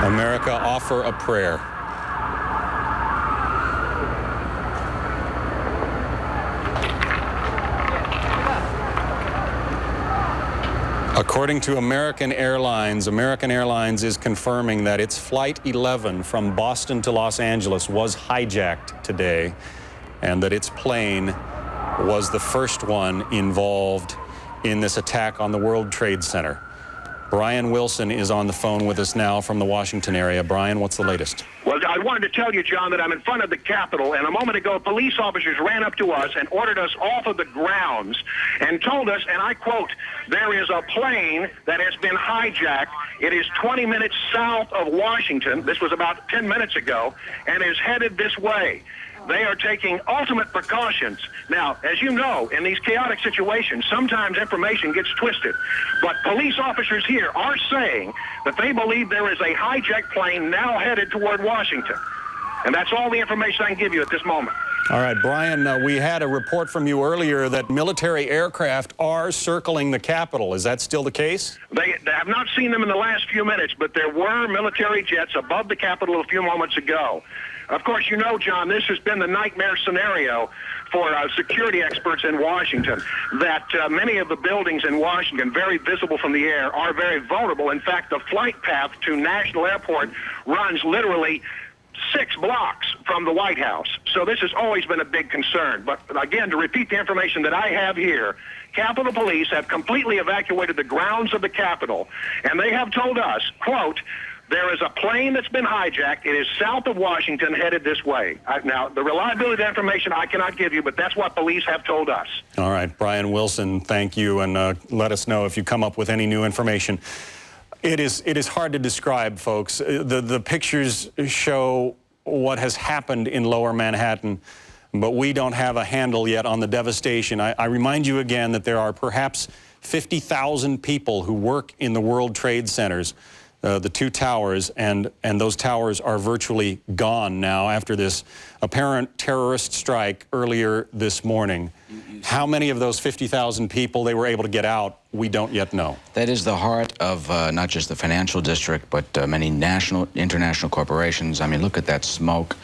America, offer a prayer. According to American Airlines is confirming that its Flight 11 from Boston to Los Angeles was hijacked today, and that its plane was the first one involved in this attack on the World Trade Center. Brian Wilson is on the phone with us now from the Washington area. Brian, what's the latest? Well, I wanted to tell you, John, that I'm in front of the Capitol, and a moment ago, police officers ran up to us and ordered us off of the grounds and told us, and I quote, there is a plane that has been hijacked. It is 20 minutes south of Washington. This was about 10 minutes ago, and is headed this way. They are taking ultimate precautions. Now, as you know, in these chaotic situations, sometimes information gets twisted. But police officers here are saying that they believe there is a hijacked plane now headed toward Washington. And that's all the information I can give you at this moment. All right, Brian, we had a report from you earlier that military aircraft are circling the Capitol. Is that still the case? They have not seen them in the last few minutes, but there were military jets above the Capitol a few moments ago. Of course, you know, John, this has been the nightmare scenario for security experts in Washington, that many of the buildings in Washington, very visible from the air, are very vulnerable. In fact, the flight path to National Airport runs literally 6 blocks from the White House. So this has always been a big concern. But again, to repeat the information that I have here, Capitol Police have completely evacuated the grounds of the Capitol, and they have told us, quote, there is a plane that's been hijacked. It is south of Washington, headed this way. Now, the reliability of that information I cannot give you, but that's what police have told us. All right, Brian Wilson, thank you, and let us know if you come up with any new information. It is hard to describe, folks. The pictures show what has happened in Lower Manhattan, but we don't have a handle yet on the devastation. I remind you again that there are perhaps 50,000 people who work in the World Trade Centers, the 2 towers, and those towers are virtually gone now after this apparent terrorist strike earlier this morning. How many of those 50,000 people they were able to get out, we don't yet know. That is the heart of not just the financial district, but many national, international corporations. I mean, look at that smoke,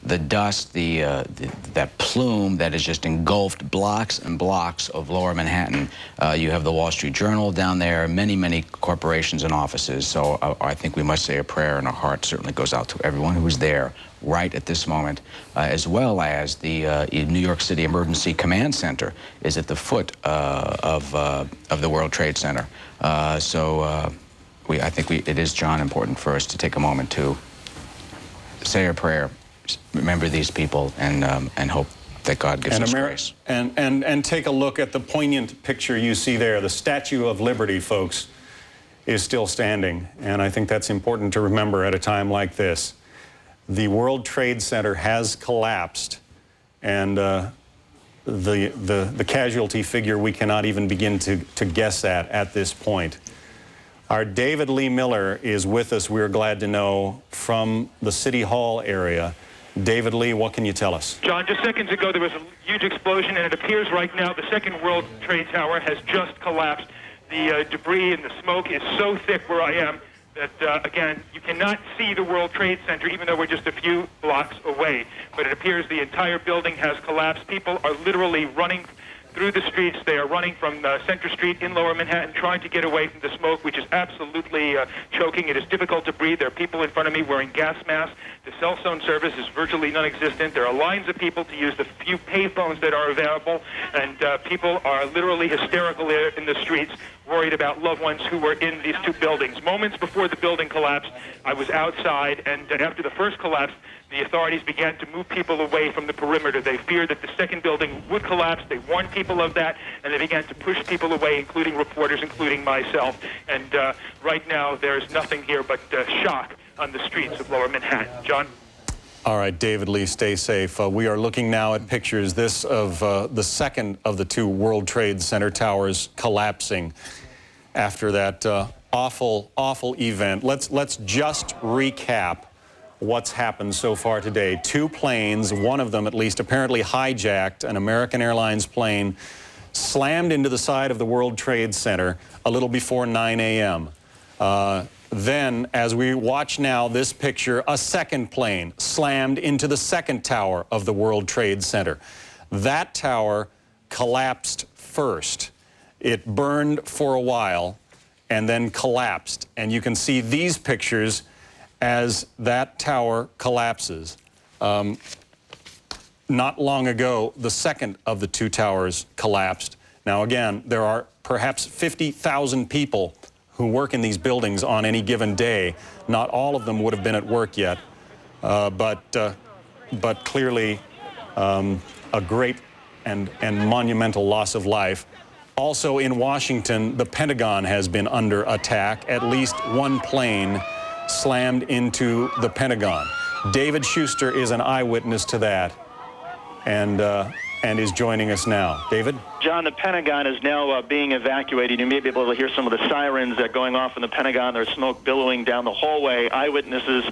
the dust, that plume that has just engulfed blocks and blocks of Lower Manhattan. You have the Wall Street Journal down there, many, many corporations and offices. So I think we must say a prayer, and our heart certainly goes out to everyone who is there right at this moment, as well as the New York City Emergency Command Center is at the foot of the World Trade Center. I think it is, John, important for us to take a moment to say a prayer, remember these people, and hope that God gives us grace. And take a look at the poignant picture you see there. The Statue of Liberty, folks, is still standing, and I think that's important to remember at a time like this. The World Trade Center has collapsed, and the casualty figure we cannot even begin to guess at this point. Our David Lee Miller is with us, we're glad to know, from the City Hall area. David Lee, what can you tell us? John, just seconds ago there was a huge explosion, and it appears right now the second World Trade Tower has just collapsed. The debris and the smoke is so thick where I am that, again, you cannot see the World Trade Center, even though we're just a few blocks away. But it appears the entire building has collapsed. People are literally running through the streets. They are running from Center Street in Lower Manhattan, trying to get away from the smoke, which is absolutely choking. It is difficult to breathe. There are people in front of me wearing gas masks. The cell phone service is virtually non-existent. There are lines of people to use the few payphones that are available, and people are literally hysterical in the streets, worried about loved ones who were in these 2 buildings. Moments before the building collapsed, I was outside, and after the first collapse, the authorities began to move people away from the perimeter. They feared that the second building would collapse. They warned people of that, and they began to push people away, including reporters, including myself. And right now, there's nothing here but shock on the streets of Lower Manhattan. John? All right, David Lee, stay safe. We are looking now at pictures, this of the second of the 2 World Trade Center towers collapsing after that awful, awful event. Let's just recap what's happened so far today. 2 planes, one of them at least apparently hijacked, an American Airlines plane, slammed into the side of the World Trade Center a little before 9 a.m. Then, as we watch now this picture, a second plane slammed into the second tower of the World Trade Center. That tower collapsed first. It burned for a while and then collapsed. And you can see these pictures as that tower collapses. Not long ago, the second of the two towers collapsed. Now again, there are perhaps 50,000 people who work in these buildings on any given day. Not all of them would have been at work yet, but clearly a great and monumental loss of life. Also in Washington, the Pentagon has been under attack. At least one plane slammed into the Pentagon. David Schuster is an eyewitness to that, and is joining us now. David? John, the Pentagon is now being evacuated. You may be able to hear some of the sirens going off in the Pentagon. There's smoke billowing down the hallway. Eyewitnesses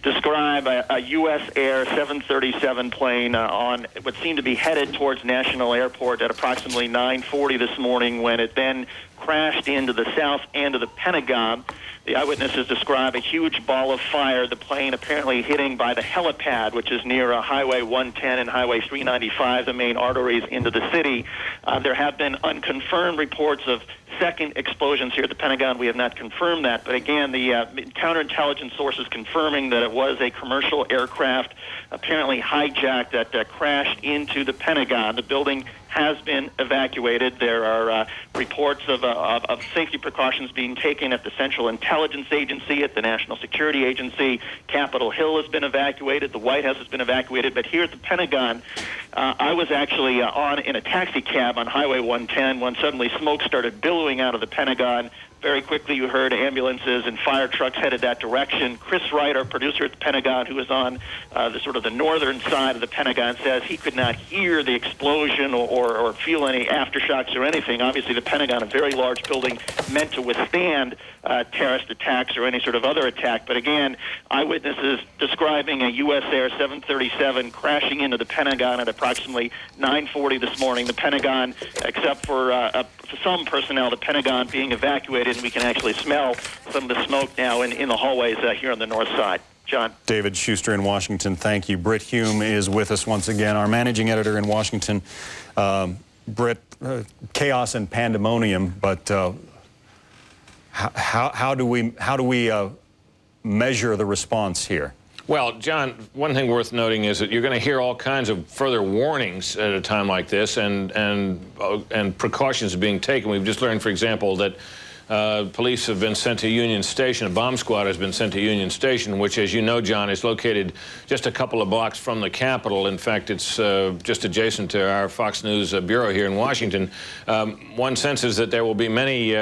describe a U.S. Air 737 plane on what seemed to be headed towards National Airport at approximately 9:40 this morning when it then crashed into the south end of the Pentagon. The eyewitnesses describe a huge ball of fire, the plane apparently hitting by the helipad, which is near Highway 110 and Highway 395, the main arteries into the city. There have been unconfirmed reports of second explosions here at the Pentagon. We have not confirmed that. But again, the counterintelligence sources confirming that it was a commercial aircraft apparently hijacked that crashed into the Pentagon. The building has been evacuated. There are reports of safety precautions being taken at the Central Intelligence Agency, at the National Security Agency. Capitol Hill has been evacuated. The White House has been evacuated. But here at the Pentagon, I was actually in a taxi cab on Highway 110 when suddenly smoke started billowing out of the Pentagon. Very quickly, you heard ambulances and fire trucks headed that direction. Chris Wright, our producer at the Pentagon, who is on the northern side of the Pentagon, says he could not hear the explosion or feel any aftershocks or anything. Obviously, the Pentagon, a very large building meant to withstand terrorist attacks or any sort of other attack. But again, eyewitnesses describing a U.S. Air 737 crashing into the Pentagon at approximately 9:40 this morning. The Pentagon, except for some personnel, the Pentagon being evacuated, and we can actually smell some of the smoke now in the hallways here on the north side. John. David Schuster in Washington, thank you. Britt Hume is with us once again, our managing editor in Washington. Britt, chaos and pandemonium, but how do we measure the response here? Well, John, one thing worth noting is that you're going to hear all kinds of further warnings at a time like this, and precautions are being taken. We've just learned, for example, that police have been sent to Union Station. A bomb squad has been sent to Union Station, which, as you know, John, is located just a couple of blocks from the Capitol. In fact, it's just adjacent to our Fox News bureau here in Washington. One senses that there will be many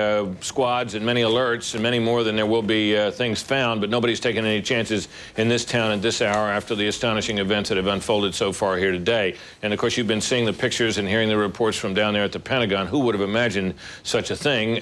squads and many alerts and many more than there will be things found, but nobody's taken any chances in this town at this hour after the astonishing events that have unfolded so far here today. And, of course, you've been seeing the pictures and hearing the reports from down there at the Pentagon. Who would have imagined such a thing?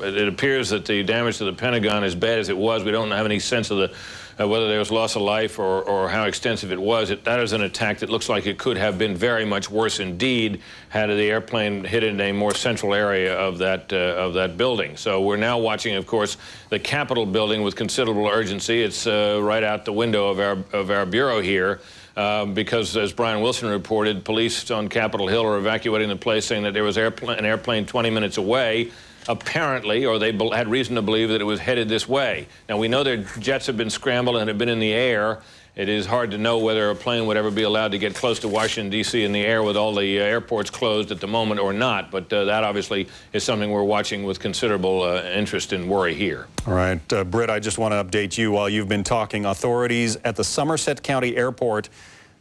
It appears that the damage to the Pentagon, as bad as it was, we don't have any sense of whether there was loss of life or how extensive it was. That is an attack that looks like it could have been very much worse indeed had the airplane hit in a more central area of that building. So we're now watching, of course, the Capitol building with considerable urgency. It's right out the window of our bureau here. Because, as Brian Wilson reported, police on Capitol Hill are evacuating the place, saying that there was an airplane 20 minutes away, apparently, or they had reason to believe that it was headed this way. Now, we know their jets have been scrambled and have been in the air. It is hard to know whether a plane would ever be allowed to get close to Washington, D.C. in the air with all the airports closed at the moment or not. But that obviously is something we're watching with considerable interest and worry here. All right, Britt, I just want to update you while you've been talking. Authorities at the Somerset County Airport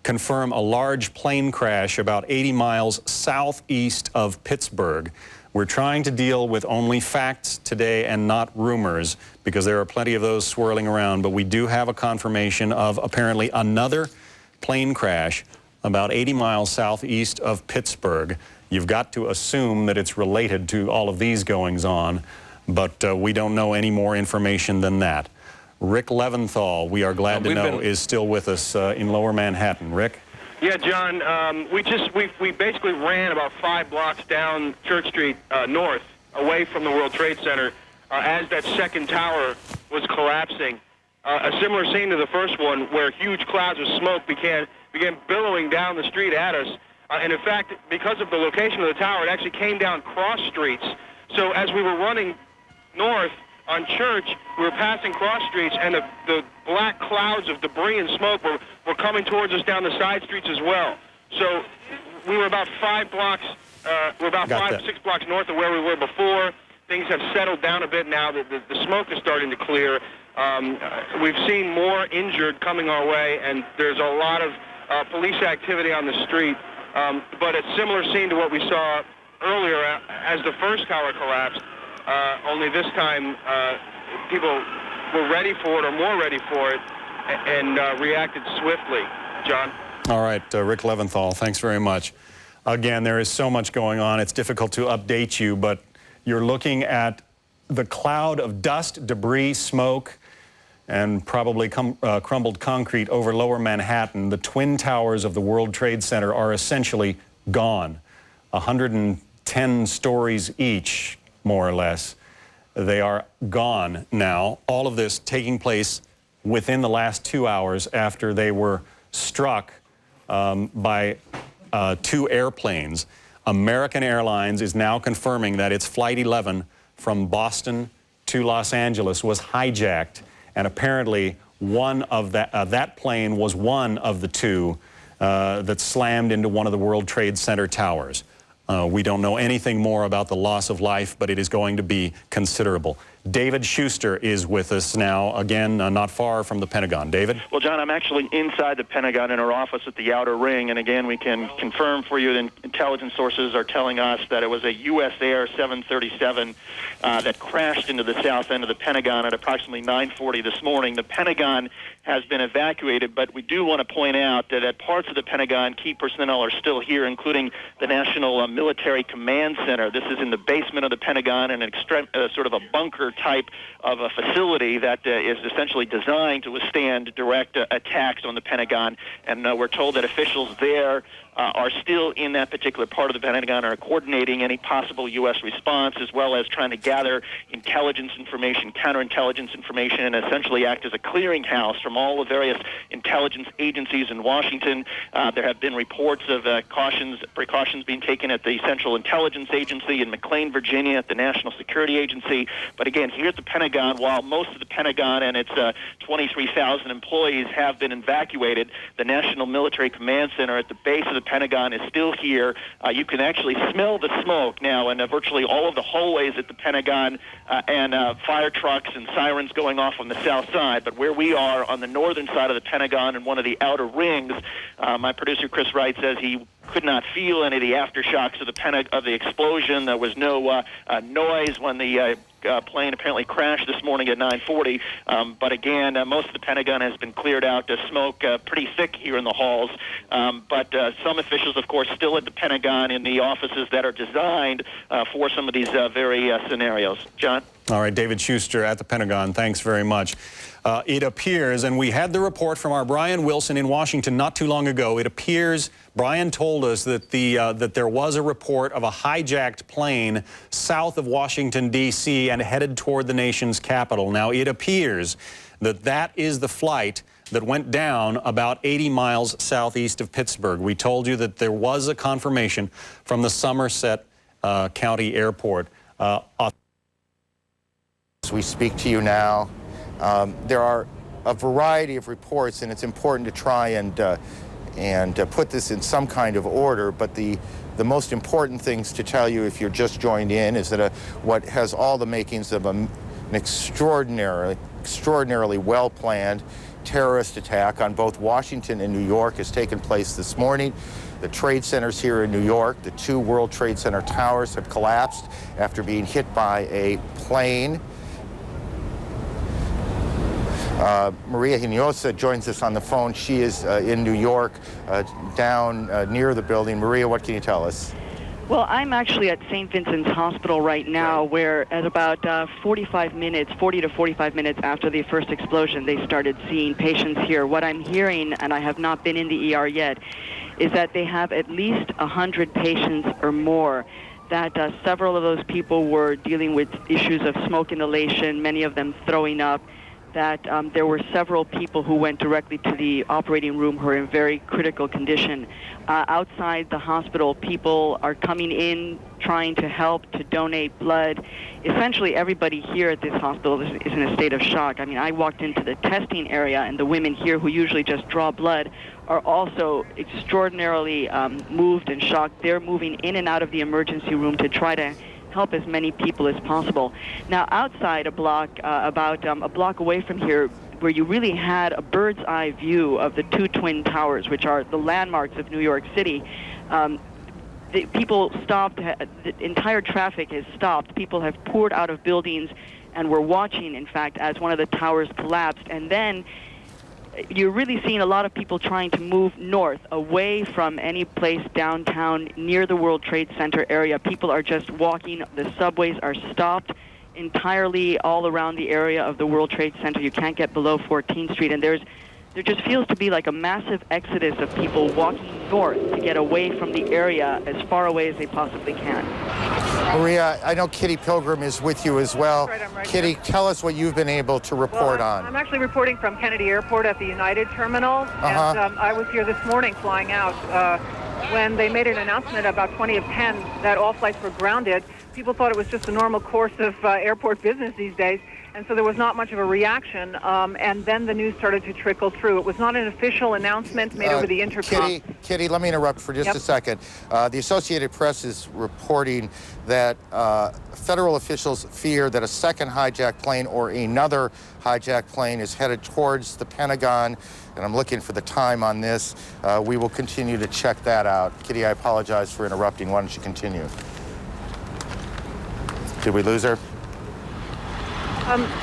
confirm a large plane crash about 80 miles southeast of Pittsburgh. We're trying to deal with only facts today and not rumors, because there are plenty of those swirling around, but we do have a confirmation of apparently another plane crash about 80 miles southeast of Pittsburgh. You've got to assume that it's related to all of these goings on, but we don't know any more information than that. Rick Leventhal, we are glad to know, is still with us in Lower Manhattan. Rick? Yeah, John, we basically ran about 5 blocks down Church Street north, away from the World Trade Center, as that second tower was collapsing. A similar scene to the first one, where huge clouds of smoke began billowing down the street at us. And in fact, because of the location of the tower, it actually came down cross streets. So as we were running north on Church, we were passing cross streets, and the black clouds of debris and smoke were coming towards us down the side streets as well. So we were about 5 blocks, we're about 6 blocks north of where we were before. Things have settled down a bit now. The smoke is starting to clear. We've seen more injured coming our way, and there's a lot of police activity on the street. But a similar scene to what we saw earlier as the first tower collapsed, only this time people were ready for it, or more ready for it, and reacted swiftly. John? All right, Rick Leventhal, thanks very much. Again, there is so much going on. It's difficult to update you, but you're looking at the cloud of dust, debris, smoke, and probably crumbled concrete over lower Manhattan. The twin towers of the World Trade Center are essentially gone. 110 stories each, more or less. They are gone now. All of this taking place within the last 2 hours after they were struck by 2 airplanes. American Airlines is now confirming that its Flight 11 from Boston to Los Angeles was hijacked, and apparently one of that plane was one of the 2 that slammed into one of the World Trade Center towers. We don't know anything more about the loss of life, but it is going to be considerable. David Schuster is with us now, again, not far from the Pentagon. David? Well, John, I'm actually inside the Pentagon in our office at the Outer Ring, and again, we can confirm for you that intelligence sources are telling us that it was a U.S. Air 737 that crashed into the south end of the Pentagon at approximately 9:40 this morning. The Pentagon has been evacuated, but we do want to point out that at parts of the Pentagon, key personnel are still here, including the National Military Command Center. This is in the basement of the Pentagon, and sort of a bunker type of a facility that is essentially designed to withstand direct attacks on the Pentagon. And we're told that officials there are still in that particular part of the Pentagon, are coordinating any possible U.S. response, as well as trying to gather intelligence information, counterintelligence information, and essentially act as a clearinghouse from all the various intelligence agencies in Washington. There have been reports of precautions being taken at the Central Intelligence Agency in McLean, Virginia, at the National Security Agency. But again, here at the Pentagon, while most of the Pentagon and its 23,000 employees have been evacuated, the National Military Command Center at the base of the Pentagon is still here. You can actually smell the smoke now in virtually all of the hallways at the Pentagon, and fire trucks and sirens going off on the south side. But where we are on the northern side of the Pentagon in one of the outer rings, my producer Chris Wright says he could not feel any of the aftershocks of the explosion. There was no noise when the plane apparently crashed this morning at 9:40. But again, most of the Pentagon has been cleared out. Smoke pretty thick here in the halls. But some officials, of course, still at the Pentagon in the offices that are designed for some of these very scenarios. John? All right, David Schuster at the Pentagon, thanks very much. It appears, and we had the report from our Brian Wilson in Washington not too long ago, it appears, Brian told us that that there was a report of a hijacked plane south of Washington, D.C. and headed toward the nation's capital. Now, it appears that that is the flight that went down about 80 miles southeast of Pittsburgh. We told you that there was a confirmation from the Somerset County Airport. As we speak to you now, there are a variety of reports, and it's important to try and put this in some kind of order, but the most important things to tell you if you're just joined in is that what has all the makings of an extraordinarily well-planned terrorist attack on both Washington and New York has taken place this morning. The trade centers here in New York, the 2 World Trade Center towers have collapsed after being hit by a plane. Maria Hinojosa joins us on the phone. She is in New York, down near the building. Maria, what can you tell us? Well, I'm actually at St. Vincent's Hospital right now, where at about 40 to 45 minutes after the first explosion, they started seeing patients here. What I'm hearing, and I have not been in the ER yet, is that they have at least 100 patients or more that several of those people were dealing with issues of smoke inhalation, many of them throwing up, that there were several people who went directly to the operating room who are in very critical condition. Outside the hospital, people are coming in trying to help, to donate blood. Essentially, everybody here at this hospital is in a state of shock. I mean, I walked into the testing area, and the women here who usually just draw blood are also extraordinarily moved and shocked. They're moving in and out of the emergency room to try to help as many people as possible. Now, outside a block, about a block away from here, where you really had a bird's eye view of the two twin towers, which are the landmarks of New York City, the people stopped, the entire traffic has stopped. People have poured out of buildings and were watching, in fact, as one of the towers collapsed. And then you're really seeing a lot of people trying to move north, away from any place downtown near the World Trade Center area. People are just walking. The subways are stopped entirely all around the area of the World Trade Center. You can't get below 14th Street. And there just feels to be like a massive exodus of people walking north to get away from the area as far away as they possibly can. Maria, I know Kitty Pilgrim is with you as well. That's right, I'm right Kitty, here. tell us what you've been able to report on. I'm actually reporting from Kennedy Airport at the United Terminal, and I was here this morning flying out when they made an announcement about 20 of 10 that all flights were grounded. People thought it was just a normal course of airport business these days, and so there was not much of a reaction, and then the news started to trickle through. It was not an official announcement made over the intercom. Kitty, let me interrupt for just a second. The Associated Press is reporting that federal officials fear that a second hijacked plane or another hijacked plane is headed towards the Pentagon, and I'm looking for the time on this. We will continue to check that out. Kitty, I apologize for interrupting. Why don't you continue? Did we lose her?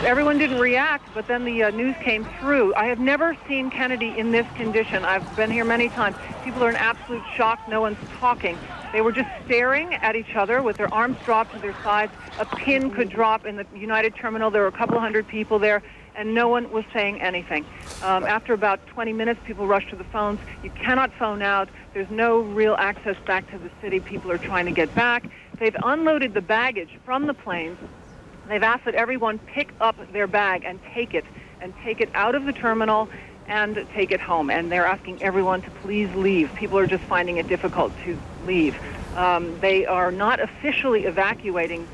Everyone didn't react, but then the news came through. I have never seen Kennedy in this condition. I've been here many times. People are in absolute shock. No one's talking. They were just staring at each other with their arms dropped to their sides. A pin could drop in the United Terminal. There were a couple hundred people there, and no one was saying anything. After about 20 minutes, people rushed to the phones. You cannot phone out. There's no real access back to the city. People are trying to get back. They've unloaded the baggage from the planes. They've asked that everyone pick up their bag and take it out of the terminal and take it home. And they're asking everyone to please leave. People are just finding it difficult to leave. They are not officially evacuating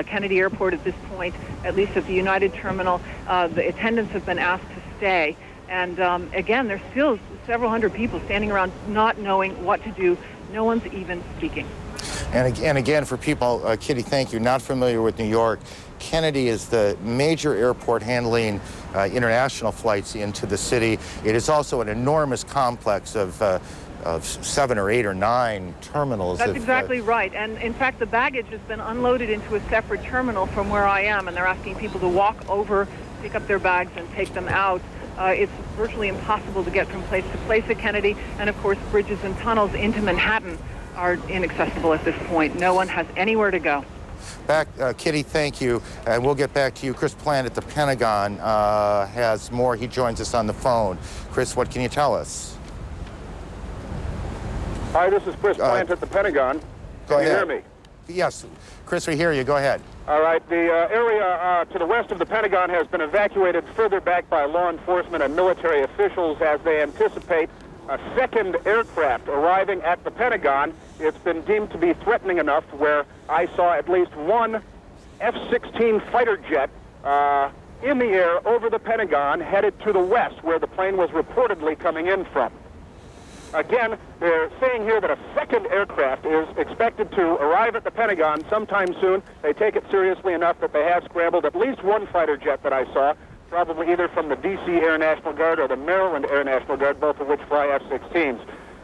Kennedy Airport at this point, at least at the United Terminal. The attendants have been asked to stay. And again, there's still several hundred people standing around not knowing what to do. No one's even speaking. And again, for people, Kitty, thank you, not familiar with New York, Kennedy is the major airport handling international flights into the city. It is also an enormous complex of 7 or 8 or 9 terminals. That's exactly right. And in fact, the baggage has been unloaded into a separate terminal from where I am, and they're asking people to walk over, pick up their bags, and take them out. It's virtually impossible to get from place to place at Kennedy, and of course, bridges and tunnels into Manhattan are inaccessible at this point. No one has anywhere to go. Kitty, thank you. And we'll get back to you. Chris Plant at the Pentagon has more. He joins us on the phone. Chris, what can you tell us? Hi, this is Chris Plant at the Pentagon. Can you hear me? Yes. Chris, we hear you. Go ahead. All right. The area to the west of the Pentagon has been evacuated further back by law enforcement and military officials as they anticipate a second aircraft arriving at the Pentagon. It's been deemed to be threatening enough where I saw at least one F-16 fighter jet in the air over the Pentagon headed to the west where the plane was reportedly coming in from. Again, they're saying here that a second aircraft is expected to arrive at the Pentagon sometime soon. They take it seriously enough that they have scrambled at least one fighter jet that I saw, probably either from the D.C. Air National Guard or the Maryland Air National Guard, both of which fly F-16s.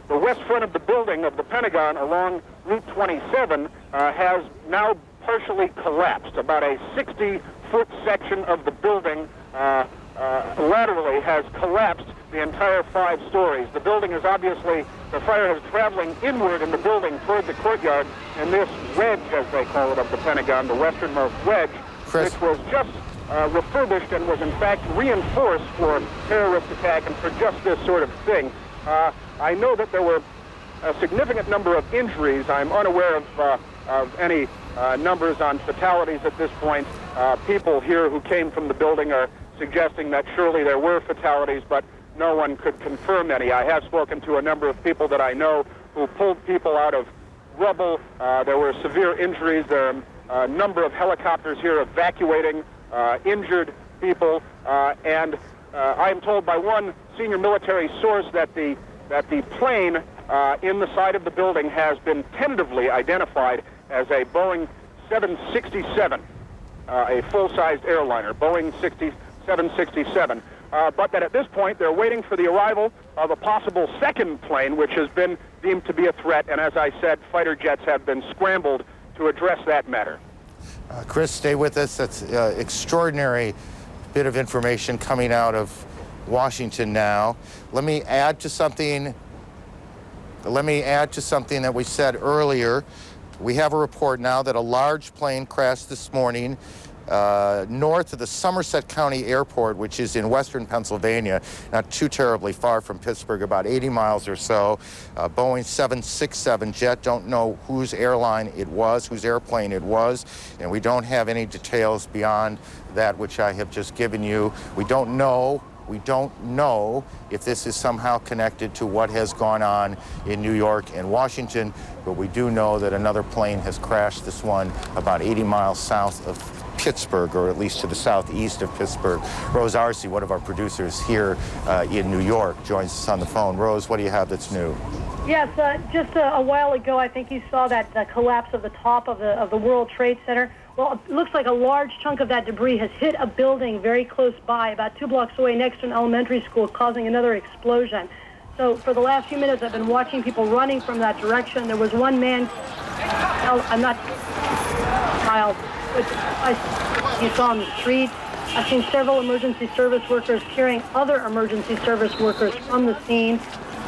The west front of the building of the Pentagon along Route 27 has now partially collapsed. About a 60-foot section of the building laterally has collapsed the entire 5 stories. The building is obviously, the fire is traveling inward in the building toward the courtyard, and this wedge, as they call it, of the Pentagon, the westernmost wedge, Chris, which was just refurbished and was in fact reinforced for terrorist attack and for just this sort of thing. I know that there were a significant number of injuries. I'm unaware of of any numbers on fatalities at this point. People here who came from the building are suggesting that surely there were fatalities, but no one could confirm any. I have spoken to a number of people that I know who pulled people out of rubble. There were severe injuries. There are a number of helicopters here evacuating injured people, and I am told by one senior military source that the plane in the side of the building has been tentatively identified as a Boeing 767, a full-sized airliner, Boeing 767. But that at this point they're waiting for the arrival of a possible second plane, which has been deemed to be a threat, and as I said, fighter jets have been scrambled to address that matter. Chris, stay with us. That's extraordinary bit of information coming out of Washington now. Let me add to something that we said earlier. We have a report now that a large plane crashed this morning north of the Somerset County Airport, which is in western Pennsylvania, not too terribly far from Pittsburgh, about 80 miles or so. Boeing 767 jet, don't know whose airline it was, whose airplane it was, and we don't have any details beyond that which I have just given you. We don't know if this is somehow connected to what has gone on in New York and Washington, but we do know that another plane has crashed, this one about 80 miles south of Pittsburgh, or at least to the southeast of Pittsburgh. Rose Arce, one of our producers here in New York, joins us on the phone. Rose, what do you have that's new? Yes, just a while ago, I think you saw that collapse of the top of the World Trade Center. Well, it looks like a large chunk of that debris has hit a building very close by, about 2 blocks away next to an elementary school, causing another explosion. So for the last few minutes, I've been watching people running from that direction. There was one man, I'm not child, but you saw on the street. I've seen several emergency service workers carrying other emergency service workers from the scene.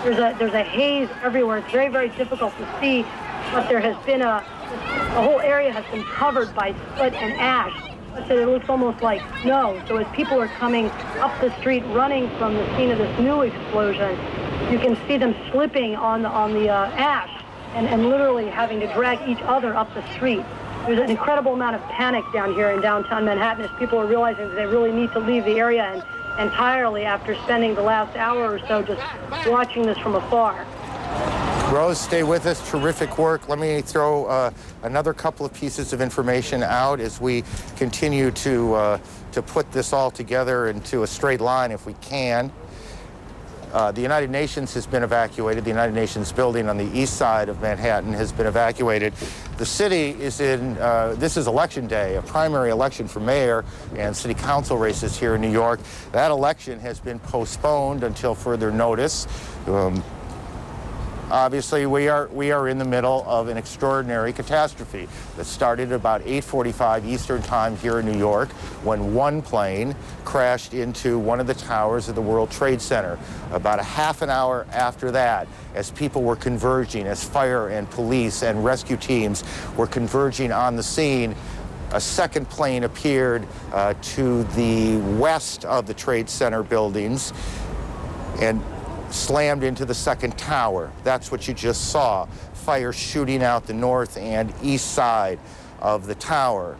There's a haze everywhere. It's very, very difficult to see, but there has been the whole area has been covered by soot and ash. So it looks almost like snow. So as people are coming up the street running from the scene of this new explosion, you can see them slipping on the ash and literally having to drag each other up the street. There's an incredible amount of panic down here in downtown Manhattan as people are realizing that they really need to leave the area entirely after spending the last hour or so just watching this from afar. Rose, stay with us. Terrific work. Let me throw another couple of pieces of information out as we continue to put this all together into a straight line if we can. The United Nations has been evacuated. The United Nations building on the east side of Manhattan has been evacuated. The city is in, this is election day, a primary election for mayor and city council races here in New York. That election has been postponed until further notice. Obviously, we are in the middle of an extraordinary catastrophe that started at about 8:45 Eastern Time here in New York when one plane crashed into one of the towers of the World Trade Center. About a half an hour after that, as people were converging, as fire and police and rescue teams were converging on the scene, a second plane appeared to the west of the Trade Center buildings and slammed into the second tower. That's what you just saw. Fire shooting out the north and east side of the tower.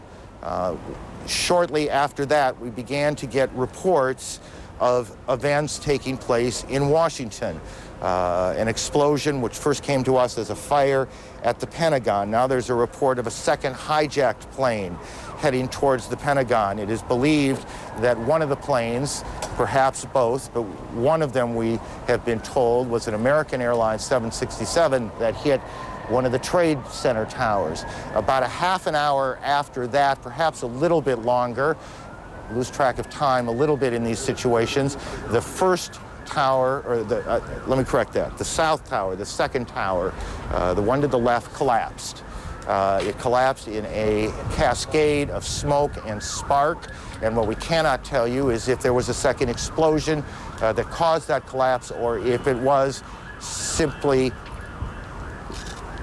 Shortly after that, we began to get reports of events taking place in Washington. An explosion which first came to us as a fire at the Pentagon. Now there's a report of a second hijacked plane heading towards the Pentagon. It is believed that one of the planes, perhaps both, but one of them we have been told was an American Airlines 767 that hit one of the Trade Center towers. About a half an hour after that, perhaps a little bit longer, lose track of time a little bit in these situations, the first tower, or let me correct that, the south tower, the second tower, the one to the left collapsed. It collapsed in a cascade of smoke and spark, and what we cannot tell you is if there was a second explosion that caused that collapse or if it was simply,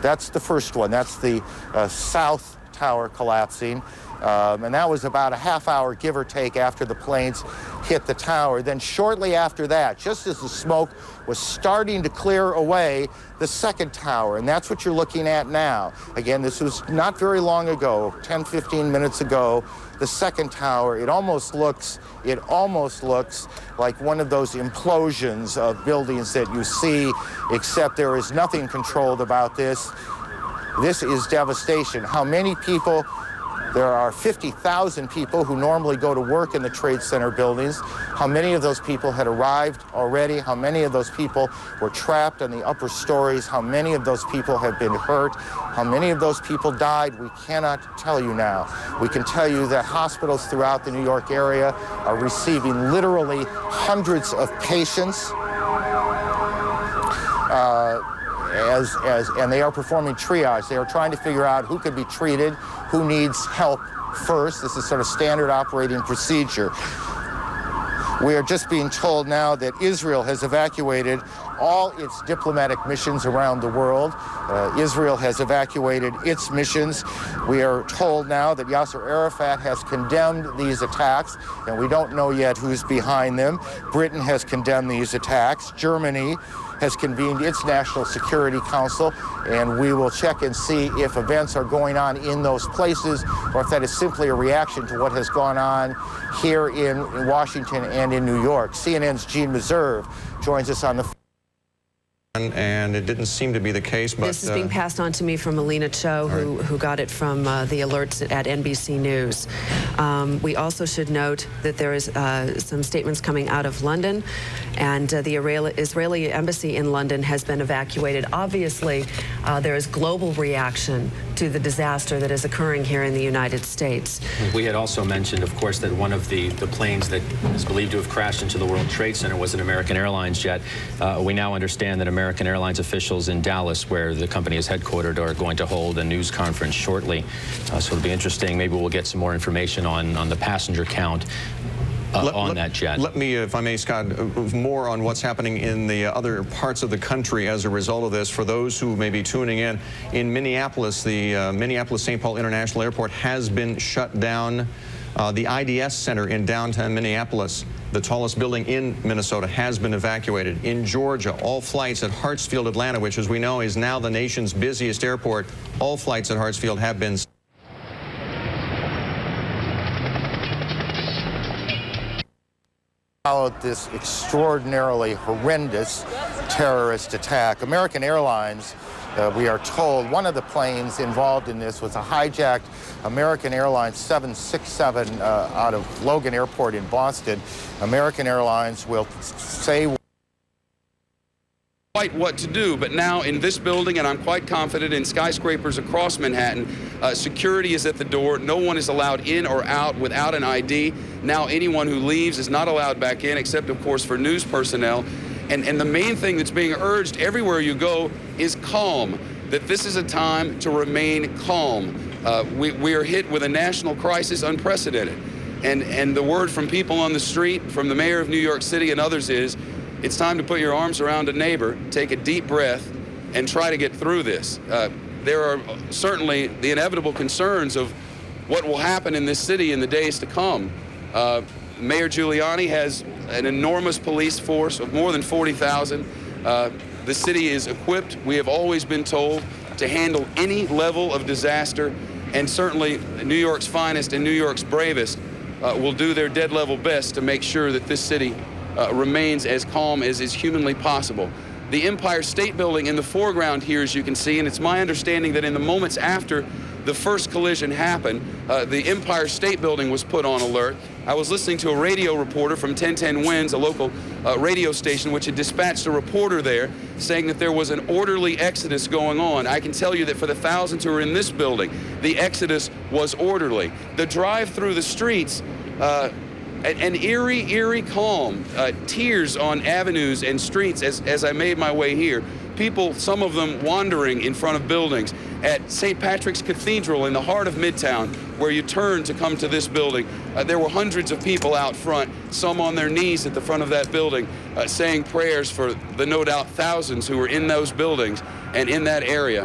that's the first one, that's the south tower collapsing. And that was about a half hour, give or take, after the planes hit the tower. Then shortly after that, just as the smoke was starting to clear away, the second tower, and that's what you're looking at now. Again, this was not very long ago, 10, 15 minutes ago. The second tower, it almost looks like one of those implosions of buildings that you see, except there is nothing controlled about this. This is devastation. How many people? There are 50,000 people who normally go to work in the Trade Center buildings. How many of those people had arrived already? How many of those people were trapped in the upper stories? How many of those people have been hurt? How many of those people died? We cannot tell you now. We can tell you that hospitals throughout the New York area are receiving literally hundreds of patients. And they are performing triage. They are trying to figure out who could be treated, who needs help first. This is sort of standard operating procedure. We are just being told now that Israel has evacuated all its diplomatic missions around the world. Israel has evacuated its missions. We are told now that Yasser Arafat has condemned these attacks, and we don't know yet who's behind them. Britain has condemned these attacks. Germany has convened its National Security Council, and we will check and see if events are going on in those places or if that is simply a reaction to what has gone on here in Washington and in New York. CNN's Gene Meserve joins us on the phone. And it didn't seem to be the case, but this is being passed on to me from Alina Cho, who got it from the alerts at NBC News. We also should note that there is some statements coming out of London, and the Israeli embassy in London has been evacuated. Obviously, there is global reaction to the disaster that is occurring here in the United States. We had also mentioned, of course, that one of the planes that is believed to have crashed into the World Trade Center was an American Airlines jet. We now understand that American Airlines officials in Dallas, where the company is headquartered, are going to hold a news conference shortly. So it'll be interesting. Maybe we'll get some more information on the passenger count on that jet. Let me, if I may, Scott, more on what's happening in the other parts of the country as a result of this. For those who may be tuning in Minneapolis, the Minneapolis-St. Paul International Airport has been shut down. The IDS Center in downtown Minneapolis, the tallest building in Minnesota, has been evacuated. In Georgia, all flights at Hartsfield, Atlanta, which, as we know, is now the nation's busiest airport, all flights at Hartsfield have been followed this extraordinarily horrendous terrorist attack. American Airlines, we are told, one of the planes involved in this was a hijacked American Airlines 767 out of Logan Airport in Boston. American Airlines will say quite what to do, but now in this building, and I'm quite confident in skyscrapers across Manhattan, security is at the door. No one is allowed in or out without an ID. Now anyone who leaves is not allowed back in, except of course for news personnel. And the main thing that's being urged everywhere you go is calm, that this is a time to remain calm. We are hit with a national crisis unprecedented. And the word from people on the street, from the mayor of New York City and others is, it's time to put your arms around a neighbor, take a deep breath, and try to get through this. There are certainly the inevitable concerns of what will happen in this city in the days to come. Mayor Giuliani has an enormous police force of more than 40,000. The city is equipped, we have always been told, to handle any level of disaster, and certainly New York's finest and New York's bravest will do their dead level best to make sure that this city remains as calm as is humanly possible. The Empire State Building in the foreground here, as you can see, and it's my understanding that in the moments after the first collision happened, the Empire State Building was put on alert. I was listening to a radio reporter from 1010 Winds, a local radio station, which had dispatched a reporter there saying that there was an orderly exodus going on. I can tell you that for the thousands who are in this building, the exodus was orderly. The drive through the streets, an eerie calm, tears on avenues and streets as I made my way here. People, some of them wandering in front of buildings. At St. Patrick's Cathedral in the heart of Midtown, where you turn to come to this building, there were hundreds of people out front, some on their knees at the front of that building, saying prayers for the no doubt thousands who were in those buildings and in that area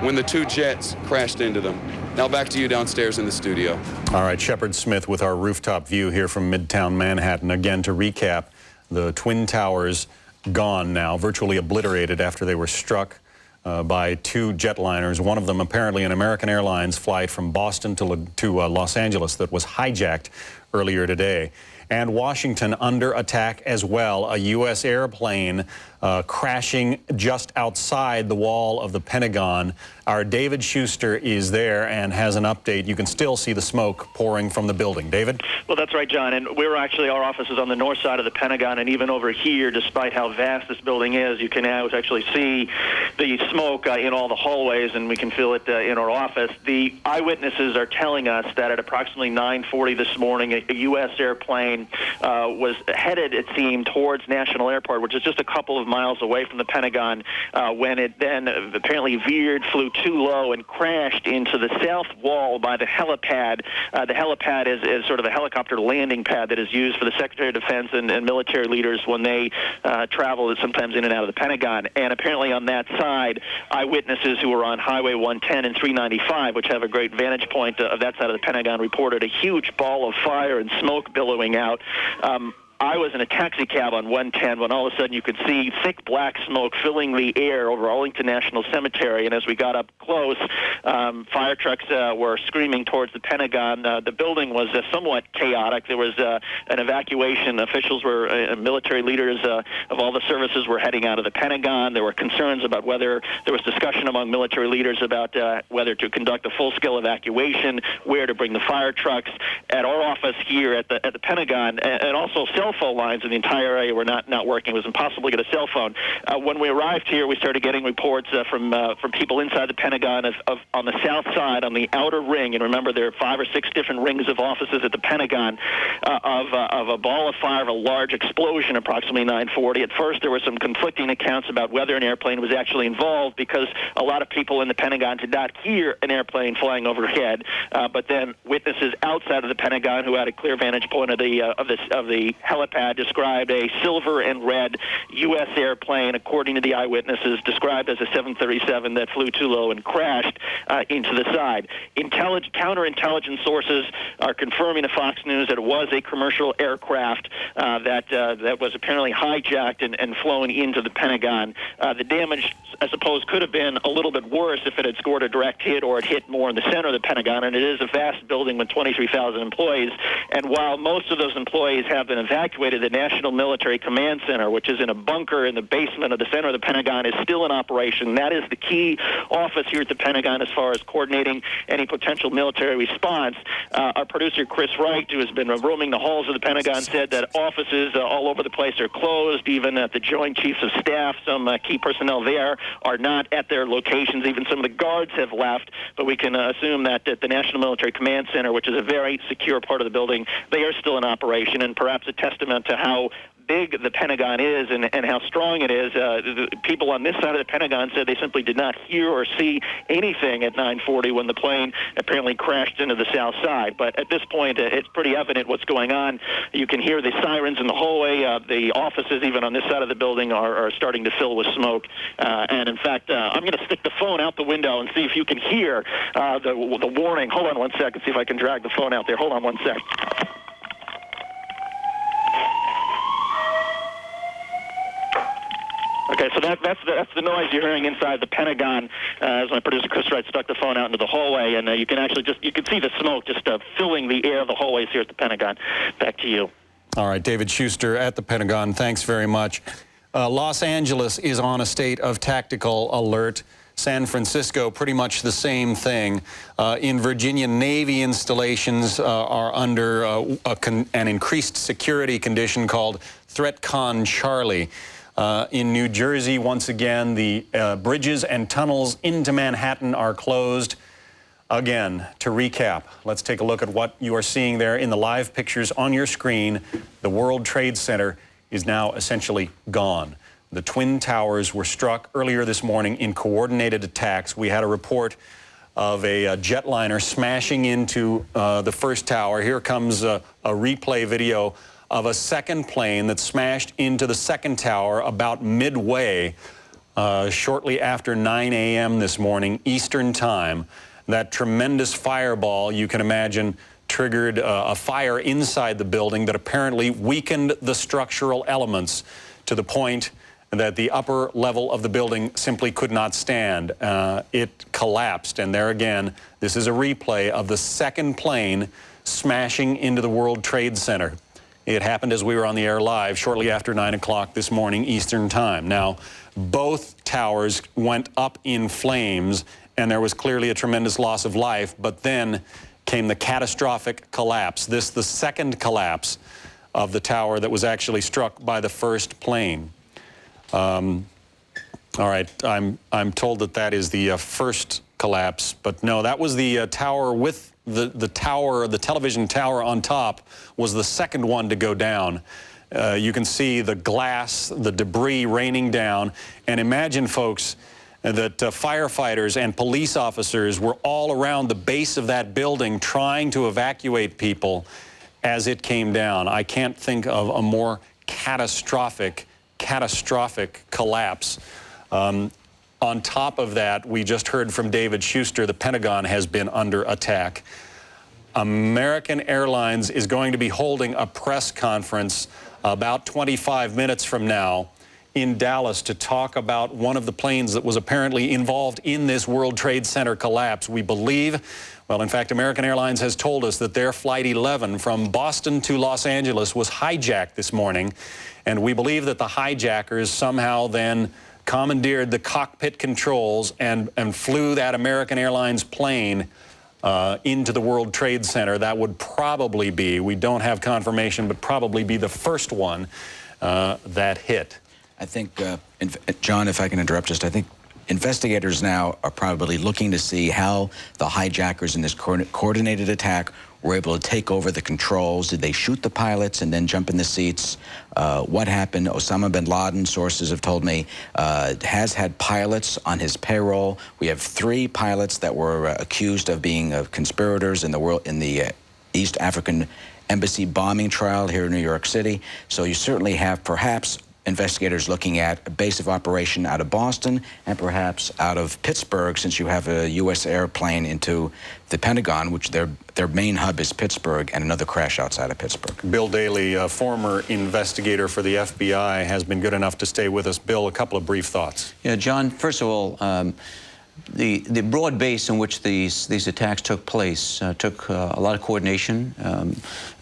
when the two jets crashed into them. Now back to you downstairs in the studio. All right, Shepard Smith with our rooftop view here from Midtown Manhattan. Again, to recap, the Twin Towers gone now, virtually obliterated after they were struck by two jetliners. One of them apparently an American Airlines flight from Boston to Los Angeles that was hijacked earlier today. And Washington under attack as well. A U.S. airplane crashing just outside the wall of the Pentagon. Our David Schuster is there and has an update. You can still see the smoke pouring from the building. David? Well, that's right, John. And we're actually, our office is on the north side of the Pentagon, and even over here, despite how vast this building is, you can now actually see the smoke in all the hallways, and we can feel it in our office. The eyewitnesses are telling us that at approximately 9:40 this morning, a U.S. airplane was headed, it seemed, towards National Airport, which is just a couple of miles away from the Pentagon, when it then apparently veered, flew too low, and crashed into the south wall by the helipad. The helipad is sort of a helicopter landing pad that is used for the Secretary of Defense and military leaders when they travel sometimes in and out of the Pentagon. And apparently on that side, eyewitnesses who were on Highway 110 and 395, which have a great vantage point of that side of the Pentagon, reported a huge ball of fire and smoke billowing out. I was in a taxi cab on 110 when all of a sudden you could see thick black smoke filling the air over Arlington National Cemetery. And as we got up close, fire trucks were screaming towards the Pentagon. The building was somewhat chaotic. There was an evacuation. Officials were, military leaders of all the services were heading out of the Pentagon. There were concerns about whether there was discussion among military leaders about whether to conduct a full-scale evacuation, where to bring the fire trucks. At our office here at the Pentagon, and also cell phone lines in the entire area were not working. It was impossible to get a cell phone. When we arrived here, we started getting reports from people inside the Pentagon of on the south side, on the outer ring, and remember there are 5 or 6 different rings of offices at the Pentagon, of a ball of fire, of a large explosion approximately 9:40. At first, there were some conflicting accounts about whether an airplane was actually involved, because a lot of people in the Pentagon did not hear an airplane flying overhead. But then witnesses outside of the Pentagon who had a clear vantage point of the helipad described a silver and red U.S. airplane, according to the eyewitnesses, described as a 737 that flew too low and crashed into the side. Counterintelligence sources are confirming to Fox News that it was a commercial aircraft that was apparently hijacked and flown into the Pentagon. The damage, I suppose, could have been a little bit worse if it had scored a direct hit or it hit more in the center of the Pentagon, and it is a vast building with 23,000 employees. And while most of those employees have been evacuated, the National Military Command Center, which is in a bunker in the basement of the center of the Pentagon, is still in operation. That is the key office here at the Pentagon as far as coordinating any potential military response. Our producer, Chris Wright, who has been roaming the halls of the Pentagon, said that offices all over the place are closed, even at the Joint Chiefs of Staff. Some key personnel there are not at their locations. Even some of the guards have left, but we can assume that at the National Military Command Center, which is a very secure part of the building, they are still in operation, and perhaps a testament to how big the Pentagon is and how strong it is. The people on this side of the Pentagon said they simply did not hear or see anything at 9:40 when the plane apparently crashed into the south side. But at this point, it's pretty evident what's going on. You can hear the sirens in the hallway. The offices, even on this side of the building, are starting to fill with smoke. And in fact, I'm going to stick the phone out the window and see if you can hear the warning. Hold on one second, see if I can drag the phone out there. Hold on one sec. Okay, so that's the noise you're hearing inside the Pentagon as my producer Chris Wright stuck the phone out into the hallway, and you can actually you can see the smoke just filling the air of the hallways here at the Pentagon. Back to you. All right, David Schuster at the Pentagon. Thanks very much. Los Angeles is on a state of tactical alert. San Francisco, pretty much the same thing. In Virginia, Navy installations are under an increased security condition called ThreatCon Charlie. In New Jersey, once again, the bridges and tunnels into Manhattan are closed. Again, to recap, let's take a look at what you are seeing there in the live pictures on your screen. The World Trade Center is now essentially gone. The Twin Towers were struck earlier this morning in coordinated attacks. We had a report of a jetliner smashing into the first tower. Here comes a replay video of a second plane that smashed into the second tower about midway, shortly after 9 a.m. this morning, Eastern Time. That tremendous fireball, you can imagine, triggered a fire inside the building that apparently weakened the structural elements to the point that the upper level of the building simply could not stand. It collapsed, and there again, this is a replay of the second plane smashing into the World Trade Center. It happened as we were on the air live shortly after 9 o'clock this morning Eastern Time. Now, both towers went up in flames, and there was clearly a tremendous loss of life, but then came the catastrophic collapse. This the second collapse of the tower that was actually struck by the first plane. All right, I'm told that that is the first collapse, but no, that was the tower with the tower, the television tower on top was the second one to go down. You can see the glass, the debris raining down, and imagine, folks, that firefighters and police officers were all around the base of that building trying to evacuate people as it came down. I can't think of a more catastrophic collapse. On top of that, we just heard from David Schuster, the Pentagon has been under attack. American Airlines is going to be holding a press conference about 25 minutes from now in Dallas to talk about one of the planes that was apparently involved in this World Trade Center collapse. We believe, well, in fact, American Airlines has told us that their Flight 11 from Boston to Los Angeles was hijacked this morning, and we believe that the hijackers somehow then commandeered the cockpit controls and flew that American Airlines plane into the World Trade Center. That would probably be, we don't have confirmation, but probably be the first one that hit. I think, John, if I can interrupt just, I think investigators now are probably looking to see how the hijackers in this coordinated attack were able to take over the controls. Did they shoot the pilots and then jump in the seats? What happened? Osama bin Laden, sources have told me, has had pilots on his payroll. We have 3 pilots that were accused of being conspirators in the East African Embassy bombing trial here in New York City. So you certainly have perhaps investigators looking at a base of operation out of Boston and perhaps out of Pittsburgh, since you have a U.S. airplane into the Pentagon, which their main hub is Pittsburgh, and another crash outside of Pittsburgh. Bill Daley, a former investigator for the FBI, has been good enough to stay with us. Bill, a couple of brief thoughts. Yeah, John, first of all, the broad base in which these attacks took place took a lot of coordination.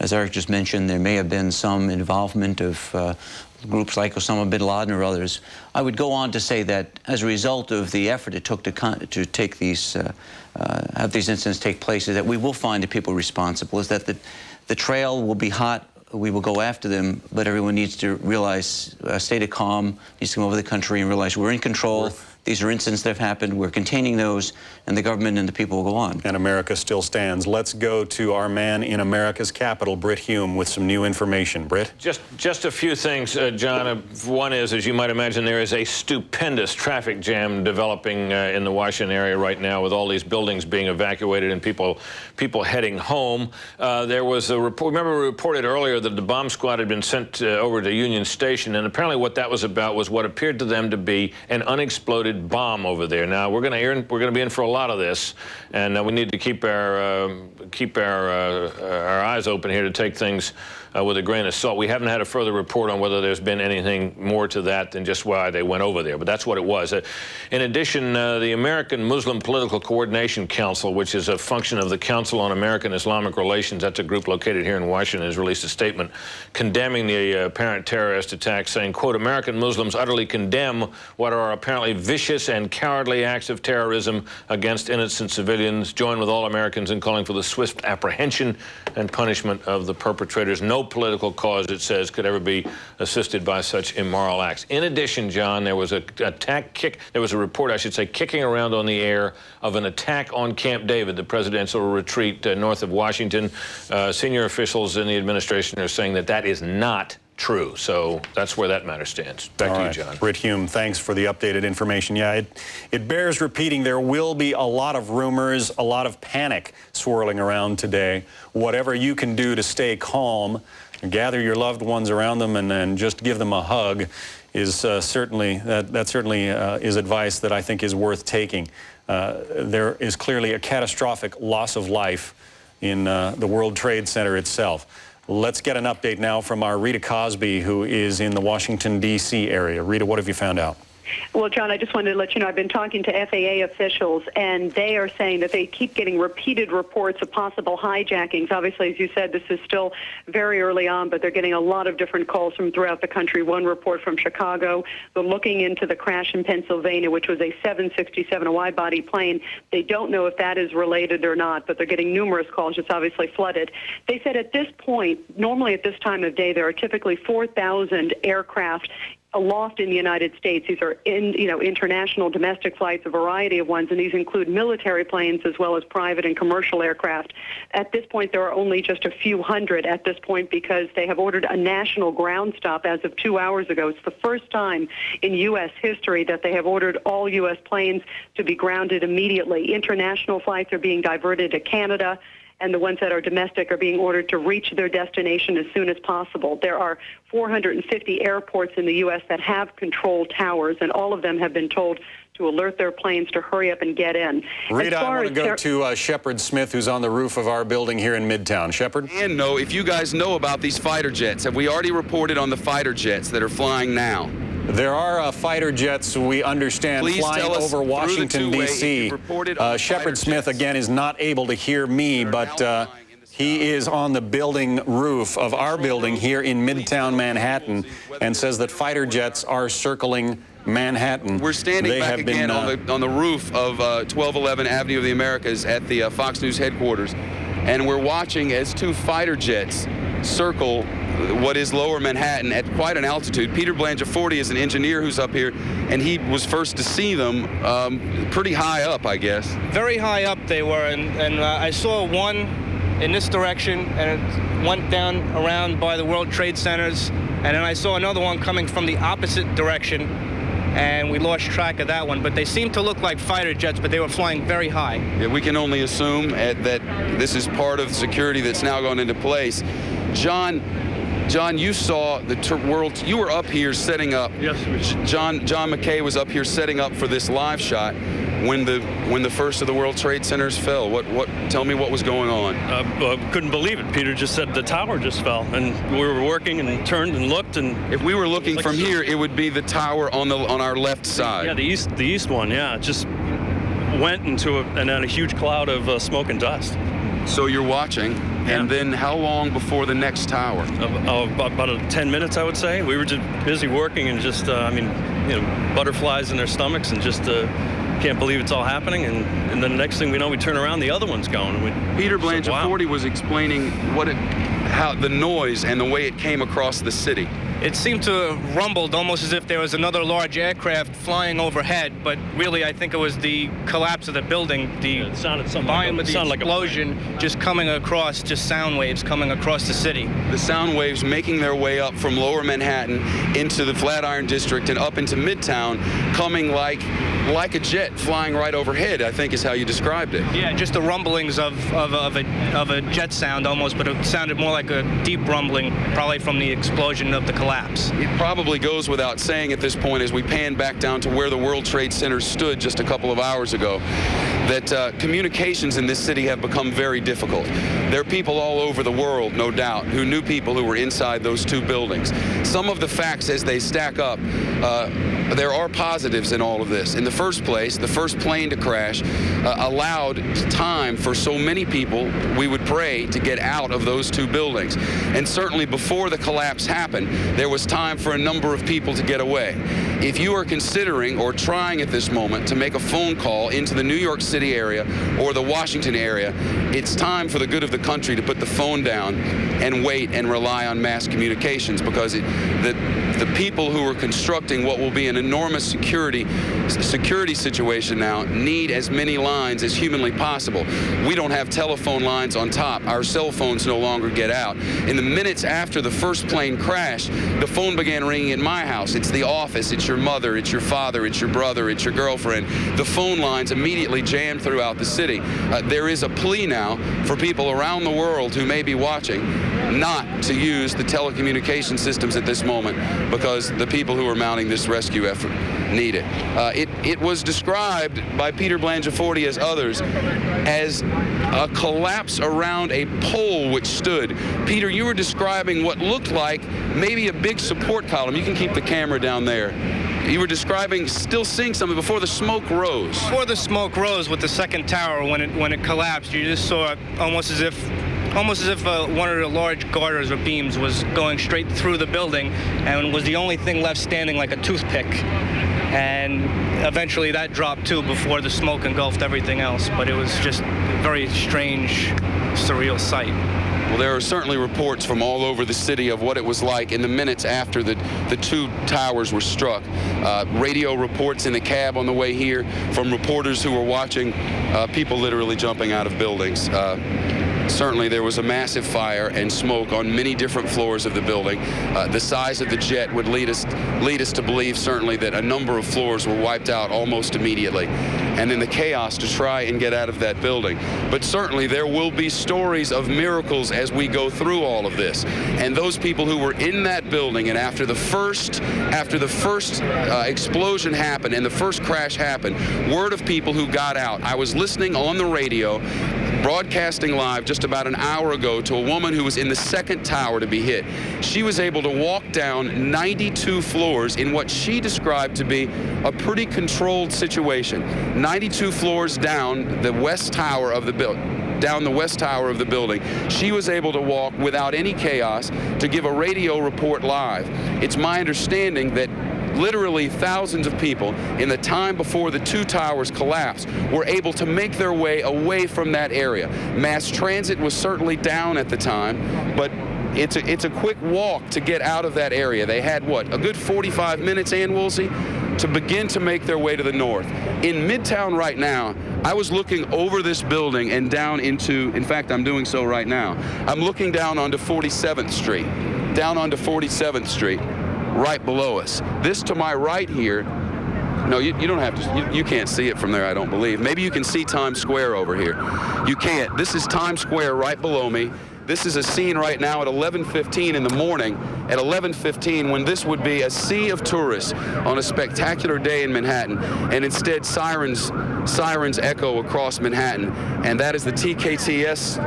As Eric just mentioned, there may have been some involvement of groups like Osama bin Laden or others. I would go on to say that as a result of the effort it took to take these, have these incidents take place, is that we will find the people responsible, is that the trail will be hot, we will go after them, but everyone needs to realize, state of calm, needs to come over the country and realize we're in control. These are incidents that have happened. We're containing those, and the government and the people will go on. And America still stands. Let's go to our man in America's capital, Britt Hume, with some new information. Britt? Just a few things, John. One is, as you might imagine, there is a stupendous traffic jam developing in the Washington area right now, with all these buildings being evacuated and people heading home. There was a report. Remember, we reported earlier that the bomb squad had been sent over to Union Station, and apparently what that was about was what appeared to them to be an unexploded bomb over there. Now we're going to be in for a lot of this, and we need to keep our eyes open here to take things with a grain of salt. We haven't had a further report on whether there's been anything more to that than just why they went over there, but that's what it was. In addition, the American Muslim Political Coordination Council, which is a function of the Council on American Islamic Relations, that's a group located here in Washington, has released a statement condemning the apparent terrorist attack, saying, quote, American Muslims utterly condemn what are apparently vicious and cowardly acts of terrorism against innocent civilians, join with all Americans in calling for the swift apprehension and punishment of the perpetrators. No political cause, it says, could ever be assisted by such immoral acts. In addition, John, there was there was a report, I should say, kicking around on the air of an attack on Camp David, the presidential retreat north of Washington. Senior officials in the administration are saying that that is not true. So that's where that matter stands. Back to you, John. Britt Hume, thanks for the updated information. Yeah, it bears repeating. There will be a lot of rumors, a lot of panic swirling around today. Whatever you can do to stay calm, gather your loved ones around them and just give them a hug is certainly is advice that I think is worth taking. There is clearly a catastrophic loss of life in the World Trade Center itself. Let's get an update now from our Rita Cosby, who is in the Washington, D.C. area. Rita, what have you found out? Well, John, I just wanted to let you know I've been talking to FAA officials, and they are saying that they keep getting repeated reports of possible hijackings. Obviously, as you said, this is still very early on, but they're getting a lot of different calls from throughout the country. One report from Chicago, they're looking into the crash in Pennsylvania, which was a 767, a wide-body plane. They don't know if that is related or not, but they're getting numerous calls. It's obviously flooded. They said at this point, normally at this time of day, there are typically 4,000 aircraft aloft in the United States. These are international, domestic flights, a variety of ones, and these include military planes as well as private and commercial aircraft. At this point, there are only just a few hundred at this point because they have ordered a national ground stop as of 2 hours ago. It's the first time in U.S. history that they have ordered all U.S. planes to be grounded immediately. International flights are being diverted to Canada, and the ones that are domestic are being ordered to reach their destination as soon as possible. There are 450 airports in the U.S. that have control towers, and all of them have been told to alert their planes to hurry up and get in. Rita, I want to go to Shepard Smith, who's on the roof of our building here in Midtown. Shepard? And no, if you guys know about these fighter jets, have we already reported on the fighter jets that are flying now? There are fighter jets, we understand, flying over Washington, D.C. Shepard Smith, again, is not able to hear me, but he is on the building roof of our building here in Midtown Manhattan and says that fighter jets are circling Manhattan. We're standing back again on the roof of 1211 Avenue of the Americas at the Fox News headquarters, and we're watching as two fighter jets circle what is lower Manhattan at quite an altitude. Peter Blangiforti is an engineer who's up here, and he was first to see them pretty high up, I guess. Very high up they were, and I saw one in this direction, and it went down around by the World Trade Centers, and then I saw another one coming from the opposite direction, and we lost track of that one. But they seemed to look like fighter jets, but they were flying very high. Yeah, we can only assume that this is part of the security that's now gone into place. John, you saw the world. You were up here setting up. Yes. John McKay was up here setting up for this live shot when the first of the World Trade Centers fell. Tell me what was going on. Couldn't believe it. Peter just said the tower just fell, and we were working and turned and looked, and if we were looking from here, it would be the tower on our left side. Yeah, the east one. Yeah, it just went into a huge cloud of smoke and dust. So you're watching, and then how long before the next tower? About 10 minutes, I would say. We were just busy working and just, butterflies in their stomachs and just can't believe it's all happening. And then the next thing we know, we turn around, the other one's going. Peter Blangiforti was explaining how the noise and the way it came across the city. It seemed to have rumbled almost as if there was another large aircraft flying overhead, but really I think it was the collapse of the building, the volume of the explosion just coming across, just sound waves coming across the city. The sound waves making their way up from lower Manhattan into the Flatiron District and up into Midtown, coming like a jet flying right overhead, I think is how you described it. Yeah, just the rumblings of a jet sound almost, but it sounded more like a deep rumbling, probably from the explosion of the collapse. It probably goes without saying at this point, as we pan back down to where the World Trade Center stood just a couple of hours ago, that communications in this city have become very difficult. There are people all over the world, no doubt, who knew people who were inside those two buildings. Some of the facts as they stack up, there are positives in all of this. In the first place, the first plane to crash allowed time for so many people, we would pray, to get out of those two buildings. And certainly before the collapse happened, there was time for a number of people to get away. If you are considering or trying at this moment to make a phone call into the New York City area or the Washington area, it's time for the good of the country to put the phone down and wait and rely on mass communications, because the people who are constructing what will be an enormous security security situation now need as many lines as humanly possible. We don't have telephone lines on top. Our cell phones no longer get out. In the minutes after the first plane crashed, the phone began ringing in my house. It's the office, it's your mother, it's your father, it's your brother, it's your girlfriend. The phone lines immediately jammed throughout the city. There is a plea now for people around the world who may be watching not to use the telecommunication systems at this moment, because the people who are mounting this rescue effort need it. It was described by Peter Blangiforti as others as a collapse around a pole which stood. Peter, you were describing what looked like maybe a big support column. You can keep the camera down there. You were describing, still seeing something before the smoke rose. Before the smoke rose with the second tower, when it collapsed, you just saw almost as if one of the large girders or beams was going straight through the building and was the only thing left standing like a toothpick. And eventually that dropped too before the smoke engulfed everything else. But it was just a very strange, surreal sight. Well, there are certainly reports from all over the city of what it was like in the minutes after the two towers were struck. Radio reports in the cab on the way here from reporters who were watching, people literally jumping out of buildings. Certainly there was a massive fire and smoke on many different floors of the building. The size of the jet would lead us to believe certainly that a number of floors were wiped out almost immediately. And then the chaos to try and get out of that building. But certainly there will be stories of miracles as we go through all of this. And those people who were in that building, and after the first explosion happened and the first crash happened, word of people who got out. I was listening on the radio, broadcasting live just about an hour ago, to a woman who was in the second tower to be hit. She was able to walk down 92 floors in what she described to be a pretty controlled situation. 92 floors down the west tower of the building. She was able to walk without any chaos to give a radio report live. It's my understanding that literally thousands of people in the time before the two towers collapsed were able to make their way away from that area. Mass transit was certainly down at the time, but it's a quick walk to get out of that area. They had, what, a good 45 minutes, Ann Woolsey, to begin to make their way to the north. In Midtown right now, I was looking over this building and down into, in fact, I'm doing so right now. I'm looking down onto 47th Street, right below us. This to my right here, no, you don't have to, you can't see it from there, I don't believe. Maybe you can see Times Square over here. You can't. This is Times Square right below me. This is a scene right now at 11:15 in the morning, at 11:15, when this would be a sea of tourists on a spectacular day in Manhattan, and instead sirens echo across Manhattan, and that is the TKTS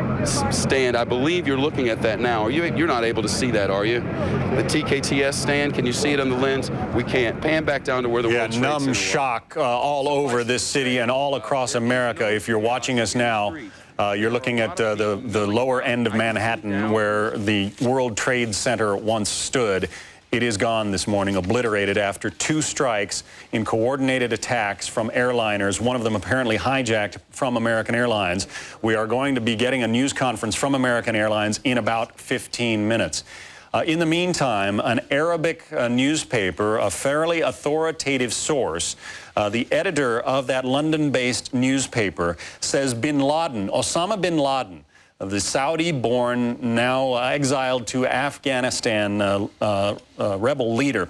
stand. I believe you're looking at that now. You're not able to see that, are you? The TKTS stand, can you see it on the lens? We can't. Pan back down to where the World Trade Center numb shock all over this city and all across America. If you're watching us now, you're looking at the lower end of Manhattan where the World Trade Center once stood. It is gone this morning, obliterated after two strikes in coordinated attacks from airliners, one of them apparently hijacked from American Airlines. We are going to be getting a news conference from American Airlines in about 15 minutes. In the meantime, an Arabic newspaper, a fairly authoritative source, the editor of that London-based newspaper, says Osama bin Laden, the Saudi-born, now exiled to Afghanistan rebel leader,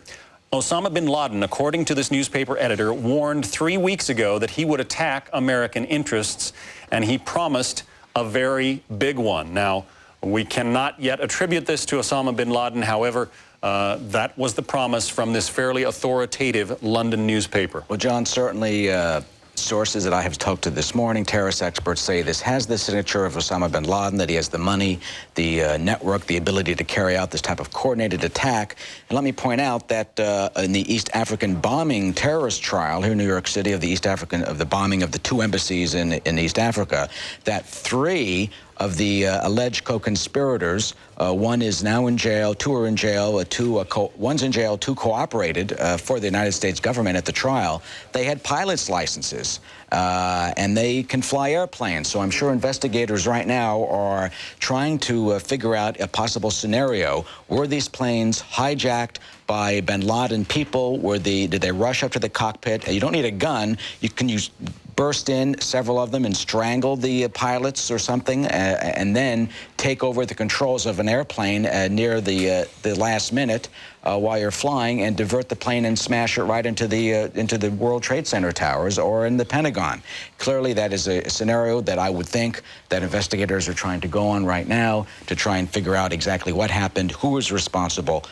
Osama bin Laden, according to this newspaper editor, warned 3 weeks ago that he would attack American interests, and he promised a very big one. Now, we cannot yet attribute this to Osama bin Laden. However, that was the promise from this fairly authoritative London newspaper. Well, John, certainly sources that I have talked to this morning, terrorist experts say this has the signature of Osama bin Laden, that he has the money, the network, the ability to carry out this type of coordinated attack. And let me point out that in the East African bombing terrorist trial here in New York City of the bombing of the two embassies in East Africa, that 3 of the alleged co-conspirators. One is now in jail, two are in jail, one's in jail, two cooperated for the United States government at the trial. They had pilot's licenses, and they can fly airplanes. So I'm sure investigators right now are trying to figure out a possible scenario. Were these planes hijacked by bin Laden people? Did they rush up to the cockpit? You don't need a gun. You can use burst in, several of them, and strangle the pilots or something, and then take over the controls of an airplane near the last minute while you're flying, and divert the plane and smash it right into the World Trade Center towers or in the Pentagon. Clearly, that is a scenario that I would think that investigators are trying to go on right now to try and figure out exactly what happened, who is responsible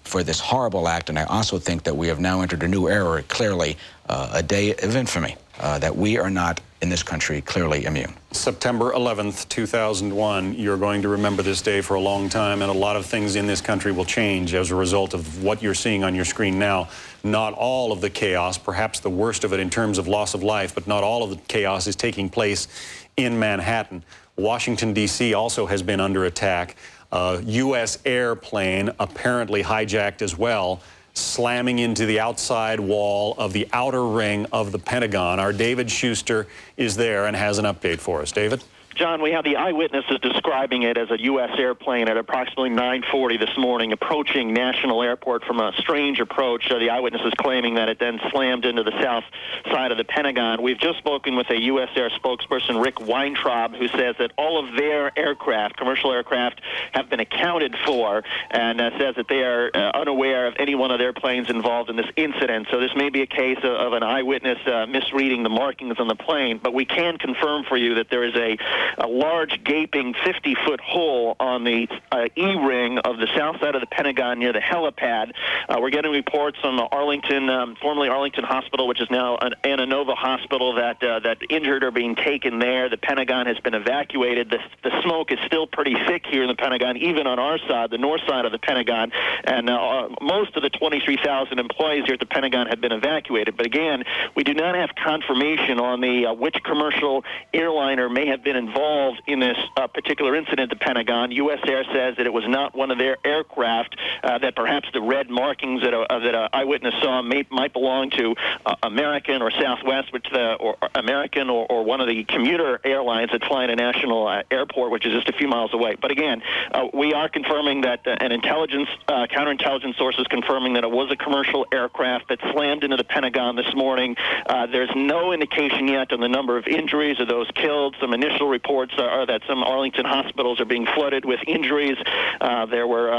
for this horrible act. And I also think that we have now entered a new era, clearly a day of infamy, that we are not in this country clearly immune. September 11th, 2001, you're going to remember this day for a long time, and a lot of things in this country will change as a result of what you're seeing on your screen now. Not all of the chaos, perhaps the worst of it in terms of loss of life, but not all of the chaos is taking place in Manhattan. Washington, D.C. also has been under attack. U.S. airplane apparently hijacked as well, slamming into the outside wall of the outer ring of the Pentagon. Our David Schuster is there and has an update for us. David? John, we have the eyewitnesses describing it as a U.S. airplane at approximately 9:40 this morning, approaching National Airport from a strange approach. The eyewitnesses claiming that it then slammed into the south side of the Pentagon. We've just spoken with a U.S. Air spokesperson, Rick Weintraub, who says that all of their aircraft, commercial aircraft, have been accounted for, and says that they are unaware of any one of their planes involved in this incident. So this may be a case of an eyewitness misreading the markings on the plane, but we can confirm for you that there is a large gaping 50-foot hole on the E-ring of the south side of the Pentagon near the helipad. We're getting reports on the Arlington, formerly Arlington Hospital, which is now an Ananova Hospital, that injured are being taken there. The Pentagon has been evacuated. The smoke is still pretty thick here in the Pentagon, even on our side, the north side of the Pentagon, and most of the 23,000 employees here at the Pentagon have been evacuated. But again, we do not have confirmation on which commercial airliner may have been involved in this particular incident at the Pentagon. U.S. Air says that it was not one of their aircraft, that perhaps the red markings that an eyewitness saw might belong to American or Southwest, or American or one of the commuter airlines that fly in a national airport, which is just a few miles away. But again, we are confirming that an counterintelligence source is confirming that it was a commercial aircraft that slammed into the Pentagon this morning. There's no indication yet on the number of injuries or those killed. Some initial reports are that some Arlington hospitals are being flooded with injuries. There were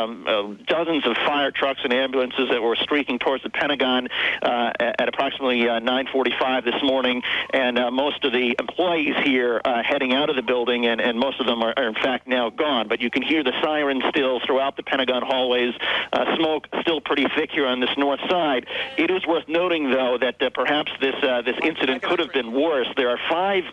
dozens of fire trucks and ambulances that were streaking towards the Pentagon at approximately 9:45 this morning, and most of the employees here heading out of the building, and most of them are in fact now gone. But you can hear the sirens still throughout the Pentagon hallways. Smoke still pretty thick here on this north side. It is worth noting, though, that perhaps this incident could have been worse. There are five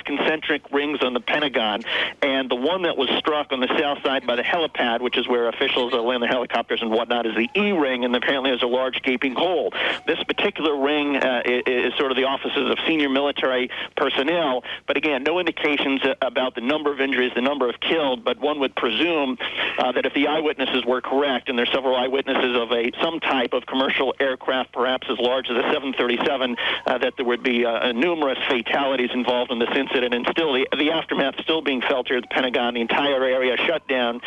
concentric rings on the Pentagon, and the one that was struck on the south side by the helipad, which is where officials land their helicopters and whatnot, is the E-ring, and apparently there's a large gaping hole. This particular ring is sort of the offices of senior military personnel, but again, no indications about the number of injuries, the number of killed, but one would presume that if the eyewitnesses were correct, and there's several eyewitnesses of some type of commercial aircraft, perhaps as large as a 737, that there would be numerous fatalities involved in this incident, and still the aftermath still being felt here at the Pentagon. The entire area shut down.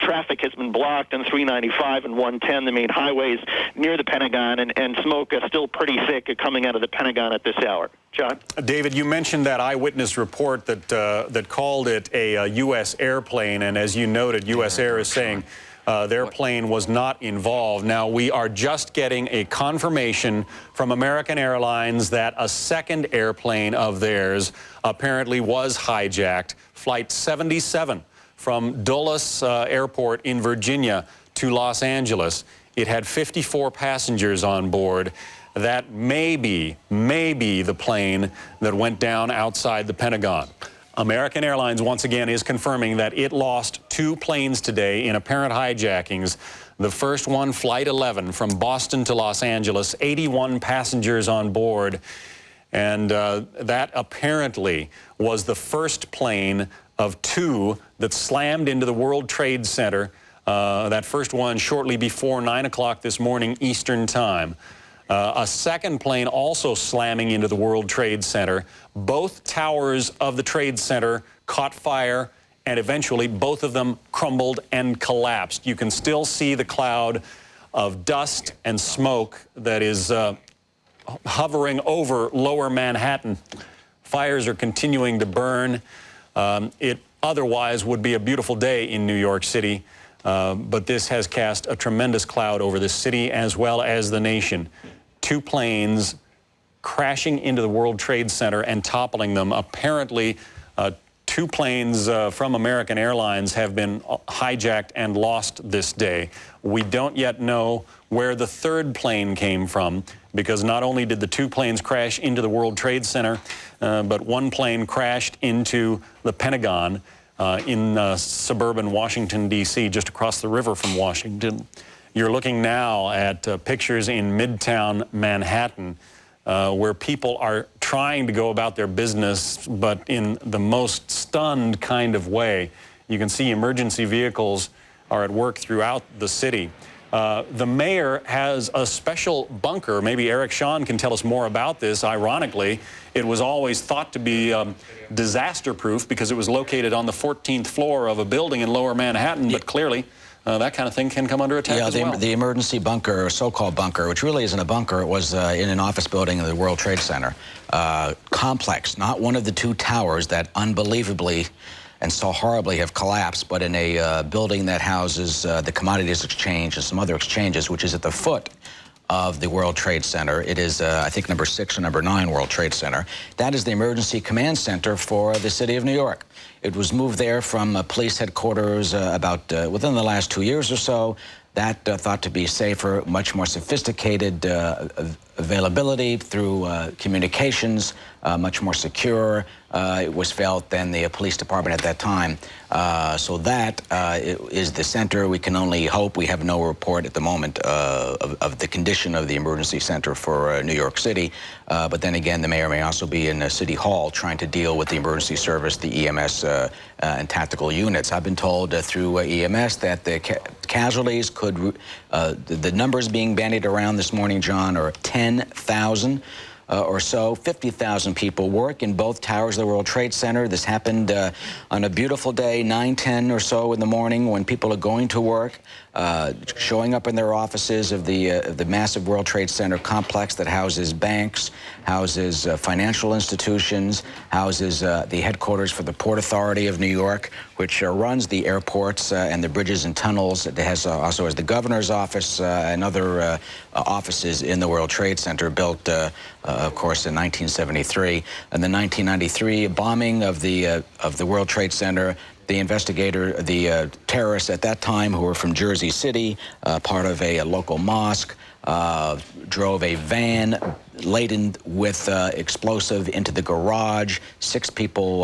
Traffic has been blocked on 395 and 110, the main highways near the Pentagon, and smoke is still pretty thick coming out of the Pentagon at this hour. John? David, you mentioned that eyewitness report that called it a U.S. airplane, and as you noted, U.S. Air is saying their plane was not involved. Now, we are just getting a confirmation from American Airlines that a second airplane of theirs apparently was hijacked, Flight 77 from Dulles Airport in Virginia to Los Angeles. It had 54 passengers on board. That may be the plane that went down outside the Pentagon. American Airlines, once again, is confirming that it lost 2 planes today in apparent hijackings. The first one, Flight 11, from Boston to Los Angeles, 81 passengers on board. And that apparently was the first plane of 2 that slammed into the World Trade Center. That first one shortly before 9 o'clock this morning Eastern Time. A second plane also slamming into the World Trade Center. Both towers of the Trade Center caught fire, and eventually both of them crumbled and collapsed. You can still see the cloud of dust and smoke that is hovering over lower Manhattan. Fires are continuing to burn. It otherwise would be a beautiful day in New York City, but this has cast a tremendous cloud over the city as well as the nation. 2 planes crashing into the World Trade Center and toppling them. Apparently, 2 planes from American Airlines have been hijacked and lost this day. We don't yet know where the 3rd plane came from, because not only did the 2 planes crash into the World Trade Center, but 1 plane crashed into the Pentagon in suburban Washington, D.C., just across the river from Washington. You're looking now at pictures in Midtown Manhattan, where people are trying to go about their business, but in the most stunned kind of way. You can see emergency vehicles are at work throughout the city. The mayor has a special bunker. Maybe Eric Shawn can tell us more about this. Ironically, it was always thought to be disaster-proof because it was located on the 14th floor of a building in lower Manhattan, but clearly that kind of thing can come under attack as well. The emergency bunker, or so-called bunker, which really isn't a bunker, it was in an office building in the World Trade Center complex, not one of the 2 towers that unbelievably and so horribly have collapsed, but in a building that houses the Commodities Exchange and some other exchanges, which is at the foot of the World Trade Center. It is, I think, number 6 or number 9 World Trade Center. That is the emergency command center for the city of New York. It was moved there from police headquarters about within the last 2 years or so. That thought to be safer, much more sophisticated availability through communications, much more secure, it was felt, than the police department at that time. So that is the center. We can only hope. We have no report at the moment of the condition of the emergency center for New York City. But then again, the mayor may also be in City Hall trying to deal with the emergency service, the EMS and tactical units. I've been told through EMS that the casualties could, the numbers being bandied around this morning, John, are 10,000. Or so. 50,000 people work in both towers of the World Trade Center. This happened on a beautiful day, 9:10 or so in the morning, when people are going to work, showing up in their offices of the massive World Trade Center complex that houses banks, houses financial institutions, houses the headquarters for the Port Authority of New York, which runs the airports and the bridges and tunnels. It has also has the governor's office and other offices in the World Trade Center, built, of course, in 1973. And the 1993 bombing of the World Trade Center, the terrorists at that time, who were from Jersey City, part of a local mosque, drove a van laden with explosive into the garage. 6 people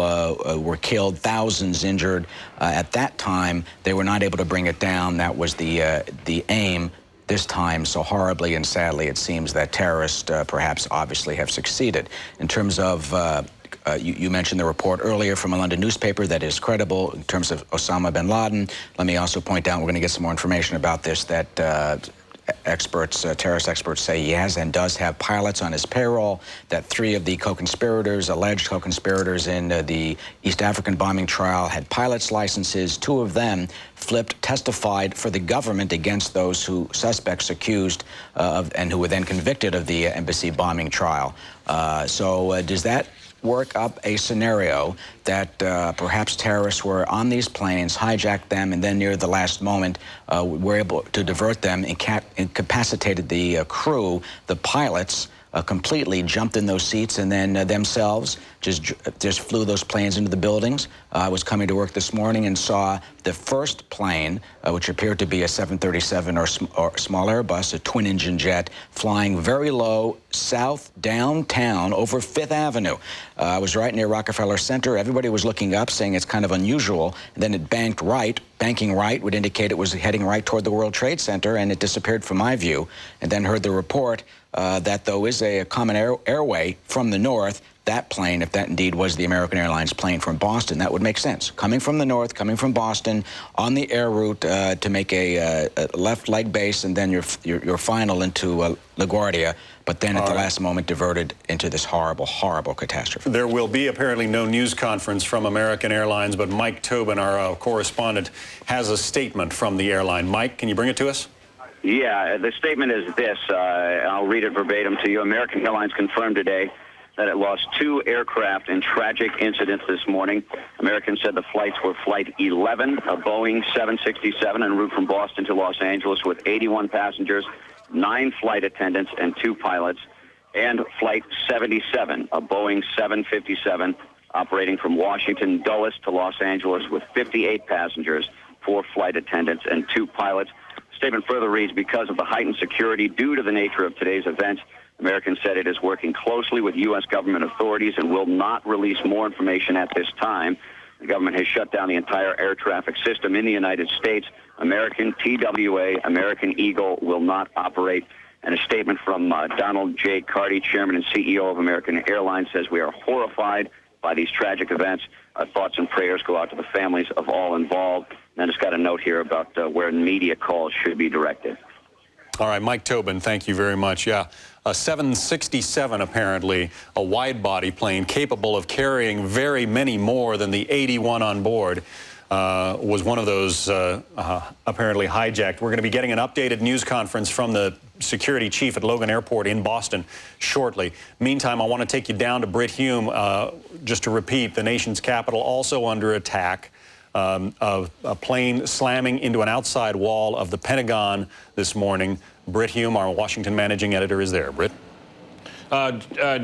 were killed, thousands injured. At that time, they were not able to bring it down. That was the aim. This time, so horribly and sadly, it seems that terrorists perhaps obviously have succeeded. In terms of, you mentioned the report earlier from a London newspaper that is credible in terms of Osama bin Laden. Let me also point out, we're going to get some more information about this, that experts, terrorist experts, say he has and does have pilots on his payroll, that 3 of the co-conspirators, alleged co-conspirators in the East African bombing trial, had pilots' licenses. 2 of them testified for the government against those suspects accused of, and who were then convicted of the embassy bombing trial. So does that work up a scenario that perhaps terrorists were on these planes, hijacked them, and then near the last moment were able to divert them, incapacitated the crew, the pilots, completely jumped in those seats, and then themselves just flew those planes into the buildings. I was coming to work this morning and saw the first plane, which appeared to be a 737 or small Airbus, a twin-engine jet, flying very low south downtown over 5th Avenue. I was right near Rockefeller Center. Everybody was looking up, saying it's kind of unusual. And then it banked right. Banking right would indicate it was heading right toward the World Trade Center, and it disappeared from my view. And then heard the report that, though, is a common airway from the north. That plane, if that indeed was the American Airlines plane from Boston, that would make sense. Coming from the north, coming from Boston, on the air route to make a left leg base, and then your final into LaGuardia, but then at the last moment diverted into this horrible, horrible catastrophe. There will be apparently no news conference from American Airlines, but Mike Tobin, our correspondent, has a statement from the airline. Mike, can you bring it to us? Yeah, the statement is this. I'll read it verbatim to you. American Airlines confirmed today that it lost 2 aircraft in tragic incidents this morning. American said the flights were Flight 11, a Boeing 767 en route from Boston to Los Angeles with 81 passengers, 9 flight attendants, and 2 pilots, and Flight 77, a Boeing 757 operating from Washington Dulles to Los Angeles with 58 passengers, 4 flight attendants, and 2 pilots. The statement further reads, because of the heightened security due to the nature of today's events, American said it is working closely with U.S. government authorities and will not release more information at this time. The government has shut down the entire air traffic system in the United States. American, TWA, American Eagle will not operate. And a statement from Donald J. Carty, Chairman and CEO of American Airlines, says we are horrified by these tragic events. Our thoughts and prayers go out to the families of all involved. And it's got a note here about where media calls should be directed. All right, Mike Tobin, thank you very much. Yeah, a 767, apparently, a wide-body plane capable of carrying very many more than the 81 on board, was one of those apparently hijacked. We're going to be getting an updated news conference from the security chief at Logan Airport in Boston shortly. Meantime, I want to take you down to Britt Hume, just to repeat, the nation's capital also under attack. Of a plane slamming into an outside wall of the Pentagon this morning. Britt Hume, our Washington managing editor, is there. Britt?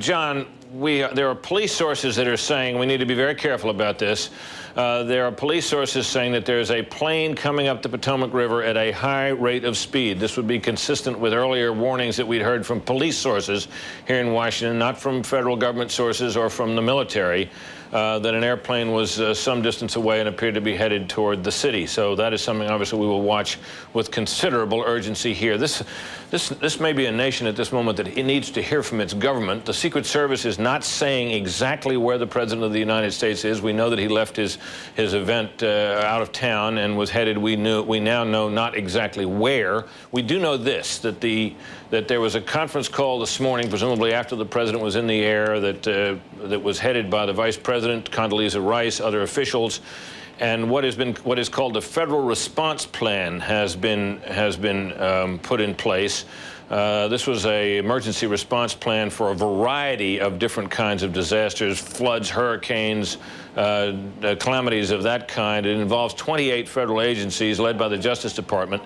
John, there are police sources that are saying we need to be very careful about this. There are police sources saying that there's a plane coming up the Potomac River at a high rate of speed. This would be consistent with earlier warnings that we'd heard from police sources here in Washington, not from federal government sources or from the military, that an airplane was some distance away and appeared to be headed toward the city. So that is something, obviously, we will watch with considerable urgency here. This may be a nation at this moment that it needs to hear from its government. The Secret Service is not saying exactly where the President of the United States is. We know that he left his event out of town and was headed, we now know not exactly where. We do know this, that there was a conference call this morning, presumably after the President was in the air, that was headed by the Vice President, Condoleezza Rice, other officials, and what is called the Federal Response Plan has been put in place. This was an emergency response plan for a variety of different kinds of disasters, floods, hurricanes, calamities of that kind. It involves 28 federal agencies led by the Justice Department.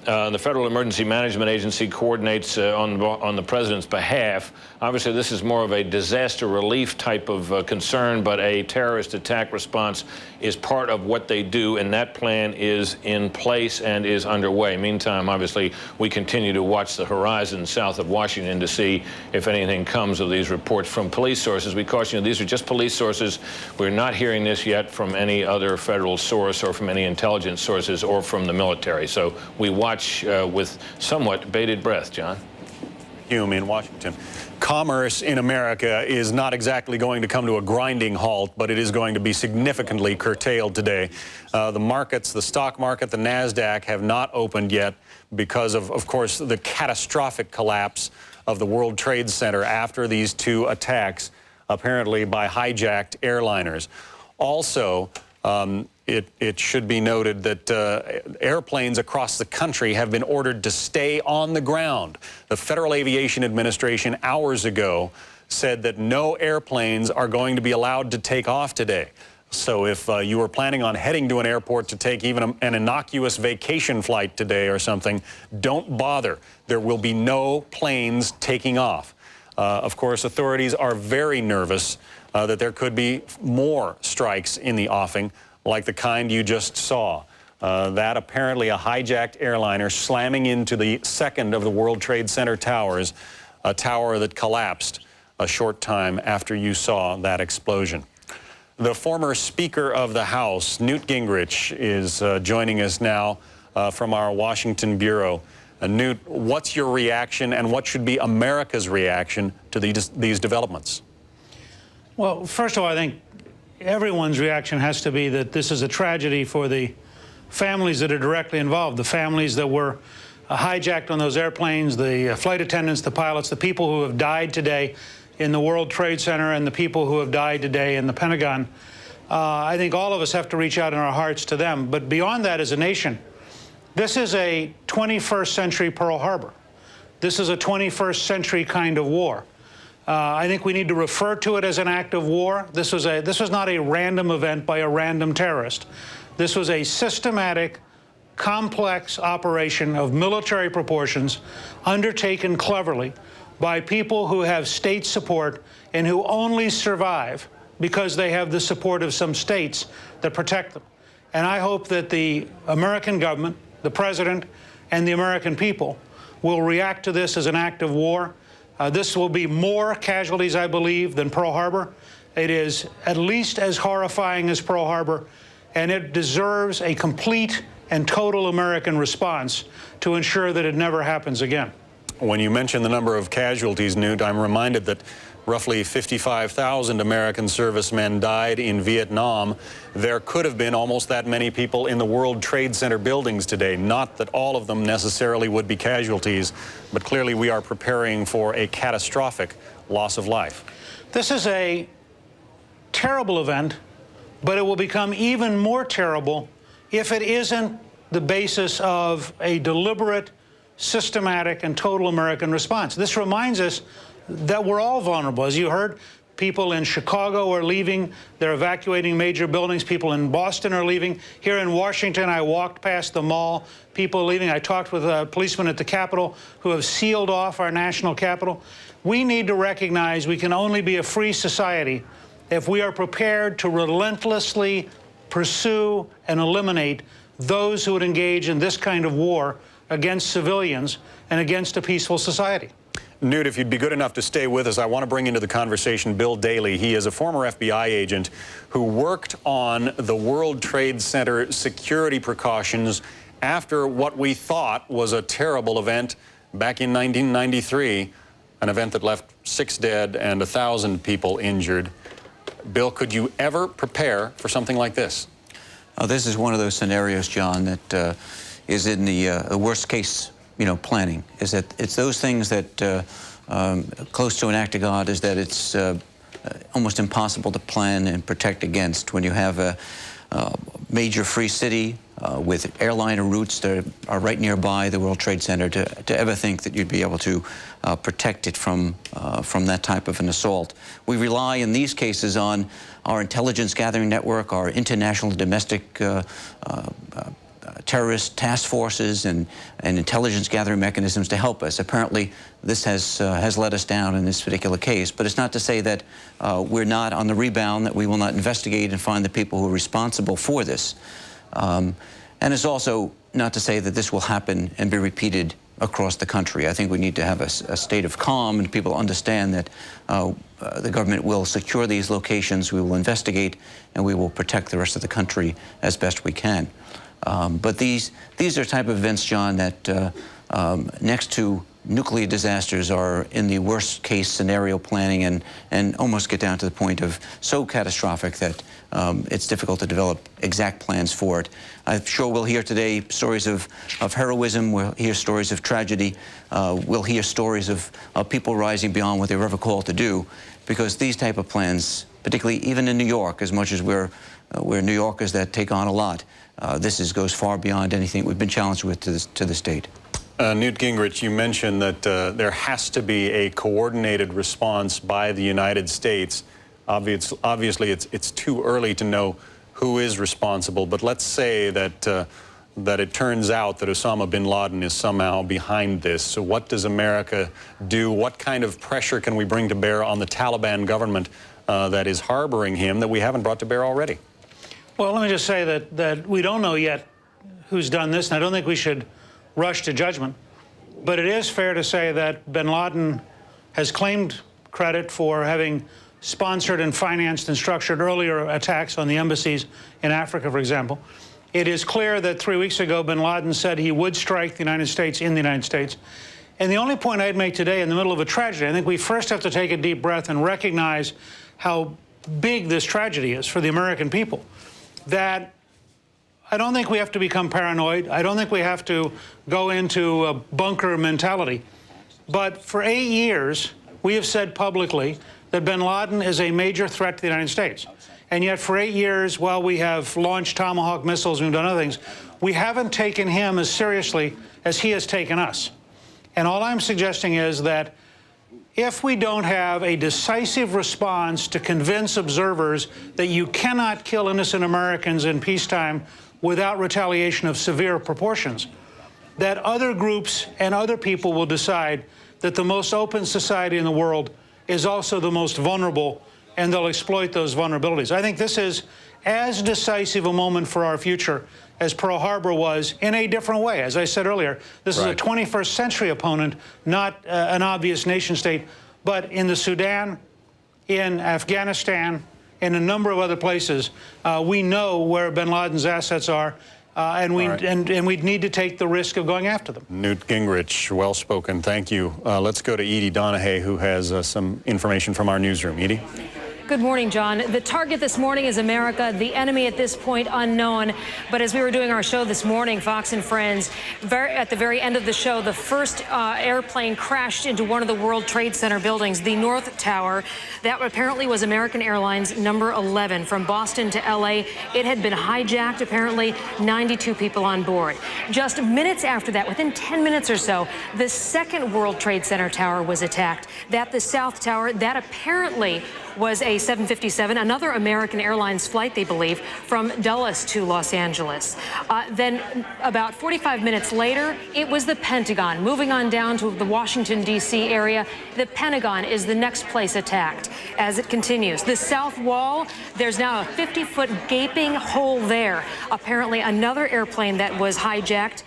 The Federal Emergency Management Agency coordinates on the President's behalf. Obviously, this is more of a disaster relief type of concern, but a terrorist attack response is part of what they do, and that plan is in place and is underway. Meantime, obviously, we continue to watch the horizon south of Washington to see if anything comes of these reports from police sources. We caution you, these are just police sources. We're not hearing this yet from any other federal source or from any intelligence sources or from the military. So we watch with somewhat bated breath, John. Hume in Washington. Commerce in America is not exactly going to come to a grinding halt, but it is going to be significantly curtailed today. The markets, the stock market, the NASDAQ have not opened yet because of course, the catastrophic collapse of the World Trade Center after these 2 attacks, apparently by hijacked airliners. Also, it should be noted that airplanes across the country have been ordered to stay on the ground. The Federal Aviation Administration hours ago said that no airplanes are going to be allowed to take off today. So if you were planning on heading to an airport to take even an innocuous vacation flight today or something, don't bother. There will be no planes taking off. Of course, authorities are very nervous that there could be more strikes in the offing, like the kind you just saw. That apparently a hijacked airliner slamming into the second of the World Trade Center towers a tower that collapsed a short time after you saw that explosion. The former Speaker of the House, Newt Gingrich, is joining us now from our Washington bureau. Newt, what's your reaction, and what should be America's reaction to these developments? Well, first of all, I think everyone's reaction has to be that this is a tragedy for the families that are directly involved, the families that were hijacked on those airplanes, the flight attendants, the pilots, the people who have died today in the World Trade Center, and the people who have died today in the Pentagon. I think all of us have to reach out in our hearts to them. But beyond that, as a nation, this is a 21st century Pearl Harbor. This is a 21st century kind of war. I think we need to refer to it as an act of war. This was not a random event by a random terrorist. This was a systematic, complex operation of military proportions undertaken cleverly by people who have state support and who only survive because they have the support of some states that protect them. And I hope that the American government, the president, and the American people will react to this as an act of war. This will be more casualties, I believe, than Pearl Harbor. It is at least as horrifying as Pearl Harbor, and it deserves a complete and total American response to ensure that it never happens again. When you mention the number of casualties, Newt, I'm reminded that roughly 55,000 American servicemen died in Vietnam. There could have been almost that many people in the World Trade Center buildings today. Not that all of them necessarily would be casualties, but clearly we are preparing for a catastrophic loss of life. This is a terrible event, but it will become even more terrible if it isn't the basis of a deliberate, systematic, and total American response. This reminds us that we're all vulnerable. As you heard, people in Chicago are leaving. They're evacuating major buildings. People in Boston are leaving. Here in Washington, I walked past the mall, people leaving. I talked with a policeman at the Capitol who have sealed off our national Capitol. We need to recognize we can only be a free society if we are prepared to relentlessly pursue and eliminate those who would engage in this kind of war against civilians and against a peaceful society. Newt, if you'd be good enough to stay with us, I want to bring into the conversation Bill Daley. He is a former FBI agent who worked on the World Trade Center security precautions after what we thought was a terrible event back in 1993, an event that left 6 dead and 1,000 people injured. Bill, could you ever prepare for something like this? This is one of those scenarios, John, that is in the worst case, planning. Is that it's those things that close to an act of God, is that it's almost impossible to plan and protect against when you have a major free city with airliner routes that are right nearby the World Trade Center, to ever think that you'd be able to protect it from that type of an assault. We rely in these cases on our intelligence gathering network, our international domestic terrorist task forces and intelligence gathering mechanisms to help us. Apparently, this has let us down in this particular case, but it's not to say that we're not on the rebound, that we will not investigate and find the people who are responsible for this. And it's also not to say that this will happen and be repeated across the country. I think we need to have a state of calm, and people understand that the government will secure these locations, we will investigate, and we will protect the rest of the country as best we can. But these are type of events, John, that next to nuclear disasters are in the worst case scenario planning and almost get down to the point of so catastrophic that it's difficult to develop exact plans for it. I'm sure we'll hear today stories of heroism, we'll hear stories of tragedy, we'll hear stories of people rising beyond what they were ever called to do, because these type of plans, particularly even in New York, as much as we're New Yorkers that take on a lot, this goes far beyond anything we've been challenged with to this date. Newt Gingrich, you mentioned that there has to be a coordinated response by the United States. Obviously, it's too early to know who is responsible, but let's say that it turns out that Osama bin Laden is somehow behind this. So what does America do? What kind of pressure can we bring to bear on the Taliban government that is harboring him that we haven't brought to bear already? Well, let me just say that we don't know yet who's done this, and I don't think we should rush to judgment. But it is fair to say that bin Laden has claimed credit for having sponsored and financed and structured earlier attacks on the embassies in Africa, for example. It is clear that 3 weeks ago, bin Laden said he would strike the United States in the United States. And the only point I'd make today in the middle of a tragedy, I think we first have to take a deep breath and recognize how big this tragedy is for the American people. That I don't think we have to become paranoid. I don't think we have to go into a bunker mentality. But for 8 years, we have said publicly that bin Laden is a major threat to the United States. And yet for 8 years, while we have launched Tomahawk missiles and we've done other things, we haven't taken him as seriously as he has taken us. And all I'm suggesting is that if we don't have a decisive response to convince observers that you cannot kill innocent Americans in peacetime without retaliation of severe proportions, that other groups and other people will decide that the most open society in the world is also the most vulnerable, and they'll exploit those vulnerabilities. I think this is as decisive a moment for our future as Pearl Harbor was, in a different way. As I said earlier, this is a 21st century opponent, not an obvious nation state, but in the Sudan, in Afghanistan, in a number of other places, we know where bin Laden's assets are, and we'd need to take the risk of going after them. Newt Gingrich, well spoken. Thank you. Let's go to Edie Donahue, who has some information from our newsroom. Edie? Good morning, John. The target this morning is America, the enemy at this point unknown. But as we were doing our show this morning, Fox and Friends, at the very end of the show, the first airplane crashed into one of the World Trade Center buildings, the North Tower. That apparently was American Airlines number 11 from Boston to L.A. It had been hijacked, apparently 92 people on board. Just minutes after that, within 10 minutes or so, the second World Trade Center tower was attacked. That the South Tower, that apparently was a 757, another American Airlines flight, they believe, from Dulles to Los Angeles. Then about 45 minutes later, it was the Pentagon. Moving on down to the Washington, D.C. area, the Pentagon is the next place attacked. As it continues, the South Wall, there's now a 50-foot gaping hole there. Apparently another airplane that was hijacked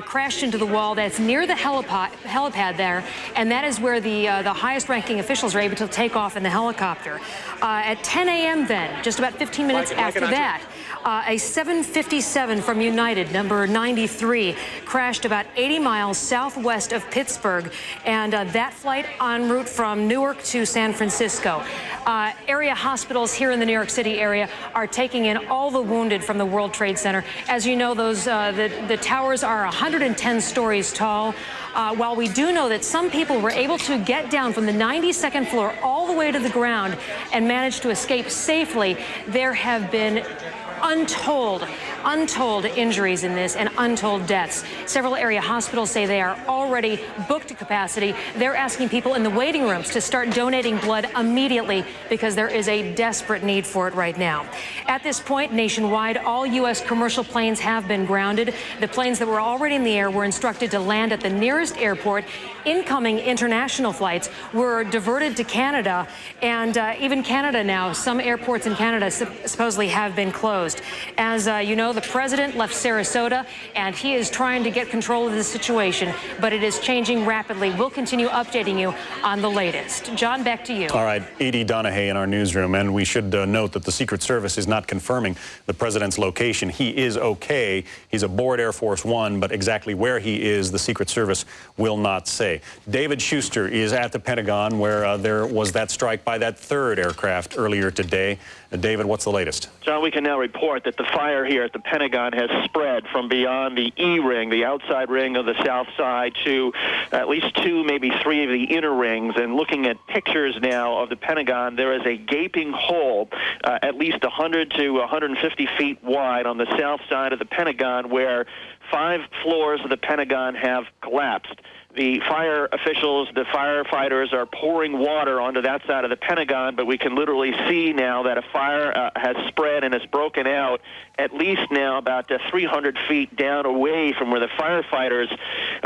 crashed into the wall that's near the helipad there, and that is where the highest-ranking officials are able to take off in the helicopter. At 10 a.m. then, just about 15 minutes after that, a 757 from United, number 93, crashed about 80 miles southwest of Pittsburgh, and that flight en route from Newark to San Francisco. Area hospitals here in the New York City area are taking in all the wounded from the World Trade Center. As you know, those the towers are 110 stories tall. While we do know that some people were able to get down from the 92nd floor all the way to the ground and manage to escape safely, there have been untold injuries in this and untold deaths. Several area hospitals say they are already booked to capacity. They're asking people in the waiting rooms to start donating blood immediately because there is a desperate need for it right now. At this point, nationwide, all U.S. commercial planes have been grounded. The planes that were already in the air were instructed to land at the nearest airport. Incoming international flights were diverted to Canada, and even Canada now, some airports in Canada supposedly have been closed. As you know, the president left Sarasota, and he is trying to get control of the situation, but it is changing rapidly. We'll continue updating you on the latest. John, back to you. All right, Edie Donahue in our newsroom, and we should note that the Secret Service is not confirming the president's location. He is okay. He's aboard Air Force One, but exactly where he is, the Secret Service will not say. David Schuster is at the Pentagon, where there was that strike by that third aircraft earlier today. David, what's the latest? John, we can now report that the fire here at the Pentagon has spread from beyond the E ring, the outside ring of the south side, to at least 2, maybe 3 of the inner rings. And looking at pictures now of the Pentagon, there is a gaping hole at least 100 to 150 feet wide on the south side of the Pentagon, where 5 floors of the Pentagon have collapsed. The fire officials, the firefighters are pouring water onto that side of the Pentagon, but we can literally see now that a fire has spread and has broken out at least now about 300 feet down away from where the firefighters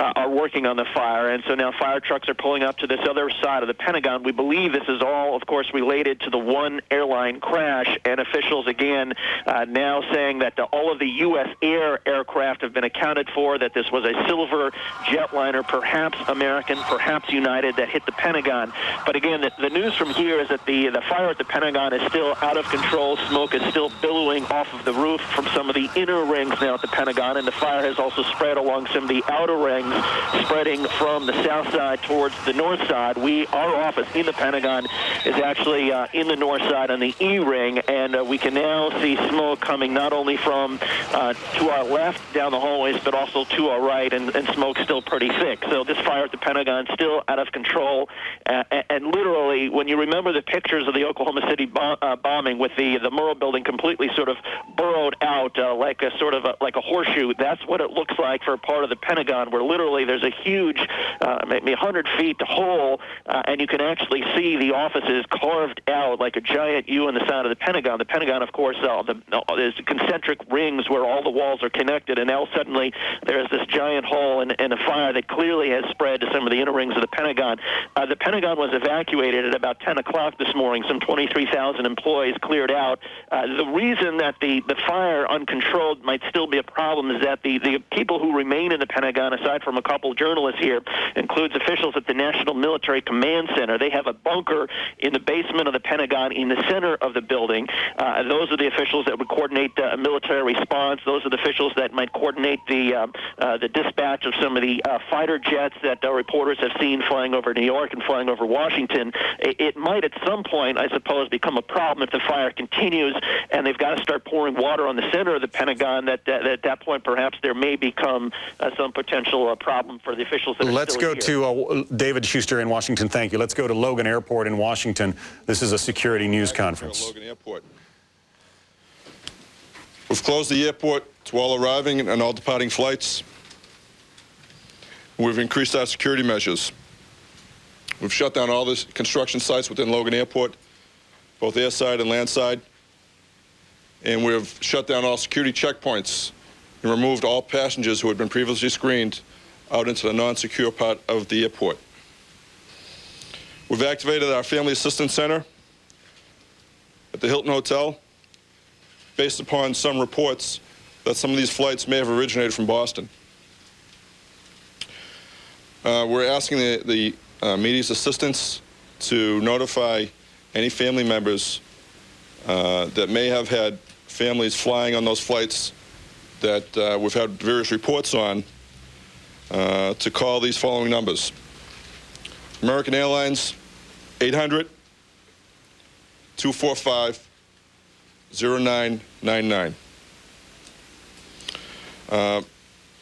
are working on the fire. And so now fire trucks are pulling up to this other side of the Pentagon. We believe this is all, of course, related to the one airline crash, and officials, again, now saying that all of the U.S. aircraft have been accounted for, that this was a silver jetliner, perhaps American, perhaps United, that hit the Pentagon. But again, the news from here is that the fire at the Pentagon is still out of control. Smoke is still billowing off of the roof from some of the inner rings now at the Pentagon, and the fire has also spread along some of the outer rings, spreading from the south side towards the north side. Our office in the Pentagon is actually in the north side on the E ring, and we can now see smoke coming not only from to our left down the hallways, but also to our right, and smoke still pretty thick. So this fire at the Pentagon still out of control, and literally, when you remember the pictures of the Oklahoma City bombing with the Murrah building completely sort of burrowed out like a horseshoe, that's what it looks like for a part of the Pentagon, where literally there's a huge, maybe 100 feet hole, and you can actually see the offices carved out like a giant U on the side of the Pentagon. The Pentagon, of course, there's concentric rings where all the walls are connected, and now suddenly there's this giant hole and a fire that clearly has spread to some of the inner rings of the Pentagon. The Pentagon was evacuated at about 10 o'clock this morning. Some 23,000 employees cleared out. The reason that the fire uncontrolled might still be a problem is that the people who remain in the Pentagon, aside from a couple journalists here, includes officials at the National Military Command Center. They have a bunker in the basement of the Pentagon in the center of the building. Those are the officials that would coordinate a military response. Those are the officials that might coordinate the dispatch of some of the fighter jets that reporters have seen flying over New York and flying over Washington. It might at some point, I suppose, become a problem if the fire continues and they've got to start pouring water on the center of the Pentagon. At that point, perhaps there may become some potential problem for the officials that are still here. Let's go to David Schuster in Washington. Thank you. Let's go to Logan Airport in Washington. This is a security news conference. Logan Airport. We've closed the airport to all arriving and all departing flights. We've increased our security measures. We've shut down all the construction sites within Logan Airport, both airside and landside. And we've shut down all security checkpoints and removed all passengers who had been previously screened out into the non-secure part of the airport. We've activated our Family Assistance Center at the Hilton Hotel based upon some reports that some of these flights may have originated from Boston. We're asking the media's assistance to notify any family members that may have had families flying on those flights that we've had various reports on to call these following numbers. American Airlines, 800-245-0999.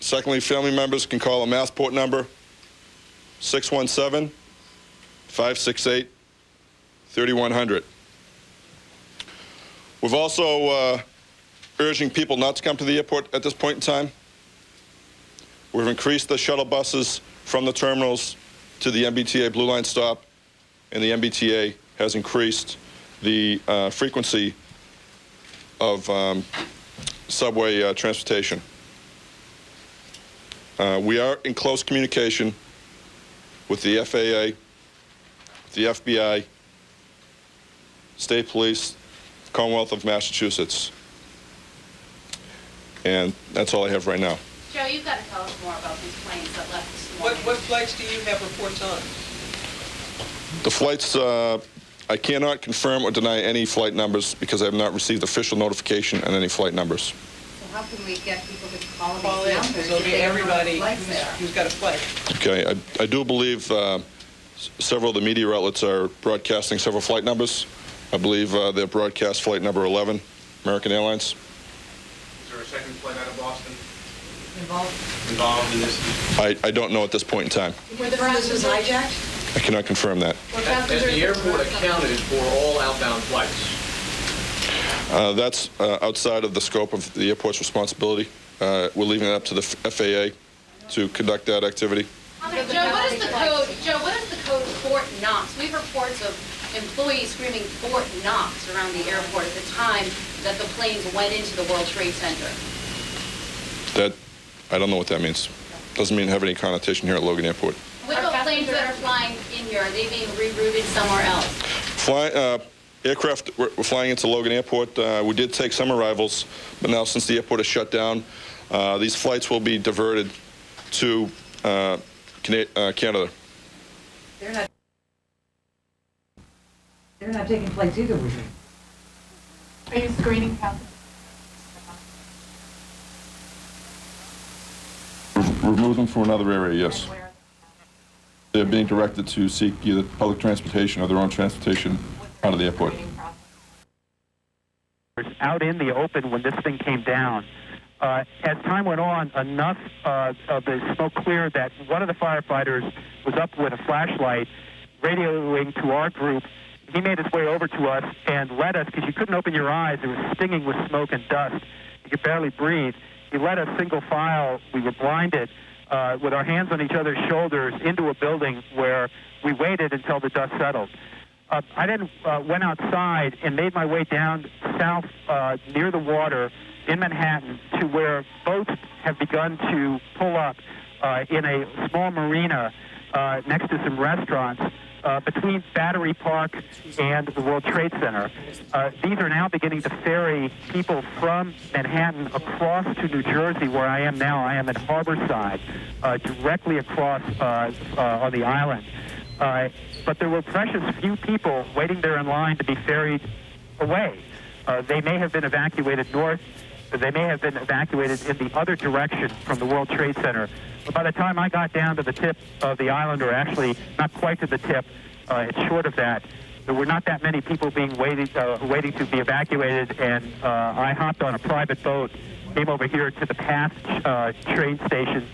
Secondly, family members can call a Massport number, 617-568-3100. We've also urging people not to come to the airport at this point in time. We've increased the shuttle buses from the terminals to the MBTA Blue Line stop, and the MBTA has increased the frequency of subway transportation. We are in close communication with the FAA, the FBI, state police, Commonwealth of Massachusetts. And that's all I have right now. Joe, you've got to tell us more about these planes that left this morning. What flights do you have reports on? The flights, I cannot confirm or deny any flight numbers because I have not received official notification on any flight numbers. So how can we get people to call Call in, these because numbers? it'll be everybody who's got a flight. Okay, I do believe several of the media outlets are broadcasting several flight numbers. I believe they're broadcast flight number 11, American Airlines. Is there a second flight out of Boston Involved in this? I don't know at this point in time. Were the passengers hijacked? I cannot confirm that. Has the airport accounted for all outbound flights? That's outside of the scope of the airport's responsibility. We're leaving it up to the FAA to conduct that activity. Joe, what is the code? Joe, what is the code Fort Knox? We have reports of employees screaming Fort Knox around the airport at the time that the planes went into the World Trade Center. That I don't know what that means. doesn't mean have any connotation here at Logan Airport. What about planes that are flying in here? Are they being rerouted somewhere else? Aircraft were flying into Logan Airport. We did take some arrivals, but now since the airport is shut down, these flights will be diverted to Canada. They're not taking flights either, we think. Are you screening passengers? We've moved them from another area, yes. They're being directed to seek either public transportation or their own transportation out of the airport. Out in the open when this thing came down. As time went on, enough of the smoke cleared that one of the firefighters was up with a flashlight, radioing to our group. He made his way over to us and led us, because you couldn't open your eyes. It was stinging with smoke and dust. You could barely breathe. He led us single file. We were blinded with our hands on each other's shoulders into a building where we waited until the dust settled. I then went outside and made my way down south near the water in Manhattan to where boats have begun to pull up in a small marina next to some restaurants between Battery Park and the World Trade Center. These are now beginning to ferry people from Manhattan across to New Jersey, where I am now. I am at Harborside, directly across on the island. But there were precious few people waiting there in line to be ferried away. They may have been evacuated north. They may have been evacuated in the other direction from the World Trade Center. But by the time I got down to the tip of the island, or actually not quite to the tip, it's short of that, there were not that many people being waiting to be evacuated, and I hopped on a private boat, came over here to the Path train station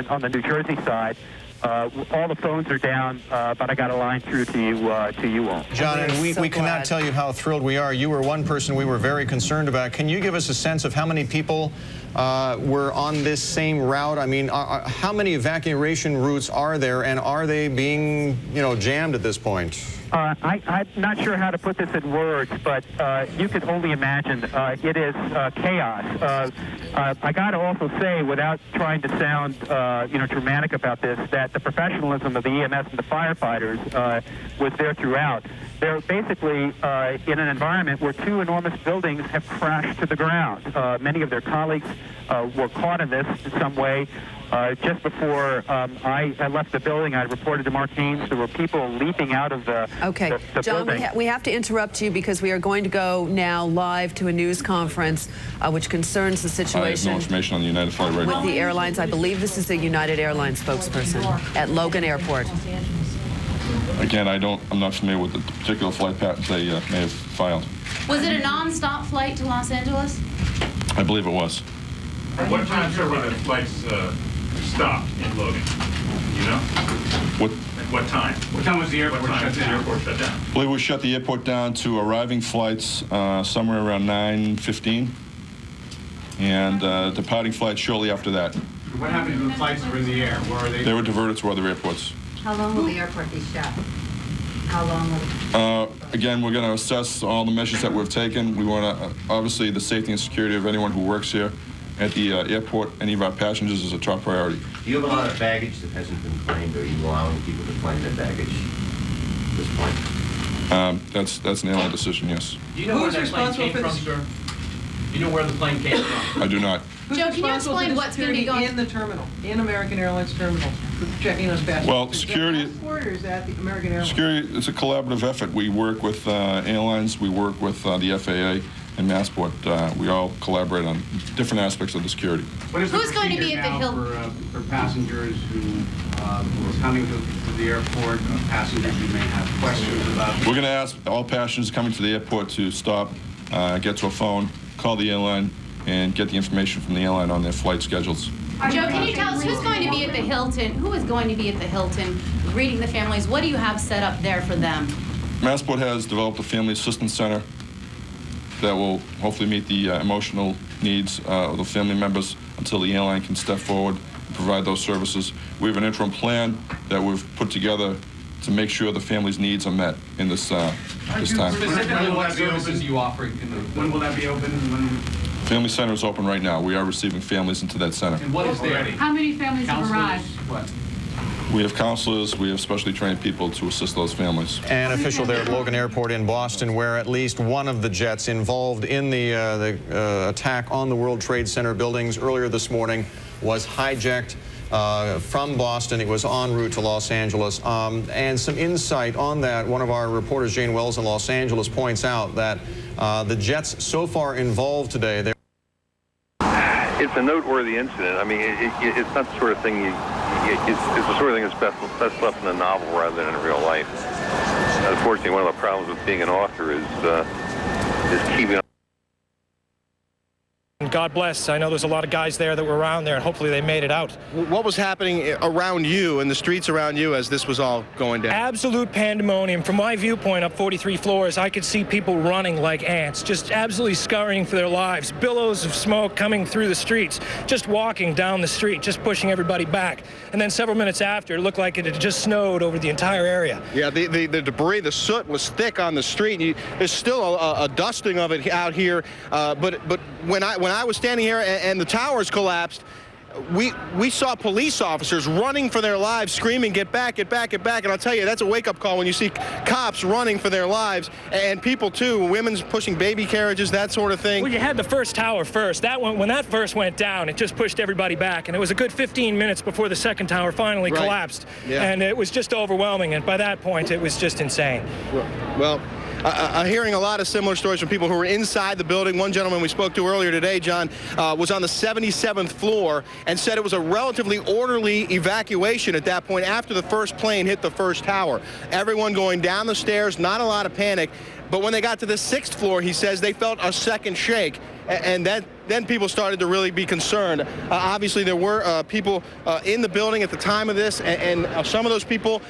on the New Jersey side. All the phones are down, but I got a line through to you all. John, and we cannot tell you how thrilled we are. You were one person we were very concerned about. Can you give us a sense of how many people were on this same route? I mean, how many evacuation routes are there, and are they being, jammed at this point? I'm not sure how to put this in words, but you can only imagine. It is chaos. I got to also say, without trying to sound, dramatic about this, that the professionalism of the EMS and the firefighters was there throughout. They're basically in an environment where two enormous buildings have crashed to the ground. Many of their colleagues were caught in this in some way. Just before I left the building, I reported to Mark Haynes there were people leaping out of the John, building. we have to interrupt you because we are going to go now live to a news conference which concerns the situation. I have no information on the United flight right now. With the airlines. I believe this is a United Airlines spokesperson at Logan Airport. Again, I'm not familiar with the particular flight patterns they may have filed. Was it a non-stop flight to Los Angeles? I believe it was. At what time, sir, were the flights stopped in Logan? You know? At what time? What time was the airport shut down? I believe we shut the airport down to arriving flights somewhere around 9:15, and departing flights shortly after that. What happened to the flights that were in the air? Where are they? They were diverted to other airports. How long will the airport be shut? How long will Again, we're going to assess all the measures that we've taken. We want to, obviously, the safety and security of anyone who works here at the airport, any of our passengers, is a top priority. Do you have a lot of baggage that hasn't been claimed, or are you allowing people to claim their baggage at this point? That's an airline decision, yes. Do you know where that plane came from, sir? Do you know where the plane came from? I do not. Joe, can you explain what's going to be going in the terminal, in American Airlines terminal, checking those passengers? Well, security. Or is that the American Airlines? Security. It's a collaborative effort. We work with airlines. We work with the FAA and Massport. We all collaborate on different aspects of the security. What is Who's going to be at the Hill? For passengers who are coming to the airport, passengers who may have questions about? We're going to ask all passengers coming to the airport to stop, get to a phone, call the airline, and get the information from the airline on their flight schedules. Joe, can you tell us who's going to be at the Hilton? Who is going to be at the Hilton greeting the families? What do you have set up there for them? Massport has developed a family assistance center that will hopefully meet the emotional needs of the family members until the airline can step forward and provide those services. We have an interim plan that we've put together to make sure the family's needs are met in this time. Specifically, what services are you offering? When will that be open? Family Center is open right now. We are receiving families into that center. And what is there? How many families have arrived? What? We have counselors, we have specially trained people to assist those families. An official there at Logan Airport in Boston, where at least one of the jets involved in the attack on the World Trade Center buildings earlier this morning was hijacked from Boston. It was en route to Los Angeles. And some insight on that, one of our reporters, Jane Wells in Los Angeles, points out that the jets so far involved today, it's a noteworthy incident. I mean, it's not the sort of thing it's the sort of thing that's best left in a novel rather than in real life. Unfortunately, one of the problems with being an author is keeping. God bless. I know there's a lot of guys there that were around there, and hopefully they made it out. What was happening around you, in the streets around you, as this was all going down? Absolute pandemonium. From my viewpoint up 43 floors, I could see people running like ants, just absolutely scurrying for their lives. Billows of smoke coming through the streets, just walking down the street, just pushing everybody back. And then several minutes after, it looked like it had just snowed over the entire area. Yeah, the debris, the soot was thick on the street. There's still a dusting of it out here, but when I was standing here and the towers collapsed, we saw police officers running for their lives, screaming, "Get back, get back, get back!" And I'll tell you, that's a wake-up call when you see cops running for their lives, and people too, women's pushing baby carriages, that sort of thing. Well, you had the first tower first. That one, when that first went down, it just pushed everybody back, and it was a good 15 minutes before the second tower finally collapsed. Yeah. And it was just overwhelming, and by that point, it was just insane. Well, I'm hearing a lot of similar stories from people who were inside the building. One gentleman we spoke to earlier today, John, was on the 77th floor and said it was a relatively orderly evacuation at that point after the first plane hit the first tower. Everyone going down the stairs, not a lot of panic. But when they got to the 6th floor, he says they felt a second shake, and then people started to really be concerned. Obviously, there were people in the building at the time of this, and some of those people,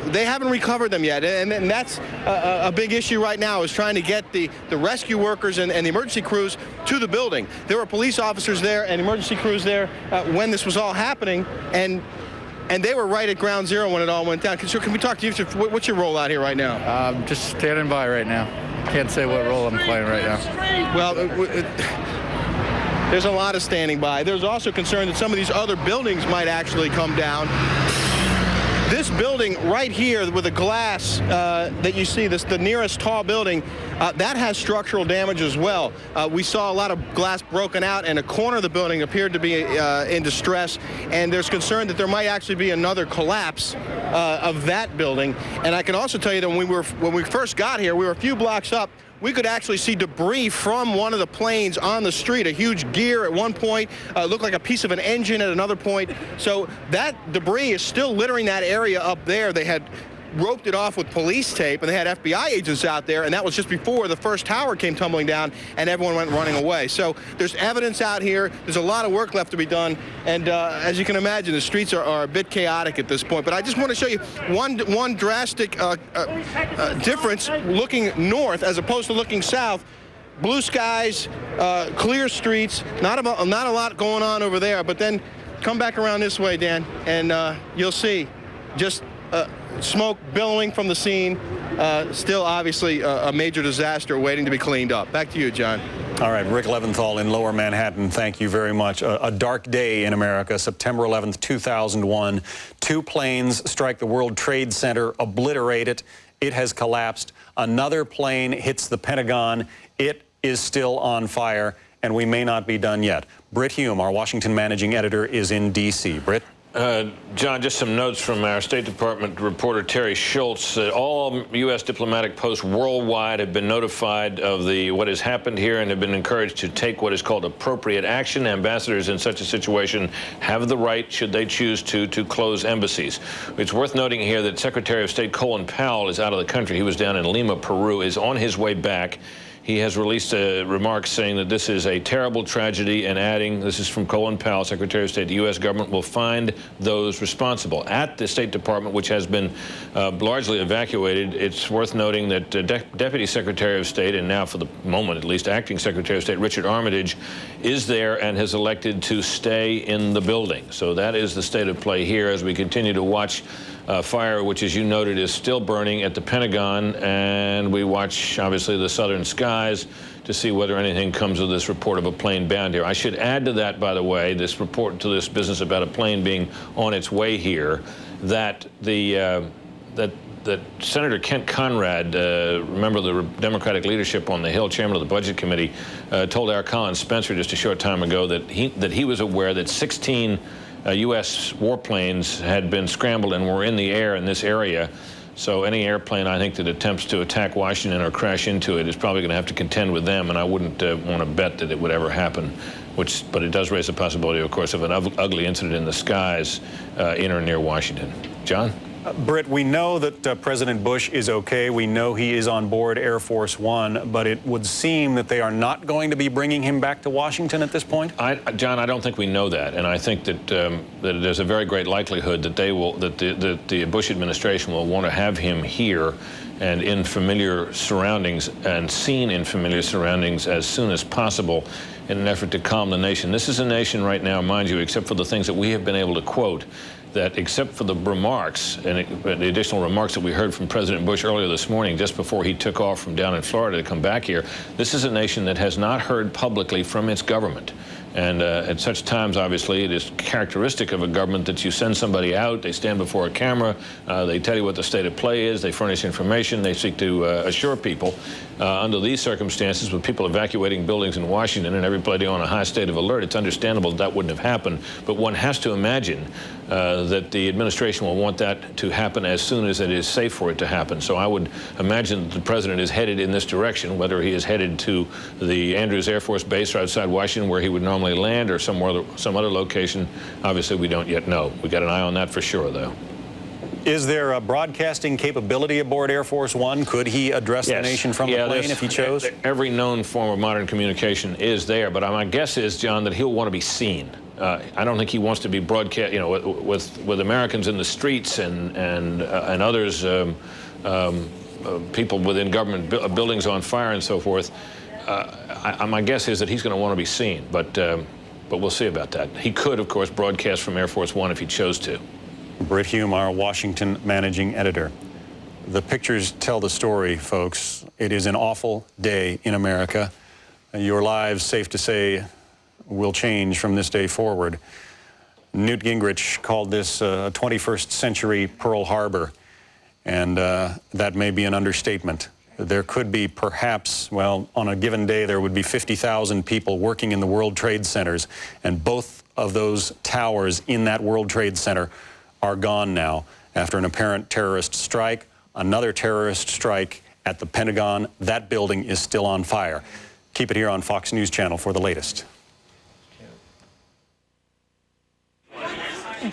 they haven't recovered them yet, and that's a big issue right now, is trying to get the rescue workers and the emergency crews to the building. There were police officers there and emergency crews there when this was all happening, and they were right at ground zero when it all went down. Can we talk to you? What's your role out here right now? I'm just standing by right now. Can't say what role I'm playing right now. Well, there's a lot of standing by. There's also concern that some of these other buildings might actually come down. This building right here with the glass that you see, the nearest tall building, that has structural damage as well. We saw a lot of glass broken out, and a corner of the building appeared to be in distress, and there's concern that there might actually be another collapse of that building. And I can also tell you that when we first got here, we were a few blocks up. We could actually see debris from one of the planes on the street, a huge gear at one point, looked like a piece of an engine at another point. So that debris is still littering that area up there. They had roped it off with police tape, and they had FBI agents out there, and that was just before the first tower came tumbling down and everyone went running away. So there's evidence out here. There's a lot of work left to be done, and as you can imagine, the streets are a bit chaotic at this point. But I just want to show you one drastic difference looking north as opposed to looking south. Blue skies, clear streets, not a lot going on over there. But then come back around this way, Dan, and you'll see just smoke billowing from the scene. Still, obviously, a major disaster waiting to be cleaned up. Back to you, John. All right, Rick Leventhal in Lower Manhattan, thank you very much. A dark day in America, September 11th, 2001. 2 planes strike the World Trade Center, obliterate it. It has collapsed. Another plane hits the Pentagon. It is still on fire, and we may not be done yet. Britt Hume, our Washington managing editor, is in D.C. Britt? John, just some notes from our State Department reporter Terry Schultz. All U.S. diplomatic posts worldwide have been notified of what has happened here and have been encouraged to take what is called appropriate action. Ambassadors in such a situation have the right, should they choose to close embassies. It's worth noting here that Secretary of State Colin Powell is out of the country. He was down in Lima, Peru, is on his way back. He has released remarks saying that this is a terrible tragedy, and adding, this is from Colin Powell, Secretary of State, the U.S. government will find those responsible. At the State Department, which has been largely evacuated, it's worth noting that Deputy Secretary of State, and now for the moment at least, Acting Secretary of State Richard Armitage, is there and has elected to stay in the building. So that is the state of play here as we continue to watch fire, which, as you noted, is still burning at the Pentagon, and we watch, obviously, the southern skies to see whether anything comes of this report of a plane bound here. I should add to that, by the way, this report to this business about a plane being on its way here, that that Senator Kent Conrad, remember the Democratic leadership on the Hill, chairman of the Budget Committee, told our Colin Spencer just a short time ago that he was aware that 16 U.S. warplanes had been scrambled and were in the air in this area. So any airplane, I think, that attempts to attack Washington or crash into it is probably going to have to contend with them, and I wouldn't want to bet that it would ever happen. But it does raise the possibility, of course, of an ugly incident in the skies in or near Washington. John? Britt, we know that President Bush is okay. We know he is on board Air Force One, but it would seem that they are not going to be bringing him back to Washington at this point? John, I don't think we know that, and I think that that there's a very great likelihood that the Bush administration will want to have him here and in familiar surroundings and seen in familiar surroundings as soon as possible in an effort to calm the nation. This is a nation right now, mind you, except for the things that we have been able to quote, that except for the remarks and the additional remarks that we heard from President Bush earlier this morning, just before he took off from down in Florida to come back here, this is a nation that has not heard publicly from its government. And at such times, obviously, it is characteristic of a government that you send somebody out, they stand before a camera, they tell you what the state of play is, they furnish information, they seek to assure people. Under these circumstances, with people evacuating buildings in Washington and everybody on a high state of alert, it's understandable that wouldn't have happened. But one has to imagine that the administration will want that to happen as soon as it is safe for it to happen. So I would imagine that the president is headed in this direction, whether he is headed to the Andrews Air Force Base outside Washington where he would normally land or some other location. Obviously, we don't yet know. We got an eye on that for sure, though. Is there a broadcasting capability aboard Air Force One? Could he address the nation from the plane if he chose? Every known form of modern communication is there, but my guess is, John, that he'll want to be seen. I don't think he wants to be broadcast, you know, with Americans in the streets and others, people within government buildings on fire and so forth. My guess is that he's going to want to be seen, but we'll see about that. He could, of course, broadcast from Air Force One if he chose to. Britt Hume, our Washington managing editor. The pictures tell the story, folks. It is an awful day in America. Your lives, safe to say, will change from this day forward. Newt Gingrich called this a 21st century Pearl Harbor, and that may be an understatement. There could be perhaps, well, on a given day, there would be 50,000 people working in the World Trade Centers, and both of those towers in that World Trade Center are gone now after an apparent terrorist strike, another terrorist strike at the Pentagon. That building is still on fire. Keep it here on Fox News Channel for the latest.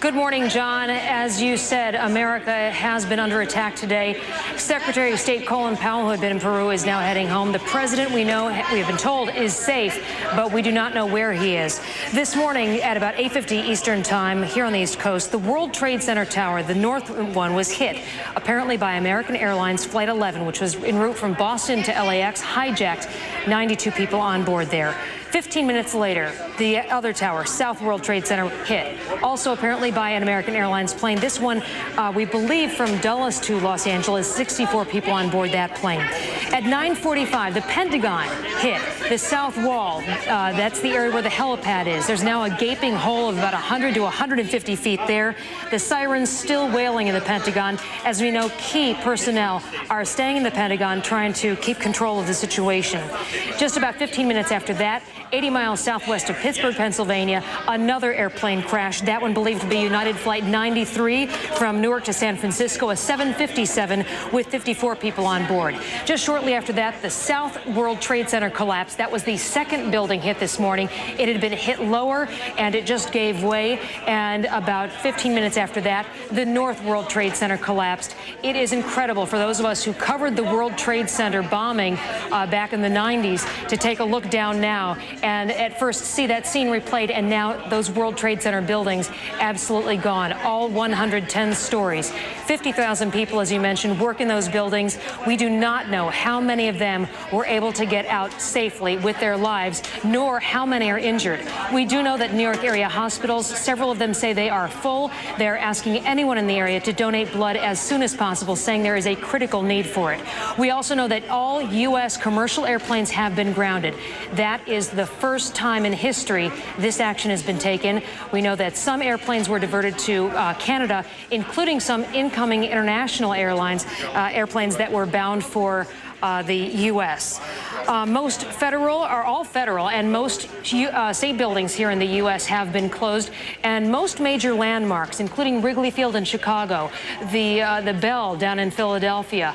Good morning, John. As you said, America has been under attack today. Secretary of State Colin Powell, who had been in Peru, is now heading home. The president, we have been told, is safe, but we do not know where he is. This morning at about 8:50 Eastern Time here on the East Coast, the World Trade Center tower, the north one, was hit, apparently by American Airlines Flight 11, which was en route from Boston to LAX, hijacked 92 people on board there. 15 minutes later, the other tower, South World Trade Center, hit, also apparently by an American Airlines plane. This one, we believe, from Dulles to Los Angeles, 64 people on board that plane. At 9:45, the Pentagon hit the south wall. That's the area where the helipad is. There's now a gaping hole of about 100 to 150 feet there. The sirens still wailing in the Pentagon. As we know, key personnel are staying in the Pentagon trying to keep control of the situation. Just about 15 minutes after that, 80 miles southwest of Pittsburgh, Pennsylvania, another airplane crashed. That one believed to be United Flight 93 from Newark to San Francisco, a 757 with 54 people on board. Just shortly after that, the South World Trade Center collapsed. That was the second building hit this morning. It had been hit lower, and it just gave way. And about 15 minutes after that, the North World Trade Center collapsed. It is incredible for those of us who covered the World Trade Center bombing back in the 90s to take a look down now and at first see that scene replayed, and now those World Trade Center buildings absolutely gone, all 110 stories. 50,000 people, as you mentioned, work in those buildings. We do not know how many of them were able to get out safely with their lives, nor how many are injured. We do know that New York area hospitals, several of them say they are full. They're asking anyone in the area to donate blood as soon as possible, saying there is a critical need for it. We also know that all U.S. commercial airplanes have been grounded. That is the first time in history this action has been taken. We know that some airplanes were diverted to Canada, including some incoming international airplanes that were bound for the U.S. Most federal, or all federal, and most state buildings here in the U.S. have been closed, and most major landmarks, including Wrigley Field in Chicago, the Bell down in Philadelphia,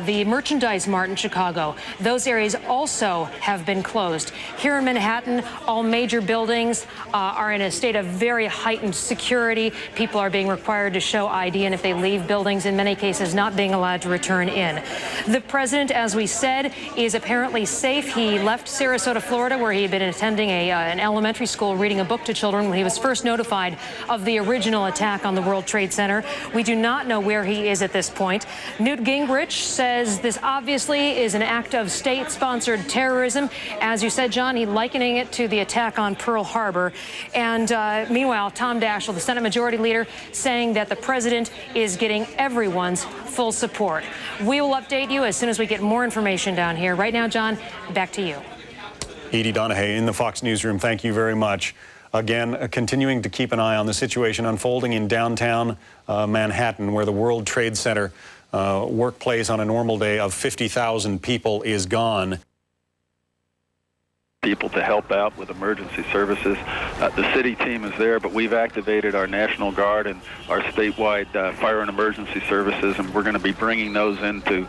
the Merchandise Mart in Chicago, those areas also have been closed. Here in Manhattan, all major buildings are in a state of very heightened security. People are being required to show ID, and if they leave buildings, in many cases, not being allowed to return in. The president, as we said, is apparently safe. He left Sarasota, Florida, where he had been attending an elementary school, reading a book to children when he was first notified of the original attack on the World Trade Center. We do not know where he is at this point. Newt Gingrich says this obviously is an act of state-sponsored terrorism. As you said, John, he's likening it to the attack on Pearl Harbor. And meanwhile, Tom Daschle, the Senate Majority Leader, saying that the president is getting everyone's full support. We will update you as soon as we get more information down here. Right now, John, back to you. Edie Donahue in the Fox Newsroom, thank you very much. Again, continuing to keep an eye on the situation unfolding in downtown Manhattan, where the World Trade Center workplace on a normal day of 50,000 people is gone. People to help out with emergency services. The city team is there, but we've activated our National Guard and our statewide fire and emergency services, and we're going to be bringing those in to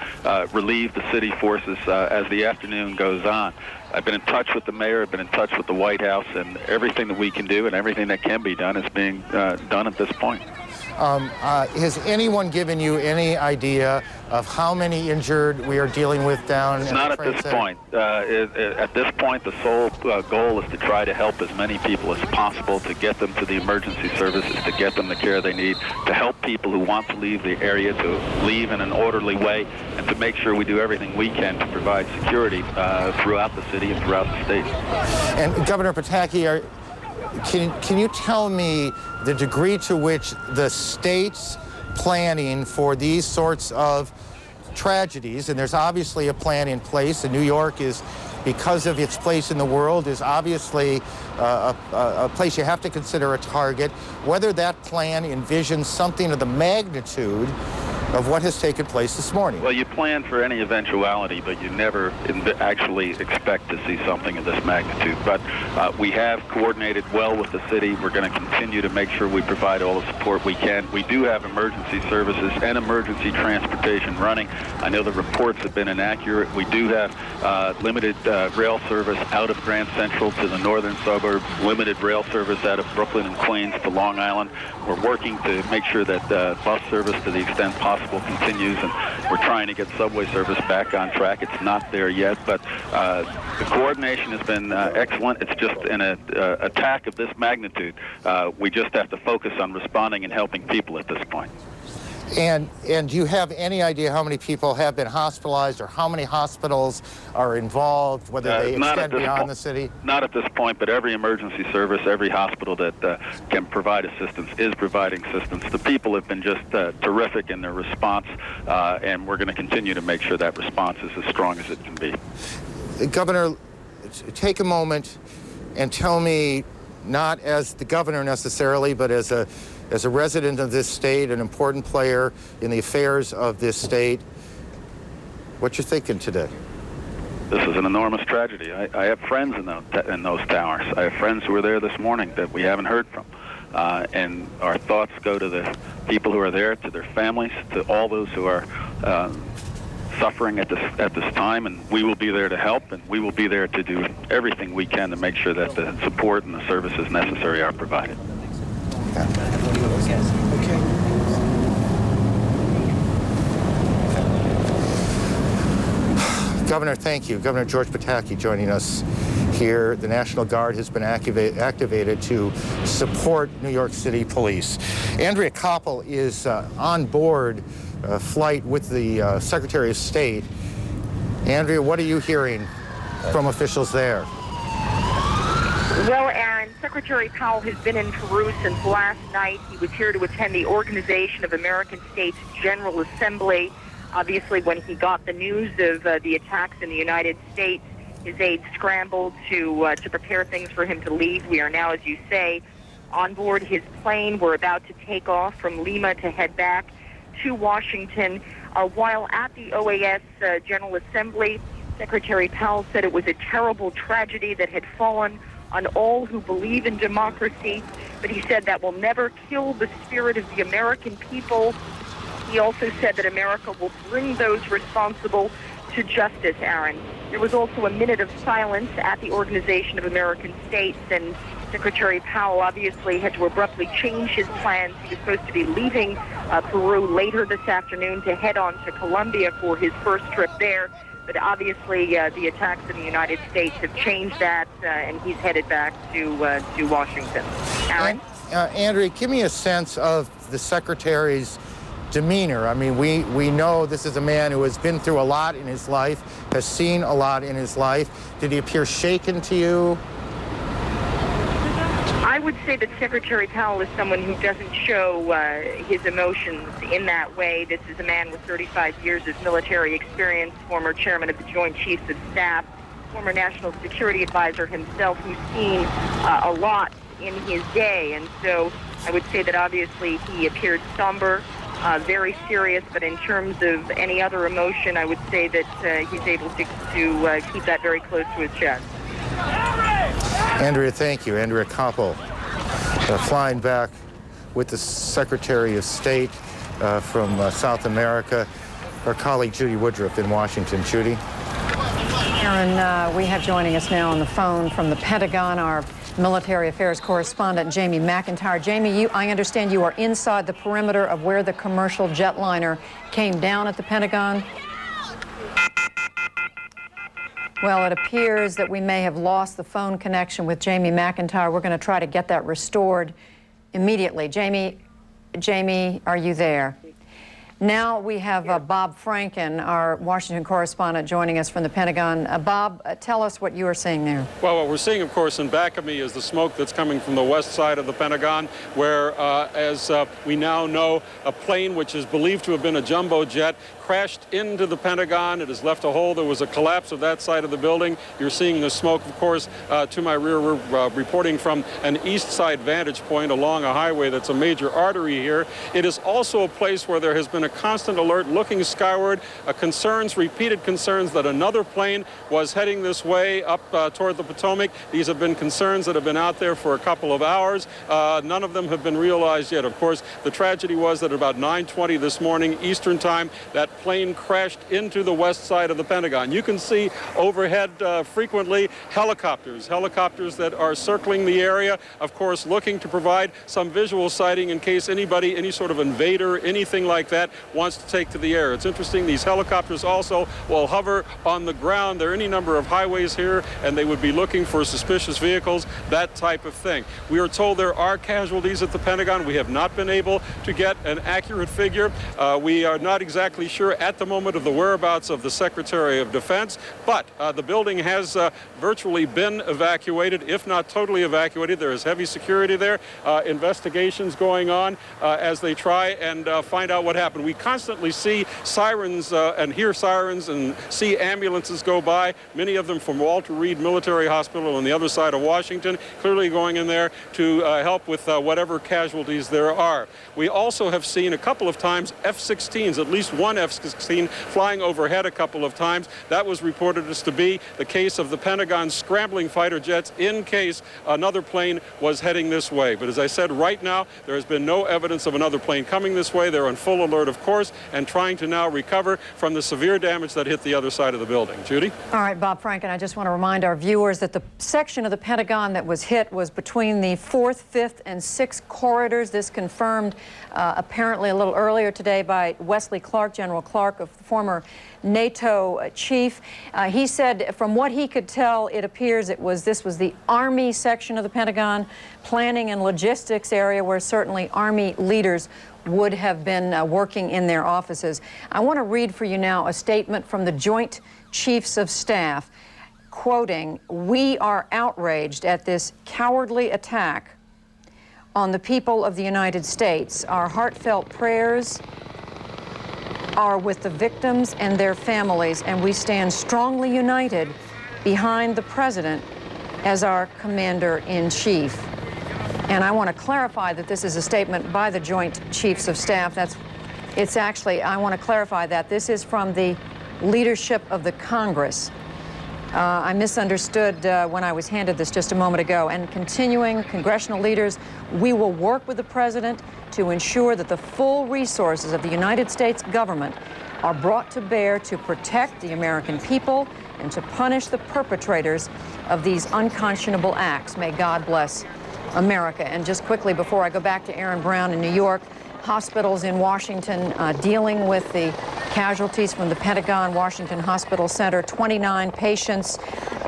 relieve the city forces as the afternoon goes on. I've been in touch with the mayor, I've been in touch with the White House, and everything that we can do and everything that can be done is being done at this point. Has anyone given you any idea of how many injured we are dealing with down in Not the at this point. At this point, the sole goal is to try to help as many people as possible, to get them to the emergency services, to get them the care they need, to help people who want to leave the area to leave in an orderly way, and to make sure we do everything we can to provide security throughout the city and throughout the state. And Governor Pataki, can you tell me the degree to which the state's planning for these sorts of tragedies, and there's obviously a plan in place, and New York is, because of its place in the world, is obviously a place you have to consider a target, whether that plan envisions something of the magnitude of what has taken place this morning? Well, you plan for any eventuality, but you never actually expect to see something of this magnitude. But we have coordinated well with the city. We're going to continue to make sure we provide all the support we can. We do have emergency services and emergency transportation running. I know the reports have been inaccurate. We do have limited rail service out of Grand Central to the northern suburbs, limited rail service out of Brooklyn and Queens to Long Island. We're working to make sure that bus service, to the extent possible, continues, and we're trying to get subway service back on track. It's not there yet, but the coordination has been excellent. It's just in an attack of this magnitude, we just have to focus on responding and helping people at this point. And do you have any idea how many people have been hospitalized, or how many hospitals are involved, whether they extend beyond the city? Not at this point, but every emergency service, every hospital that can provide assistance is providing assistance. The people have been just terrific in their response, and we're going to continue to make sure that response is as strong as it can be. Governor, take a moment and tell me, not as the governor necessarily, but as a resident of this state, an important player in the affairs of this state, what you're thinking today? This is an enormous tragedy. I have friends in those towers. I have friends who were there this morning that we haven't heard from. And our thoughts go to the people who are there, to their families, to all those who are suffering at this time, and we will be there to help, and we will be there to do everything we can to make sure that the support and the services necessary are provided. Governor, thank you. Governor George Pataki joining us here. The National Guard has been activated to support New York City police. Andrea Koppel is on board a flight with the Secretary of State. Andrea, what are you hearing from officials there? Well, Aaron, Secretary Powell has been in Peru since last night. He was here to attend the Organization of American States General Assembly. Obviously, when he got the news of the attacks in the United States, his aides scrambled to prepare things for him to leave. We are now, as you say, on board his plane. We're about to take off from Lima to head back to Washington. While at the OAS General Assembly, Secretary Powell said it was a terrible tragedy that had fallen on all who believe in democracy, but he said that will never kill the spirit of the American people. He also said that America will bring those responsible to justice, Aaron. There was also a minute of silence at the Organization of American States, and Secretary Powell obviously had to abruptly change his plans. He was supposed to be leaving Peru later this afternoon to head on to Colombia for his first trip there. But obviously, the attacks in the United States have changed that, and he's headed back to Washington. Aaron? Andrea, give me a sense of the Secretary's demeanor. I mean, we know this is a man who has been through a lot in his life, has seen a lot in his life. Did he appear shaken to you? I would say that Secretary Powell is someone who doesn't show his emotions in that way. This is a man with 35 years of military experience, former chairman of the Joint Chiefs of Staff, former National Security Advisor himself, who's seen a lot in his day. And so I would say that obviously he appeared somber, very serious, but in terms of any other emotion, I would say that he's able to keep that very close to his chest. Andrea, thank you. Andrea Koppel, flying back with the Secretary of State from South America. Our colleague Judy Woodruff in Washington. Judy? Aaron, we have joining us now on the phone from the Pentagon, our military affairs correspondent, Jamie McIntyre. Jamie, I understand you are inside the perimeter of where the commercial jetliner came down at the Pentagon. Well, it appears that we may have lost the phone connection with Jamie McIntyre. We're going to try to get that restored immediately. Jamie, are you there? Now we have Bob Franken, our Washington correspondent, joining us from the Pentagon. Bob, tell us what you are seeing there. Well, what we're seeing, of course, in back of me is the smoke that's coming from the west side of the Pentagon, where, as we now know, a plane which is believed to have been a jumbo jet crashed into the Pentagon. It has left a hole. There was a collapse of that side of the building. You're seeing the smoke, of course, to my rear. We're reporting from an east side vantage point along a highway that's a major artery here. It is also a place where there has been a constant alert looking skyward, repeated concerns that another plane was heading this way up toward the Potomac. These have been concerns that have been out there for a couple of hours. None of them have been realized yet. Of course, the tragedy was that about 9:20 this morning Eastern time, that plane crashed into the west side of the Pentagon. You can see overhead frequently helicopters that are circling the area, of course, looking to provide some visual sighting in case anybody, any sort of invader, anything like that, wants to take to the air. It's interesting, these helicopters also will hover on the ground. There are any number of highways here, and they would be looking for suspicious vehicles, that type of thing. We are told there are casualties at the Pentagon. We have not been able to get an accurate figure. We are not exactly sure at the moment of the whereabouts of the Secretary of Defense, but the building has virtually been evacuated, if not totally evacuated. There is heavy security there, investigations going on as they try and find out what happened. We constantly see sirens and hear sirens and see ambulances go by, many of them from Walter Reed Military Hospital on the other side of Washington, clearly going in there to help with whatever casualties there are. We also have seen a couple of times F-16s, at least one F-16 flying overhead a couple of times. That was reported as to be the case of the Pentagon scrambling fighter jets in case another plane was heading this way. But as I said, right now, there has been no evidence of another plane coming this way. They're on full alert, of course, and trying to now recover from the severe damage that hit the other side of the building. Judy? All right, Bob Franken, I just want to remind our viewers that the section of the Pentagon that was hit was between the 4th, 5th, and 6th corridors. This confirmed apparently a little earlier today by Wesley Clark, General Clark, a former NATO chief. He said from what he could tell, it appears this was the Army section of the Pentagon, planning and logistics area where certainly Army leaders would have been working in their offices. I want to read for you now a statement from the Joint Chiefs of Staff, quoting, "We are outraged at this cowardly attack on the people of the United States. Our heartfelt prayers are with the victims and their families, and we stand strongly united behind the President as our Commander-in-Chief." And I want to clarify that this is a statement by the Joint Chiefs of Staff. I want to clarify that this is from the leadership of the Congress. I misunderstood when I was handed this just a moment ago. And continuing, congressional leaders, we will work with the President to ensure that the full resources of the United States government are brought to bear to protect the American people and to punish the perpetrators of these unconscionable acts. May God bless America. And just quickly, before I go back to Aaron Brown in New York, hospitals in Washington dealing with the casualties from the Pentagon Washington Hospital Center, 29 patients,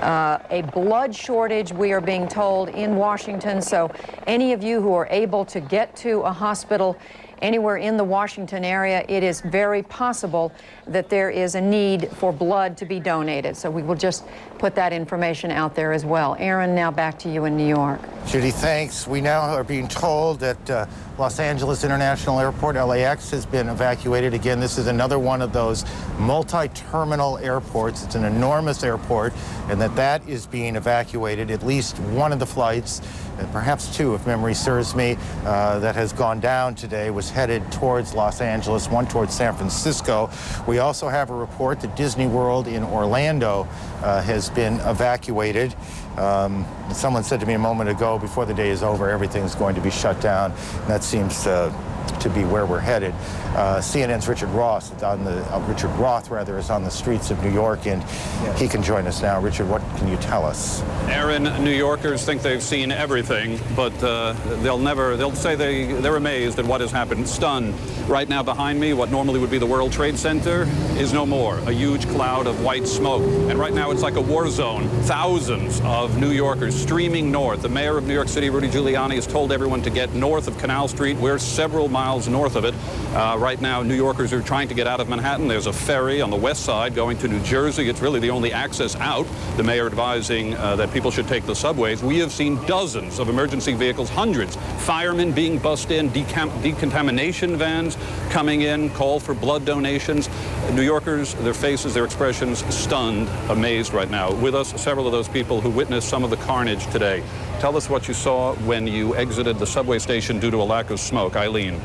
a blood shortage, we are being told, in Washington. So any of you who are able to get to a hospital anywhere in the Washington area, it is very possible that there is a need for blood to be donated. So we will just put that information out there as well. Aaron, now back to you in New York. Judy, thanks. We now are being told that Los Angeles International Airport, LAX, has been evacuated. Again, this is another one of those multi-terminal airports. It's an enormous airport, and that is being evacuated. At least one of the flights, and perhaps two, if memory serves me, that has gone down today was headed towards Los Angeles, one towards San Francisco. We also have a report that Disney World in Orlando has been evacuated. Someone said to me a moment ago, before the day is over, everything's going to be shut down. And that seems to be where we're headed. CNN's Richard Roth is on the streets of New York, and he can join us now. Richard, what can you tell us? Aaron, New Yorkers think they've seen everything, but they'll say they're amazed at what has happened, stunned. Right now behind me, what normally would be the World Trade Center is no more, a huge cloud of white smoke. And right now it's like a war zone. Thousands of New Yorkers streaming north. The mayor of New York City, Rudy Giuliani, has told everyone to get north of Canal Street. We're several miles north of it. Right now, New Yorkers are trying to get out of Manhattan. There's a ferry on the west side going to New Jersey. It's really the only access out. The mayor advising that people should take the subways. We have seen dozens of emergency vehicles, hundreds. Firemen being bussed in, decontamination vans coming in, call for blood donations. New Yorkers, their faces, their expressions, stunned, amazed right now. With us, several of those people who witnessed some of the carnage today. Tell us what you saw when you exited the subway station due to a lack of smoke. Eileen.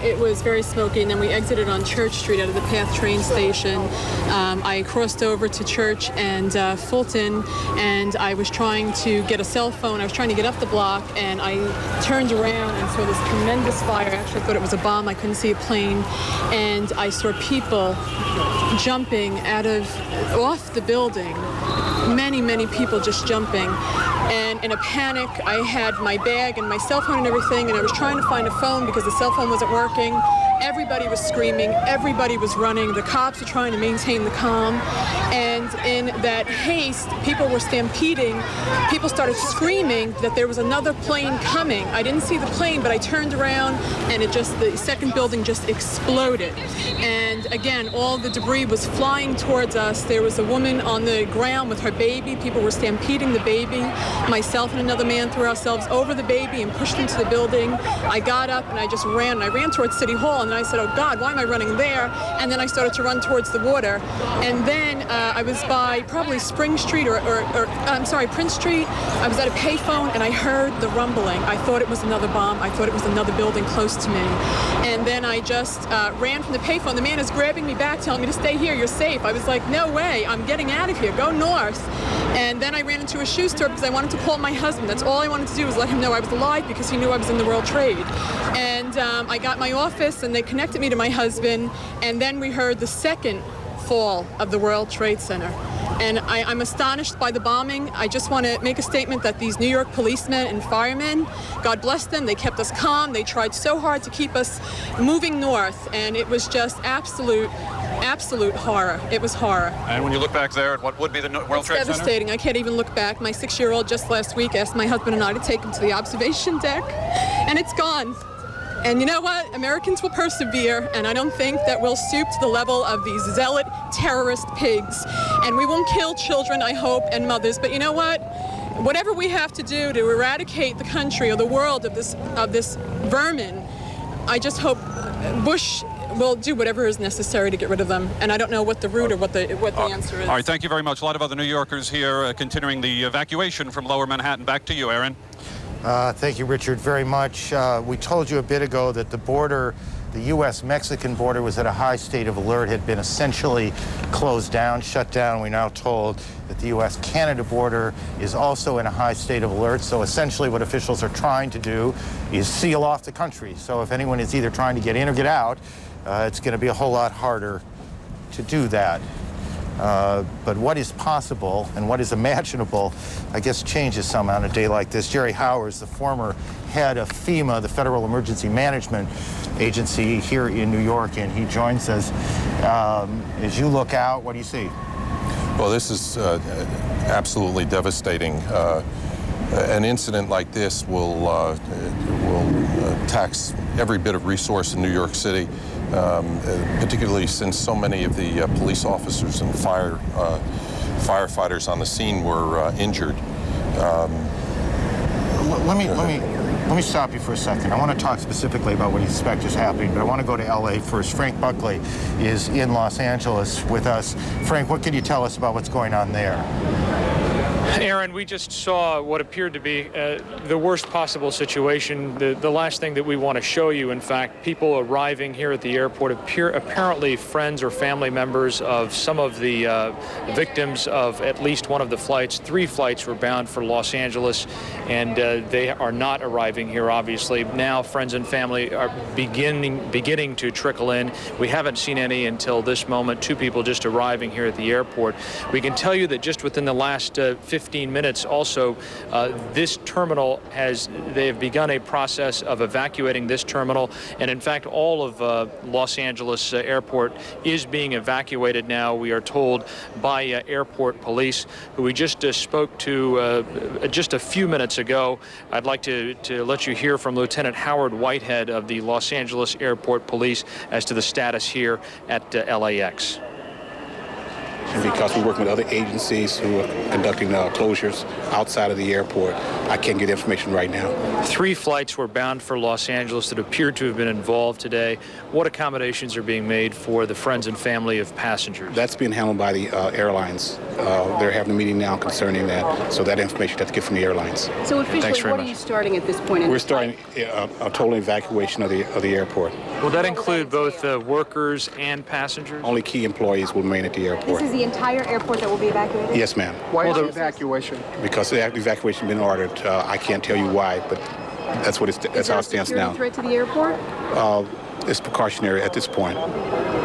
It was very smoky, and then we exited on Church Street out of the PATH train station. I crossed over to Church and Fulton, and I was trying to get a cell phone. I was trying to get up the block, and I turned around and saw this tremendous fire. I actually thought it was a bomb. I couldn't see a plane, and I saw people jumping off the building. Many people just jumping. And in a panic, I had my bag and my cell phone and everything, and I was trying to find a phone because the cell phone wasn't working. Everybody was screaming. Everybody was running. The cops were trying to maintain the calm. And in that haste, people were stampeding. People started screaming that there was another plane coming. I didn't see the plane, but I turned around, and the second building just exploded. And again, all the debris was flying towards us. There was a woman on the ground with her baby. People were stampeding the baby. Myself and another man threw ourselves over the baby and pushed into the building. I got up and I just ran. And I ran towards City Hall, and then I said, oh God, why am I running there? And then I started to run towards the water. And then I was by probably Spring Street Prince Street. I was at a payphone, and I heard the rumbling. I thought it was another bomb. I thought it was another building close to me. And then I just ran from the payphone. The man is grabbing me back, telling me to stay here, you're safe. I was like, no way, I'm getting out of here, go north. And then I ran into a shoe store because I wanted to call my husband. That's all I wanted to do was let him know I was alive because he knew I was in the World Trade. And I got my office, and they connected me to my husband, and then we heard the second fall of the World Trade Center. And I'm astonished by the bombing. I just want to make a statement that these New York policemen and firemen, God bless them, they kept us calm. They tried so hard to keep us moving north, and it was just absolute horror. It was horror. And when you look back there at what would be the World Trade Center? It's devastating. I can't even look back. My 6-year-old just last week asked my husband and I to take him to the observation deck, and it's gone. And you know what? Americans will persevere, and I don't think that we'll stoop to the level of these zealot terrorist pigs. And we won't kill children, I hope, and mothers. But you know what? Whatever we have to do to eradicate the country or the world of this vermin, I just hope Bush will do whatever is necessary to get rid of them. And I don't know what the route or what the answer is. All right, thank you very much. A lot of other New Yorkers here continuing the evacuation from Lower Manhattan. Back to you, Aaron. Thank you, Richard, very much. We told you a bit ago that the border, the U.S.-Mexican border, was at a high state of alert, had been essentially closed down, shut down. We're now told that the U.S.-Canada border is also in a high state of alert. So essentially what officials are trying to do is seal off the country. So if anyone is either trying to get in or get out, it's going to be a whole lot harder to do that. But what is possible and what is imaginable, I guess, changes some on a day like this. Jerry Howers, the former head of FEMA, the Federal Emergency Management Agency here in New York, and he joins us. As you look out, what do you see? Well, this is absolutely devastating. An incident like this will tax every bit of resource in New York City. Particularly since so many of the police officers and firefighters on the scene were injured. Let me stop you for a second. I want to talk specifically about what you suspect is happening, but I want to go to L.A. first. Frank Buckley is in Los Angeles with us. Frank, what can you tell us about what's going on there? Aaron, we just saw what appeared to be the worst possible situation. The last thing that we want to show you, in fact, people arriving here at the airport apparently friends or family members of some of the victims of at least one of the flights. 3 flights were bound for Los Angeles, and they are not arriving here, obviously. Now friends and family are beginning to trickle in. We haven't seen any until this moment. 2 people just arriving here at the airport. We can tell you that just within the last 15 minutes also, this terminal they have begun a process of evacuating this terminal, and in fact all of Los Angeles airport is being evacuated now, we are told, by airport police, who we just spoke to just a few minutes ago. I'd like to let you hear from Lieutenant Howard Whitehead of the Los Angeles Airport Police as to the status here at LAX. Because we're working with other agencies who are conducting closures outside of the airport, I can't get information right now. 3 flights were bound for Los Angeles that appear to have been involved today. What accommodations are being made for the friends and family of passengers? That's being handled by the airlines. They're having a meeting now concerning that, so that information you have to get from the airlines. So officially, what are you starting at this point? We're starting a total evacuation of the airport. Will that include both workers and passengers? Only key employees will remain at the airport. This is the entire airport that will be evacuated? Yes, ma'am. Why the evacuation? Because the evacuation has been ordered. I can't tell you why, but that's what that's how it stands now. Is there a security threat to the airport? It's precautionary at this point.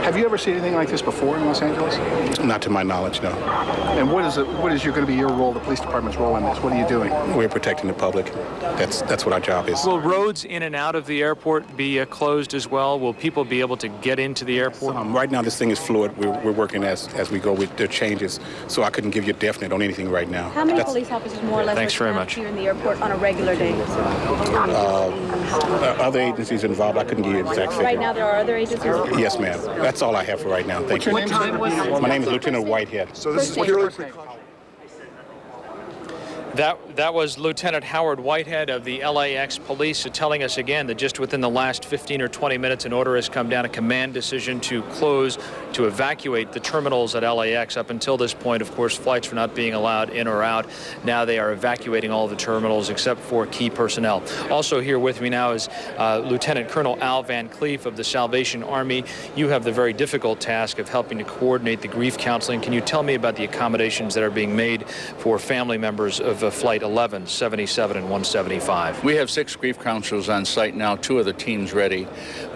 Have you ever seen anything like this before in Los Angeles? Not to my knowledge, no. And what is going to be your role, the police department's role in this? What are you doing? We're protecting the public. That's what our job is. Will roads in and out of the airport be closed as well? Will people be able to get into the airport? Right now, this thing is fluid. We're working as we go with the changes, so I couldn't give you a definite on anything right now. How many police officers more or less Thanks very much. here in the airport on a regular day? Other agencies involved, I couldn't give you an exact figure. Right now, there are other agencies? Yes, ma'am. That's all I have for right now. Thank you. What time was it? My name is Lieutenant Whitehead. So this is purely That was Lieutenant Howard Whitehead of the LAX Police telling us again that just within the last 15 or 20 minutes an order has come down, a command decision to evacuate the terminals at LAX. Up until this point, of course, flights were not being allowed in or out. Now they are evacuating all the terminals except for key personnel. Also here with me now is Lieutenant Colonel Al Van Cleef of the Salvation Army. You have the very difficult task of helping to coordinate the grief counseling. Can you tell me about the accommodations that are being made for family members of Flight 188, 11, 77, and 175. We have 6 grief counselors on site now, 2 of the teams ready.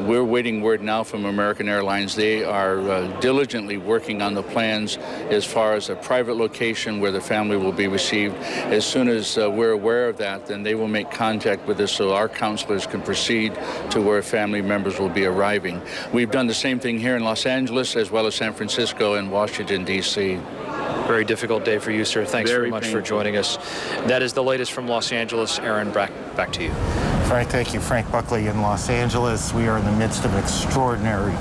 We're waiting word now from American Airlines. They are diligently working on the plans as far as a private location where the family will be received. As soon as we're aware of that, then they will make contact with us so our counselors can proceed to where family members will be arriving. We've done the same thing here in Los Angeles as well as San Francisco and Washington, D.C. Very difficult day for you, sir. Thanks very much for joining us. That is the latest from Los Angeles. Aaron, back to you. Frank, thank you. Frank Buckley in Los Angeles. We are in the midst of an extraordinary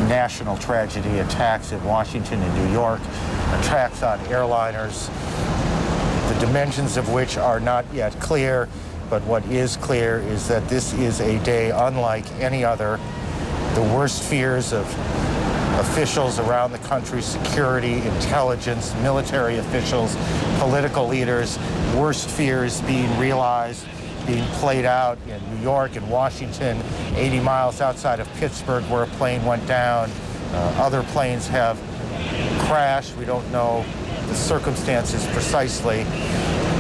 national tragedy, attacks in Washington and New York, attacks on airliners, the dimensions of which are not yet clear, but what is clear is that this is a day unlike any other. The worst fears of officials around the country, security, intelligence, military officials, political leaders, worst fears being realized, being played out in New York and Washington, 80 miles outside of Pittsburgh where a plane went down. Other planes have crashed. We don't know the circumstances precisely.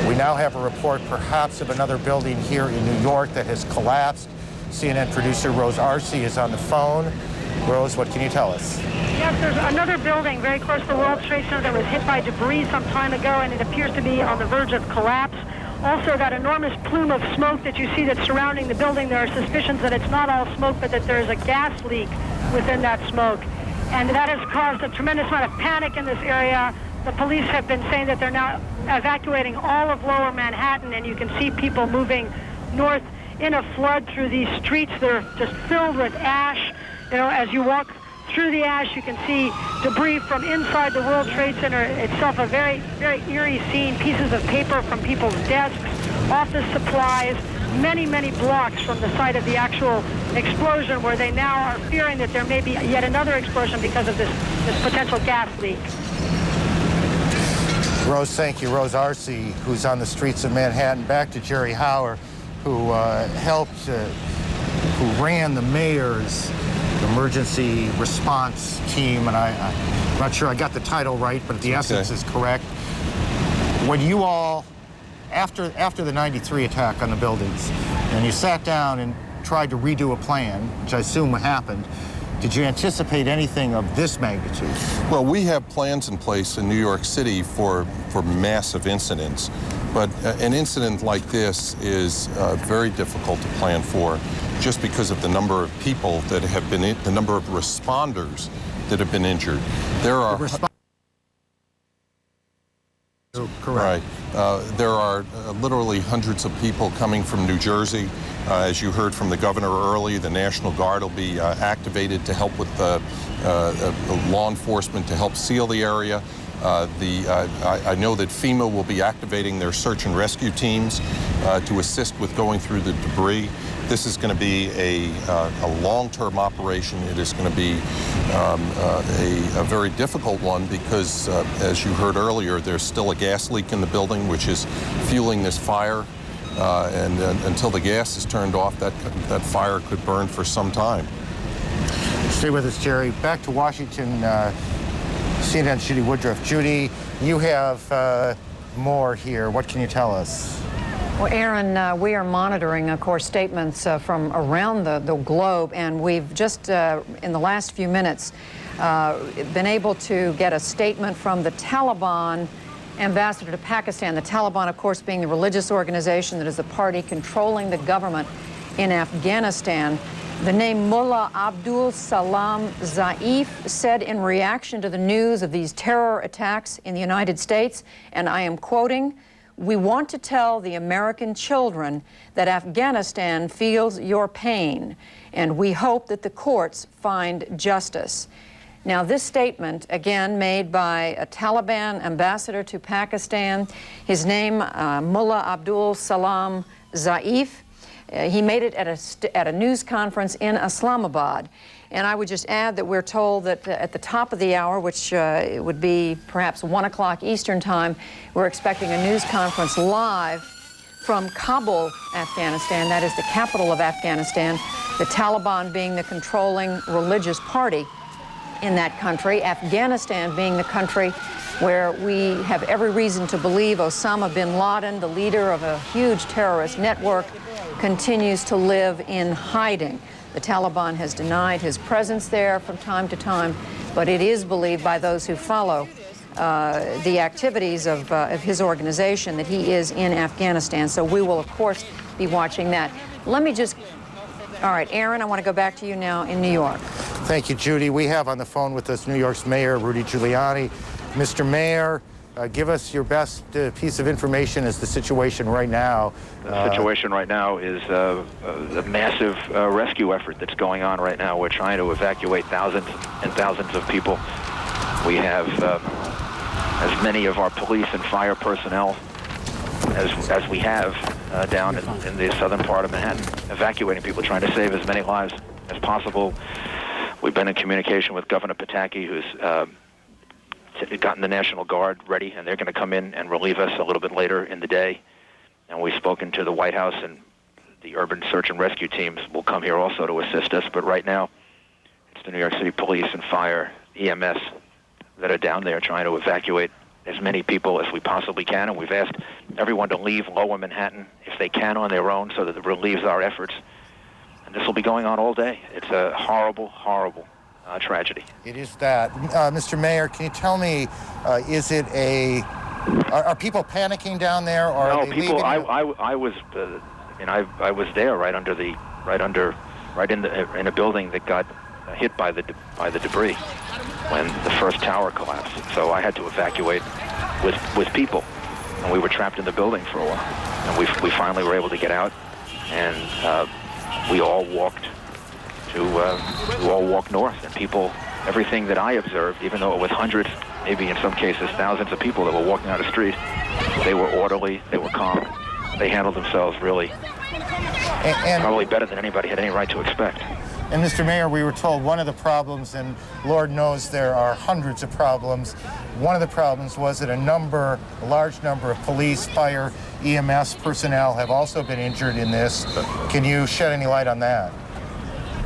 We now have a report perhaps of another building here in New York that has collapsed. CNN producer Rose Arce is on the phone. Rose, what can you tell us? Yes, there's another building very close to the World Trade Center that was hit by debris some time ago, and it appears to be on the verge of collapse. Also, that enormous plume of smoke that you see that's surrounding the building, there are suspicions that it's not all smoke, but that there's a gas leak within that smoke. And that has caused a tremendous amount of panic in this area. The police have been saying that they're now evacuating all of lower Manhattan, and you can see people moving north in a flood through these streets. They're just filled with ash. You know, as you walk through the ash, you can see debris from inside the World Trade Center itself, a very, very eerie scene, pieces of paper from people's desks, office supplies, many, many blocks from the site of the actual explosion, where they now are fearing that there may be yet another explosion because of this potential gas leak. Rose, thank you. Rose Arce, who's on the streets of Manhattan. Back to Jerry Hauer, who who ran the mayor's emergency response team, and I'm not sure I got the title right, but the essence is correct. When you all, after the '93 attack on the buildings, and you sat down and tried to redo a plan, which I assume happened, did you anticipate anything of this magnitude? Well, we have plans in place in New York City for massive incidents, but an incident like this is very difficult to plan for, just because of the number of people that have been the number of responders that have been injured. There are correct. Right. There are literally hundreds of people coming from New Jersey. As you heard from the governor early, the National Guard will be activated to help with law enforcement to help seal the area. I know that FEMA will be activating their search and rescue teams to assist with going through the debris. This is going to be a long-term operation. It is going to be a very difficult one because, as you heard earlier, there's still a gas leak in the building, which is fueling this fire. And until the gas is turned off, that fire could burn for some time. Stay with us, Jerry. Back to Washington. CNN's Judy Woodruff. Judy, you have more here. What can you tell us? Well, Aaron, we are monitoring, of course, statements from around the globe, and we've just, in the last few minutes, been able to get a statement from the Taliban ambassador to Pakistan. The Taliban, of course, being the religious organization that is the party controlling the government in Afghanistan. The name Mullah Abdul Salam Zaif said in reaction to the news of these terror attacks in the United States, and I am quoting, "We want to tell the American children that Afghanistan feels your pain, and we hope that the courts find justice." Now, this statement, again, made by a Taliban ambassador to Pakistan, his name, Mullah Abdul Salam Zaif, he made it at a news conference in Islamabad. And I would just add that we're told that at the top of the hour, which it would be perhaps 1 o'clock Eastern time, we're expecting a news conference live from Kabul, Afghanistan. That is the capital of Afghanistan, the Taliban being the controlling religious party in that country, Afghanistan being the country where we have every reason to believe Osama bin Laden, the leader of a huge terrorist network, continues to live in hiding. The Taliban has denied his presence there from time to time, but it is believed by those who follow the activities of his organization that he is in Afghanistan. So we will, of course, be watching that. Let me just... All right, Aaron, I want to go back to you now in New York. Thank you, Judy. We have on the phone with us New York's Mayor, Rudy Giuliani. Mr. Mayor, give us your best piece of information as the situation right now. The situation right now is a massive rescue effort that's going on right now. We're trying to evacuate thousands and thousands of people. We have as many of our police and fire personnel as we have down in the southern part of Manhattan, evacuating people, trying to save as many lives as possible. We've been in communication with Governor Pataki, who's gotten the National Guard ready, and they're going to come in and relieve us a little bit later in the day. And we've spoken to the White House, and the urban search and rescue teams will come here also to assist us. But right now, it's the New York City Police and Fire, EMS, that are down there trying to evacuate as many people as we possibly can. And we've asked everyone to leave Lower Manhattan if they can on their own so that it relieves our efforts. And this will be going on all day. It's a horrible, horrible tragedy. It is that. Mr. Mayor, can you tell me, is it a... Are people panicking down there, or no, are they people. leaving? I was, I was there right in a building that got hit by the debris when the first tower collapsed. So I had to evacuate with people, and we were trapped in the building for a while. And we finally were able to get out, and we all walked north. And people, everything that I observed, even though it was hundreds, maybe in some cases thousands of people that were walking down the street, they were orderly, they were calm, they handled themselves really and probably better than anybody had any right to expect. And Mr. Mayor, we were told one of the problems, and Lord knows there are hundreds of problems, one of the problems was that a large number of police, fire, EMS personnel have also been injured in this. Can you shed any light on that?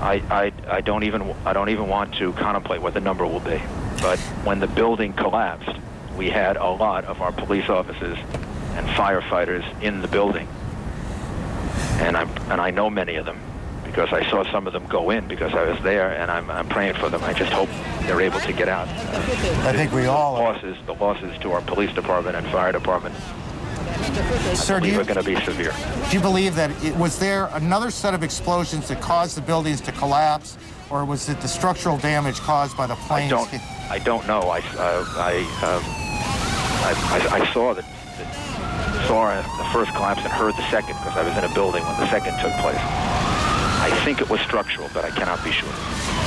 I don't even want to contemplate what the number will be. But when the building collapsed, we had a lot of our police officers and firefighters in the building, and I know many of them because I saw some of them go in because I was there, and I'm praying for them. I just hope they're able to get out. I think we all are. The losses to our police department and fire department, Sir, are going to be severe. Do you believe that was there another set of explosions that caused the buildings to collapse, or was it the structural damage caused by the planes? I don't know. I saw the first collapse and heard the second because I was in a building when the second took place. I think it was structural, but I cannot be sure.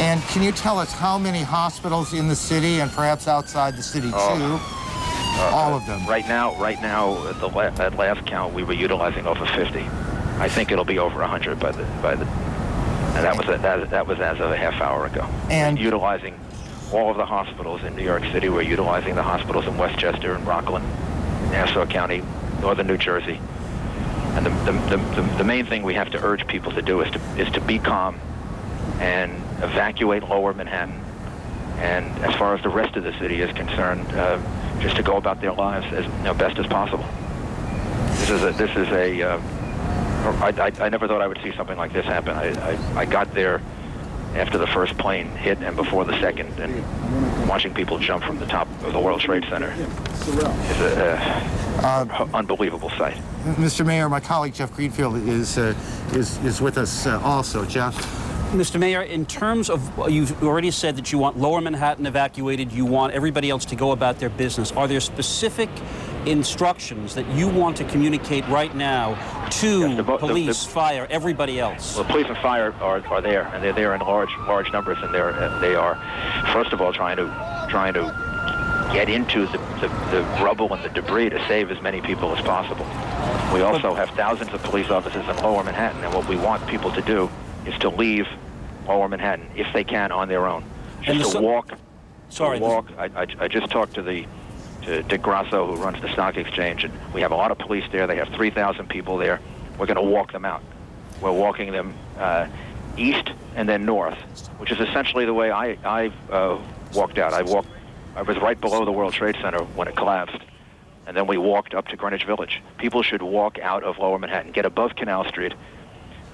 And can you tell us how many hospitals in the city and perhaps outside the city too? All of them. Right now, at last count, we were utilizing over 50. I think it'll be over 100 and that was as of a half hour ago. And we're utilizing all of the hospitals in New York City. We're utilizing the hospitals in Westchester and Rockland, Nassau County, northern New Jersey. And the main thing we have to urge people to do is to be calm and evacuate Lower Manhattan. And as far as the rest of the city is concerned, just to go about their lives as best as possible. I never thought I would see something like this happen. I got there after the first plane hit and before the second, and watching people jump from the top of the World Trade Center is an unbelievable sight. Mr. Mayor, my colleague Jeff Greenfield is with us also. Jeff? Mr. Mayor, in terms of, you've already said that you want Lower Manhattan evacuated, you want everybody else to go about their business. Are there specific instructions that you want to communicate right now to police, fire, everybody else? Well, police and fire are there, and they're there in large numbers, and they are, first of all, trying to get into the rubble and the debris to save as many people as possible. We also have thousands of police officers in Lower Manhattan, and what we want people to do is to leave Lower Manhattan if they can on their own. Just to walk. Sorry. Walk. I just talked to Dick Grasso, who runs the stock exchange, and we have a lot of police there. They have 3,000 people there. We're going to walk them out. We're walking them east and then north, which is essentially the way I walked out. I walked I was right below the World Trade Center when it collapsed, and then we walked up to Greenwich Village. People should walk out of Lower Manhattan, get above Canal Street,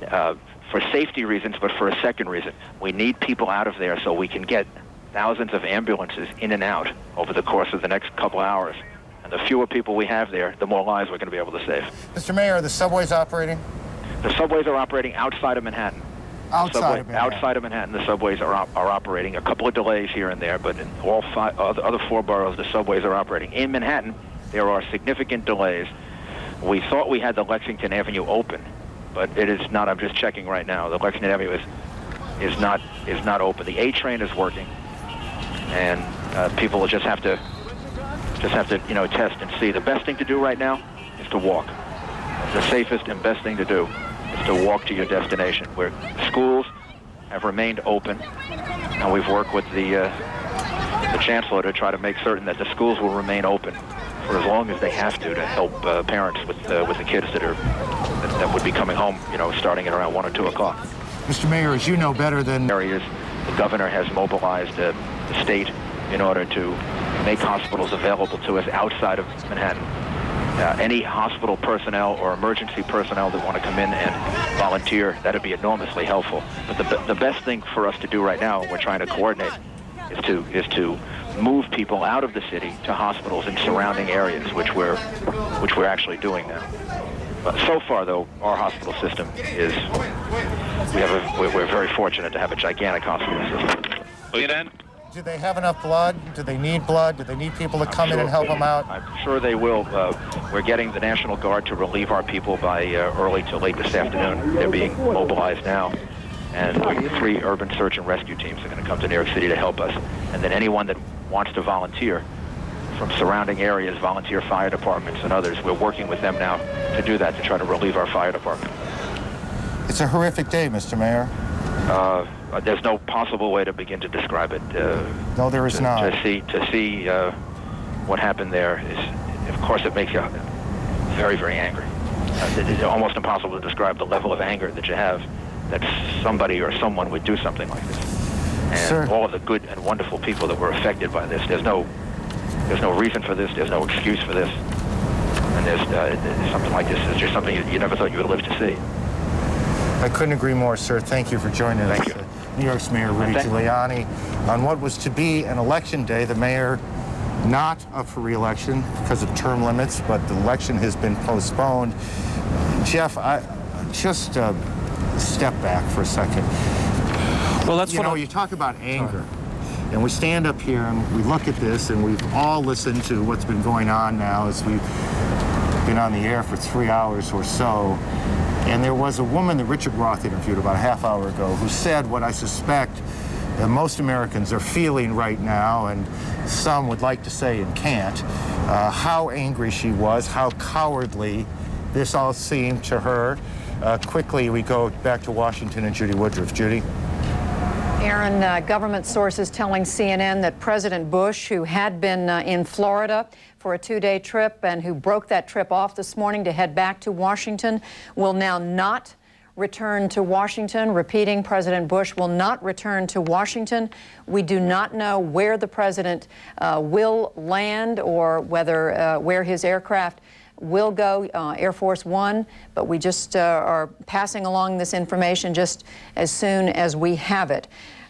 for safety reasons, but for a second reason. We need people out of there so we can get thousands of ambulances in and out over the course of the next couple hours. And the fewer people we have there, the more lives we're going to be able to save. Mr. Mayor, are the subways operating? The subways are operating outside of Manhattan. Outside of Manhattan? Outside of Manhattan, the subways are operating. A couple of delays here and there, but in all other 4 boroughs, the subways are operating. In Manhattan, there are significant delays. We thought we had the Lexington Avenue open, but it is not. I'm just checking right now. The Lexington Avenue is not open. The A train is working, and people will just have to test and see. The best thing to do right now is to walk. The safest and best thing to do is to walk to your destination. Where schools have remained open, and we've worked with the chancellor to try to make certain that the schools will remain open for as long as they have to help parents with the kids that would be coming home, starting at around 1 or 2 o'clock. Mr. Mayor, as you know better than areas, the governor has mobilized the state in order to make hospitals available to us outside of Manhattan. Any hospital personnel or emergency personnel that want to come in and volunteer, that'd be enormously helpful. But the best thing for us to do right now, we're trying to coordinate, is to move people out of the city to hospitals in surrounding areas, which we're actually doing now. But so far, though, our hospital system is we're very fortunate to have a gigantic hospital system. do they have enough blood? Do they need blood? Do they need people to come in and help them out? I'm sure they will. We're getting the National Guard to relieve our people by early to late this afternoon. They're being mobilized now. And 3 urban search and rescue teams are going to come to New York City to help us. And then anyone that wants to volunteer from surrounding areas, volunteer fire departments and others, we're working with them now to do that, to try to relieve our fire department. It's a horrific day, Mr. Mayor. There's no possible way to begin to describe it. No, there is not. To see what happened there is, of course, it makes you very, very angry. It's almost impossible to describe the level of anger that you have that somebody or someone would do something like this. And all of the good and wonderful people that were affected by this. There's no reason for this. There's no excuse for this. And there's something like this is just something you never thought you would live to see. I couldn't agree more, sir. Thank you for joining us. Thank you. New York's Mayor Rudy Giuliani on what was to be an election day. The mayor not up for re-election because of term limits, but the election has been postponed. Jeff, I just step back for a second. Well, that's you talk about anger. And we stand up here and we look at this, and we've all listened to what's been going on now as we've been on the air for 3 hours or so. And there was a woman that Richard Roth interviewed about a half hour ago who said what I suspect most Americans are feeling right now, and some would like to say and can't, how angry she was, how cowardly this all seemed to her. Quickly, we go back to Washington and Judy Woodruff. Judy? Aaron, government sources telling CNN that President Bush, who had been in Florida for a 2-day trip and who broke that trip off this morning to head back to Washington, will now not return to Washington. Repeating, President Bush will not return to Washington. We do not know where the president will land or whether where his aircraft will go, Air Force One, but we just are passing along this information just as soon as we have it.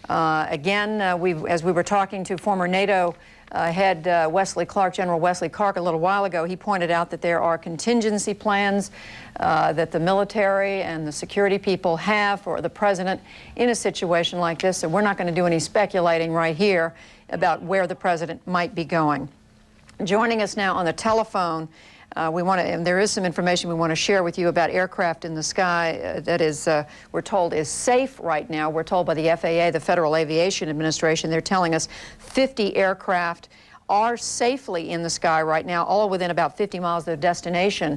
Again, as we were talking to former NATO head Wesley Clark, General Wesley Clark, a little while ago, he pointed out that there are contingency plans that the military and the security people have for the president in a situation like this. So we're not going to do any speculating right here about where the president might be going. Joining us now on the telephone, and there is some information we want to share with you about aircraft in the sky that is, we're told, is safe right now. We're told by the FAA, the Federal Aviation Administration, they're telling us 50 aircraft are safely in the sky right now, all within about 50 miles of their destination.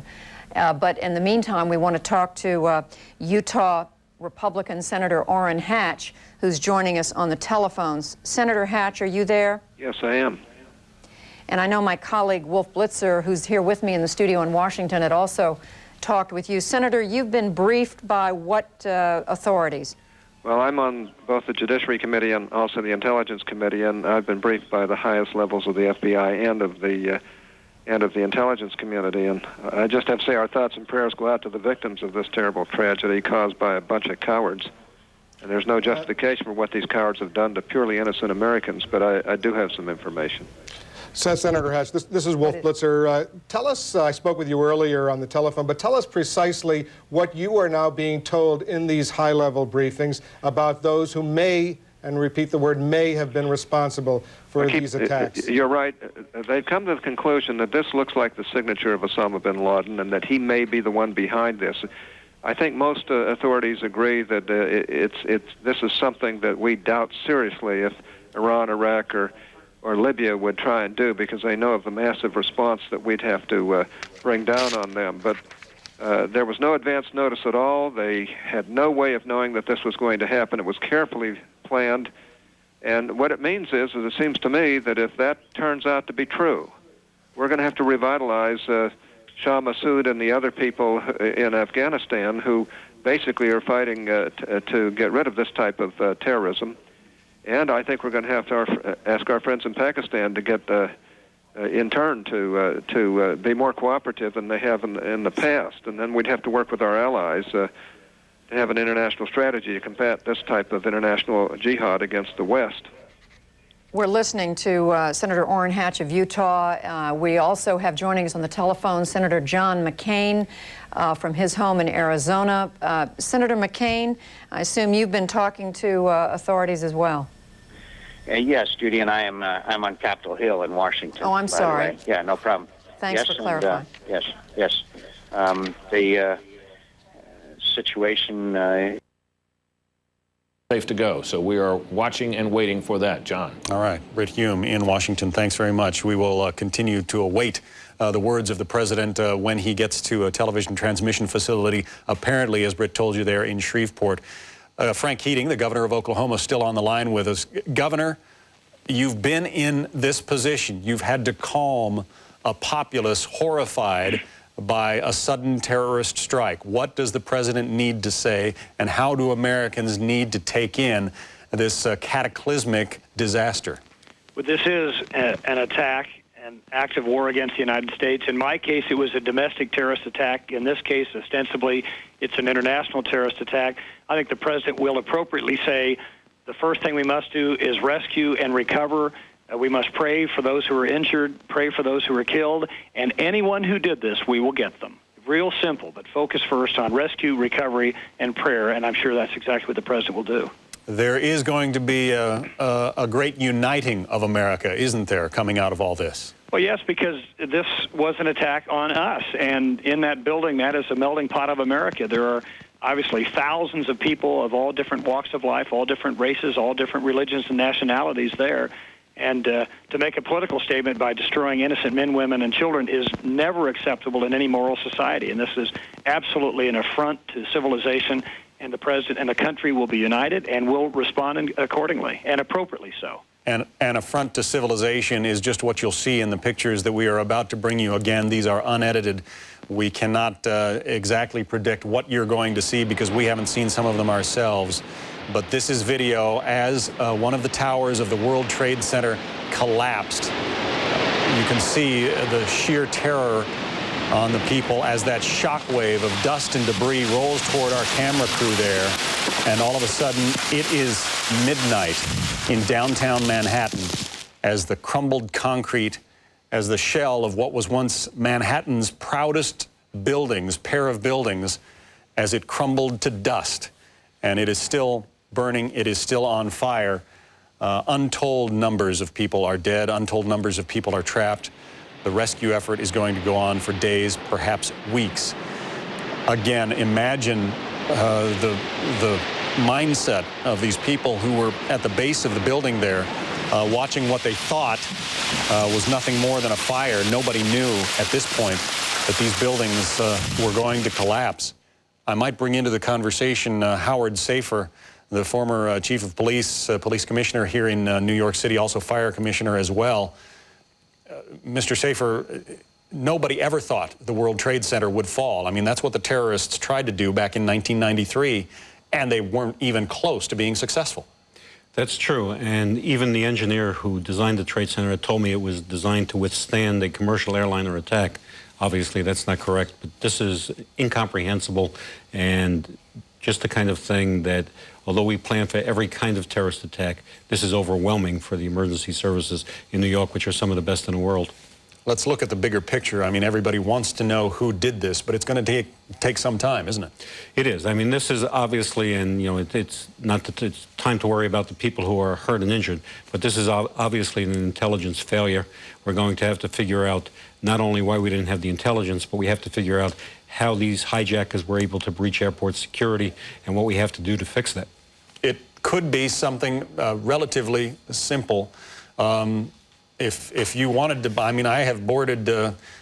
But in the meantime, we want to talk to Utah Republican Senator Orrin Hatch, who's joining us on the telephones. Senator Hatch, are you there? Yes, I am. And I know my colleague Wolf Blitzer, who's here with me in the studio in Washington, had also talked with you. Senator, you've been briefed by what authorities? Well, I'm on both the Judiciary Committee and also the Intelligence Committee, and I've been briefed by the highest levels of the FBI and of the intelligence community. And I just have to say our thoughts and prayers go out to the victims of this terrible tragedy caused by a bunch of cowards. And there's no justification for what these cowards have done to purely innocent Americans, but I do have some information. Senator Hatch, this is Wolf Blitzer. Tell us, I spoke with you earlier on the telephone, but tell us precisely what you are now being told in these high-level briefings about those who may, and repeat the word may, have been responsible for these attacks. You're right. They've come to the conclusion that this looks like the signature of Osama bin Laden and that he may be the one behind this. I think most authorities agree that this is something that we doubt seriously if Iran, Iraq, or Libya would try and do, because they know of the massive response that we'd have to bring down on them. But there was no advance notice at all. They had no way of knowing that this was going to happen. It was carefully planned. And what it means is it seems to me that if that turns out to be true, we're going to have to revitalize Shah Massoud and the other people in Afghanistan who basically are fighting to get rid of this type of terrorism. And I think we're going to have to ask our friends in Pakistan to get, in turn, to be more cooperative than they have in the past. And then we'd have to work with our allies to have an international strategy to combat this type of international jihad against the West. We're listening to Senator Orrin Hatch of Utah. We also have joining us on the telephone Senator John McCain from his home in Arizona. Senator McCain, I assume you've been talking to authorities as well. Yes, Judy, and I'm on Capitol Hill in Washington. Oh, I'm sorry. Yeah, no problem. Thanks for clarifying. Yes. The situation... safe to go. So we are watching and waiting for that. John. All right. Britt Hume in Washington, thanks very much. We will continue to await the words of the president when he gets to a television transmission facility, apparently, as Britt told you, there in Shreveport. Frank Keating, the governor of Oklahoma, is still on the line with us. Governor, you've been in this position. You've had to calm a populace horrified by a sudden terrorist strike. What does the president need to say, and how do Americans need to take in this cataclysmic disaster? Well, this is an attack, an act of war against the United States. In my case, it was a domestic terrorist attack. In this case, ostensibly, it's an international terrorist attack. I think the president will appropriately say the first thing we must do is rescue and recover. We must pray for those who are injured, pray for those who are killed, and anyone who did this, we will get them. Real simple, but focus first on rescue, recovery, and prayer, and I'm sure that's exactly what the president will do. There is going to be a great uniting of America, isn't there, coming out of all this? Well, yes, because this was an attack on us, and in that building, that is a melting pot of America. There are obviously thousands of people of all different walks of life, all different races, all different religions and nationalities there. And to make a political statement by destroying innocent men, women, and children is never acceptable in any moral society. And this is absolutely an affront to civilization, and the president and the country will be united and will respond accordingly, and appropriately so. And an affront to civilization is just what you'll see in the pictures that we are about to bring you. Again, these are unedited. We cannot exactly predict what you're going to see because we haven't seen some of them ourselves. But this is video as one of the towers of the World Trade Center collapsed. You can see the sheer terror on the people as that shockwave of dust and debris rolls toward our camera crew there. And all of a sudden, it is midnight in downtown Manhattan as the crumbled concrete, as the shell of what was once Manhattan's proudest buildings, pair of buildings, as it crumbled to dust. And it is still burning, it is still on fire. Untold numbers of people are dead, untold numbers of people are trapped. The rescue effort is going to go on for days, perhaps weeks. Again, imagine the mindset of these people who were at the base of the building there, watching what they thought was nothing more than a fire. Nobody knew at this point that these buildings were going to collapse. I might bring into the conversation Howard Safer, the former chief of police, police commissioner here in New York City, also fire commissioner as well. Mr. Safer, nobody ever thought the World Trade Center would fall. I mean, that's what the terrorists tried to do back in 1993, and they weren't even close to being successful. That's true, and even the engineer who designed the Trade Center had told me it was designed to withstand a commercial airliner attack. Obviously, that's not correct, but this is incomprehensible and just the kind of thing that, although we plan for every kind of terrorist attack, this is overwhelming for the emergency services in New York, which are some of the best in the world. Let's look at the bigger picture. I mean, everybody wants to know who did this, but it's going to take some time, isn't it? It is. I mean, this is obviously, and you know, it's not that it's time to worry about the people who are hurt and injured, but this is obviously an intelligence failure. We're going to have to figure out not only why we didn't have the intelligence, but we have to figure out how these hijackers were able to breach airport security and what we have to do to fix that. It could be something relatively simple. If you wanted to, I mean, I have boarded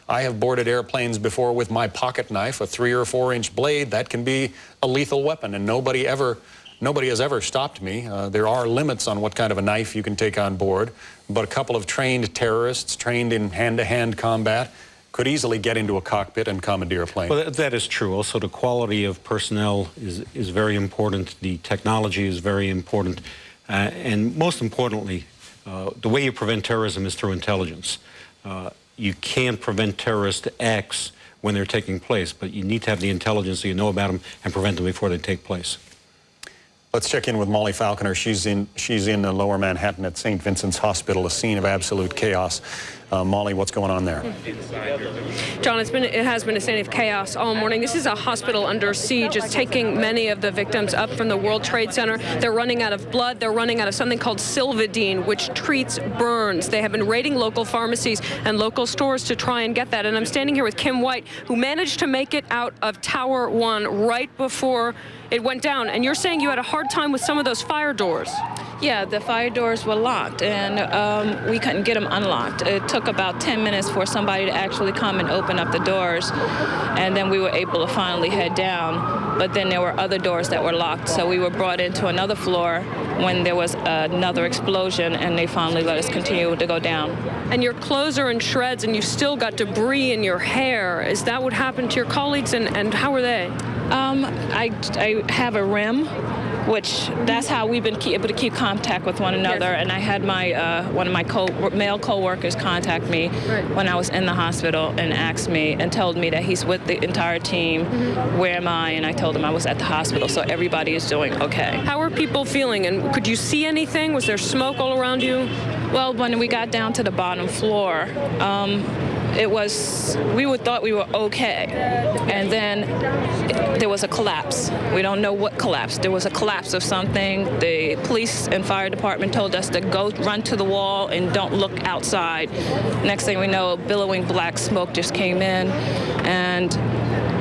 airplanes before with my pocket knife, a 3 or 4 inch blade. That can be a lethal weapon, and nobody has ever stopped me. There are limits on what kind of a knife you can take on board, but a couple of trained terrorists, trained in hand-to-hand combat, could easily get into a cockpit and commandeer a plane. Well, that is true. Also, the quality of personnel is very important. The technology is very important, and most importantly, the way you prevent terrorism is through intelligence. You can't prevent terrorist acts when they're taking place, but you need to have the intelligence so you know about them and prevent them before they take place. Let's check in with Molly Falconer. She's in Lower Manhattan at St. Vincent's Hospital, a scene of absolute chaos. Molly, what's going on there? John, it has been a scene of chaos all morning. This is a hospital under siege. It's taking many of the victims up from the World Trade Center. They're running out of blood. They're running out of something called Silvadine, which treats burns. They have been raiding local pharmacies and local stores to try and get that. And I'm standing here with Kim White, who managed to make it out of Tower 1 right before it went down. And you're saying you had a hard time with some of those fire doors. Yeah, the fire doors were locked, and we couldn't get them unlocked. It took about 10 minutes for somebody to actually come and open up the doors, and then we were able to finally head down. But then there were other doors that were locked, so we were brought into another floor when there was another explosion, and they finally let us continue to go down. And your clothes are in shreds, and you still got debris in your hair. Is that what happened to your colleagues, and how were they? I have a rim, which that's how we've been able to keep contact with one another. Yes. And I had my one of my male co-workers contact me when I was in the hospital and asked me and told me that he's with the entire team. Where am I? And I told him I was at the hospital, so everybody is doing okay. How are people feeling, and could you see anything? Was there smoke all around you? Well, when we got down to the bottom floor, we thought we were okay, and then there was a collapse. We don't know what collapsed. There was a collapse of something. The police and fire department told us to go run to the wall and don't look outside. Next thing we know, billowing black smoke just came in, and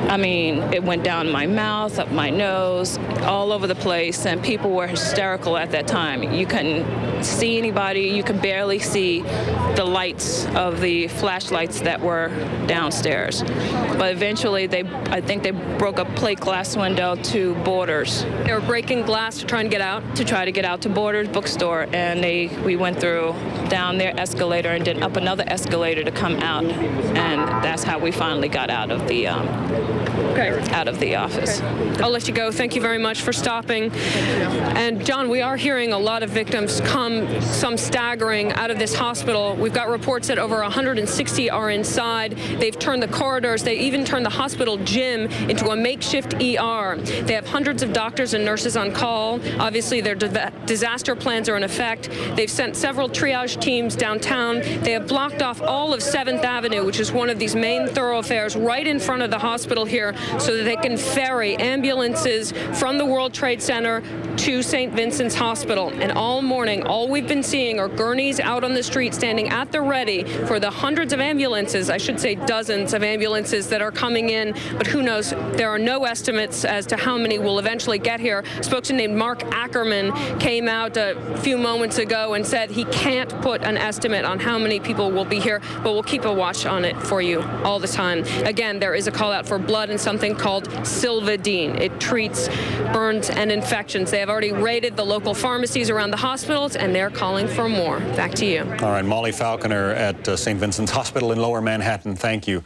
I mean, it went down my mouth, up my nose, all over the place, and people were hysterical at that time. You couldn't see anybody. You could barely see the lights of the flashlights that were downstairs. But eventually, I think they broke a plate glass window to Borders. They were breaking glass to try and get out? To try to get out to Borders bookstore, and we went through down their escalator and then up another escalator to come out, and that's how we finally got out of the office. Okay. I'll let you go. Thank you very much for stopping. And John, we are hearing a lot of victims come, some staggering, out of this hospital. We've got reports that over 160 are inside. They've turned the corridors. They even turned the hospital gym into a makeshift ER. They have hundreds of doctors and nurses on call. Obviously, their disaster plans are in effect. They've sent several triage teams downtown. They have blocked off all of 7th Avenue, which is one of these main thoroughfares right in front of the hospital here, so that they can ferry ambulances from the World Trade Center to St. Vincent's Hospital. And all morning, all we've been seeing are gurneys out on the street standing at the ready for the hundreds of ambulances, I should say dozens of ambulances that are coming in, but who knows? There are no estimates as to how many will eventually get here. A spokesman named Mark Ackerman came out a few moments ago and said he can't put an estimate on how many people will be here, but we'll keep a watch on it for you all the time. Again, there is a call out for blood and something called Silvadine. It treats burns and infections. They have already raided the local pharmacies around the hospitals, and they're calling for more. Back to you. All right, Molly Falconer at St. Vincent's Hospital in Lower Manhattan, thank you.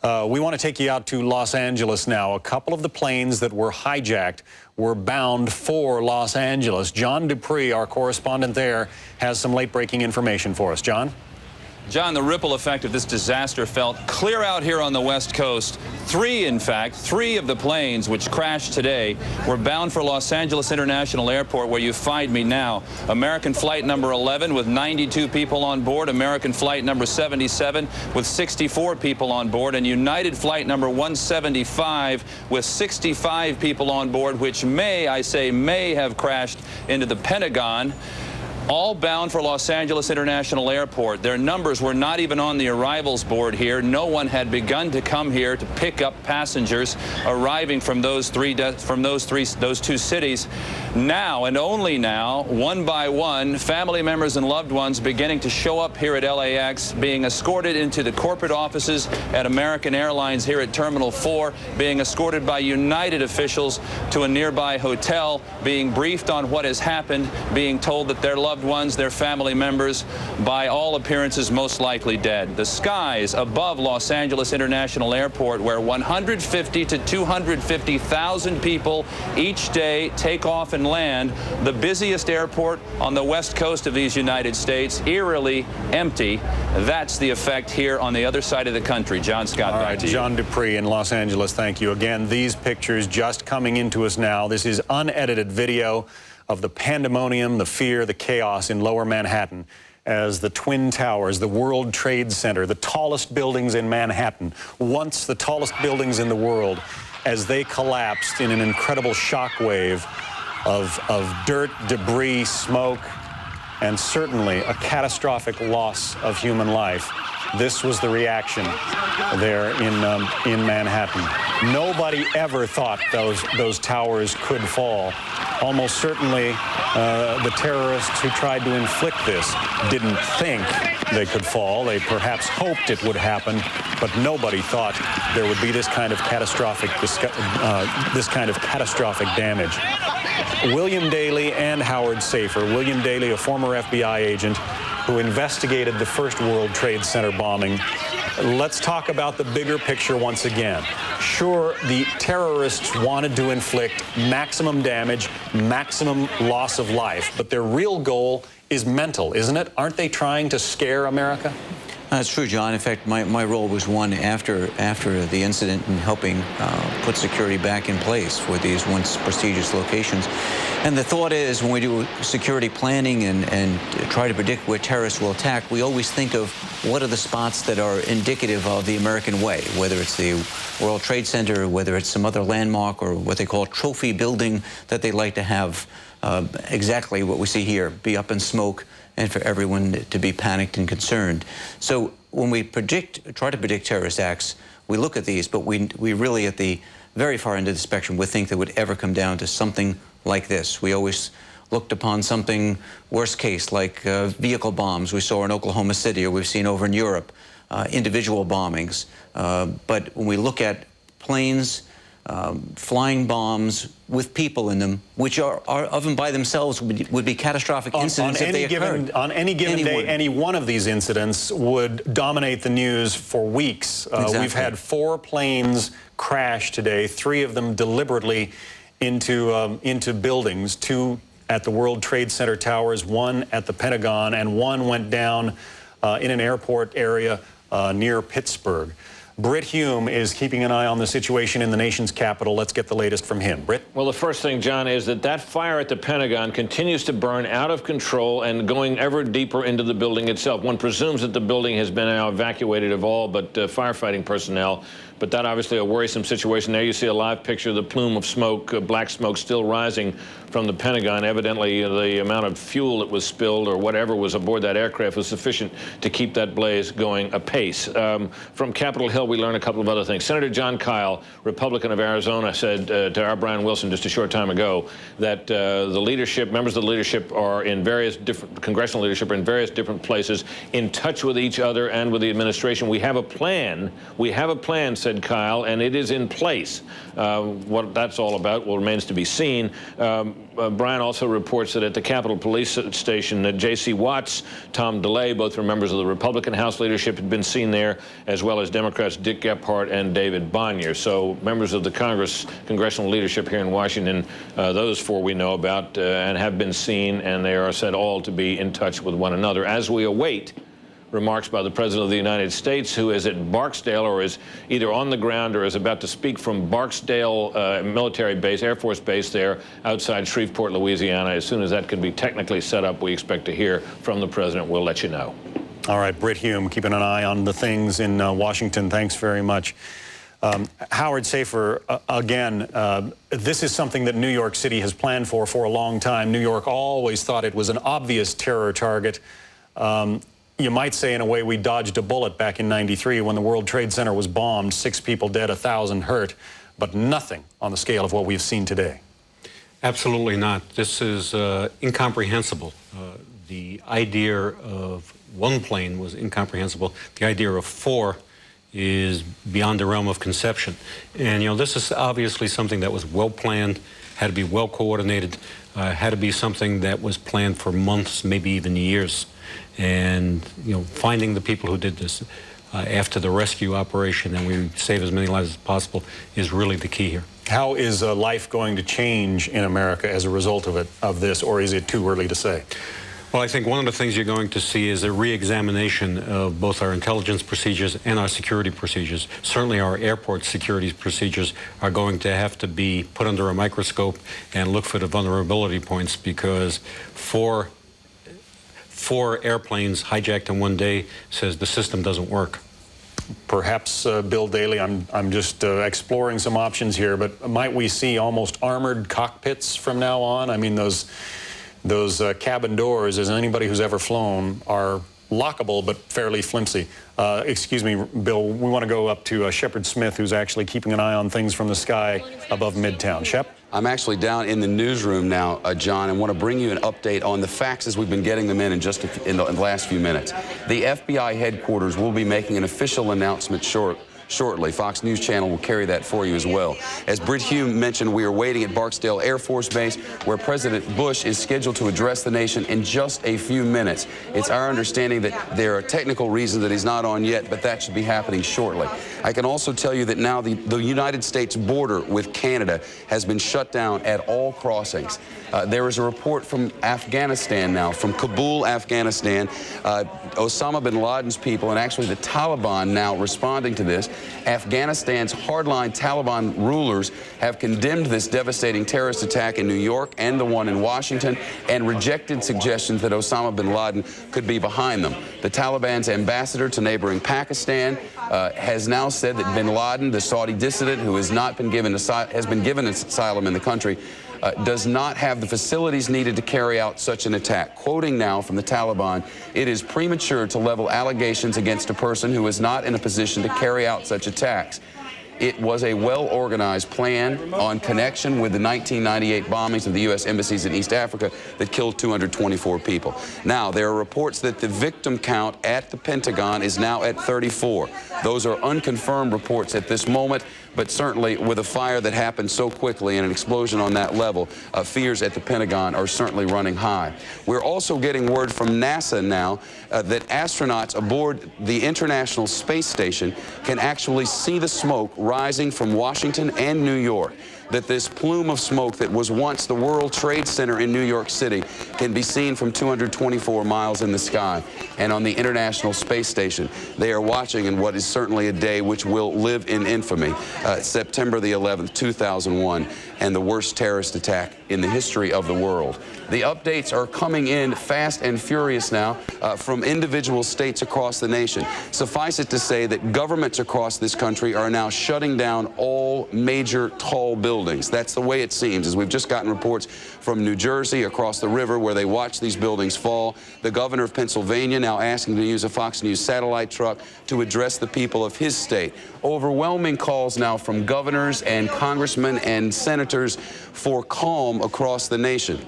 We want to take you out to Los Angeles now. A couple of the planes that were hijacked were bound for Los Angeles. John Dupree, our correspondent there, has some late-breaking information for us. John? John, the ripple effect of this disaster felt clear out here on the West Coast. Three of the planes which crashed today were bound for Los Angeles International Airport, where you find me now. American flight number 11 with 92 people on board, American flight number 77 with 64 people on board, and United flight number 175 with 65 people on board, which may have crashed into the Pentagon. All bound for Los Angeles International Airport. Their numbers were not even on the arrivals board here. No one had begun to come here to pick up passengers arriving from those two cities. Now, and only now, one by one, family members and loved ones beginning to show up here at LAX, being escorted into the corporate offices at American Airlines here at Terminal 4, being escorted by United officials to a nearby hotel, being briefed on what has happened, being told that their loved ones, their family members, by all appearances most likely dead. The skies above Los Angeles International Airport, where 150 to 250,000 people each day take off and land, the busiest airport on the west coast of these United States, eerily empty. That's the effect here on the other side of the country. John Scott, back to you. John Dupree in Los Angeles, thank you. Again, these pictures just coming into us now. This is unedited video of the pandemonium, the fear, the chaos in lower Manhattan as the Twin Towers, the World Trade Center, the tallest buildings in Manhattan, once the tallest buildings in the world, as they collapsed in an incredible shockwave of dirt, debris, smoke, and certainly a catastrophic loss of human life. This was the reaction there in Manhattan. Nobody ever thought those towers could fall. Almost certainly the terrorists who tried to inflict this didn't think they could fall. They perhaps hoped it would happen, but nobody thought there would be this kind of catastrophic damage. William Daley and Howard Safer. William Daley, a former FBI agent who investigated the first World Trade Center bombing. Let's talk about the bigger picture once again. Sure, the terrorists wanted to inflict maximum damage, maximum loss of life, but their real goal is mental, isn't it? Aren't they trying to scare America? That's true, John. In fact, my role was one after the incident in helping put security back in place for these once prestigious locations. And the thought is, when we do security planning and try to predict where terrorists will attack, we always think of what are the spots that are indicative of the American way, whether it's the World Trade Center, whether it's some other landmark, or what they call trophy building that they like to have exactly what we see here, be up in smoke, and for everyone to be panicked and concerned. So when we try to predict terrorist acts, we look at these, but we really, at the very far end of the spectrum, would think that would ever come down to something like this. We always looked upon something worst case, like vehicle bombs we saw in Oklahoma City, or we've seen over in Europe, individual bombings. But when we look at planes, flying bombs with people in them, which are of and by themselves would be catastrophic incidents if they occurred. On any given day, any one of these incidents would dominate the news for weeks. Exactly. We've had 4 planes crash today, 3 of them deliberately into buildings, 2 at the World Trade Center towers, 1 at the Pentagon, and 1 went down in an airport area near Pittsburgh. Britt Hume is keeping an eye on the situation in the nation's capital. Let's get the latest from him. Britt? Well, the first thing, John, is that fire at the Pentagon continues to burn out of control and going ever deeper into the building itself. One presumes that the building has been now evacuated of all but firefighting personnel. But that obviously a worrisome situation. There you see a live picture of the plume of smoke, black smoke still rising from the Pentagon. Evidently, the amount of fuel that was spilled or whatever was aboard that aircraft was sufficient to keep that blaze going apace. From Capitol Hill, we learned a couple of other things. Senator John Kyle, Republican of Arizona, said to our Brian Wilson just a short time ago that members of the leadership are in various different, congressional leadership are in various different places, in touch with each other and with the administration. We have a plan. We have a plan, said said Kyle, and it is in place. What that's all about remains to be seen. Brian also reports that at the Capitol Police Station, J.C. Watts, Tom DeLay, both were members of the Republican House leadership, had been seen there, as well as Democrats Dick Gephardt and David Bonnier. So members of the congressional leadership here in Washington, those four we know about and have been seen, and they are said all to be in touch with one another as we await remarks by the President of the United States, who is at Barksdale, or is either on the ground or is about to speak from Barksdale military base, Air Force Base there outside Shreveport, Louisiana. As soon as that can be technically set up, we expect to hear from the President. We'll let you know. All right, Britt Hume, keeping an eye on the things in Washington. Thanks very much. Howard Safer, again, this is something that New York City has planned for a long time. New York always thought it was an obvious terror target. You might say, in a way, we dodged a bullet back in '93 when the World Trade Center was bombed, 6 people dead, 1,000 hurt, but nothing on the scale of what we've seen today. Absolutely not. This is incomprehensible. The idea of one plane was incomprehensible. The idea of 4 is beyond the realm of conception. And, you know, this is obviously something that was well planned, had to be well coordinated, had to be something that was planned for months, maybe even years. And, you know, finding the people who did this after the rescue operation, and we save as many lives as possible, is really the key here. How is life going to change in America as a result of this, or is it too early to say? Well, I think one of the things you're going to see is a re-examination of both our intelligence procedures and our security procedures. Certainly our airport security procedures are going to have to be put under a microscope and look for the vulnerability points, because four airplanes hijacked in one day says the system doesn't work. Perhaps, Bill Daley, I'm just exploring some options here, but might we see almost armored cockpits from now on? I mean, those cabin doors, as anybody who's ever flown, are lockable but fairly flimsy. Excuse me, Bill, we want to go up to Shepard Smith, who's actually keeping an eye on things from the sky above Midtown. Shep? I'm actually down in the newsroom now, John, and want to bring you an update on the facts as we've been getting them in the last few minutes. The FBI headquarters will be making an official announcement shortly. Fox News Channel will carry that for you as well. As Britt Hume mentioned, we are waiting at Barksdale Air Force Base, where President Bush is scheduled to address the nation in just a few minutes. It's our understanding that there are technical reasons that he's not on yet, but that should be happening shortly. I can also tell you that now the United States border with Canada has been shut down at all crossings. There is a report from Afghanistan now, from Kabul, Afghanistan, Osama bin Laden's people, and actually the Taliban now responding to this. Afghanistan's hardline Taliban rulers have condemned this devastating terrorist attack in New York and the one in Washington, and rejected suggestions that Osama bin Laden could be behind them. The Taliban's ambassador to neighboring Pakistan has now said that bin Laden, the Saudi dissident who has been given asylum in the country, does not have the facilities needed to carry out such an attack. Quoting now from the Taliban, "It is premature to level allegations against a person who is not in a position to carry out such attacks. It was a well-organized plan on connection with the 1998 bombings of the U.S. embassies in East Africa that killed 224 people." Now, there are reports that the victim count at the Pentagon is now at 34. Those are unconfirmed reports at this moment, but certainly with a fire that happened so quickly and an explosion on that level, fears at the Pentagon are certainly running high. We're also getting word from NASA now that astronauts aboard the International Space Station can actually see the smoke rising from Washington and New York. That this plume of smoke that was once the World Trade Center in New York City can be seen from 224 miles in the sky. And on the International Space Station, they are watching in what is certainly a day which will live in infamy, September the 11th, 2001, and the worst terrorist attack in the history of the world. The updates are coming in fast and furious now from individual states across the nation. Suffice it to say that governments across this country are now shutting down all major tall buildings. That's the way it seems, as we've just gotten reports from New Jersey across the river where they watch these buildings fall. The governor of Pennsylvania now asking to use a Fox News satellite truck to address the people of his state. Overwhelming calls now from governors and congressmen and senators for calm across the nation.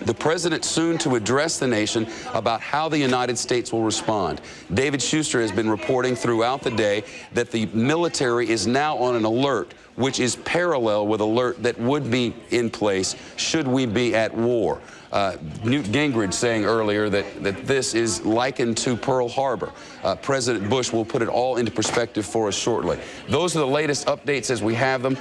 The president soon to address the nation about how the United States will respond. David Schuster has been reporting throughout the day that the military is now on an alert, which is parallel with alert that would be in place should we be at war. Newt Gingrich saying earlier that this is likened to Pearl Harbor. President Bush will put it all into perspective for us shortly. Those are the latest updates as we have them.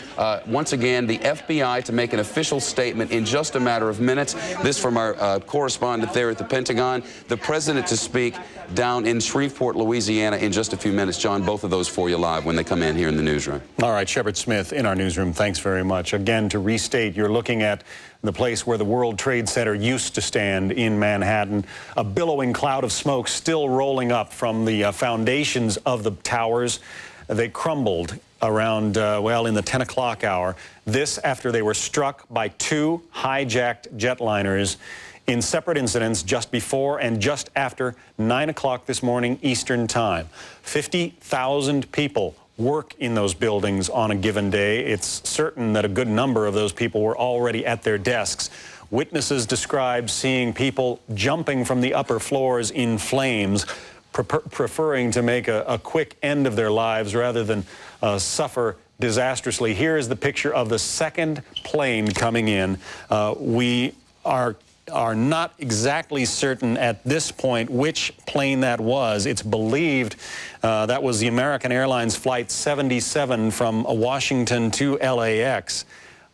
Once again, the FBI to make an official statement in just a matter of minutes. This from our correspondent there at the Pentagon. The president to speak down in Shreveport, Louisiana in just a few minutes. John, both of those for you live when they come in here in the newsroom. All right, Shepard Smith in our newsroom. Thanks very much. Again, to restate, you're looking at the place where the World Trade Center used to stand in Manhattan. A billowing cloud of smoke still rolling up from the foundations of the towers. They crumbled around, well, in the 10 o'clock hour. This after they were struck by 2 hijacked jetliners in separate incidents just before and just after 9 o'clock this morning Eastern Time. 50,000 people work in those buildings on a given day. It's certain that a good number of those people were already at their desks. Witnesses describe seeing people jumping from the upper floors in flames, preferring to make a quick end of their lives rather than suffer disastrously. Here is the picture of the second plane coming in. We are not exactly certain at this point which plane that was. It's believed that was the American Airlines Flight 77 from Washington to LAX.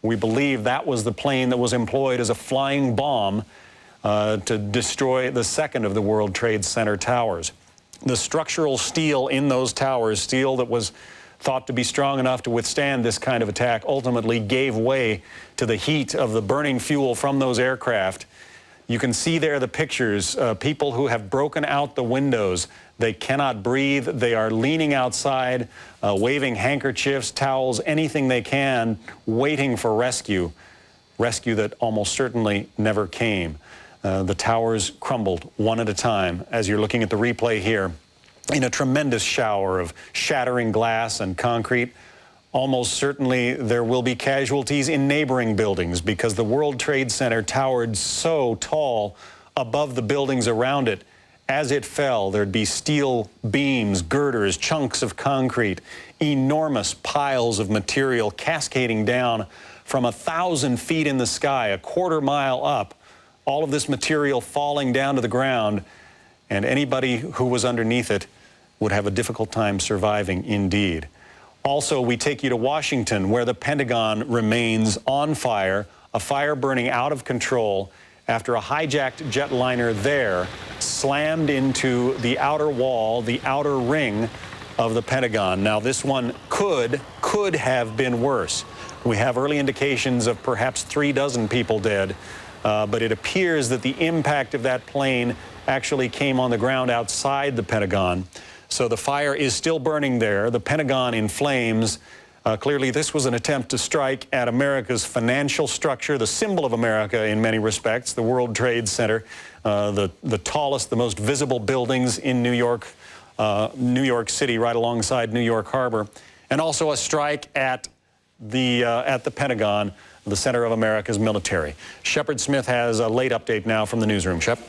We believe that was the plane that was employed as a flying bomb to destroy the second of the World Trade Center towers. The structural steel in those towers, steel that was thought to be strong enough to withstand this kind of attack, ultimately gave way to the heat of the burning fuel from those aircraft. You can see there the pictures, people who have broken out the windows. They cannot breathe. They are leaning outside, waving handkerchiefs, towels, anything they can, waiting for rescue. Rescue that almost certainly never came. The towers crumbled one at a time, as you're looking at the replay here, in a tremendous shower of shattering glass and concrete. Almost certainly there will be casualties in neighboring buildings because the World Trade Center towered so tall above the buildings around it. As it fell, there'd be steel beams, girders, chunks of concrete, enormous piles of material cascading down from 1,000 feet in the sky, a quarter mile up. All of this material falling down to the ground, and anybody who was underneath it would have a difficult time surviving indeed. Also, we take you to Washington, where the Pentagon remains on fire, a fire burning out of control after a hijacked jetliner there slammed into the outer wall, the outer ring of the Pentagon. Now, this one could have been worse. We have early indications of perhaps 36 people dead, but it appears that the impact of that plane actually came on the ground outside the Pentagon. So the fire is still burning there, the Pentagon in flames. Clearly, this was an attempt to strike at America's financial structure, the symbol of America in many respects, the World Trade Center, the tallest, the most visible buildings in New York City, right alongside New York Harbor, and also a strike at the Pentagon, the center of America's military. Shepard Smith has a late update now from the newsroom. Shep?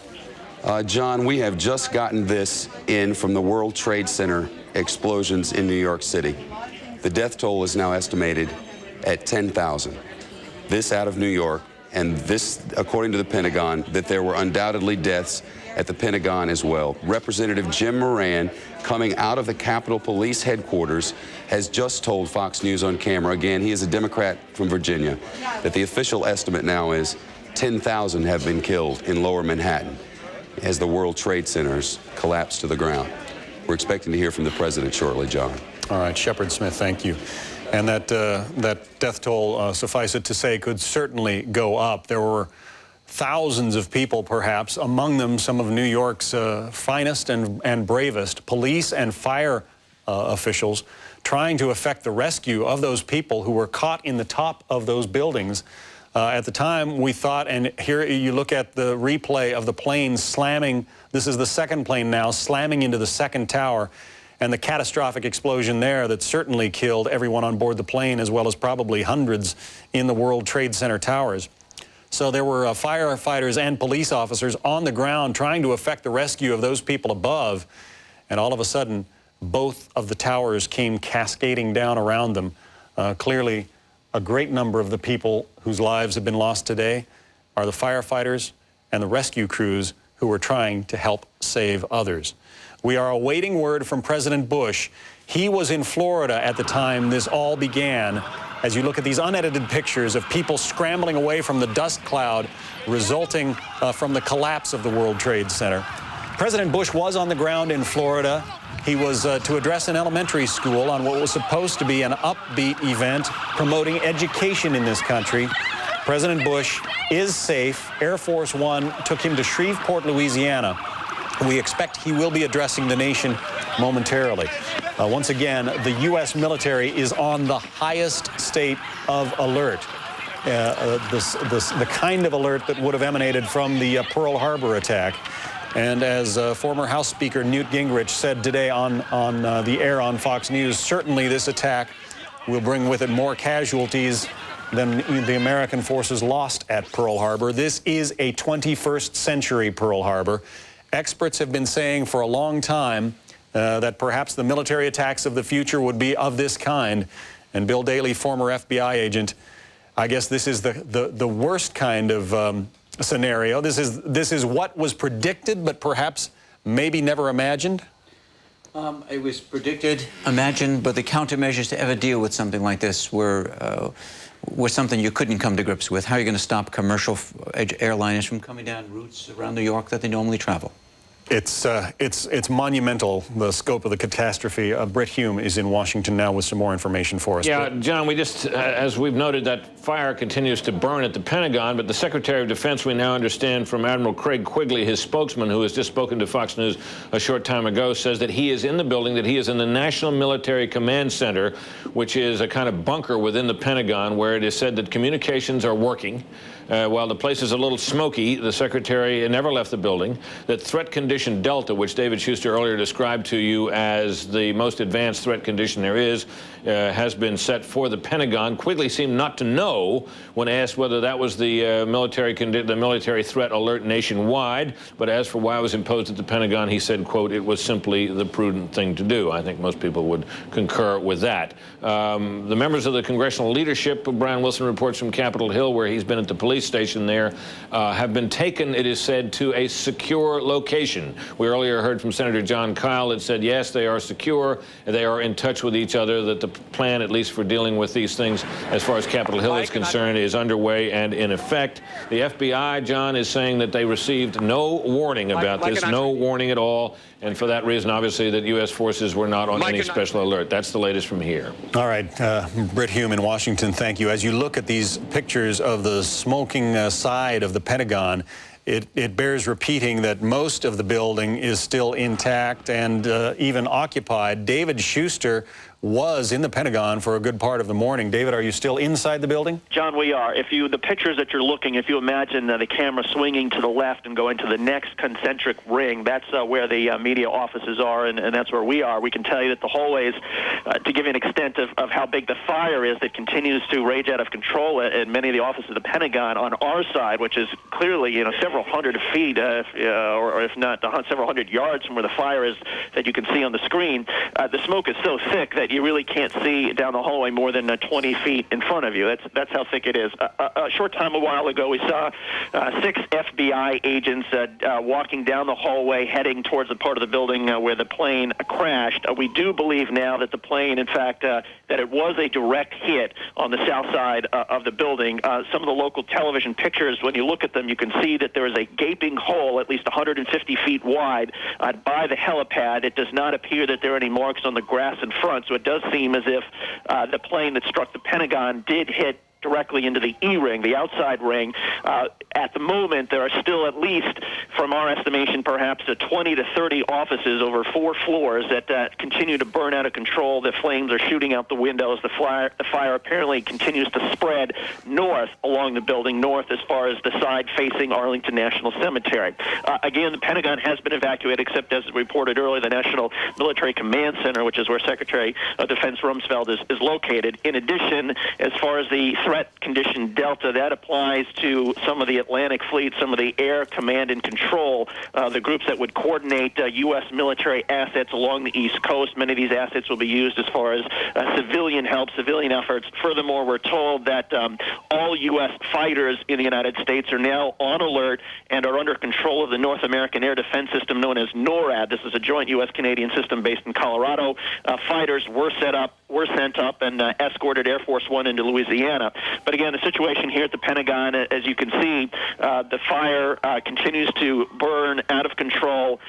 John, we have just gotten this in from the World Trade Center explosions in New York City. The death toll is now estimated at 10,000. This out of New York, and this, according to the Pentagon, that there were undoubtedly deaths at the Pentagon as well. Representative Jim Moran, coming out of the Capitol Police headquarters, has just told Fox News on camera, again, he is a Democrat from Virginia, that the official estimate now is 10,000 have been killed in lower Manhattan as the World Trade Centers collapse to the ground. We're expecting to hear from the president shortly, John. All right, Shepard Smith, thank you. And that death toll, suffice it to say, could certainly go up. There were thousands of people, perhaps, among them some of New York's finest and bravest police and fire officials trying to effect the rescue of those people who were caught in the top of those buildings. At the time, we thought, and here you look at the replay of the plane slamming, this is the second plane now, slamming into the second tower, and the catastrophic explosion there that certainly killed everyone on board the plane, as well as probably hundreds in the World Trade Center towers. So there were firefighters and police officers on the ground trying to effect the rescue of those people above. And all of a sudden, both of the towers came cascading down around them. Clearly, a great number of the people whose lives have been lost today are the firefighters and the rescue crews who were trying to help save others. We are awaiting word from President Bush. He was in Florida at the time this all began. As you look at these unedited pictures of people scrambling away from the dust cloud resulting from the collapse of the World Trade Center. President Bush was on the ground in Florida. He was to address an elementary school on what was supposed to be an upbeat event promoting education in this country. President Bush is safe. Air Force One took him to Shreveport, Louisiana. We expect he will be addressing the nation momentarily. Once again, the U.S. military is on the highest state of alert. The kind of alert that would have emanated from the Pearl Harbor attack. And as former House Speaker Newt Gingrich said today on the air on Fox News, certainly this attack will bring with it more casualties than the American forces lost at Pearl Harbor. This is a 21st century Pearl Harbor. Experts have been saying for a long time that perhaps the military attacks of the future would be of this kind. And Bill Daley, former FBI agent, I guess this is the worst kind of scenario. This is what was predicted, but perhaps maybe never imagined. It was predicted, imagined, but the countermeasures to ever deal with something like this were something you couldn't come to grips with. How are you going to stop commercial airliners from coming down routes around New York that they normally travel? It's monumental, the scope of the catastrophe. Britt Hume is in Washington now with some more information for us. Yeah, John, we just, as we've noted, that fire continues to burn at the Pentagon, but the Secretary of Defense, we now understand from Admiral Craig Quigley, his spokesman, who has just spoken to Fox News a short time ago, says that he is in the building, that he is in the National Military Command Center, which is a kind of bunker within the Pentagon, where it is said that communications are working. While the place is a little smoky, the Secretary never left the building. That threat condition Delta, which David Schuster earlier described to you as the most advanced threat condition there is, has been set for the Pentagon. Quigley seemed not to know when asked whether that was the military threat alert nationwide. But as for why it was imposed at the Pentagon, he said, quote, it was simply the prudent thing to do. I think most people would concur with that. The members of the congressional leadership, Brian Wilson reports from Capitol Hill, where he's been at the police station there, have been taken, it is said, to a secure location. We earlier heard from Senator John Kyle that said, yes, they are secure, they are in touch with each other, that the plan, at least for dealing with these things, as far as Capitol Hill is concerned, is underway and in effect. The FBI, John, is saying that they received no warning about this, no warning at all, and for that reason, obviously, that U.S. forces were not on any special alert. That's the latest from here. All right, Britt Hume in Washington, thank you. As you look at these pictures of the smoking side of the Pentagon, it bears repeating that most of the building is still intact and even occupied. David Schuster was in the Pentagon for a good part of the morning. David, are you still inside the building? John, we are. The pictures that you're looking, if you imagine the camera swinging to the left and going to the next concentric ring, that's where the media offices are, and that's where we are. We can tell you that the hallways, to give you an extent of how big the fire is that continues to rage out of control in many of the offices of the Pentagon on our side, which is clearly, several hundred feet, or if not several hundred yards from where the fire is that you can see on the screen. The smoke is so thick that you really can't see down the hallway more than 20 feet in front of you. That's how thick it is. A short time a while ago, we saw 6 FBI agents walking down the hallway heading towards the part of the building where the plane crashed. We do believe now that the plane, in fact, that it was a direct hit on the south side of the building. Some of the local television pictures, when you look at them, you can see that there is a gaping hole at least 150 feet wide by the helipad. It does not appear that there are any marks on the grass in front, so it does seem as if the plane that struck the Pentagon did hit directly into the E-ring, the outside ring. at the moment, there are still at least, from our estimation, perhaps 20 to 30 offices over 4 floors that continue to burn out of control. The flames are shooting out the windows. The fire apparently continues to spread north along the building, north as far as the side facing Arlington National Cemetery. Again, the Pentagon has been evacuated, except as reported earlier, the National Military Command Center, which is where Secretary of Defense Rumsfeld is located. In addition, as far as the threat condition Delta, that applies to some of the Atlantic Fleet, some of the Air Command and Control, the groups that would coordinate U.S. military assets along the East Coast. Many of these assets will be used as far as civilian help, civilian efforts. Furthermore, we're told that all U.S. fighters in the United States are now on alert and are under control of the North American Air Defense System known as NORAD. This is a joint U.S.-Canadian system based in Colorado. Fighters were sent up and escorted Air Force One into Louisiana. But again, the situation here at the Pentagon, as you can see, the fire continues to burn out of control.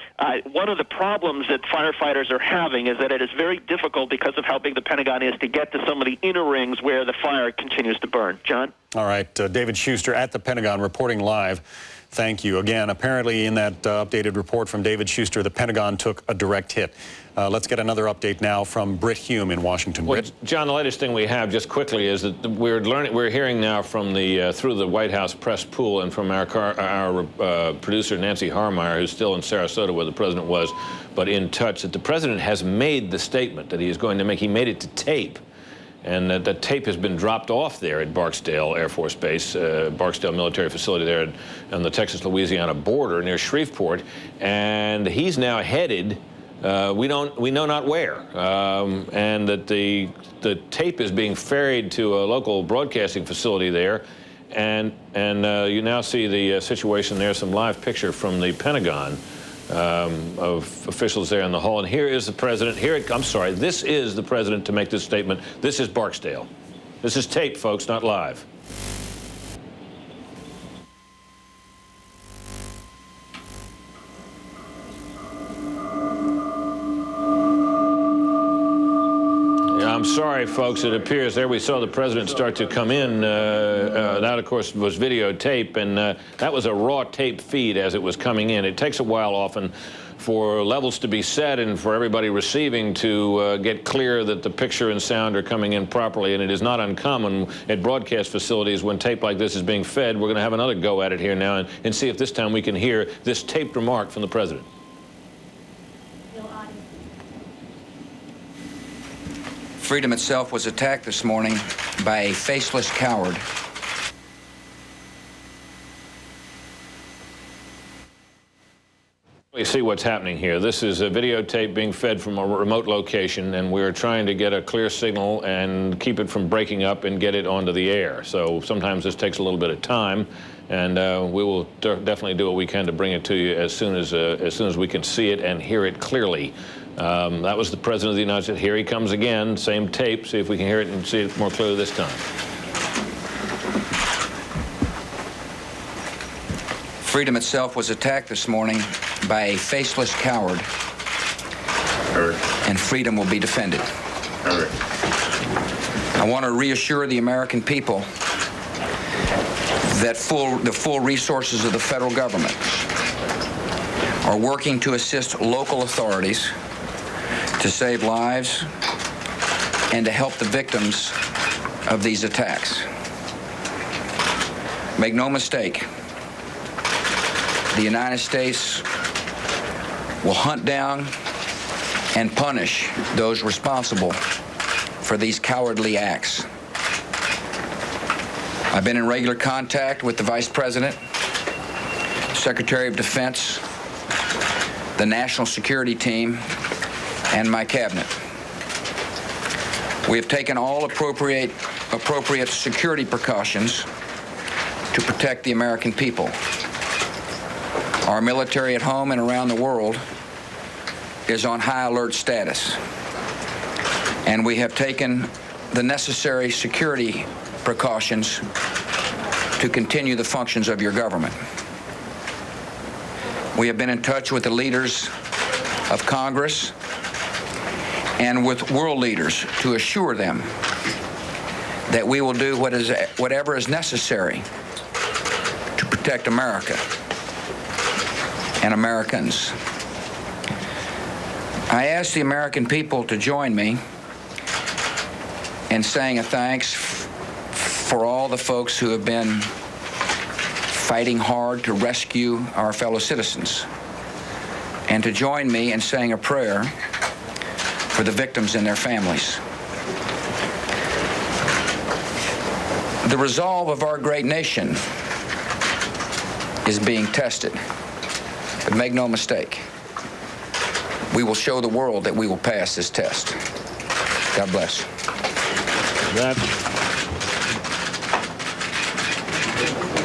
One of the problems that firefighters are having is that it is very difficult because of how big the Pentagon is to get to some of the inner rings where the fire continues to burn. John? All right, David Schuster at the Pentagon reporting live. Thank you. Again, apparently in that updated report from David Schuster, the Pentagon took a direct hit. Let's get another update now from Britt Hume in Washington. Well, Britt? John, the latest thing we have, just quickly, is that we're hearing now from the through the White House press pool and from our producer Nancy Harmeyer, who's still in Sarasota where the president was, but in touch, that the president has made the statement that he is going to make. He made it to tape. And the tape has been dropped off there at Barksdale Air Force Base, Barksdale military facility there on the Texas-Louisiana border near Shreveport. And he's now headed, we know not where, and that the tape is being ferried to a local broadcasting facility there. And you now see the situation there, some live picture from the Pentagon of officials there in the hall. And here is the president. This is the president to make this statement. This is Barksdale. This is tape, folks, not live. I'm sorry, folks. It appears there we saw the president start to come in. That, of course, was videotape, and that was a raw tape feed as it was coming in. It takes a while often for levels to be set and for everybody receiving to get clear that the picture and sound are coming in properly. And it is not uncommon at broadcast facilities when tape like this is being fed. We're going to have another go at it here now and see if this time we can hear this taped remark from the president. Freedom itself was attacked this morning by a faceless coward. You see what's happening here. This is a videotape being fed from a remote location, and we're trying to get a clear signal and keep it from breaking up and get it onto the air. So sometimes this takes a little bit of time, and we will definitely do what we can to bring it to you as soon as we can see it and hear it clearly. That was the President of the United States. Here he comes again, same tape. See if we can hear it and see it more clearly this time. Freedom itself was attacked this morning by a faceless coward, and freedom will be defended. I want to reassure the American people that the full resources of the federal government are working to assist local authorities to save lives and to help the victims of these attacks. Make no mistake, the United States will hunt down and punish those responsible for these cowardly acts. I've been in regular contact with the Vice President, Secretary of Defense, the National Security Team, and my cabinet. We have taken all appropriate security precautions to protect the American people. Our military at home and around the world is on high alert status, and we have taken the necessary security precautions to continue the functions of your government. We have been in touch with the leaders of Congress and with world leaders to assure them that we will do whatever is necessary to protect America and Americans. I ask the American people to join me in saying a thanks for all the folks who have been fighting hard to rescue our fellow citizens, and to join me in saying a prayer for the victims and their families. The resolve of our great nation is being tested, but make no mistake, we will show the world that we will pass this test. God bless.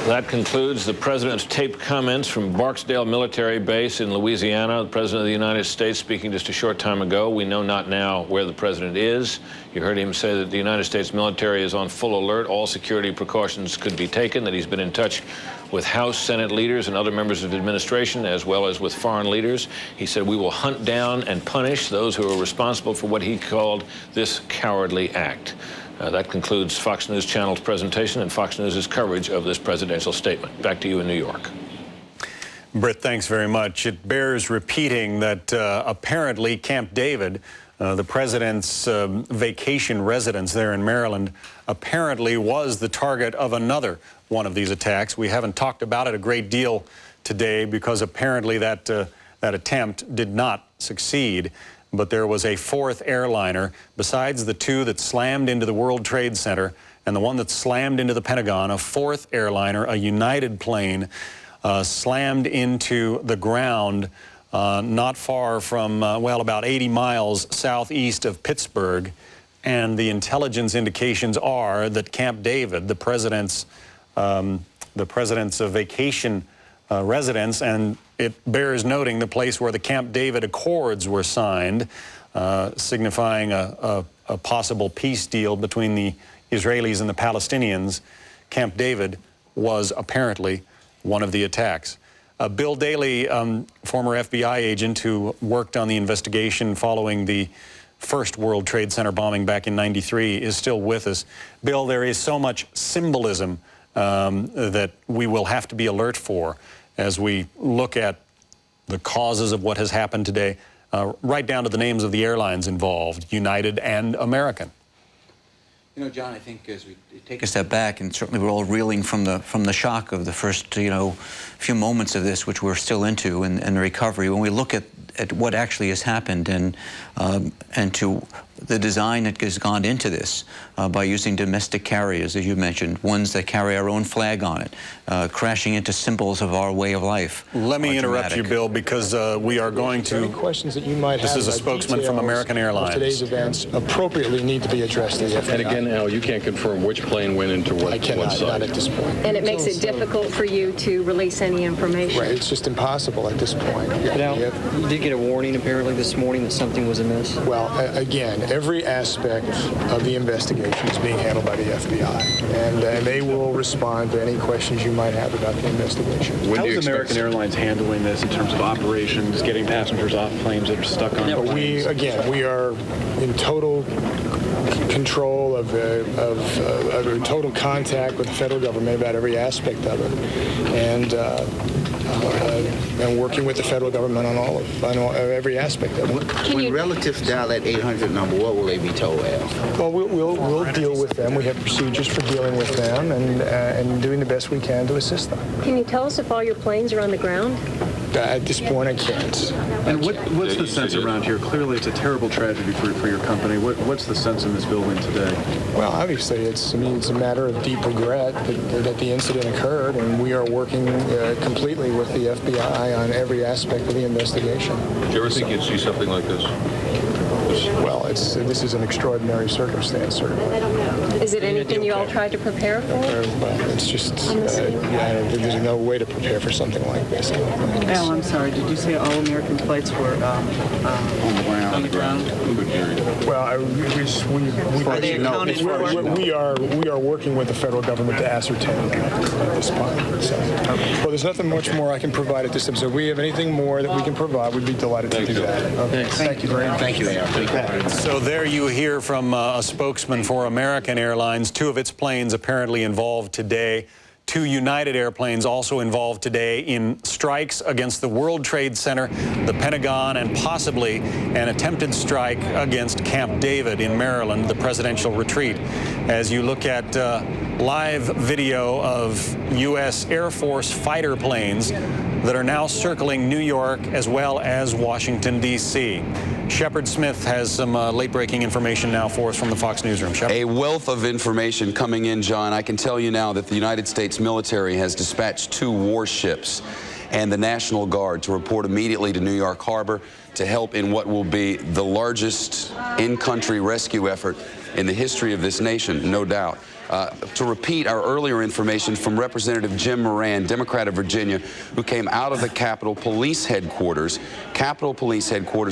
That concludes the President's taped comments from Barksdale Military Base in Louisiana. The President of the United States speaking just a short time ago. We know not now where the President is. You heard him say that the United States military is on full alert. All security precautions could be taken, that he's been in touch with House, Senate leaders and other members of the administration, as well as with foreign leaders. He said, we will hunt down and punish those who are responsible for what he called this cowardly act. That concludes Fox News Channel's presentation and Fox News' coverage of this presidential statement. Back to you in New York. Britt, thanks very much. It bears repeating that apparently Camp David, the president's vacation residence there in Maryland, apparently was the target of another one of these attacks. We haven't talked about it a great deal today because apparently that attempt did not succeed. But there was a fourth airliner, besides the two that slammed into the World Trade Center and the one that slammed into the Pentagon, a fourth airliner, a United plane, slammed into the ground not far from, well, about 80 miles southeast of Pittsburgh. And the intelligence indications are that Camp David, the president's vacation residence, and it bears noting the place where the Camp David Accords were signed, signifying a possible peace deal between the Israelis and the Palestinians. Camp David was apparently one of the attacks. Bill Daley, former FBI agent who worked on the investigation following the first World Trade Center bombing back in '93, is still with us. Bill, there is so much symbolism that we will have to be alert for as we look at the causes of what has happened today, right down to the names of the airlines involved, United and American. You know, John, I think as we take a step back, and certainly we're all reeling from the shock of the first, few moments of this, which we're still into, and the recovery. When we look at what actually has happened and to the design that has gone into this by using domestic carriers, as you mentioned, ones that carry our own flag on it, crashing into symbols of our way of life. Let me interrupt you, Bill, because we are going to... Any questions that you might have. This is a spokesman from American Airlines. Today's events appropriately need to be addressed to the FBI. And again, Al, you can't confirm which plane went into what I cannot, site. not at this point. And it makes it difficult for you to release any information. Right, it's just impossible at this point. Now, you did get a warning apparently this morning that something was amiss. Well, again, every aspect of the investigation is being handled by the FBI, and they will respond to any questions you might have about the investigation. How is American Airlines handling this in terms of operations, getting passengers off planes that are stuck on planes? We are in total control of total contact with the federal government about every aspect of it, and working with the federal government on every aspect of it. When relatives dial that 800 number, what will they be told, Al? Well, we'll deal with them. We have procedures for dealing with them and doing the best we can to assist them. Can you tell us if all your planes are on the ground? At this point, I can't. And what's the sense around here? Clearly, it's a terrible tragedy for your company. What's the sense in this building today? Well, obviously, it's a matter of deep regret that the incident occurred, and we are working completely with the FBI on every aspect of the investigation. Did you ever think you'd see something like this? Well, this is an extraordinary circumstance, certainly. Is it anything you all tried to prepare for? Well, it's just, there's no way to prepare for something like this. Al, I'm sorry, did you say all American flights were on the ground? Well, we are working with the federal government to ascertain that at this point. So, well, there's nothing much more I can provide at this time. So if we have anything more that we can provide, we'd be delighted to do that. Okay. Thank you very much. Thank you, Al. So there you hear from a spokesman for American Airlines. Two of its planes apparently involved today. 2 United airplanes also involved today in strikes against the World Trade Center, the Pentagon, and possibly an attempted strike against Camp David in Maryland, the presidential retreat. As you look at live video of U.S. Air Force fighter planes that are now circling New York as well as Washington, D.C. Shepard Smith has some late-breaking information now for us from the Fox Newsroom. Shepard? A wealth of information coming in, John. I can tell you now that the United States military has dispatched 2 warships and the National Guard to report immediately to New York Harbor to help in what will be the largest in-country rescue effort in the history of this nation, no doubt. To repeat our earlier information from Representative Jim Moran, Democrat of Virginia, who came out of the Capitol Police Headquarters,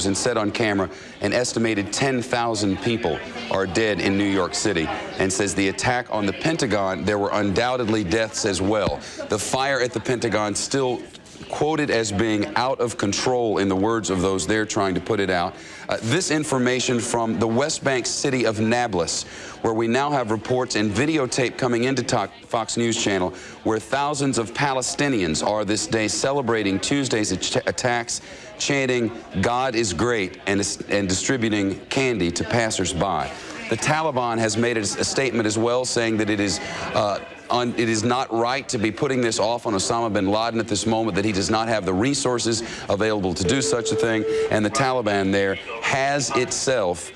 and said on camera an estimated 10,000 people are dead in New York City, and says the attack on the Pentagon, there were undoubtedly deaths as well. The fire at the Pentagon still quoted as being out of control in the words of those there trying to put it out. This information from the West Bank city of Nablus, where we now have reports and videotape coming into Fox News Channel, where thousands of Palestinians are this day celebrating Tuesday's attacks, chanting, "God is great," and distributing candy to passersby. The Taliban has made a statement as well, saying that it is not right to be putting this off on Osama bin Laden at this moment, that he does not have the resources available to do such a thing, and the Taliban there has itself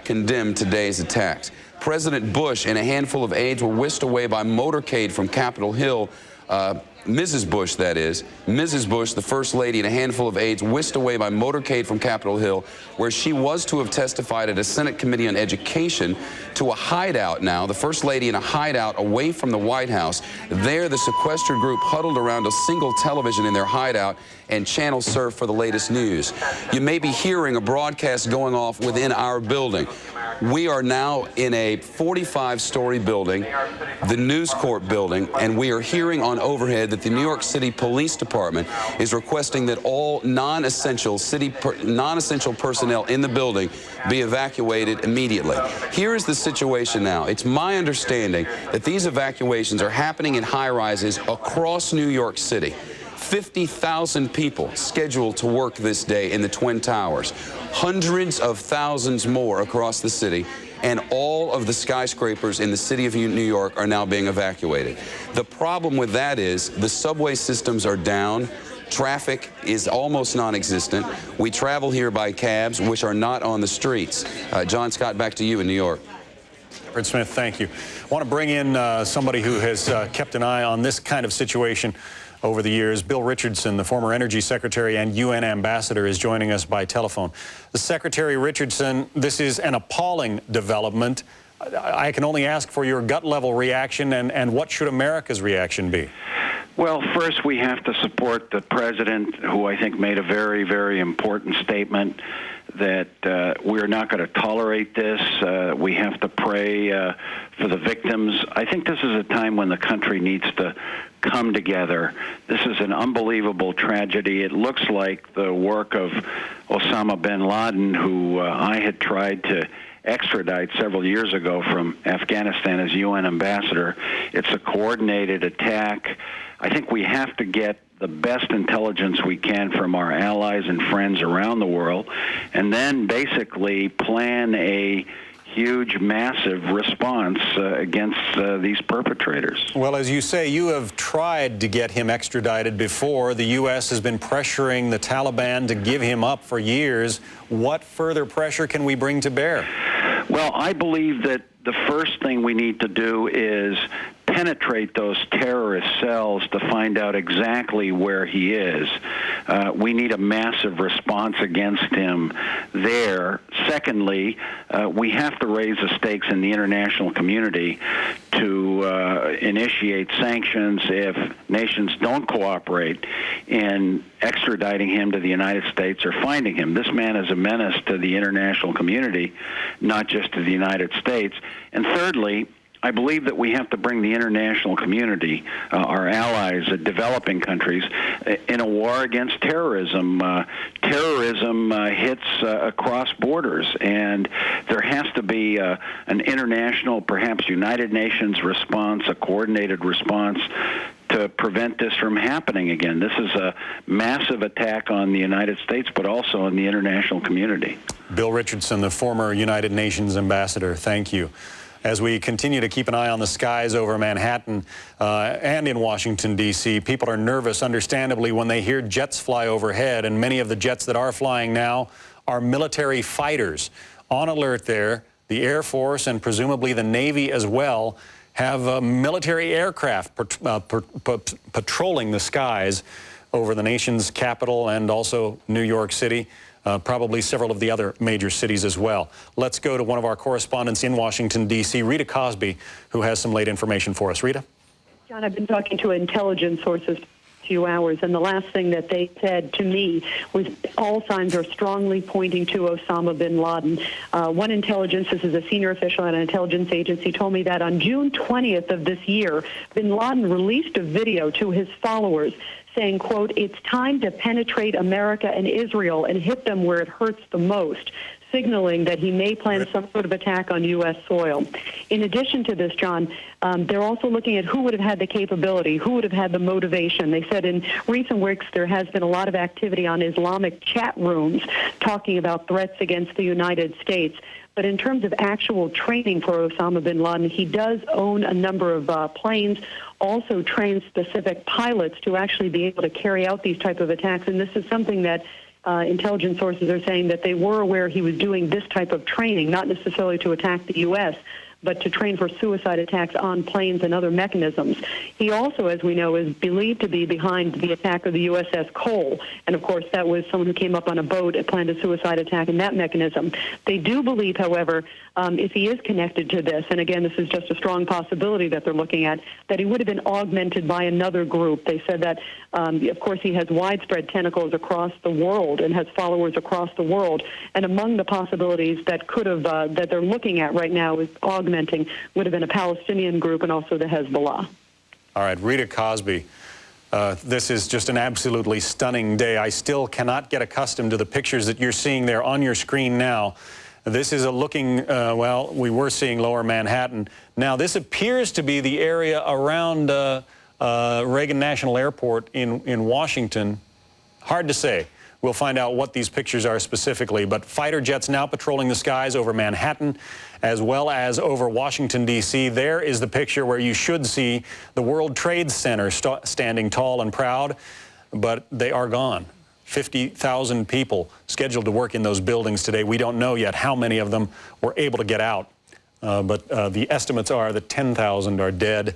condemned today's attacks. President Bush and a handful of aides were whisked away by motorcade from Capitol Hill. Mrs. Bush, that is. Mrs. Bush, the First Lady, and a handful of aides whisked away by motorcade from Capitol Hill, where she was to have testified at a Senate Committee on Education, to a hideout now, the First Lady in a hideout away from the White House. There, the sequestered group huddled around a single television in their hideout and channel surf for the latest news. You may be hearing a broadcast going off within our building. We are now in a 45-story building, the News Corp building, and we are hearing on overhead that the New York City Police Department is requesting that all non-essential personnel in the building be evacuated immediately. Here is the situation now. It's my understanding that these evacuations are happening in high-rises across New York City. 50,000 people scheduled to work this day in the Twin Towers. Hundreds of thousands more across the city, and all of the skyscrapers in the city of New York are now being evacuated. The problem with that is the subway systems are down. Traffic is almost non-existent. We travel here by cabs, which are not on the streets. John Scott, back to you in New York. Shepard Smith, thank you. I want to bring in somebody who has kept an eye on this kind of situation over the years. Bill Richardson, the former Energy Secretary and UN Ambassador, is joining us by telephone. Secretary Richardson, this is an appalling development. I can only ask for your gut-level reaction, and what should America's reaction be? Well, first we have to support the president, who I think made a very, very important statement that we're not going to tolerate this. We have to pray for the victims. I think this is a time when the country needs to come together. This is an unbelievable tragedy. It looks like the work of Osama bin Laden, who I had tried to extradite several years ago from Afghanistan as UN ambassador. It's a coordinated attack. I think we have to get the best intelligence we can from our allies and friends around the world, and then basically plan a huge, massive response against these perpetrators. Well, as you say, you have tried to get him extradited before. The U.S. has been pressuring the Taliban to give him up for years. What further pressure can we bring to bear? Well, I believe that the first thing we need to do is penetrate those terrorist cells to find out exactly where he is. We need a massive response against him there. Secondly, we have to raise the stakes in the international community to initiate sanctions if nations don't cooperate in extraditing him to the United States or finding him. This man is a menace to the international community, not just to the United States. And thirdly, I believe that we have to bring the international community, our allies, developing countries, in a war against terrorism. Terrorism hits across borders, and there has to be an international, perhaps United Nations response, a coordinated response to prevent this from happening again. This is a massive attack on the United States, but also on the international community. Bill Richardson, the former United Nations ambassador, thank you. As we continue to keep an eye on the skies over Manhattan and in Washington, D.C., people are nervous, understandably, when they hear jets fly overhead, and many of the jets that are flying now are military fighters. On alert there, the Air Force and presumably the Navy as well have military aircraft patrolling the skies over the nation's capital and also New York City. Probably several of the other major cities as well. Let's go to one of our correspondents in Washington, D.C., Rita Cosby, who has some late information for us. Rita? John, I've been talking to intelligence sources for a few hours, and the last thing that they said to me was all signs are strongly pointing to Osama bin Laden. One intelligence, this is a senior official at an intelligence agency, told me that on June 20th of this year, bin Laden released a video to his followers saying, quote, "It's time to penetrate America and Israel and hit them where it hurts the most," signaling that he may plan some sort of attack on U.S. soil. In addition to this, John, they're also looking at who would have had the capability, who would have had the motivation. They said in recent weeks there has been a lot of activity on Islamic chat rooms talking about threats against the United States. But in terms of actual training for Osama bin Laden, he does own a number of planes, also trains specific pilots to actually be able to carry out these type of attacks. And this is something that intelligence sources are saying that they were aware he was doing this type of training, not necessarily to attack the U.S., but to train for suicide attacks on planes and other mechanisms. He also, as we know, is believed to be behind the attack of the USS Cole. And, of course, that was someone who came up on a boat and planned a suicide attack in that mechanism. They do believe, however, if he is connected to this, and again, this is just a strong possibility that they're looking at, that he would have been augmented by another group. They said that, of course, he has widespread tentacles across the world and has followers across the world. And among the possibilities that could have, that they're looking at right now is augmenting would have been a Palestinian group and also the Hezbollah. All right, Rita Cosby, this is just an absolutely stunning day. I still cannot get accustomed to the pictures that you're seeing there on your screen now. This is a looking, well, we were seeing Lower Manhattan. Now, this appears to be the area around Reagan National Airport in Washington. Hard to say. We'll find out what these pictures are specifically, but fighter jets now patrolling the skies over Manhattan as well as over Washington, D.C. There is the picture where you should see the World Trade Center standing tall and proud, but they are gone. 50,000 people scheduled to work in those buildings today. We don't know yet how many of them were able to get out, but the estimates are that 10,000 are dead.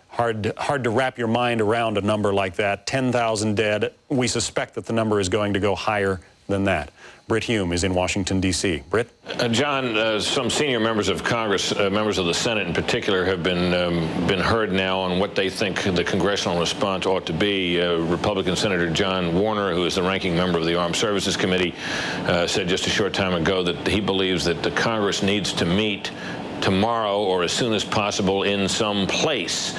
Hard to wrap your mind around a number like that. 10,000 dead. We suspect that the number is going to go higher than that. Britt Hume is in Washington, D.C. Britt? John, some senior members of Congress, members of the Senate in particular, have been heard now on what they think the congressional response ought to be. Republican Senator John Warner, who is the ranking member of the Armed Services Committee, said just a short time ago that he believes that the Congress needs to meet tomorrow or as soon as possible in some place.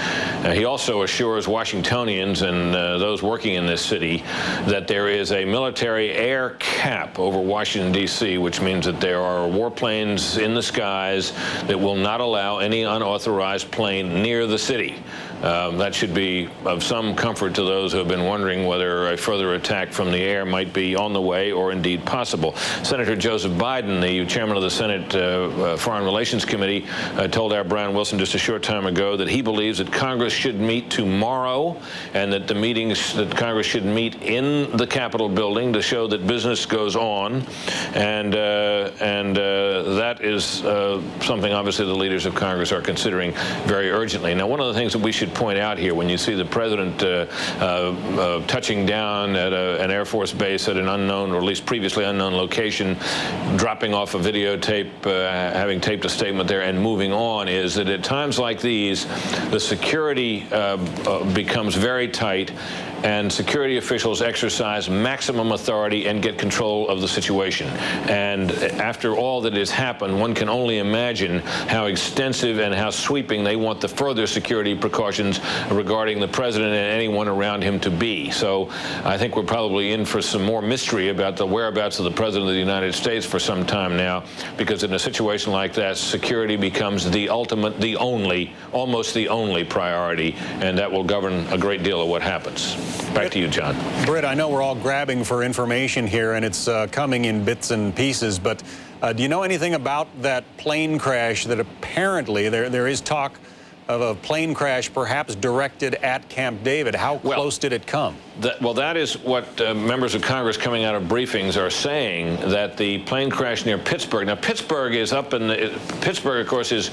He also assures Washingtonians and those working in this city that there is a military air cap over Washington, D.C., which means that there are warplanes in the skies that will not allow any unauthorized plane near the city. That should be of some comfort to those who have been wondering whether a further attack from the air might be on the way or indeed possible. Senator Joseph Biden, the chairman of the Senate Foreign Relations Committee, told our Brian Wilson just a short time ago that he believes that Congress should meet tomorrow and that the meetings that Congress should meet in the Capitol building to show that business goes on. And that is something obviously the leaders of Congress are considering very urgently. Now, one of the things that we should point out here when you see the president touching down at an Air Force base at an unknown or at least previously unknown location, dropping off a videotape, having taped a statement there and moving on, is that at times like these, the security becomes very tight. and security officials exercise maximum authority and get control of the situation. And after all that has happened, one can only imagine how extensive and how sweeping they want the further security precautions regarding the president and anyone around him to be. So I think we're probably in for some more mystery about the whereabouts of the president of the United States for some time now, because in a situation like that, security becomes the ultimate, the only, almost the only priority, and that will govern a great deal of what happens. Back to you, John. Britt, I know we're all grabbing for information here, and it's coming in bits and pieces, but do you know anything about that plane crash that apparently there is talk of a plane crash perhaps directed at Camp David? How close did it come? That is what members of Congress coming out of briefings are saying, that the plane crash near Pittsburgh. Now, Pittsburgh is up in the, Pittsburgh, of course, is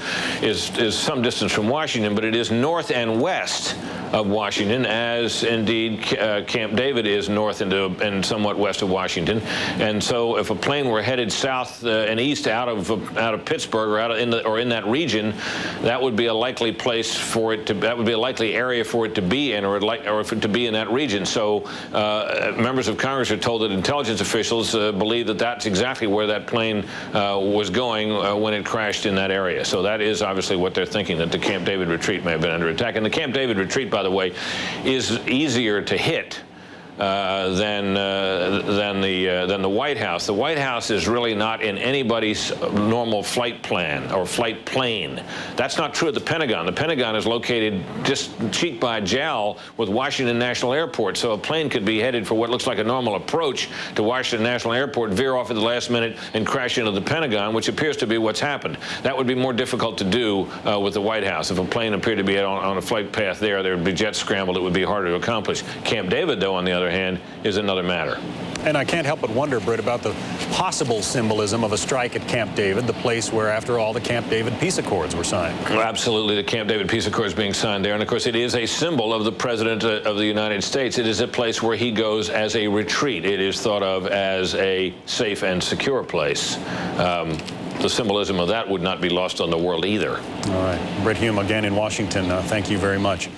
some distance from Washington, but it is north and west of Washington, as indeed Camp David is north and somewhat west of Washington. And so, if a plane were headed south and east out of Pittsburgh or in that region, that would be a likely place for it to. That would be a likely area for it to be in, or for it to be in that region. So, members of Congress are told that intelligence officials believe that that's exactly where that plane was going when it crashed in that area. So that is obviously what they're thinking, that the Camp David retreat may have been under attack. And the Camp David retreat, by the way, is easier to hit than the White House. The White House is really not in anybody's normal flight plan or flight plane. That's not true of the Pentagon. The Pentagon is located just cheek by jowl with Washington National Airport, so a plane could be headed for what looks like a normal approach to Washington National Airport, veer off at the last minute and crash into the Pentagon, which appears to be what's happened. That would be more difficult to do with the White House. If a plane appeared to be on a flight path there would be jets scrambled. It would be harder to accomplish. Camp David, though, on the other hand, is another matter. And I can't help but wonder, Britt, about the possible symbolism of a strike at Camp David, the place where, after all, the Camp David peace accords were signed. Well, absolutely, the Camp David peace accords being signed there. And, of course, it is a symbol of the President of the United States. It is a place where he goes as a retreat. It is thought of as a safe and secure place. The symbolism of that would not be lost on the world either. All right. Britt Hume again in Washington. Thank you very much.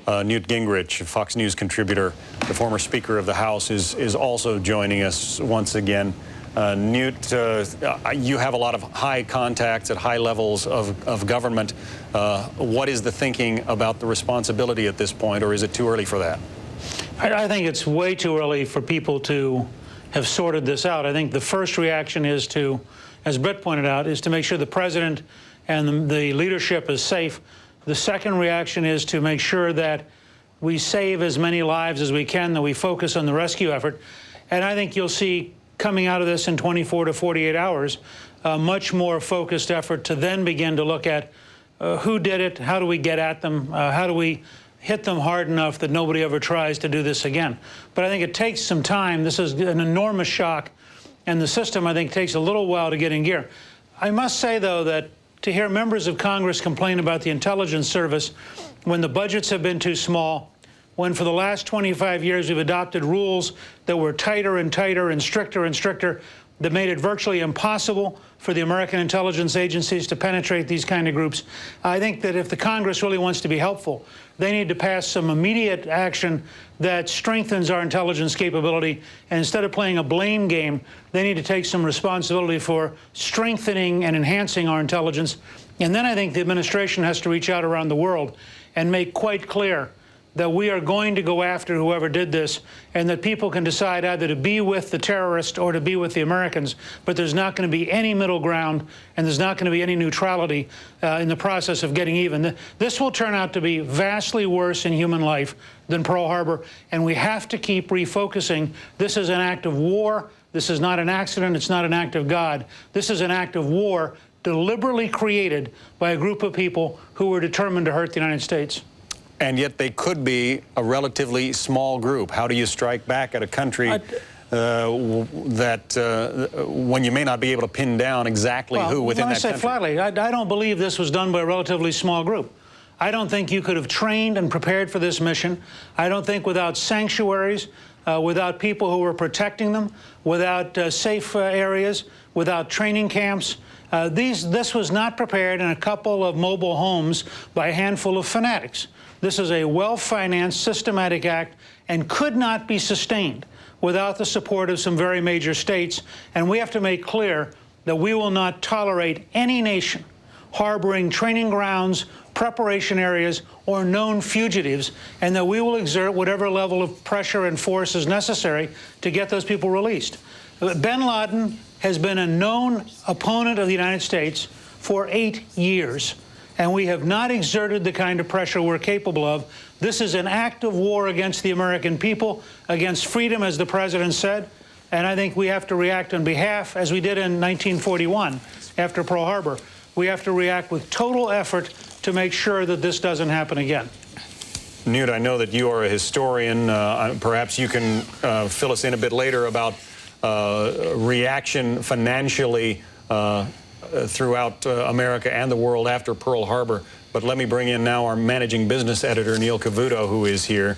Newt Gingrich, Fox News contributor, the former Speaker of the House, is also joining us once again. Newt, you have a lot of high contacts at high levels of government. What is the thinking about the responsibility at this point, or is it too early for that? I think it's way too early for people to have sorted this out. I think the first reaction is to, as Britt pointed out, is to make sure the president and the leadership is safe. The second reaction is to make sure that we save as many lives as we can, that we focus on the rescue effort. And I think you'll see coming out of this in 24 to 48 hours, a much more focused effort to then begin to look at who did it, how do we get at them, how do we hit them hard enough that nobody ever tries to do this again. But I think it takes some time. This is an enormous shock, and the system, I think, takes a little while to get in gear. I must say, though, that to hear members of Congress complain about the intelligence service when the budgets have been too small, when for the last 25 years we've adopted rules that were tighter and tighter and stricter, that made it virtually impossible for the American intelligence agencies to penetrate these kind of groups. I think that if the Congress really wants to be helpful, they need to pass some immediate action that strengthens our intelligence capability. And instead of playing a blame game, they need to take some responsibility for strengthening and enhancing our intelligence. And then I think the administration has to reach out around the world and make quite clear that we are going to go after whoever did this, and that people can decide either to be with the terrorist or to be with the Americans, but there's not going to be any middle ground, and there's not going to be any neutrality in the process of getting even. This will turn out to be vastly worse in human life than Pearl Harbor, and we have to keep refocusing. This is an act of war. This is not an accident. It's not an act of God. This is an act of war deliberately created by a group of people who were determined to hurt the United States. And yet they could be a relatively small group. How do you strike back at a country when you may not be able to pin down exactly who within that country? Let me say flatly, I don't believe this was done by a relatively small group. I don't think you could have trained and prepared for this mission. I don't think without sanctuaries, without people who were protecting them, without safe areas, without training camps, this was not prepared in a couple of mobile homes by a handful of fanatics. This is a well-financed, systematic act, and could not be sustained without the support of some very major states. And we have to make clear that we will not tolerate any nation harboring training grounds, preparation areas, or known fugitives, and that we will exert whatever level of pressure and force is necessary to get those people released. Bin Laden has been a known opponent of the United States for 8 years, and we have not exerted the kind of pressure we're capable of. This is an act of war against the American people, against freedom, as the president said, and I think we have to react on behalf, as we did in 1941 after Pearl Harbor. We have to react with total effort to make sure that this doesn't happen again. Newt, I know that you are a historian. Perhaps you can fill us in a bit later about reaction financially throughout America and the world after Pearl Harbor. But let me bring in now our managing business editor, Neil Cavuto, who is here.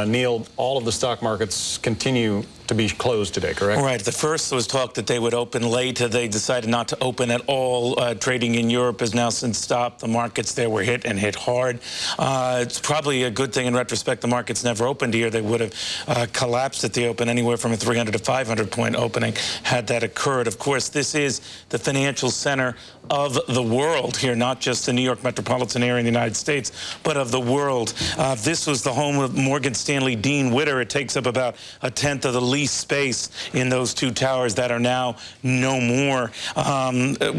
Neil, all of the stock markets continue to be closed today, correct? Right. The first was talk that they would open late. They decided not to open at all. Trading in Europe has now since stopped. The markets there were hit and hit hard. It's probably a good thing in retrospect the markets never opened here. They would have collapsed at the open, anywhere from a 300 to 500 point opening had that occurred. Of course, this is the financial center of the world here, not just the New York metropolitan area in the United States, but of the world. This was the home of Morgan Stanley Dean Witter. It takes up about a tenth of the lease space in those two towers that are now no more.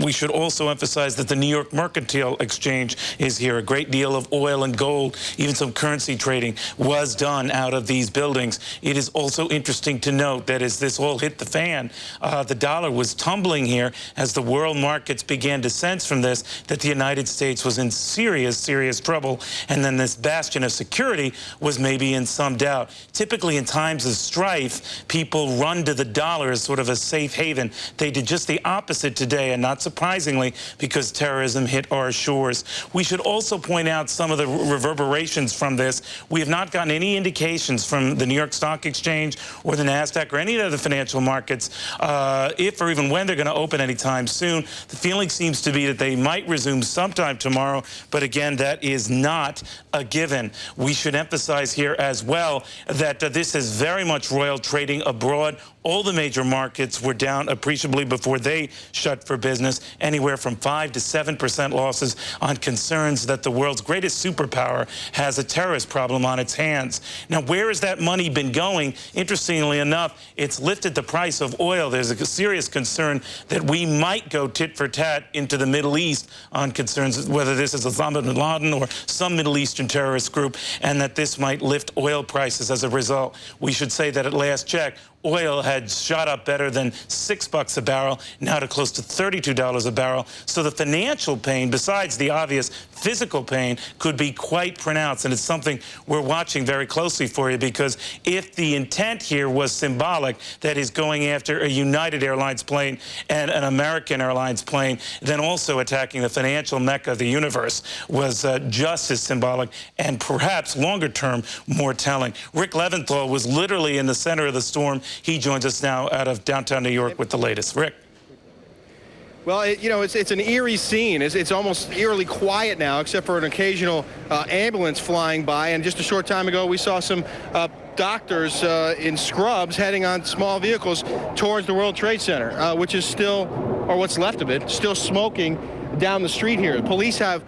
We should also emphasize that the New York Mercantile Exchange is here. A great deal of oil and gold, even some currency trading, was done out of these buildings. It is also interesting to note that as this all hit the fan, the dollar was tumbling here as the world markets began to sense from this that the United States was in serious, serious trouble, and then this bastion of security was maybe in some doubt. Typically in times of strife, people run to the dollar as sort of a safe haven. They did just the opposite today, and not surprisingly, because terrorism hit our shores. We should also point out some of the reverberations from this. We have not gotten any indications from the New York Stock Exchange or the NASDAQ or any of the financial markets if or even when they're going to open anytime soon. The feeling seems to be that they might resume sometime tomorrow, but again, that is not a given. We should emphasize here as well that this is very much royal trading abroad. All the major markets were down appreciably before they shut for business, anywhere from 5 to 7% losses on concerns that the world's greatest superpower has a terrorist problem on its hands. Now, where has that money been going? Interestingly enough, it's lifted the price of oil. There's a serious concern that we might go tit for tat into the Middle East on concerns whether this is Osama bin Laden or some Middle Eastern terrorist group, and that this might lift oil prices as a result. We should say that at last check, oil had shot up better than $6 a barrel, now to close to $32 a barrel. So the financial pain, besides the obvious physical pain, could be quite pronounced. And it's something we're watching very closely for you, because if the intent here was symbolic, that is going after a United Airlines plane and an American Airlines plane, then also attacking the financial mecca of the universe was just as symbolic and perhaps longer term more telling. Rick Leventhal was literally in the center of the storm. He joins us now out of downtown New York with the latest. Rick. Well, it's an eerie scene. It's almost eerily quiet now, except for an occasional ambulance flying by. And just a short time ago, we saw some doctors in scrubs heading on small vehicles towards the World Trade Center, which is still, or what's left of it, still smoking down the street here. Police have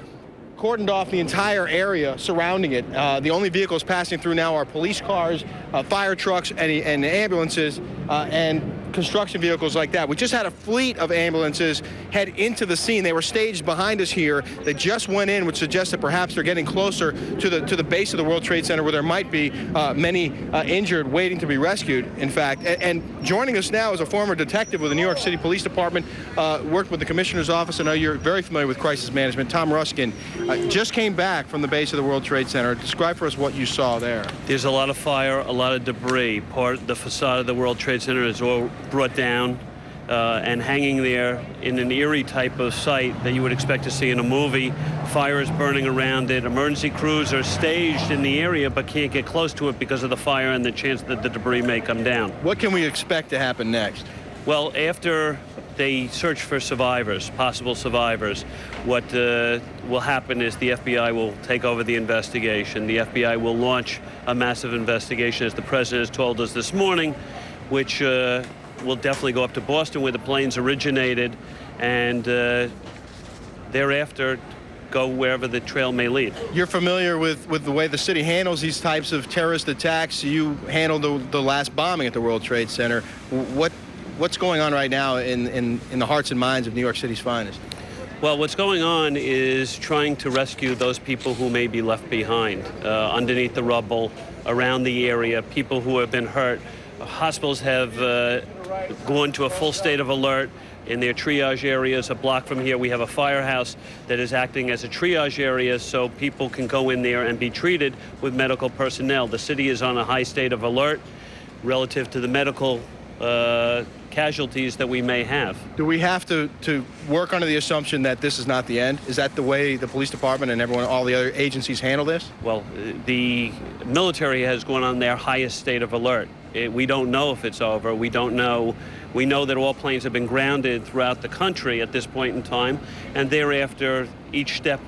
cordoned off the entire area surrounding it. The only vehicles passing through now are police cars, fire trucks, and ambulances, and construction vehicles like that. We just had a fleet of ambulances head into the scene. They were staged behind us here. They just went in, which suggests that perhaps they're getting closer to the base of the World Trade Center, where there might be many injured waiting to be rescued, in fact. And joining us now is a former detective with the New York City Police Department, worked with the Commissioner's Office. I know you're very familiar with crisis management. Tom Ruskin just came back from the base of the World Trade Center. Describe for us what you saw there. There's a lot of fire, a lot of debris. Part of the facade of the World Trade Center is all brought down and hanging there in an eerie type of site that you would expect to see in a movie. Fire is burning around it. Emergency crews are staged in the area but can't get close to it because of the fire and the chance that the debris may come down. What can we expect to happen next? Well, after they search for survivors, possible survivors. What will happen is the FBI will take over the investigation. The FBI will launch a massive investigation, as the president has told us this morning, which will definitely go up to Boston, where the planes originated, and thereafter go wherever the trail may lead. You're familiar with the way the city handles these types of terrorist attacks. You handled the last bombing at the World Trade Center. What's going on right now in the hearts and minds of New York City's finest? Well, what's going on is trying to rescue those people who may be left behind underneath the rubble, around the area, people who have been hurt. Hospitals have gone to a full state of alert in their triage areas. A block from here, we have a firehouse that is acting as a triage area so people can go in there and be treated with medical personnel. The city is on a high state of alert relative to the medical casualties that we may have. Do we have to work under the assumption that this is not the end? Is that the way the police department and all the other agencies handle this? Well, the military has gone on their highest state of alert. We don't know if it's over. We don't know. We know that all planes have been grounded throughout the country at this point in time, and thereafter, each step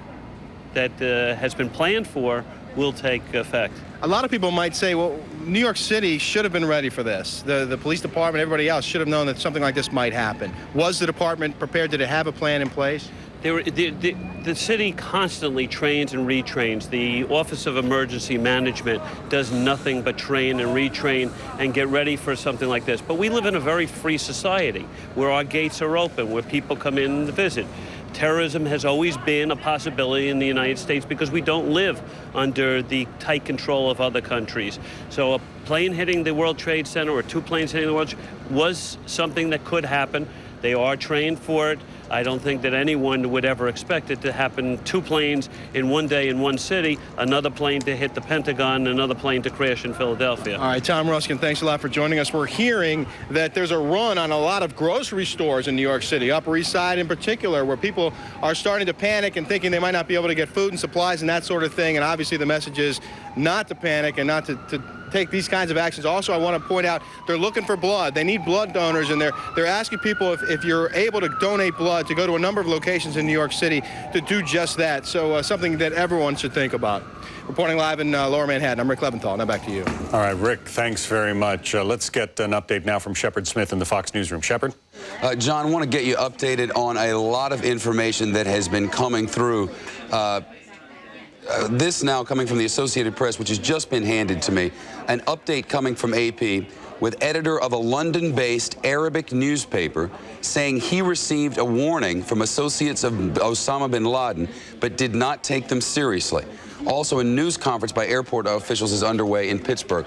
that has been planned for will take effect. A lot of people might say, well, New York City should have been ready for this. The police department, everybody else should have known that something like this might happen. Was the department prepared? Did it have a plan in place? The city constantly trains and retrains. The Office of Emergency Management does nothing but train and retrain and get ready for something like this. But we live in a very free society where our gates are open, where people come in and visit. Terrorism has always been a possibility in the United States because we don't live under the tight control of other countries. So a plane hitting the World Trade Center or two planes hitting the World Trade Center was something that could happen. They are trained for it. I don't think that anyone would ever expect it to happen. Two planes in one day in one city, another plane to hit the Pentagon, another plane to crash in Philadelphia. All right, Tom Ruskin, thanks a lot for joining us. We're hearing that there's a run on a lot of grocery stores in New York City, Upper East Side in particular, where people are starting to panic and thinking they might not be able to get food and supplies and that sort of thing. And obviously the message is not to panic and not to take these kinds of actions. Also, I want to point out they're looking for blood. They need blood donors, and they're asking people if you're able to donate blood to go to a number of locations in New York City to do just that. So something that everyone should think about. Reporting live in Lower Manhattan, I'm Rick Leventhal. Now back to you. All right, Rick, thanks very much. Let's get an update now from Shepard Smith in the Fox newsroom. Shepard? John, I want to get you updated on a lot of information that has been coming through. This now coming from the Associated Press, which has just been handed to me. An update coming from AP with editor of a London-based Arabic newspaper saying he received a warning from associates of Osama bin Laden but did not take them seriously. Also, a news conference by airport officials is underway in Pittsburgh.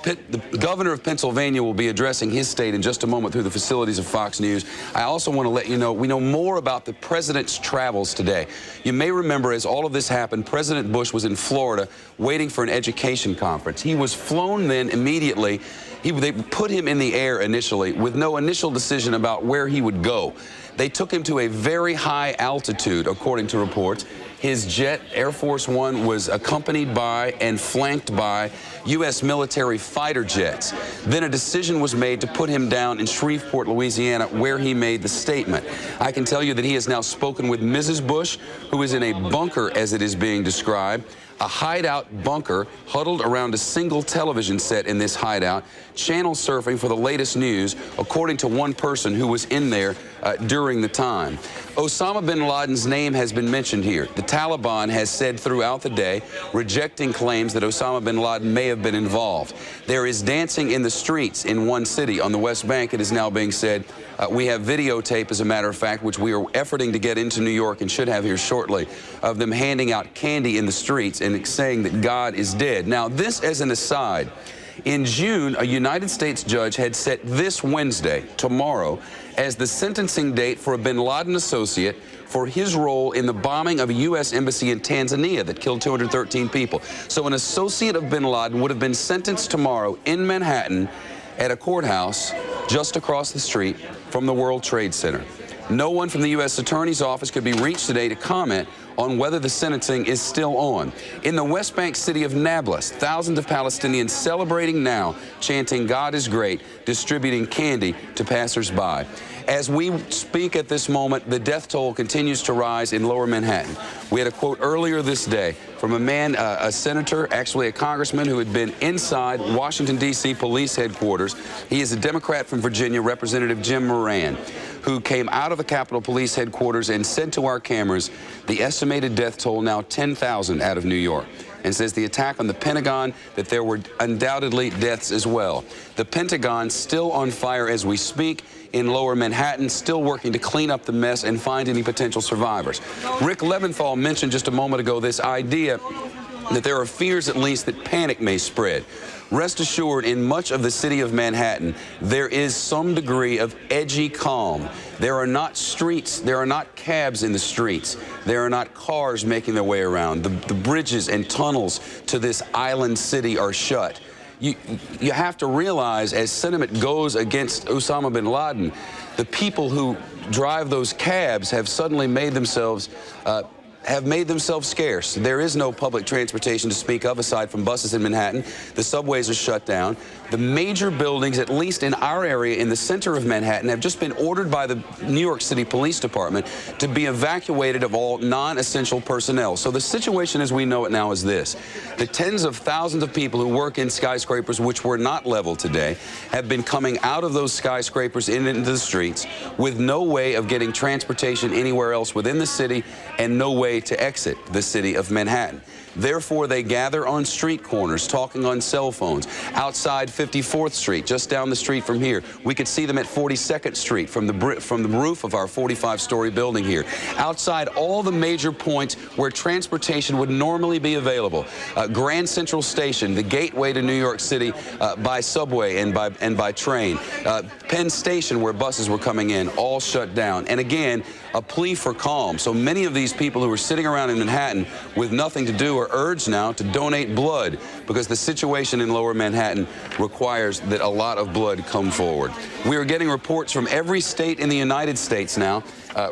The governor of Pennsylvania will be addressing his state in just a moment through the facilities of Fox News. I also want to let you know, we know more about the president's travels today. You may remember as all of this happened, President Bush was in Florida waiting for an education conference. He was flown then immediately. They put him in the air initially with no initial decision about where he would go. They took him to a very high altitude, according to reports. His jet, Air Force One, was accompanied by and flanked by U.S. military fighter jets. Then a decision was made to put him down in Shreveport, Louisiana, where he made the statement. I can tell you that he has now spoken with Mrs. Bush, who is in a bunker, as it is being described. A hideout bunker huddled around a single television set in this hideout, channel surfing for the latest news, according to one person who was in there during the time. Osama bin Laden's name has been mentioned here. The Taliban has said throughout the day, rejecting claims that Osama bin Laden may have been involved. There is dancing in the streets in one city on the West Bank, it is now being said. We have videotape, as a matter of fact, which we are efforting to get into New York and should have here shortly, of them handing out candy in the streets and saying that God is dead. Now, this as an aside, in June, a United States judge had set this Wednesday, tomorrow, as the sentencing date for a bin Laden associate for his role in the bombing of a U.S. embassy in Tanzania that killed 213 people. So an associate of bin Laden would have been sentenced tomorrow in Manhattan at a courthouse just across the street from the World Trade Center. No one from the U.S. Attorney's Office could be reached today to comment on whether the sentencing is still on. In the West Bank city of Nablus, thousands of Palestinians celebrating now, chanting "God is great," distributing candy to passersby. As we speak at this moment, the death toll continues to rise in Lower Manhattan. We had a quote earlier this day from a man, a senator, actually a congressman, who had been inside Washington, D.C. police headquarters. He is a Democrat from Virginia, Representative Jim Moran, who came out of the Capitol Police headquarters and said to our cameras, the estimated death toll now 10,000 out of New York, and says the attack on the Pentagon, that there were undoubtedly deaths as well. The Pentagon still on fire as we speak in Lower Manhattan, still working to clean up the mess and find any potential survivors. Rick Leventhal mentioned just a moment ago this idea that there are fears, at least, that panic may spread. Rest assured, in much of the city of Manhattan, there is some degree of edgy calm. There are not streets, there are not cabs in the streets. There are not cars making their way around. The bridges and tunnels to this island city are shut. You have to realize, as sentiment goes against Osama bin Laden, the people who drive those cabs have suddenly made themselves scarce. There is no public transportation to speak of aside from buses in Manhattan. The subways are shut down. The major buildings, at least in our area in the center of Manhattan, have just been ordered by the New York City Police Department to be evacuated of all non-essential personnel. So the situation as we know it now is this. The tens of thousands of people who work in skyscrapers, which were not leveled today, have been coming out of those skyscrapers into the streets with no way of getting transportation anywhere else within the city and no way to exit the city of Manhattan. Therefore, they gather on street corners, talking on cell phones. Outside 54th Street, just down the street from here. We could see them at 42nd Street from the roof of our 45-story building here. Outside all the major points where transportation would normally be available. Grand Central Station, the gateway to New York City by subway and by train. Penn Station, where buses were coming in, all shut down. And again, a plea for calm. So many of these people who are sitting around in Manhattan with nothing to do are urged now to donate blood, because the situation in Lower Manhattan requires that a lot of blood come forward. We are getting reports from every state in the United States now,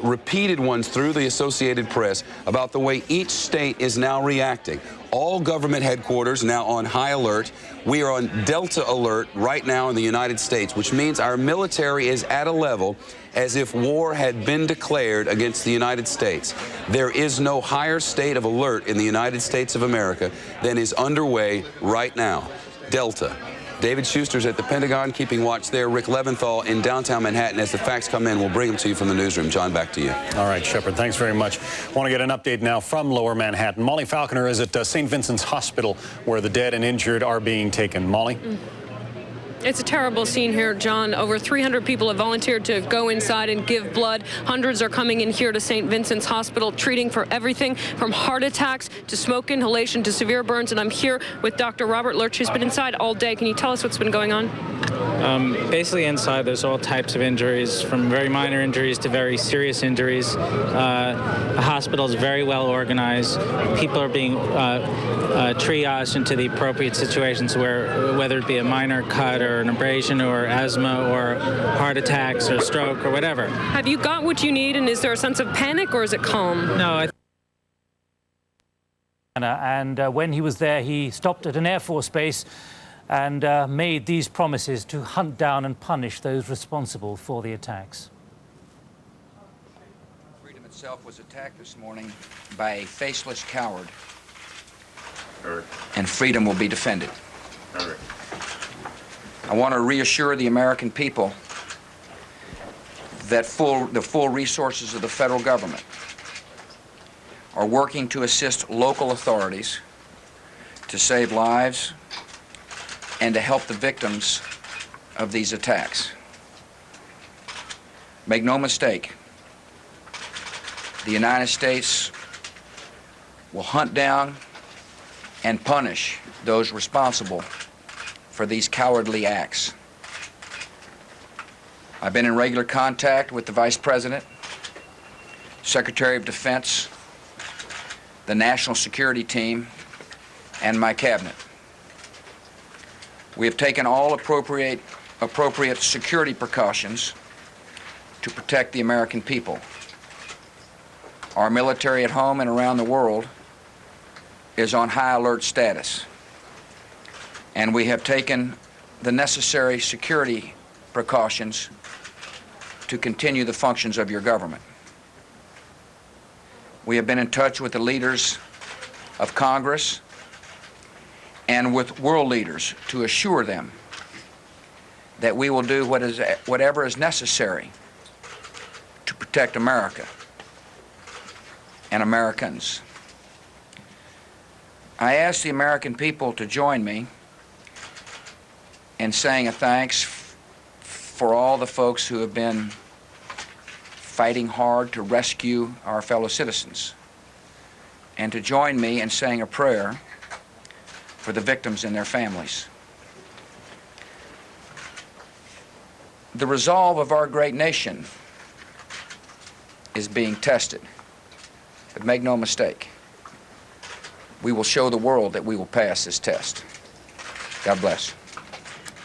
repeated ones through the Associated Press, about the way each state is now reacting. All government headquarters now on high alert. We are on Delta alert right now in the United States, which means our military is at a level as if war had been declared against the United States. There is no higher state of alert in the United States of America than is underway right now. Delta. David Schuster's at the Pentagon, keeping watch there. Rick Leventhal in downtown Manhattan. As the facts come in, we'll bring them to you from the newsroom. John, back to you. All right, Shepard, thanks very much. Want to get an update now from Lower Manhattan. Molly Falconer is at St. Vincent's Hospital, where the dead and injured are being taken. Molly? It's a terrible scene here, John. Over 300 people have volunteered to go inside and give blood. Hundreds are coming in here to St. Vincent's Hospital, treating for everything from heart attacks to smoke inhalation to severe burns. And I'm here with Dr. Robert Lurch, who's been inside all day. Can you tell us what's been going on? Basically, inside, there's all types of injuries, from very minor injuries to very serious injuries. The hospital is very well organized. People are being triaged into the appropriate situations, whether it be a minor cut or an abrasion or asthma or heart attacks or stroke or whatever. Have you got what you need, and is there a sense of panic, or is it calm? No. And when he was there, he stopped at an Air Force base and made these promises to hunt down and punish those responsible for the attacks. Freedom itself was attacked this morning by a faceless coward, and freedom will be defended. I want to reassure the American people that the full resources of the federal government are working to assist local authorities to save lives and to help the victims of these attacks. Make no mistake, the United States will hunt down and punish those responsible for these cowardly acts. I've been in regular contact with the Vice President, Secretary of Defense, the National Security Team, and my cabinet. We have taken all appropriate security precautions to protect the American people. Our military at home and around the world is on high alert status, and we have taken the necessary security precautions to continue the functions of your government. We have been in touch with the leaders of Congress and with world leaders to assure them that we will do whatever is necessary to protect America and Americans. I ask the American people to join me in saying a thanks for all the folks who have been fighting hard to rescue our fellow citizens, and to join me in saying a prayer for the victims and their families. The resolve of our great nation is being tested, but make no mistake, we will show the world that we will pass this test. God bless.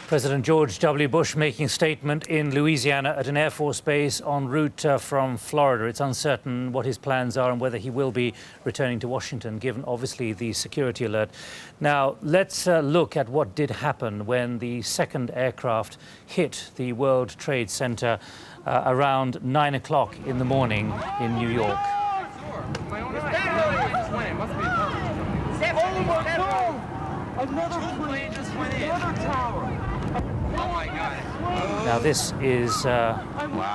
President George W. Bush making a statement in Louisiana at an Air Force base en route from Florida. It's uncertain what his plans are and whether he will be returning to Washington, given obviously the security alert. Now, let's look at what did happen when the second aircraft hit the World Trade Center around 9 o'clock in the morning in New York. Now this is,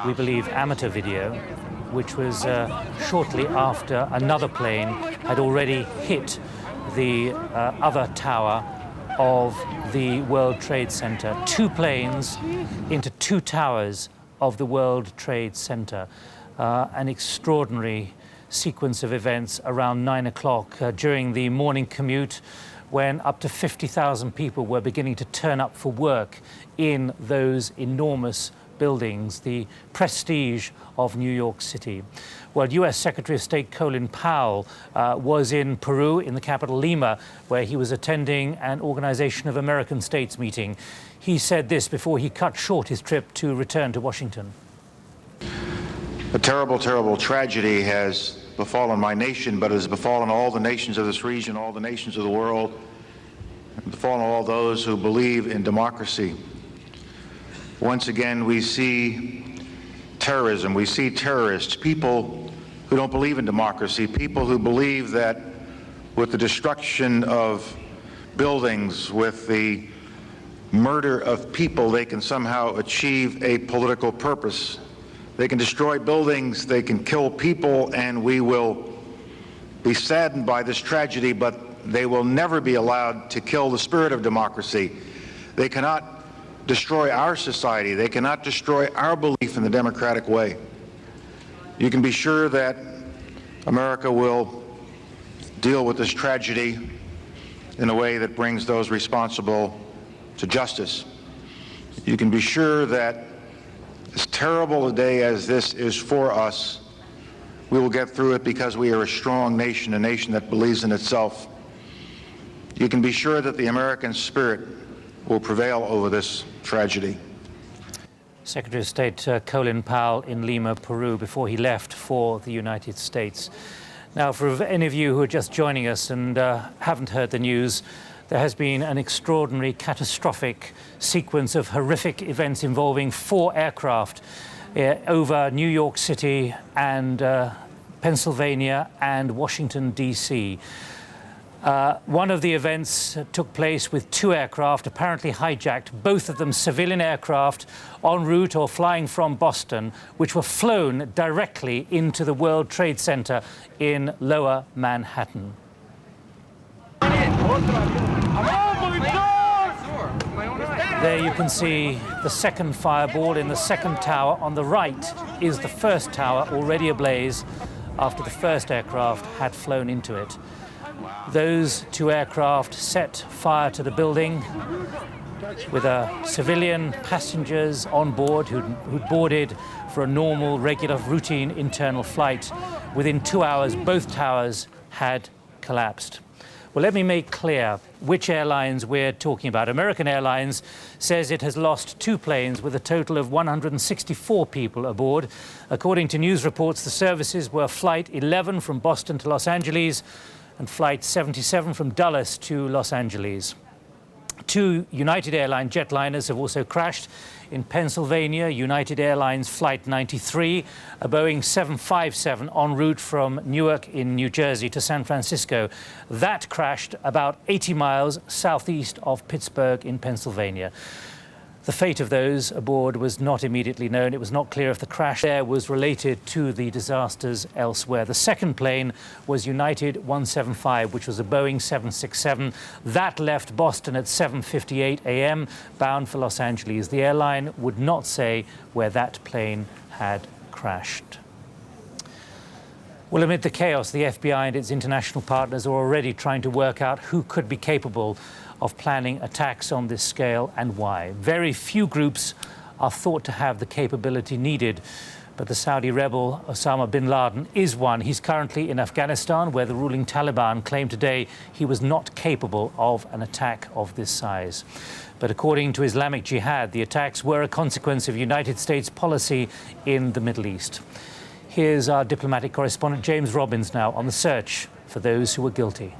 we believe, amateur video, which was shortly after another plane had already hit the other tower of the World Trade Center. Two planes into two towers of the World Trade Center. An extraordinary sequence of events around 9 o'clock during the morning commute, when up to 50,000 people were beginning to turn up for work in those enormous buildings, the prestige of New York City. Well, U.S. Secretary of State Colin Powell was in Peru, in the capital Lima, where he was attending an Organization of American States meeting. He said this before he cut short his trip to return to Washington. A terrible, terrible tragedy has befallen my nation, but it has befallen all the nations of this region, all the nations of the world, and befallen all those who believe in democracy. Once again, we see terrorism, we see terrorists, people who don't believe in democracy, people who believe that with the destruction of buildings, with the murder of people, they can somehow achieve a political purpose. They can destroy buildings, they can kill people, and we will be saddened by this tragedy, but they will never be allowed to kill the spirit of democracy. They cannot destroy our society. They cannot destroy our belief in the democratic way. You can be sure that America will deal with this tragedy in a way that brings those responsible to justice. You can be sure that as terrible a day as this is for us, we will get through it because we are a strong nation, a nation that believes in itself. You can be sure that the American spirit will prevail over this tragedy. Secretary of State Colin Powell in Lima, Peru, before he left for the United States. Now, for any of you who are just joining us and haven't heard the news, there has been an extraordinary, catastrophic sequence of horrific events involving 4 aircraft over New York City and Pennsylvania and Washington, D.C. One of the events took place with 2 aircraft apparently hijacked, both of them civilian aircraft en route or flying from Boston, which were flown directly into the World Trade Center in Lower Manhattan. There you can see the second fireball in the second tower. On the right is the first tower, already ablaze after the first aircraft had flown into it. Those 2 aircraft set fire to the building with civilian passengers on board who'd boarded for a normal, regular, routine internal flight. Within 2 hours, both towers had collapsed. Well, let me make clear which airlines we're talking about. American Airlines says it has lost 2 planes with a total of 164 people aboard. According to news reports, the services were Flight 11 from Boston to Los Angeles and Flight 77 from Dulles to Los Angeles. 2 United Airlines jetliners have also crashed in Pennsylvania. United Airlines Flight 93, a Boeing 757 en route from Newark in New Jersey to San Francisco. That crashed about 80 miles southeast of Pittsburgh in Pennsylvania. The fate of those aboard was not immediately known. It was not clear if the crash there was related to the disasters elsewhere. The second plane was United 175, which was a Boeing 767. That left Boston at 7:58 a.m., bound for Los Angeles. The airline would not say where that plane had crashed. Well, amid the chaos, the FBI and its international partners are already trying to work out who could be capable of planning attacks on this scale and why. Very few groups are thought to have the capability needed, but the Saudi rebel Osama bin Laden is one. He's currently in Afghanistan, where the ruling Taliban claimed today he was not capable of an attack of this size. But according to Islamic Jihad, the attacks were a consequence of United States policy in the Middle East. Here's our diplomatic correspondent James Robbins now on the search for those who were guilty.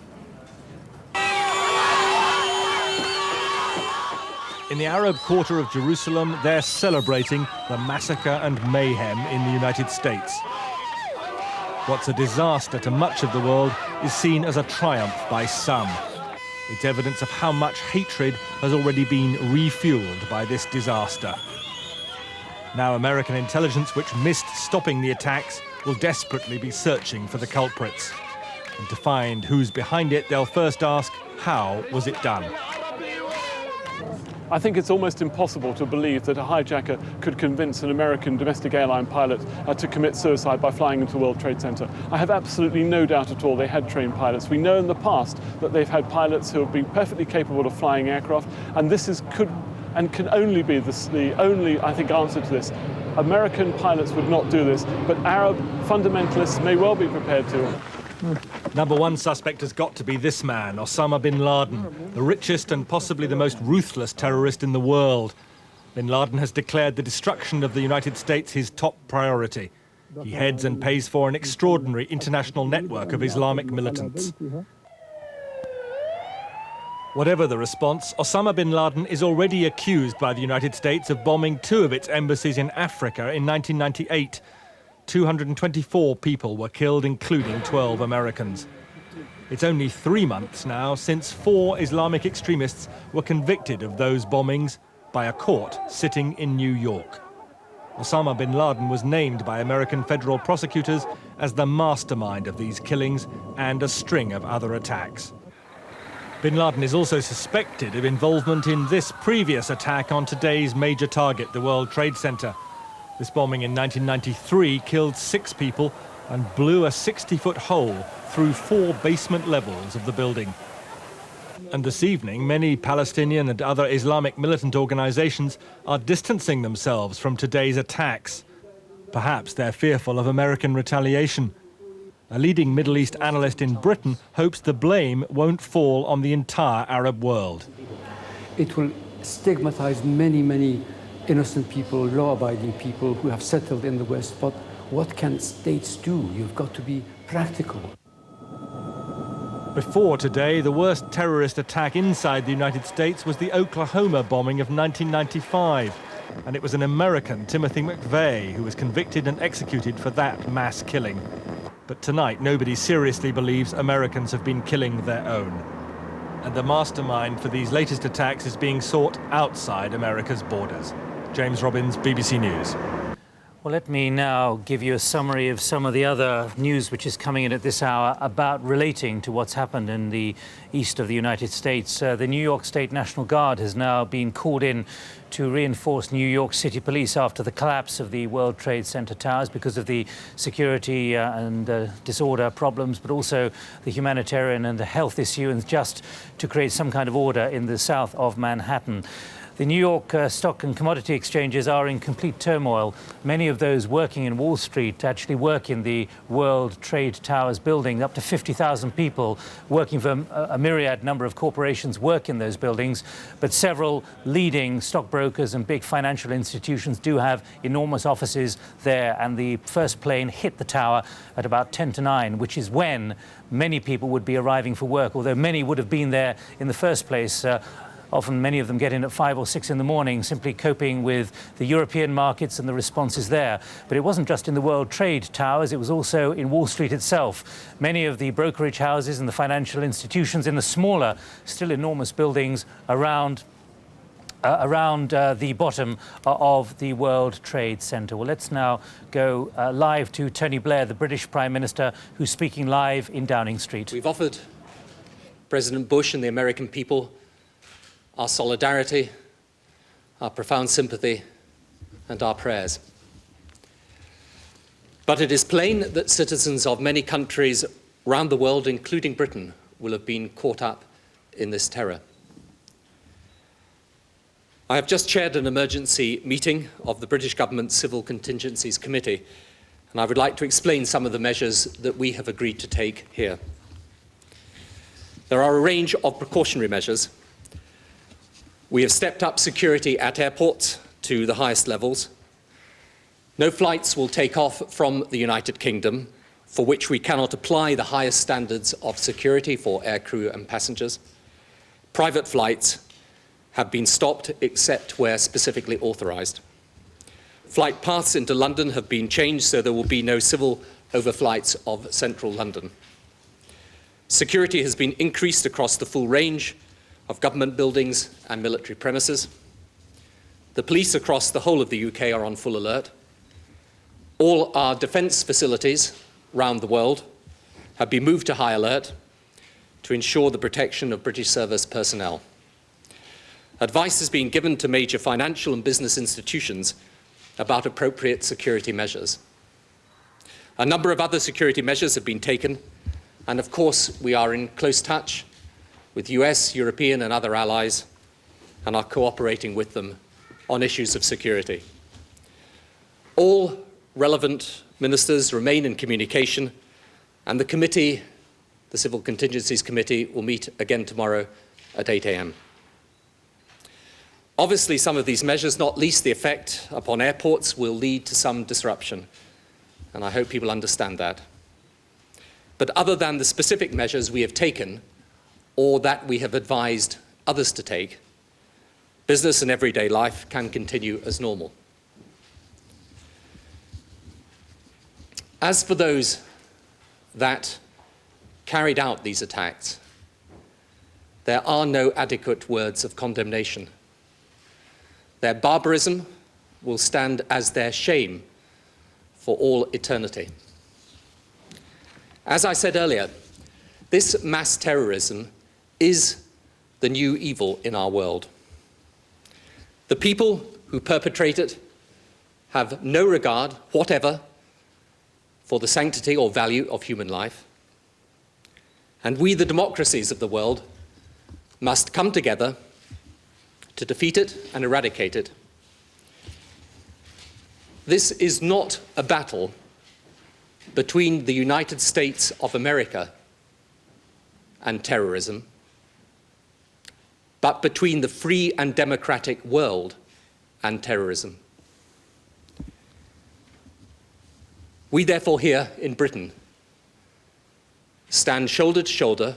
In the Arab quarter of Jerusalem, they're celebrating the massacre and mayhem in the United States. What's a disaster to much of the world is seen as a triumph by some. It's evidence of how much hatred has already been refueled by this disaster. Now American intelligence, which missed stopping the attacks, will desperately be searching for the culprits. And to find who's behind it, they'll first ask, how was it done? I think it's almost impossible to believe that a hijacker could convince an American domestic airline pilot to commit suicide by flying into the World Trade Center. I have absolutely no doubt at all they had trained pilots. We know in the past that they've had pilots who have been perfectly capable of flying aircraft, and this can only be the only, I think, answer to this. American pilots would not do this, but Arab fundamentalists may well be prepared to. Number one suspect has got to be this man, Osama bin Laden, the richest and possibly the most ruthless terrorist in the world. Bin Laden has declared the destruction of the United States his top priority. He heads and pays for an extraordinary international network of Islamic militants. Whatever the response, Osama bin Laden is already accused by the United States of bombing 2 of its embassies in Africa in 1998. 224 people were killed, including 12 Americans. It's only 3 months now since 4 Islamic extremists were convicted of those bombings by a court sitting in New York. Osama bin Laden was named by American federal prosecutors as the mastermind of these killings and a string of other attacks. Bin Laden is also suspected of involvement in this previous attack on today's major target, the World Trade Center. This bombing in 1993 killed 6 people and blew a 60-foot hole through 4 basement levels of the building. And this evening, many Palestinian and other Islamic militant organizations are distancing themselves from today's attacks. Perhaps they're fearful of American retaliation. A leading Middle East analyst in Britain hopes the blame won't fall on the entire Arab world. It will stigmatize many innocent people, law-abiding people who have settled in the West. But what can states do? You've got to be practical. Before today, the worst terrorist attack inside the United States was the Oklahoma bombing of 1995. And it was an American, Timothy McVeigh, who was convicted and executed for that mass killing. But tonight, nobody seriously believes Americans have been killing their own. And the mastermind for these latest attacks is being sought outside America's borders. James Robbins, BBC News. Well, let me now give you a summary of some of the other news which is coming in at this hour about relating to what's happened in the east of the United States. The New York State National Guard has now been called in to reinforce New York City police after the collapse of the World Trade Center towers because of the security and disorder problems, but also the humanitarian and the health issue, and just to create some kind of order in the south of Manhattan. The New York stock and commodity exchanges are in complete turmoil. Many of those working in Wall Street actually work in the World Trade Towers building. Up to 50,000 people working for a myriad number of corporations work in those buildings. But several leading stockbrokers and big financial institutions do have enormous offices there. And the first plane hit the tower at about 10 to 9, which is when many people would be arriving for work, although many would have been there in the first place. Often many of them get in at 5 or 6 in the morning, simply coping with the European markets and the responses there. But it wasn't just in the World Trade Towers, it was also in Wall Street itself. Many of the brokerage houses and the financial institutions in the smaller, still enormous buildings around the bottom of the World Trade Center. Well, let's now go live to Tony Blair, the British Prime Minister, who's speaking live in Downing Street. We've offered President Bush and the American people our solidarity, our profound sympathy, and our prayers. But it is plain that citizens of many countries around the world, including Britain, will have been caught up in this terror. I have just chaired an emergency meeting of the British Government Civil Contingencies Committee, and I would like to explain some of the measures that we have agreed to take here. There are a range of precautionary measures. We have stepped up security at airports to the highest levels. No flights will take off from the United Kingdom for which we cannot apply the highest standards of security for aircrew and passengers. Private flights have been stopped except where specifically authorised. Flight paths into London have been changed so there will be no civil overflights of central London. Security has been increased across the full range of government buildings and military premises. The police across the whole of the UK are on full alert. All our defence facilities around the world have been moved to high alert to ensure the protection of British service personnel. Advice has been given to major financial and business institutions about appropriate security measures. A number of other security measures have been taken, and of course we are in close touch with US, European and other allies, and are cooperating with them on issues of security. All relevant ministers remain in communication, and the committee, the Civil Contingencies Committee, will meet again tomorrow at 8 a.m. Obviously, some of these measures, not least the effect upon airports, will lead to some disruption, and I hope people understand that. But other than the specific measures we have taken, or that we have advised others to take, business and everyday life can continue as normal. As for those that carried out these attacks, there are no adequate words of condemnation. Their barbarism will stand as their shame for all eternity. As I said earlier, this mass terrorism is the new evil in our world. The people who perpetrate it have no regard whatever for the sanctity or value of human life. And we, the democracies of the world, must come together to defeat it and eradicate it. This is not a battle between the United States of America and terrorism, but between the free and democratic world and terrorism. We therefore here in Britain stand shoulder to shoulder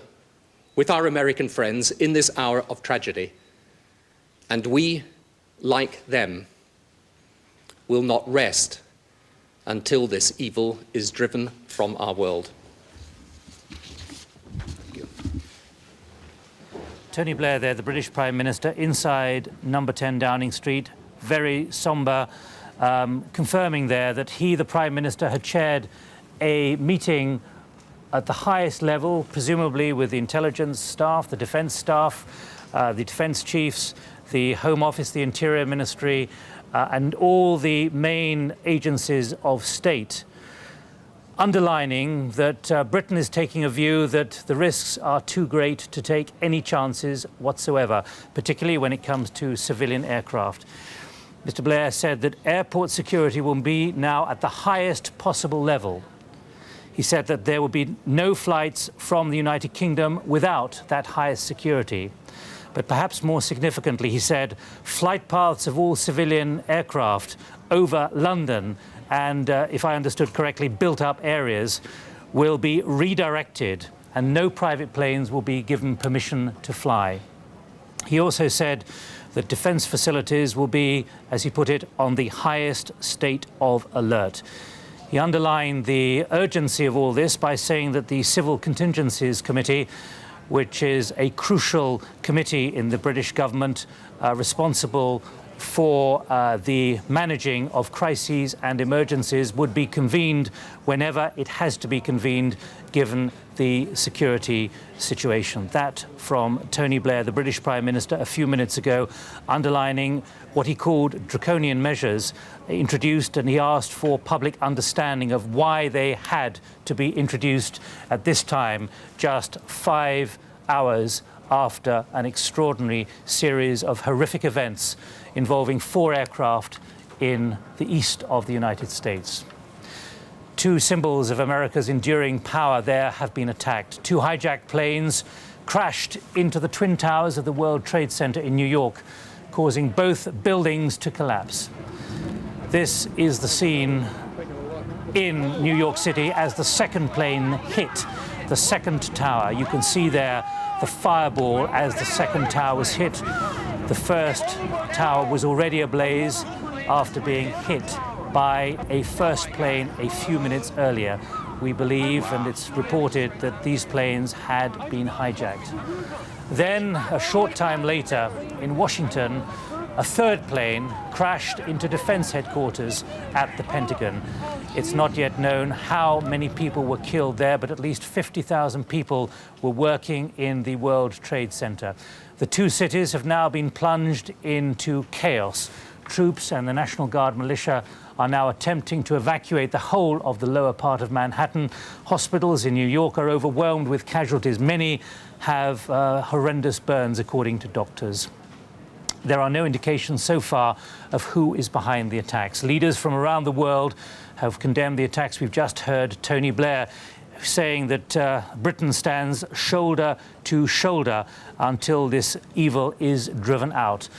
with our American friends in this hour of tragedy, and we, like them, will not rest until this evil is driven from our world. Tony Blair there, the British Prime Minister, inside number 10 Downing Street, very sombre, confirming there that he, the Prime Minister, had chaired a meeting at the highest level, presumably with the intelligence staff, the defence staff, the defence chiefs, the Home Office, the Interior Ministry, and all the main agencies of state. underlining that Britain is taking a view that the risks are too great to take any chances whatsoever, particularly when it comes to civilian aircraft. Mr. Blair said that airport security will be now at the highest possible level. He said that there will be no flights from the United Kingdom without that highest security. But perhaps more significantly, he said, flight paths of all civilian aircraft over London and, if I understood correctly, built-up areas will be redirected and no private planes will be given permission to fly. He also said that defence facilities will be, as he put it, on the highest state of alert. He underlined the urgency of all this by saying that the Civil Contingencies Committee, which is a crucial committee in the British government responsible for the managing of crises and emergencies, would be convened whenever it has to be convened given the security situation. That from Tony Blair, the British Prime Minister, a few minutes ago, underlining what he called draconian measures introduced, and he asked for public understanding of why they had to be introduced at this time, just 5 hours after an extraordinary series of horrific events involving 4 aircraft in the east of the United States. 2 symbols of America's enduring power there have been attacked. 2 hijacked planes crashed into the Twin Towers of the World Trade Center in New York, causing both buildings to collapse. This is the scene in New York City as the second plane hit the second tower. You can see there the fireball as the second tower was hit. The first tower was already ablaze after being hit by a first plane a few minutes earlier. We believe, and it's reported, that these planes had been hijacked. Then, a short time later, in Washington, a third plane crashed into defense headquarters at the Pentagon. It's not yet known how many people were killed there, but at least 50,000 people were working in the World Trade Center. The 2 cities have now been plunged into chaos. Troops and the National Guard militia are now attempting to evacuate the whole of the lower part of Manhattan. Hospitals in New York are overwhelmed with casualties. Many have horrendous burns, according to doctors. There are no indications so far of who is behind the attacks. Leaders from around the world have condemned the attacks. We've just heard Tony Blair saying that Britain stands shoulder to shoulder until this evil is driven out.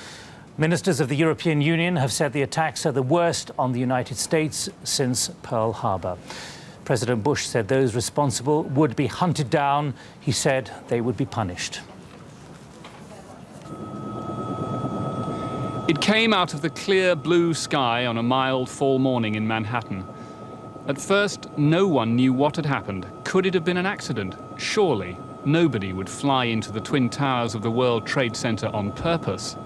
Ministers of the European Union have said the attacks are the worst on the United States since Pearl Harbor. President Bush said those responsible would be hunted down. He said they would be punished. It came out of the clear blue sky on a mild fall morning in Manhattan. At first, no one knew what had happened. Could it have been an accident? Surely nobody would fly into the Twin Towers of the World Trade Center on purpose.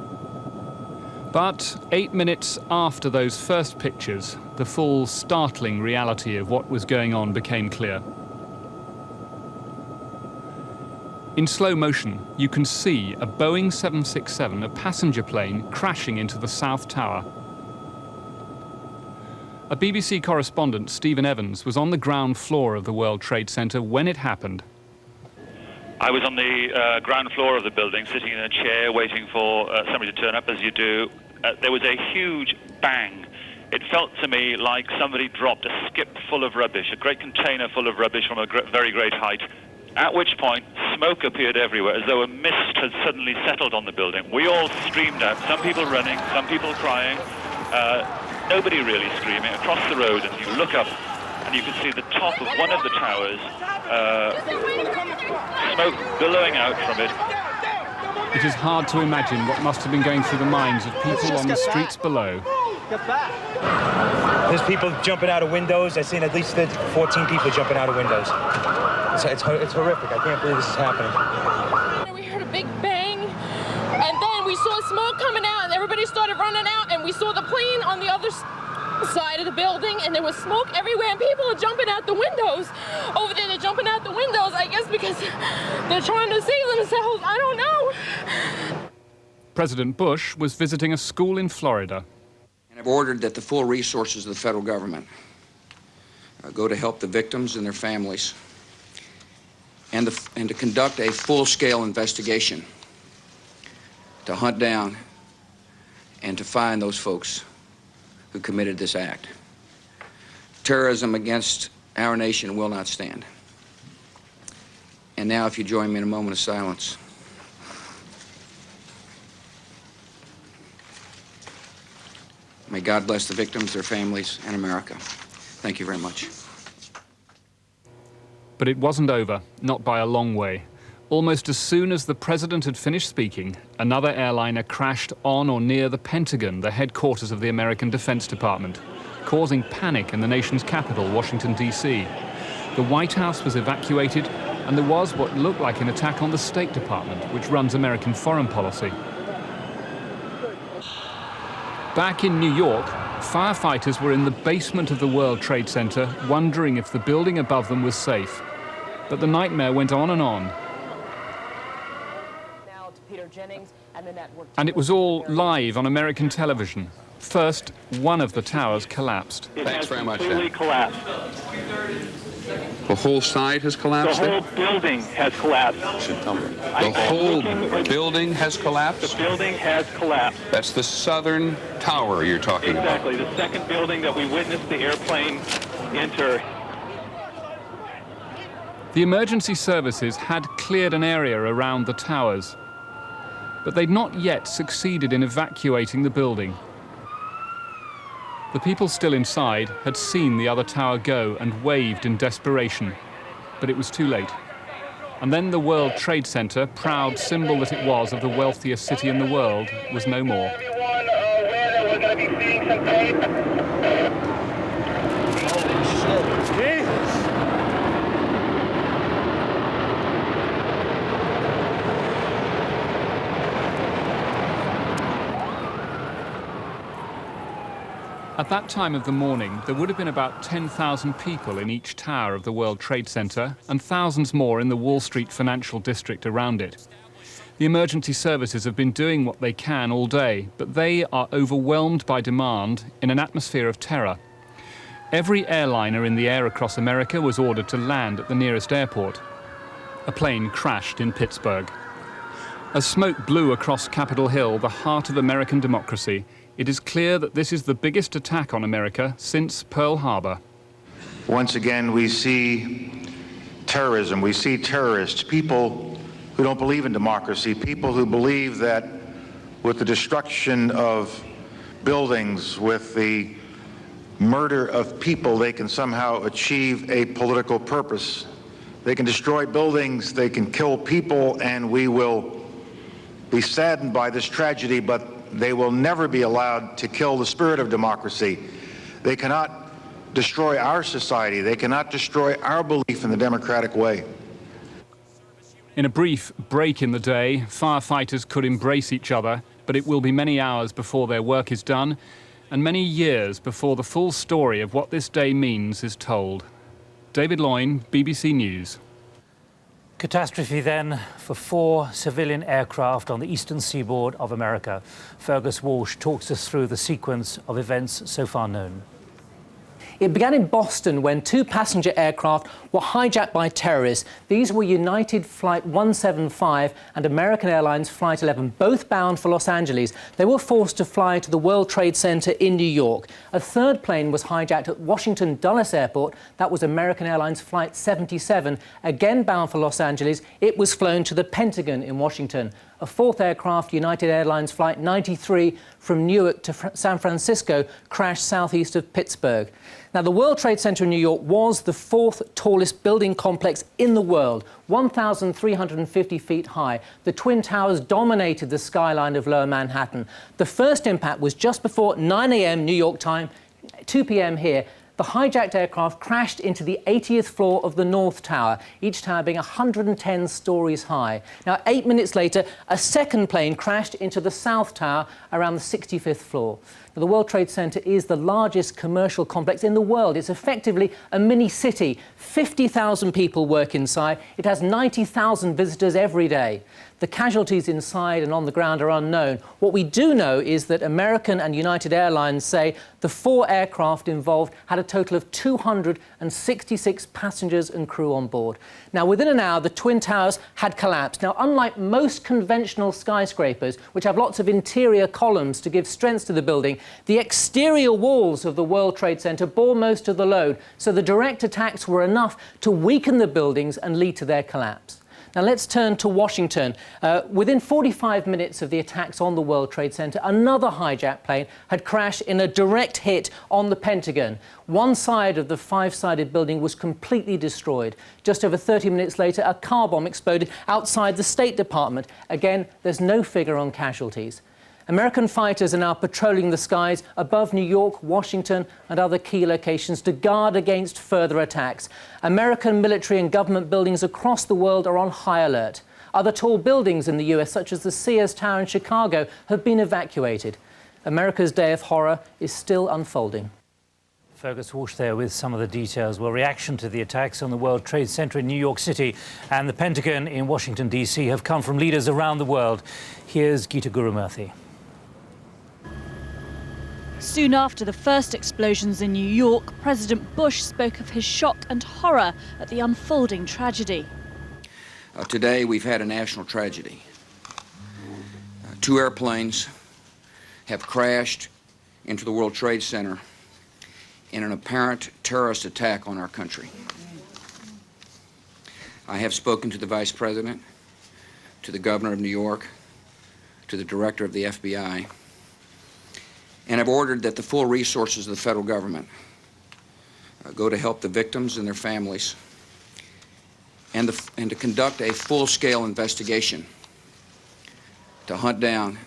But 8 minutes after those first pictures, the full startling reality of what was going on became clear. In slow motion, you can see a Boeing 767, a passenger plane, crashing into the South Tower. A BBC correspondent, Stephen Evans, was on the ground floor of the World Trade Center when it happened. I was on the ground floor of the building, sitting in a chair, waiting for somebody to turn up, as you do. There was a huge bang. It felt to me like somebody dropped a skip full of rubbish, a great container full of rubbish from a very great height, at which point smoke appeared everywhere, as though a mist had suddenly settled on the building. We all streamed out, some people running, some people crying, nobody really screaming. Across the road, and you look up, and you can see the top of one of the towers, smoke billowing out from it. It is hard to imagine what must have been going through the minds of people on the streets below. There's people jumping out of windows. I've seen at least 14 people jumping out of windows. It's horrific. I can't believe this is happening. We heard a big bang, and then we saw smoke coming out, and everybody started running out, and we saw the plane on the other side of the building, and there was smoke everywhere, and people are jumping out the windows. Over there, they're jumping out the windows, I guess because they're trying to save themselves. I don't know. President Bush was visiting a school in Florida. And I've ordered that the full resources of the federal government go to help the victims and their families, and to conduct a full-scale investigation to hunt down and to find those folks who committed this act. Terrorism against our nation will not stand. And now, if you join me in a moment of silence. May God bless the victims, their families, and America. Thank you very much. But it wasn't over, not by a long way. Almost as soon as the president had finished speaking, another airliner crashed on or near the Pentagon, the headquarters of the American Defense Department, causing panic in the nation's capital, Washington, D.C. The White House was evacuated, and there was what looked like an attack on the State Department, which runs American foreign policy. Back in New York, firefighters were in the basement of the World Trade Center, wondering if the building above them was safe. But the nightmare went on and on. And it was all live on American television. First, one of the towers collapsed. Thanks very much. Completely collapsed. The whole side has collapsed? The whole building has collapsed. The whole building has collapsed? The building has collapsed. That's the southern tower you're talking about. Exactly. The second building that we witnessed the airplane enter. The emergency services had cleared an area around the towers, but they'd not yet succeeded in evacuating the building. The people still inside had seen the other tower go and waved in desperation, but it was too late. And then the World Trade Center, proud symbol that it was of the wealthiest city in the world, was no more. At that time of the morning, there would have been about 10,000 people in each tower of the World Trade Center and thousands more in the Wall Street financial district around it. The emergency services have been doing what they can all day, but they are overwhelmed by demand in an atmosphere of terror. Every airliner in the air across America was ordered to land at the nearest airport. A plane crashed in Pittsburgh. As smoke blew across Capitol Hill, the heart of American democracy, it is clear that this is the biggest attack on America since Pearl Harbor. Once again, we see terrorism. We see terrorists, people who don't believe in democracy, people who believe that with the destruction of buildings, with the murder of people, they can somehow achieve a political purpose. They can destroy buildings, they can kill people, and we will be saddened by this tragedy, but they will never be allowed to kill the spirit of democracy. They cannot destroy our society. They cannot destroy our belief in the democratic way. In a brief break in the day, firefighters could embrace each other, but it will be many hours before their work is done, and many years before the full story of what this day means is told. David Loyne, BBC News. Catastrophe then for 4 civilian aircraft on the eastern seaboard of America. Fergus Walsh talks us through the sequence of events so far known. It began in Boston when 2 passenger aircraft were hijacked by terrorists. These were United Flight 175 and American Airlines Flight 11, both bound for Los Angeles. They were forced to fly to the World Trade Center in New York. A third plane was hijacked at Washington Dulles Airport. That was American Airlines Flight 77, again bound for Los Angeles. It was flown to the Pentagon in Washington. A fourth aircraft, United Airlines Flight 93, from Newark to San Francisco, crashed southeast of Pittsburgh. Now, the World Trade Center in New York was the 4th tallest building complex in the world, 1,350 feet high. The Twin Towers dominated the skyline of Lower Manhattan. The first impact was just before 9 a.m. New York time, 2 p.m. here. The hijacked aircraft crashed into the 80th floor of the North Tower, each tower being 110 stories high. Now, 8 minutes later, a second plane crashed into the South Tower around the 65th floor. The World Trade Center is the largest commercial complex in the world. It's effectively a mini city. 50,000 people work inside. It has 90,000 visitors every day. The casualties inside and on the ground are unknown. What we do know is that American and United Airlines say the 4 aircraft involved had a total of 266 passengers and crew on board. Now, within an hour, the Twin Towers had collapsed. Now, unlike most conventional skyscrapers, which have lots of interior columns to give strength to the building, the exterior walls of the World Trade Center bore most of the load, so the direct attacks were enough to weaken the buildings and lead to their collapse. Now let's turn to Washington. Within 45 minutes of the attacks on the World Trade Center, another hijacked plane had crashed in a direct hit on the Pentagon. One side of the 5-sided building was completely destroyed. Just over 30 minutes later, a car bomb exploded outside the State Department. Again, there's no figure on casualties. American fighters are now patrolling the skies above New York, Washington and other key locations to guard against further attacks. American military and government buildings across the world are on high alert. Other tall buildings in the US, such as the Sears Tower in Chicago, have been evacuated. America's day of horror is still unfolding. Fergus Walsh there with some of the details. Well, reaction to the attacks on the World Trade Center in New York City and the Pentagon in Washington, D.C. have come from leaders around the world. Here's Geeta Gurumurthy. Soon after the first explosions in New York, President Bush spoke of his shock and horror at the unfolding tragedy. Today we've had a national tragedy. 2 airplanes have crashed into the World Trade Center in an apparent terrorist attack on our country. I have spoken to the Vice President, to the Governor of New York, to the Director of the FBI, and have ordered that the full resources of the federal government go to help the victims and their families and to conduct a full-scale investigation to hunt down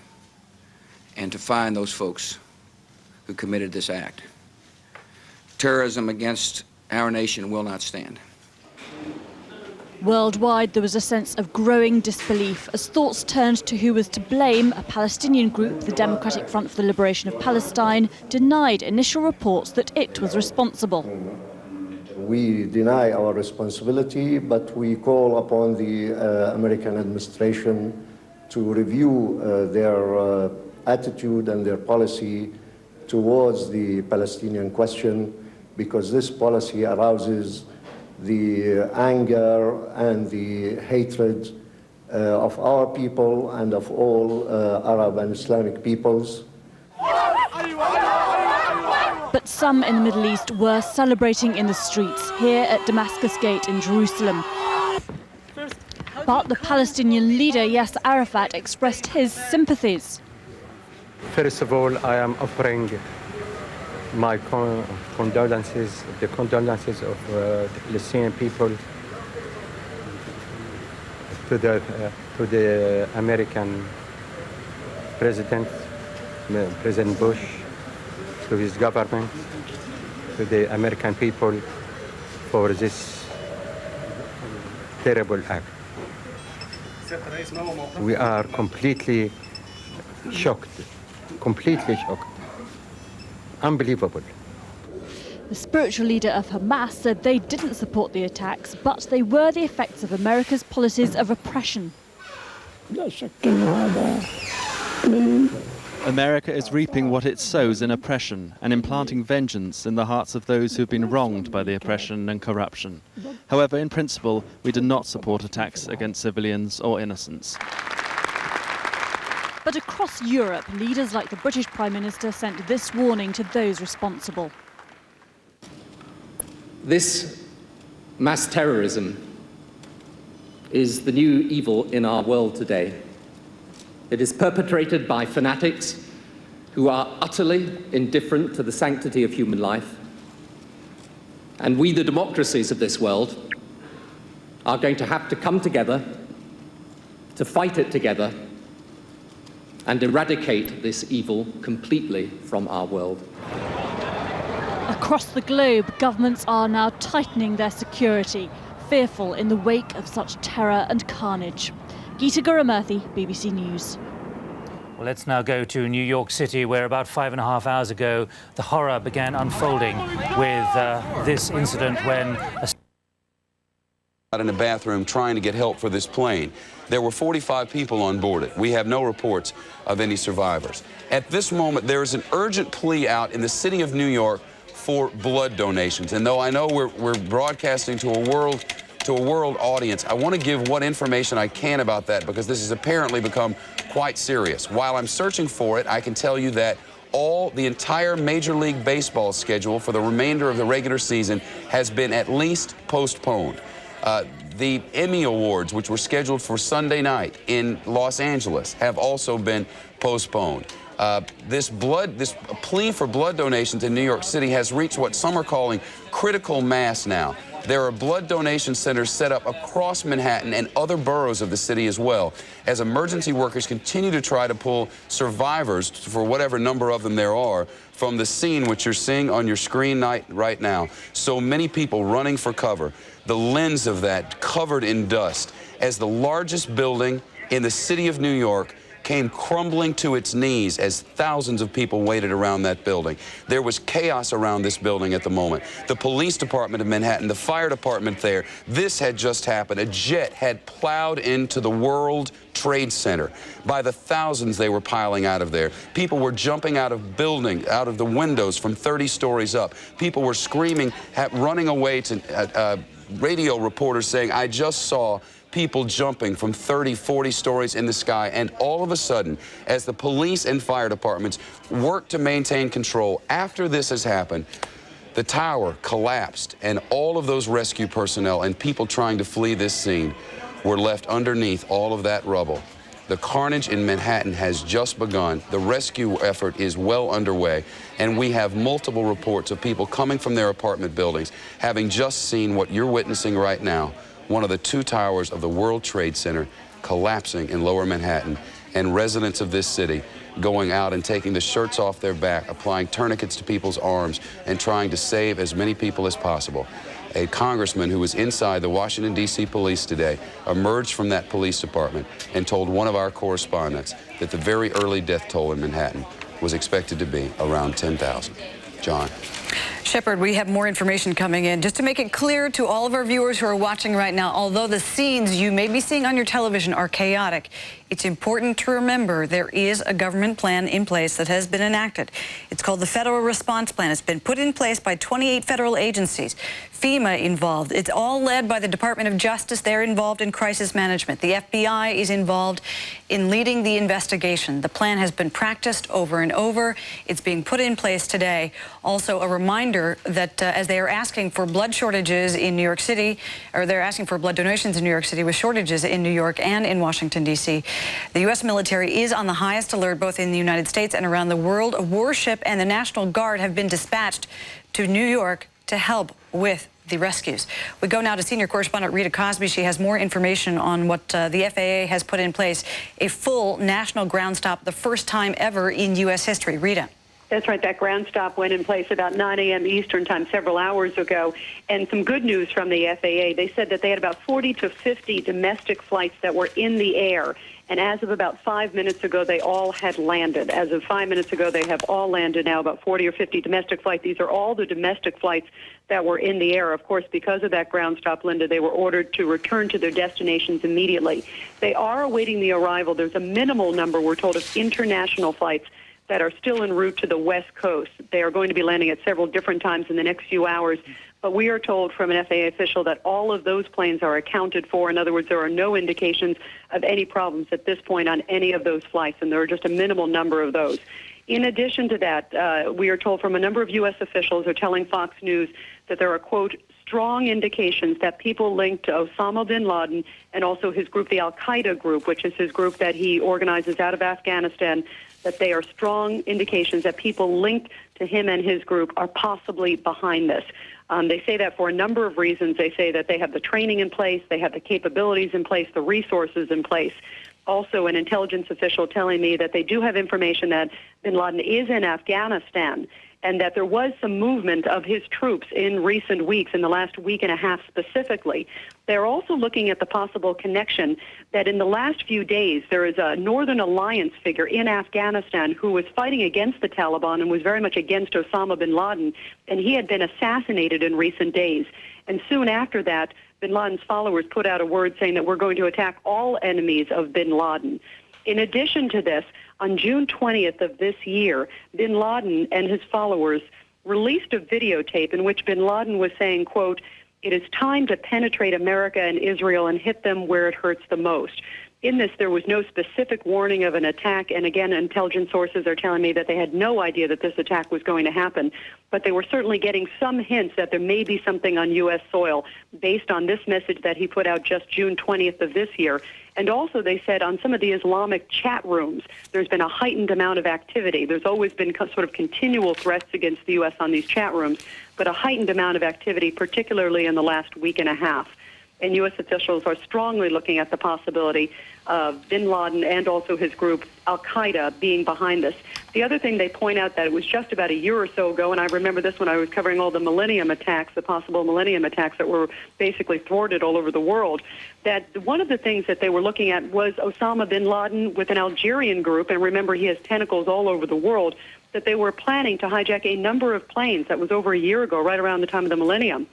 and to find those folks who committed this act. Terrorism against our nation will not stand. Worldwide, there was a sense of growing disbelief as thoughts turned to who was to blame. A Palestinian group, the Democratic Front for the Liberation of Palestine, denied initial reports that it was responsible. We deny our responsibility, but we call upon the American administration to review their attitude and their policy towards the Palestinian question, because this policy arouses the anger and the hatred of our people and of all Arab and Islamic peoples. But some in the Middle East were celebrating in the streets, here at Damascus Gate in Jerusalem. But the Palestinian leader, Yasser Arafat, expressed his sympathies. First of all, I am offering my condolences, the condolences of the Palestinian people to the American President, President Bush, to his government, to the American people for this terrible act. We are completely shocked, unbelievable. The spiritual leader of Hamas said they didn't support the attacks, but they were the effects of America's policies of oppression. America is reaping what it sows in oppression and implanting vengeance in the hearts of those who have been wronged by the oppression and corruption. However, in principle, we do not support attacks against civilians or innocents. But across Europe, leaders like the British Prime Minister sent this warning to those responsible. This mass terrorism is the new evil in our world today. It is perpetrated by fanatics who are utterly indifferent to the sanctity of human life. And we, the democracies of this world, are going to have to come together to fight it together and eradicate this evil completely from our world. Across the globe, governments are now tightening their security, fearful in the wake of such terror and carnage. Geeta Gurumurthy, BBC News. Well, let's now go to New York City, where about 5.5 hours ago, the horror began unfolding with this incident when in a bathroom trying to get help for this plane. There were 45 people on board it. We have no reports of any survivors. At this moment, there is an urgent plea out in the city of New York for blood donations. And though I know we're broadcasting to a world audience, I want to give what information I can about that, because this has apparently become quite serious. While I'm searching for it, I can tell you that the entire Major League Baseball schedule for the remainder of the regular season has been at least postponed. The Emmy Awards, which were scheduled for Sunday night in Los Angeles, have also been postponed. This plea for blood donations in New York City has reached what some are calling critical mass now. There are blood donation centers set up across Manhattan and other boroughs of the city as well, as emergency workers continue to try to pull survivors, for whatever number of them there are, from the scene which you're seeing on your screen right now. So many people running for cover. The lens of that covered in dust as the largest building in the city of New York came crumbling to its knees as thousands of people waited around that building. There was chaos around this building at the moment. The police department of Manhattan, the fire department there, this had just happened. A jet had plowed into the World Trade Center. By the thousands they were piling out of there. People were jumping out of the windows from 30 stories up. People were screaming, running away to radio reporters saying, "I just saw people jumping from 30, 40 stories in the sky." And all of a sudden, as the police and fire departments work to maintain control, after this has happened, the tower collapsed, and all of those rescue personnel and people trying to flee this scene were left underneath all of that rubble. The carnage in Manhattan has just begun. The rescue effort is well underway, and we have multiple reports of people coming from their apartment buildings, having just seen what you're witnessing right now, one of the two towers of the World Trade Center collapsing in Lower Manhattan, and residents of this city going out and taking the shirts off their back, applying tourniquets to people's arms, and trying to save as many people as possible. A congressman who was inside the Washington, D.C. police today emerged from that police department and told one of our correspondents that the very early death toll in Manhattan was expected to be around 10,000. John. Shepard, we have more information coming in. Just to make it clear to all of our viewers who are watching right now, although the scenes you may be seeing on your television are chaotic, it's important to remember there is a government plan in place that has been enacted. It's called the Federal Response Plan. It's been put in place by 28 federal agencies. FEMA involved. It's all led by the Department of Justice. They're involved in crisis management. The FBI is involved in leading the investigation. The plan has been practiced over and over. It's being put in place today. Also, a reminder that as they are asking for blood shortages in New York City, or they're asking for blood donations in New York City with shortages in New York and in Washington, D.C., the U.S. military is on the highest alert both in the United States and around the world. A warship and the National Guard have been dispatched to New York to help with the rescues. We go now to senior correspondent Rita Cosby. She has more information on what the FAA has put in place, a full national ground stop, the first time ever in U.S. history. Rita. That's right. That ground stop went in place about 9 a.m. Eastern time several hours ago. And some good news from the FAA. They said that they had about 40 to 50 domestic flights that were in the air. And as of about 5 minutes ago, they all had landed. As of 5 minutes ago, they have all landed now, about 40 or 50 domestic flights. These are all the domestic flights that were in the air. Of course, because of that ground stop, Linda, they were ordered to return to their destinations immediately. They are awaiting the arrival. There's a minimal number, we're told, of international flights that are still en route to the West Coast. They are going to be landing at several different times in the next few hours. But we are told from an FAA official that all of those planes are accounted for. In other words, there are no indications of any problems at this point on any of those flights, and there are just a minimal number of those. In addition to that, we are told from a number of U.S. officials are telling Fox News that there are, quote, strong indications that people linked to Osama bin Laden and also his group, the Al-Qaeda group, which is his group that he organizes out of Afghanistan, that they are strong indications that people linked to him and his group are possibly behind this. They say that for a number of reasons. They say that they have the training in place, they have the capabilities in place, the resources in place. Also, an intelligence official telling me that they do have information that bin Laden is in Afghanistan and that there was some movement of his troops in recent weeks, in the last week and a half specifically. They're also looking at the possible connection that in the last few days there is a Northern Alliance figure in Afghanistan who was fighting against the Taliban and was very much against Osama bin Laden, and he had been assassinated in recent days. And soon after that, bin Laden's followers put out a word saying that we're going to attack all enemies of bin Laden. In addition to this, on June 20th of this year, bin Laden and his followers released a videotape in which bin Laden was saying, quote, "It is time to penetrate America and Israel and hit them where it hurts the most." In this, there was no specific warning of an attack, and again, intelligence sources are telling me that they had no idea that this attack was going to happen, but they were certainly getting some hints that there may be something on U.S. soil based on this message that he put out just June 20th of this year. And also, they said on some of the Islamic chat rooms, there's been a heightened amount of activity. There's always been sort of continual threats against the U.S. on these chat rooms, but a heightened amount of activity, particularly in the last week and a half. And U.S. officials are strongly looking at the possibility of bin Laden and also his group, Al-Qaeda, being behind this. The other thing they point out that it was just about a year or so ago, and I remember this when I was covering all the Millennium attacks, the possible Millennium attacks that were basically thwarted all over the world, that one of the things that they were looking at was Osama bin Laden with an Algerian group, and remember he has tentacles all over the world, that they were planning to hijack a number of planes. That was over a year ago, right around the time of the Millennium.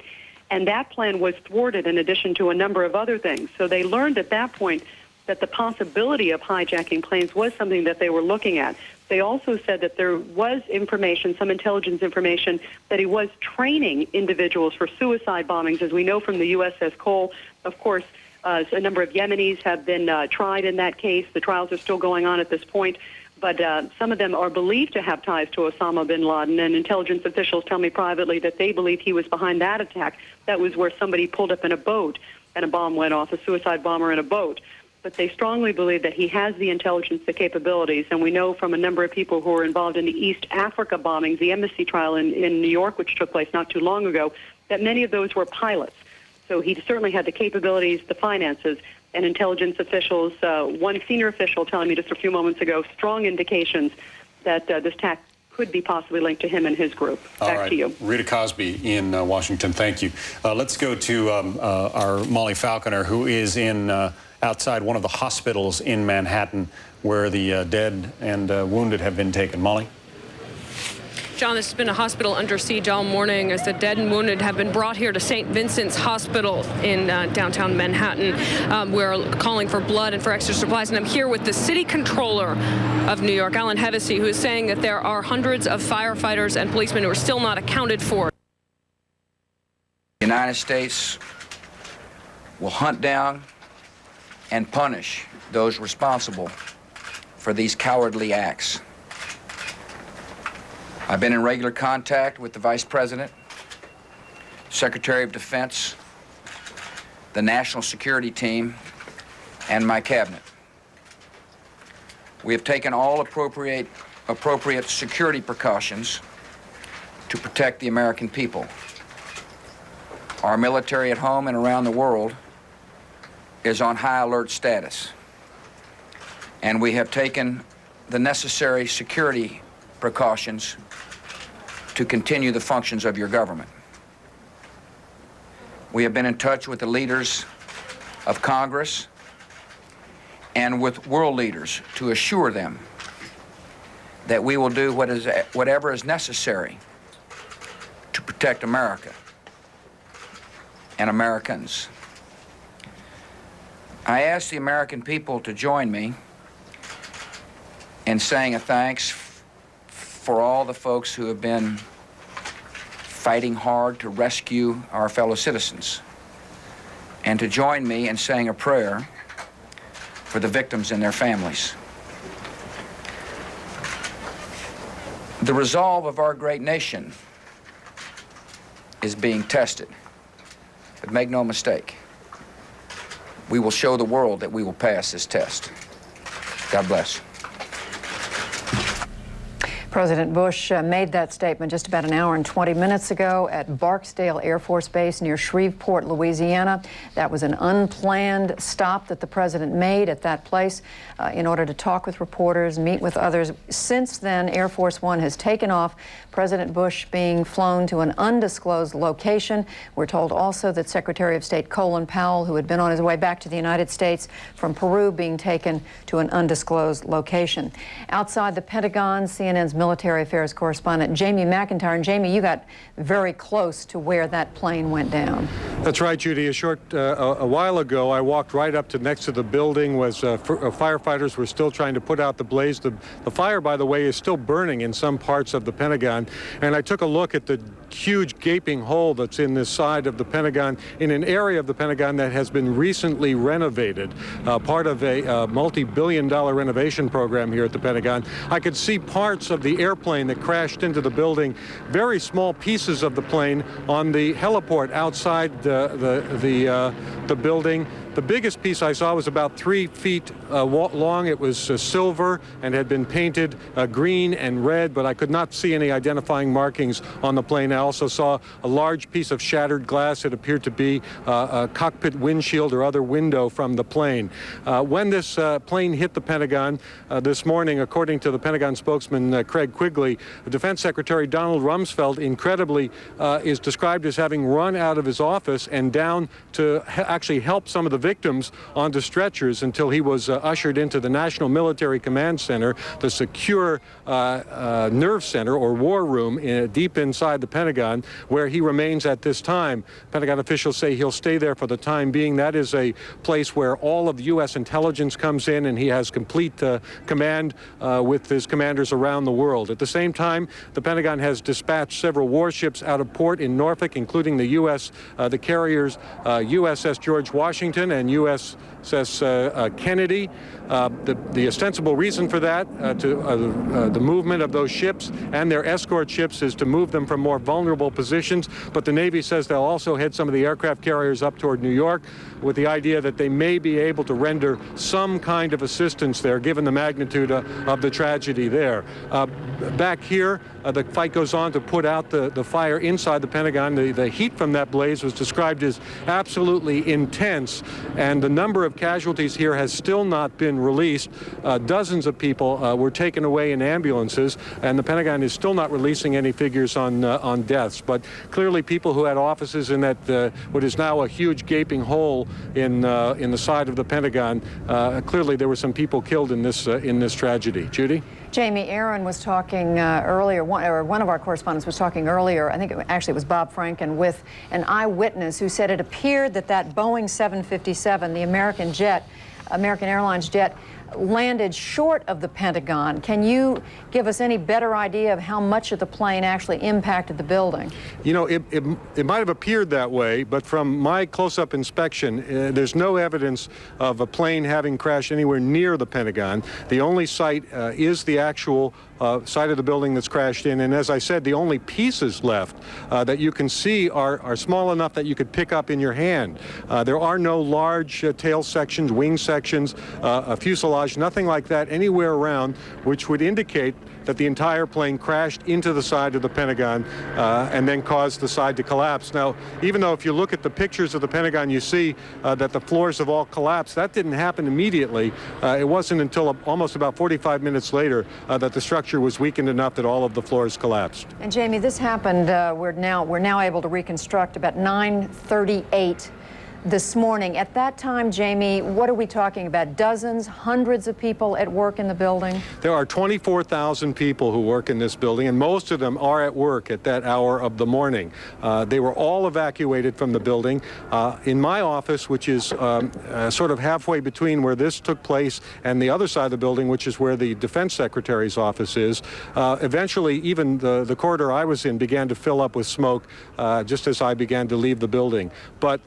And that plan was thwarted in addition to a number of other things. So they learned at that point that the possibility of hijacking planes was something that they were looking at. They also said that there was information, some intelligence information, that he was training individuals for suicide bombings. As we know from the USS Cole, of course, a number of Yemenis have been tried in that case. The trials are still going on at this point. But some of them are believed to have ties to Osama bin Laden, and intelligence officials tell me privately that they believe he was behind that attack. That was where somebody pulled up in a boat and a bomb went off, a suicide bomber in a boat. But they strongly believe that he has the intelligence, the capabilities, and we know from a number of people who were involved in the East Africa bombings, the embassy trial in New York, which took place not too long ago, that many of those were pilots. So he certainly had the capabilities, the finances, and intelligence officials, one senior official telling me just a few moments ago, strong indications that this attack could be possibly linked to him and his group. Back to you. Rita Cosby in Washington, thank you. Let's go to our Molly Falconer, who is in outside one of the hospitals in Manhattan where the dead and wounded have been taken. Molly? John, this has been a hospital under siege all morning as the dead and wounded have been brought here to St. Vincent's Hospital in downtown Manhattan. We're calling for blood and for extra supplies, and I'm here with the city controller of New York, Alan Hevesy, who is saying that there are hundreds of firefighters and policemen who are still not accounted for. The United States will hunt down and punish those responsible for these cowardly acts. I've been in regular contact with the Vice President, Secretary of Defense, the National Security Team, and my cabinet. We have taken all appropriate security precautions to protect the American people. Our military at home and around the world is on high alert status, and we have taken the necessary security precautions to continue the functions of your government. We have been in touch with the leaders of Congress and with world leaders to assure them that we will do whatever is necessary to protect America and Americans. I ask the American people to join me in saying a thanks for all the folks who have been fighting hard to rescue our fellow citizens, and to join me in saying a prayer for the victims and their families. The resolve of our great nation is being tested, but make no mistake, we will show the world that we will pass this test. God bless. President Bush made that statement just about an hour and 20 minutes ago at Barksdale Air Force Base near Shreveport, Louisiana. That was an unplanned stop that the president made at that place in order to talk with reporters, meet with others. Since then, Air Force One has taken off, President Bush being flown to an undisclosed location. We're told also that Secretary of State Colin Powell, who had been on his way back to the United States from Peru, being taken to an undisclosed location. Outside the Pentagon, CNN's military affairs correspondent Jamie McIntyre. And Jamie, you got very close to where that plane went down. That's right, Judy. A while ago, I walked right up to next to the building. Firefighters were still trying to put out the blaze. The fire, by the way, is still burning in some parts of the Pentagon. And I took a look at the huge gaping hole that's in this side of the Pentagon, in an area of the Pentagon that has been recently renovated, part of a multi-billion-dollar renovation program here at the Pentagon. I could see parts of the airplane that crashed into the building, very small pieces of the plane on the heliport outside the building. The biggest piece I saw was about 3 feet long. It was silver and had been painted green and red, but I could not see any identifying markings on the plane. I also saw a large piece of shattered glass. It appeared to be a cockpit windshield or other window from the plane. When this plane hit the Pentagon this morning, according to the Pentagon spokesman Craig Quigley, Defense Secretary Donald Rumsfeld incredibly is described as having run out of his office and down to actually help some of the victims onto stretchers until he was ushered into the National Military Command Center, the secure nerve center or war room deep inside the Pentagon, where he remains at this time. Pentagon officials say he'll stay there for the time being. That is a place where all of U.S. intelligence comes in, and he has complete command with his commanders around the world. At the same time, the Pentagon has dispatched several warships out of port in Norfolk, including the carriers USS George Washington and USS Kennedy. The ostensible reason for that, the movement of those ships and their escort ships, is to move them from more vulnerable positions. But the Navy says they'll also head some of the aircraft carriers up toward New York with the idea that they may be able to render some kind of assistance there, given the magnitude of the tragedy there. Back here, the fight goes on to put out the fire inside the Pentagon. The heat from that blaze was described as absolutely intense, and the number of casualties here has still not been released. Dozens of people were taken away in ambulances, and the Pentagon is still not releasing any figures on deaths. But clearly, people who had offices in that what is now a huge gaping hole in the side of the Pentagon, clearly there were some people killed in this tragedy. Judy? Jamie, Aaron was talking earlier, one of our correspondents was talking earlier, I think it was Bob Franken, with an eyewitness who said it appeared that Boeing 757, the American Airlines jet, landed short of the Pentagon. Can you give us any better idea of how much of the plane actually impacted the building? You know, it might have appeared that way, but from my close-up inspection, there's no evidence of a plane having crashed anywhere near the Pentagon. The only site is the actual side of the building that's crashed in, and as I said, the only pieces left that you can see are small enough that you could pick up in your hand. There are no large tail sections, wing sections, a fuselage, nothing like that anywhere around, which would indicate that the entire plane crashed into the side of the Pentagon and then caused the side to collapse. Now, even though if you look at the pictures of the Pentagon, you see that the floors have all collapsed, that didn't happen immediately. It wasn't until almost about 45 minutes later that the structure was weakened enough that all of the floors collapsed. And Jamie, this happened, we're now able to reconstruct about 9:38 this morning. At that time, Jamie, what are we talking about? Dozens, hundreds of people at work in the building? There are 24,000 people who work in this building, and most of them are at work at that hour of the morning. They were all evacuated from the building. In my office, which is sort of halfway between where this took place and the other side of the building, which is where the Defense Secretary's office is, eventually even the corridor I was in began to fill up with smoke just as I began to leave the building. But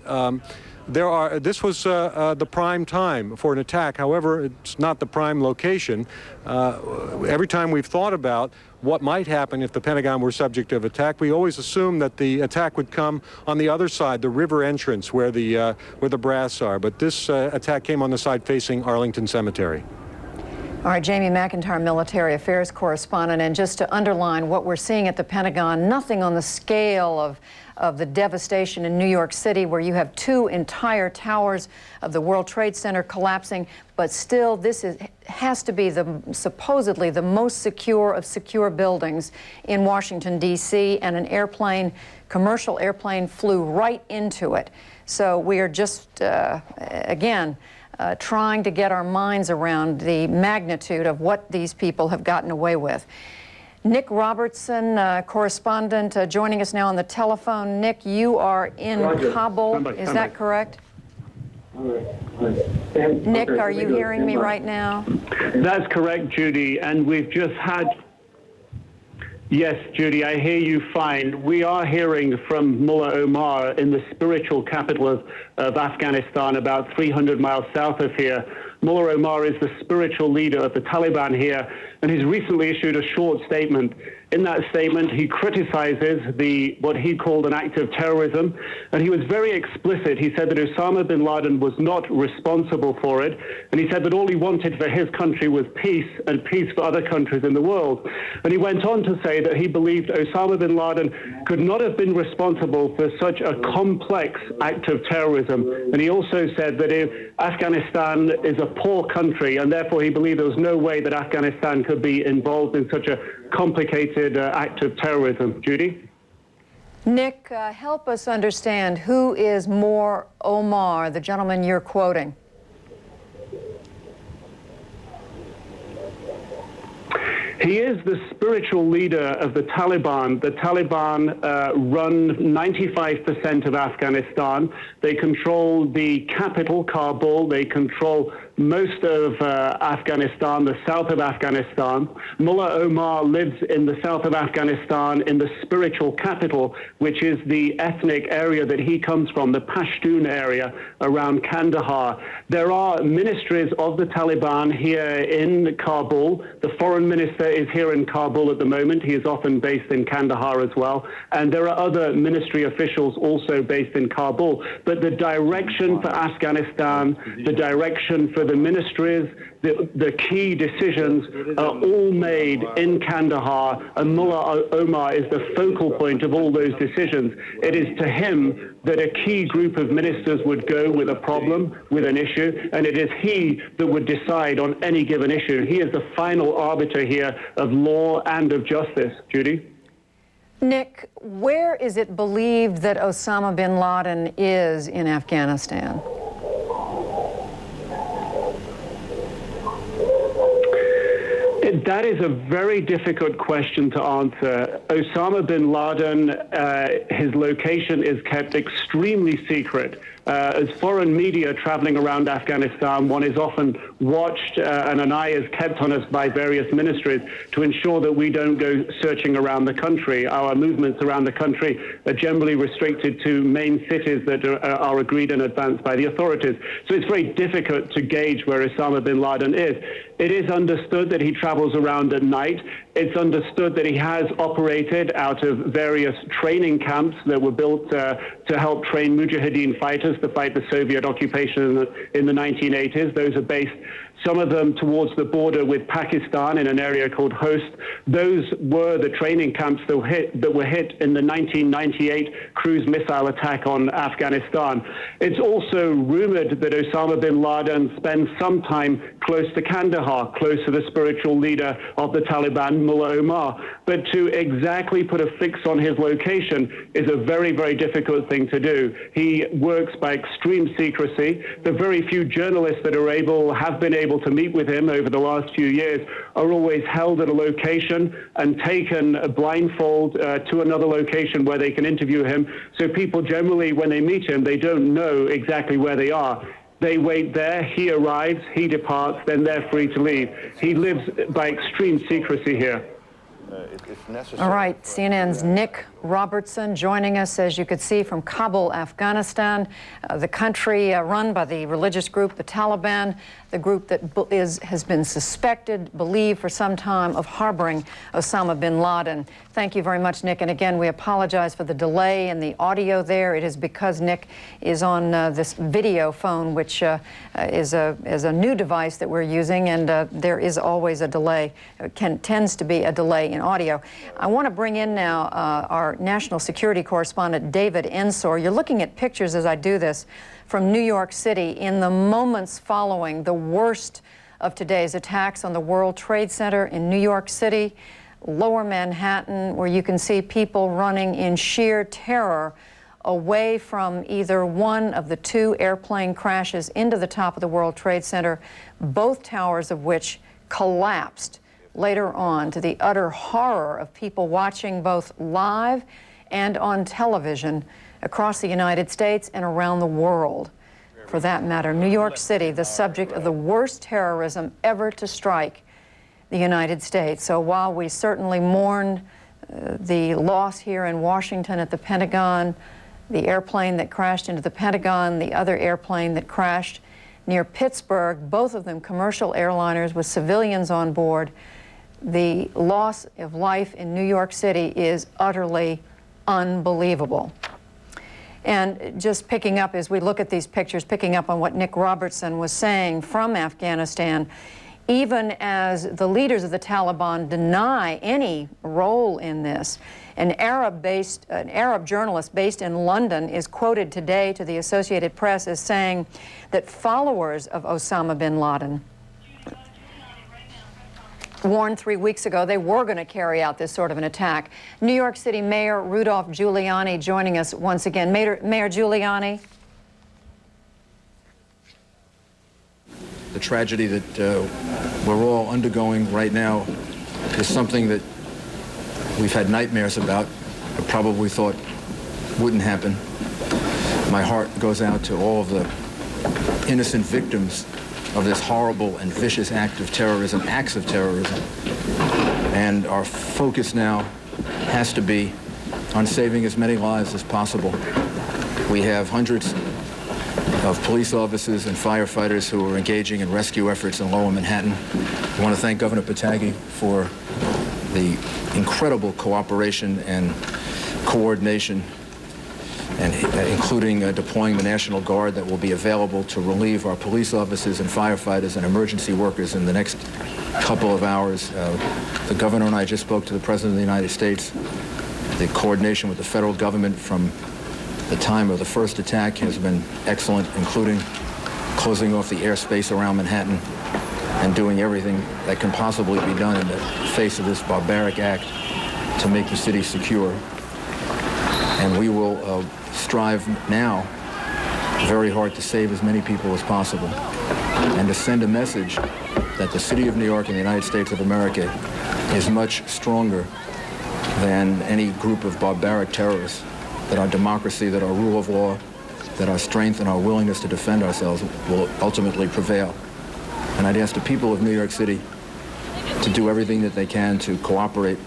this was the prime time for an attack. However, it's not the prime location. Every time we've thought about what might happen if the Pentagon were subject of attack, we always assumed that the attack would come on the other side, the river entrance where the brass are. But this attack came on the side facing Arlington Cemetery. All right, Jamie McIntyre, military affairs correspondent. And just to underline what we're seeing at the Pentagon, nothing on the scale of the devastation in New York City, where you have 2 entire towers of the World Trade Center collapsing. But still, this has to be supposedly the most secure of secure buildings in Washington, D.C., and an commercial airplane flew right into it. So we are just, again, trying to get our minds around the magnitude of what these people have gotten away with. Nick Robertson, correspondent, joining us now on the telephone. Nick, you are in Kabul, is that correct? Nick, are you hearing me right now? That's correct, Judy, and we've just had... Yes, Judy, I hear you fine. We are hearing from Mullah Omar in the spiritual capital of Afghanistan, about 300 miles south of here. Mullah Omar is the spiritual leader of the Taliban here, and he's recently issued a short statement. In that statement, he criticizes what he called an act of terrorism, and he was very explicit. He said that Osama bin Laden was not responsible for it, and he said that all he wanted for his country was peace, and peace for other countries in the world. And he went on to say that he believed Osama bin Laden could not have been responsible for such a complex act of terrorism. And he also said that if Afghanistan is a poor country, and therefore he believed there was no way that Afghanistan could be involved in such a complicated act of terrorism. Judy? Nick, help us understand, who is Mullah Omar, the gentleman you're quoting? He is the spiritual leader of the Taliban. The Taliban run 95% of Afghanistan. They control the capital, Kabul. They control most of Afghanistan, the south of Afghanistan. Mullah Omar lives in the south of Afghanistan in the spiritual capital, which is the ethnic area that he comes from, the Pashtun area around Kandahar. There are ministries of the Taliban here in Kabul. The foreign minister is here in Kabul at the moment. He is often based in Kandahar as well. And there are other ministry officials also based in Kabul. But the direction for Afghanistan, the direction for the ministries, the key decisions are all made in Kandahar, and Mullah Omar is the focal point of all those decisions. It is to him that a key group of ministers would go with a problem, with an issue, and it is he that would decide on any given issue. He is the final arbiter here of law and of justice. Judy? Nick, where is it believed that Osama bin Laden is in Afghanistan? That is a very difficult question to answer. Osama bin Laden, his location is kept extremely secret. As foreign media traveling around Afghanistan, one is often watched and an eye is kept on us by various ministries to ensure that we don't go searching around the country. Our movements around the country are generally restricted to main cities that are agreed in advance by the authorities. So it's very difficult to gauge where Osama bin Laden is. It is understood that he travels around at night. It's understood that he has operated out of various training camps that were built to help train Mujahideen fighters to fight the Soviet occupation in the 1980s. Those are based, some of them towards the border with Pakistan in an area called Host. Those were the training camps that were hit in the 1998 cruise missile attack on Afghanistan. It's also rumored that Osama bin Laden spends some time close to Kandahar, close to the spiritual leader of the Taliban, Mullah Omar. But to exactly put a fix on his location is a very, very difficult thing to do. He works by extreme secrecy. The very few journalists that have been able to meet with him over the last few years are always held at a location and taken blindfold to another location where they can interview him. So people generally, when they meet him, they don't know exactly where they are. They wait there, he arrives, he departs, then they're free to leave. He lives by extreme secrecy here. It's necessary. All right, CNN's Nick Robertson joining us, as you could see, from Kabul, Afghanistan, the country run by the religious group, the Taliban, the group that has been suspected, believed for some time of harboring Osama bin Laden. Thank you very much, Nick. And again, we apologize for the delay in the audio there. It is because Nick is on this video phone, which is a new device that we're using, and there is always a delay. Tends to be a delay in audio. I want to bring in now our national security correspondent, David Ensor. You're looking at pictures as I do this from New York City in the moments following the worst of today's attacks on the World Trade Center in New York City, Lower Manhattan, where you can see people running in sheer terror away from either one of the two airplane crashes into the top of the World Trade Center, both towers of which collapsed later on, to the utter horror of people watching both live and on television across the United States and around the world. For that matter, New York City, the subject of the worst terrorism ever to strike the United States. So while we certainly mourn the loss here in Washington at the Pentagon, the airplane that crashed into the Pentagon, the other airplane that crashed near Pittsburgh, both of them commercial airliners with civilians on board, the loss of life in New York City is utterly unbelievable. And just picking up as we look at these pictures, picking up on what Nick Robertson was saying from Afghanistan, even as the leaders of the Taliban deny any role in this, an Arab journalist based in London is quoted today to the Associated Press as saying that followers of Osama bin Laden warned 3 weeks ago they were going to carry out this sort of an attack. New York City Mayor Rudolph Giuliani joining us once again. Mayor Giuliani. The tragedy that we're all undergoing right now is something that we've had nightmares about, but probably thought wouldn't happen. My heart goes out to all of the innocent victims of this horrible and vicious acts of terrorism. And our focus now has to be on saving as many lives as possible. We have hundreds of police officers and firefighters who are engaging in rescue efforts in Lower Manhattan. I want to thank Governor Pataki for the incredible cooperation and coordination, and including deploying the National Guard that will be available to relieve our police officers and firefighters and emergency workers in the next couple of hours. The governor and I just spoke to the President of the United States. The coordination with the federal government from the time of the first attack has been excellent, including closing off the airspace around Manhattan and doing everything that can possibly be done in the face of this barbaric act to make the city secure. And we will strive now very hard to save as many people as possible and to send a message that the city of New York and the United States of America is much stronger than any group of barbaric terrorists, that our democracy, that our rule of law, that our strength and our willingness to defend ourselves will ultimately prevail. And I'd ask the people of New York City to do everything that they can to cooperate,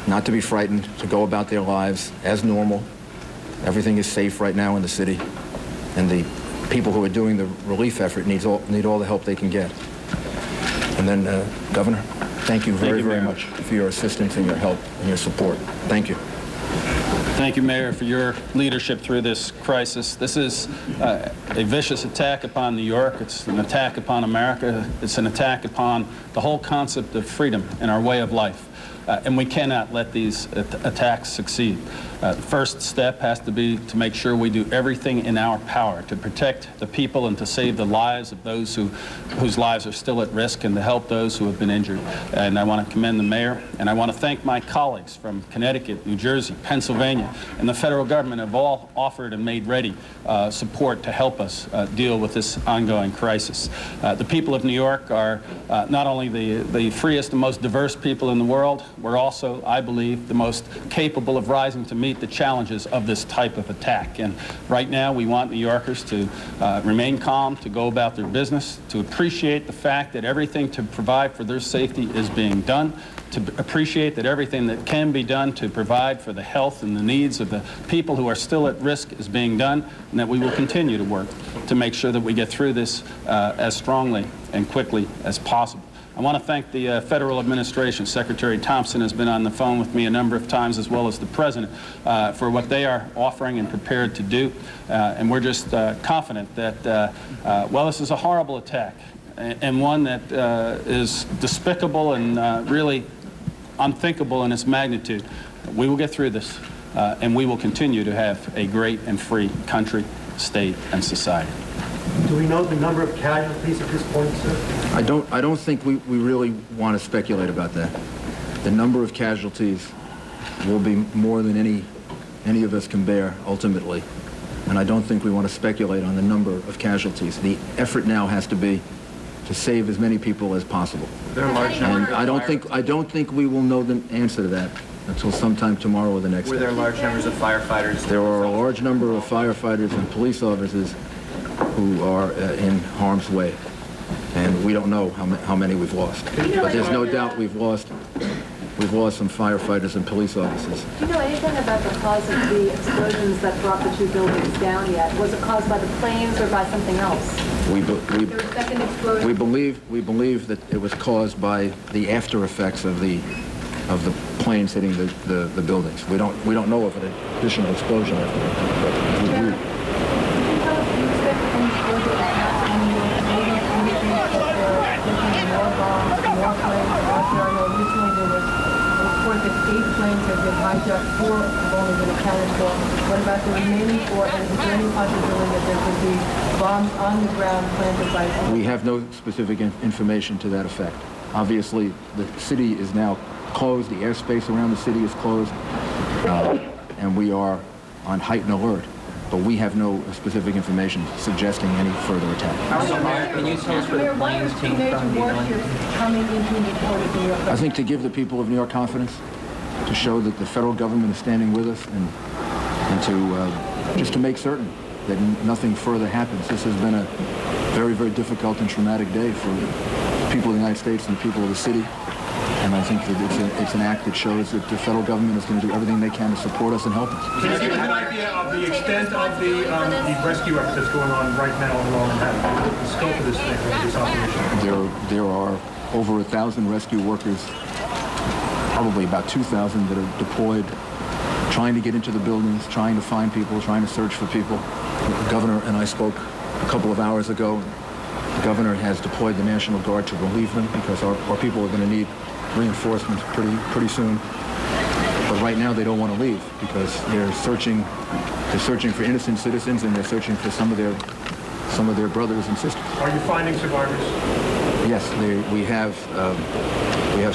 not to be frightened, to go about their lives as normal. Everything is safe right now in the city, and the people who are doing the relief effort need all the help they can get. And then, Governor, thank you very much for your assistance and your help and your support. Thank you. Thank you, Mayor, for your leadership through this crisis. This is a vicious attack upon New York. It's an attack upon America. It's an attack upon the whole concept of freedom and our way of life. And we cannot let these attacks succeed. The first step has to be to make sure we do everything in our power to protect the people and to save the lives of those whose lives are still at risk, and to help those who have been injured. And I want to commend the mayor, and I want to thank my colleagues from Connecticut, New Jersey, Pennsylvania, and the federal government have all offered and made ready support to help us deal with this ongoing crisis. The people of New York are not only the freest and most diverse people in the world, we're also, I believe, the most capable of rising to meet the challenges of this type of attack. And right now, we want New Yorkers to remain calm, to go about their business, to appreciate the fact that everything to provide for their safety is being done, to appreciate that everything that can be done to provide for the health and the needs of the people who are still at risk is being done, and that we will continue to work to make sure that we get through this as strongly and quickly as possible. I want to thank the federal administration. Secretary Thompson has been on the phone with me a number of times, as well as the President, for what they are offering and prepared to do. And we're just confident that, well, this is a horrible attack, and one that is despicable and really unthinkable in its magnitude. We will get through this, and we will continue to have a great and free country, state, and society. Do we know the number of casualties at this point, sir? I don't think we really want to speculate about that. The number of casualties will be more than any of us can bear ultimately. And I don't think we want to speculate on the number of casualties. The effort now has to be to save as many people as possible. There large and I don't think we will know the answer to that until sometime tomorrow or the next day. Were there large numbers of firefighters? There are a large number of firefighters and police officers who are in harm's way, and we don't know how many we've lost. But there's no doubt we've lost some firefighters and police officers. Do you know anything about the cause of the explosions that brought the two buildings down yet? Was it caused by the planes or by something else? We believe that it was caused by the after effects of the planes hitting the buildings. We don't know of an additional explosion after that. That 8 planes have been hijacked, 4 have only been accounted for. What about the remaining 4? And is there any possibility that there could be bombs on the ground planted by... We have no specific information to that effect. Obviously, the city is now closed. The airspace around the city is closed. And we are on heightened alert. But we have no specific information suggesting any further attack. Can you tell us where the planes came from? I think to give the people of New York confidence, to show that the federal government is standing with us, and to just to make certain that nothing further happens. This has been a very, very difficult and traumatic day for people of the United States and the people of the city. And I think that it's an act that shows that the federal government is going to do everything they can to support us and help us. Can you give us an idea of the extent of the rescue effort that's going on right now in Manhattan? The scope of this thing, of this operation? There are over 1,000 rescue workers, probably about 2,000 that are deployed, trying to get into the buildings, trying to find people, trying to search for people. The governor and I spoke a couple of hours ago. The governor has deployed the National Guard to relieve them because our people are going to need reinforcements pretty soon. But right now they don't want to leave because they're searching for innocent citizens, and they're searching for some of their brothers and sisters. Are you finding survivors? Yes, we have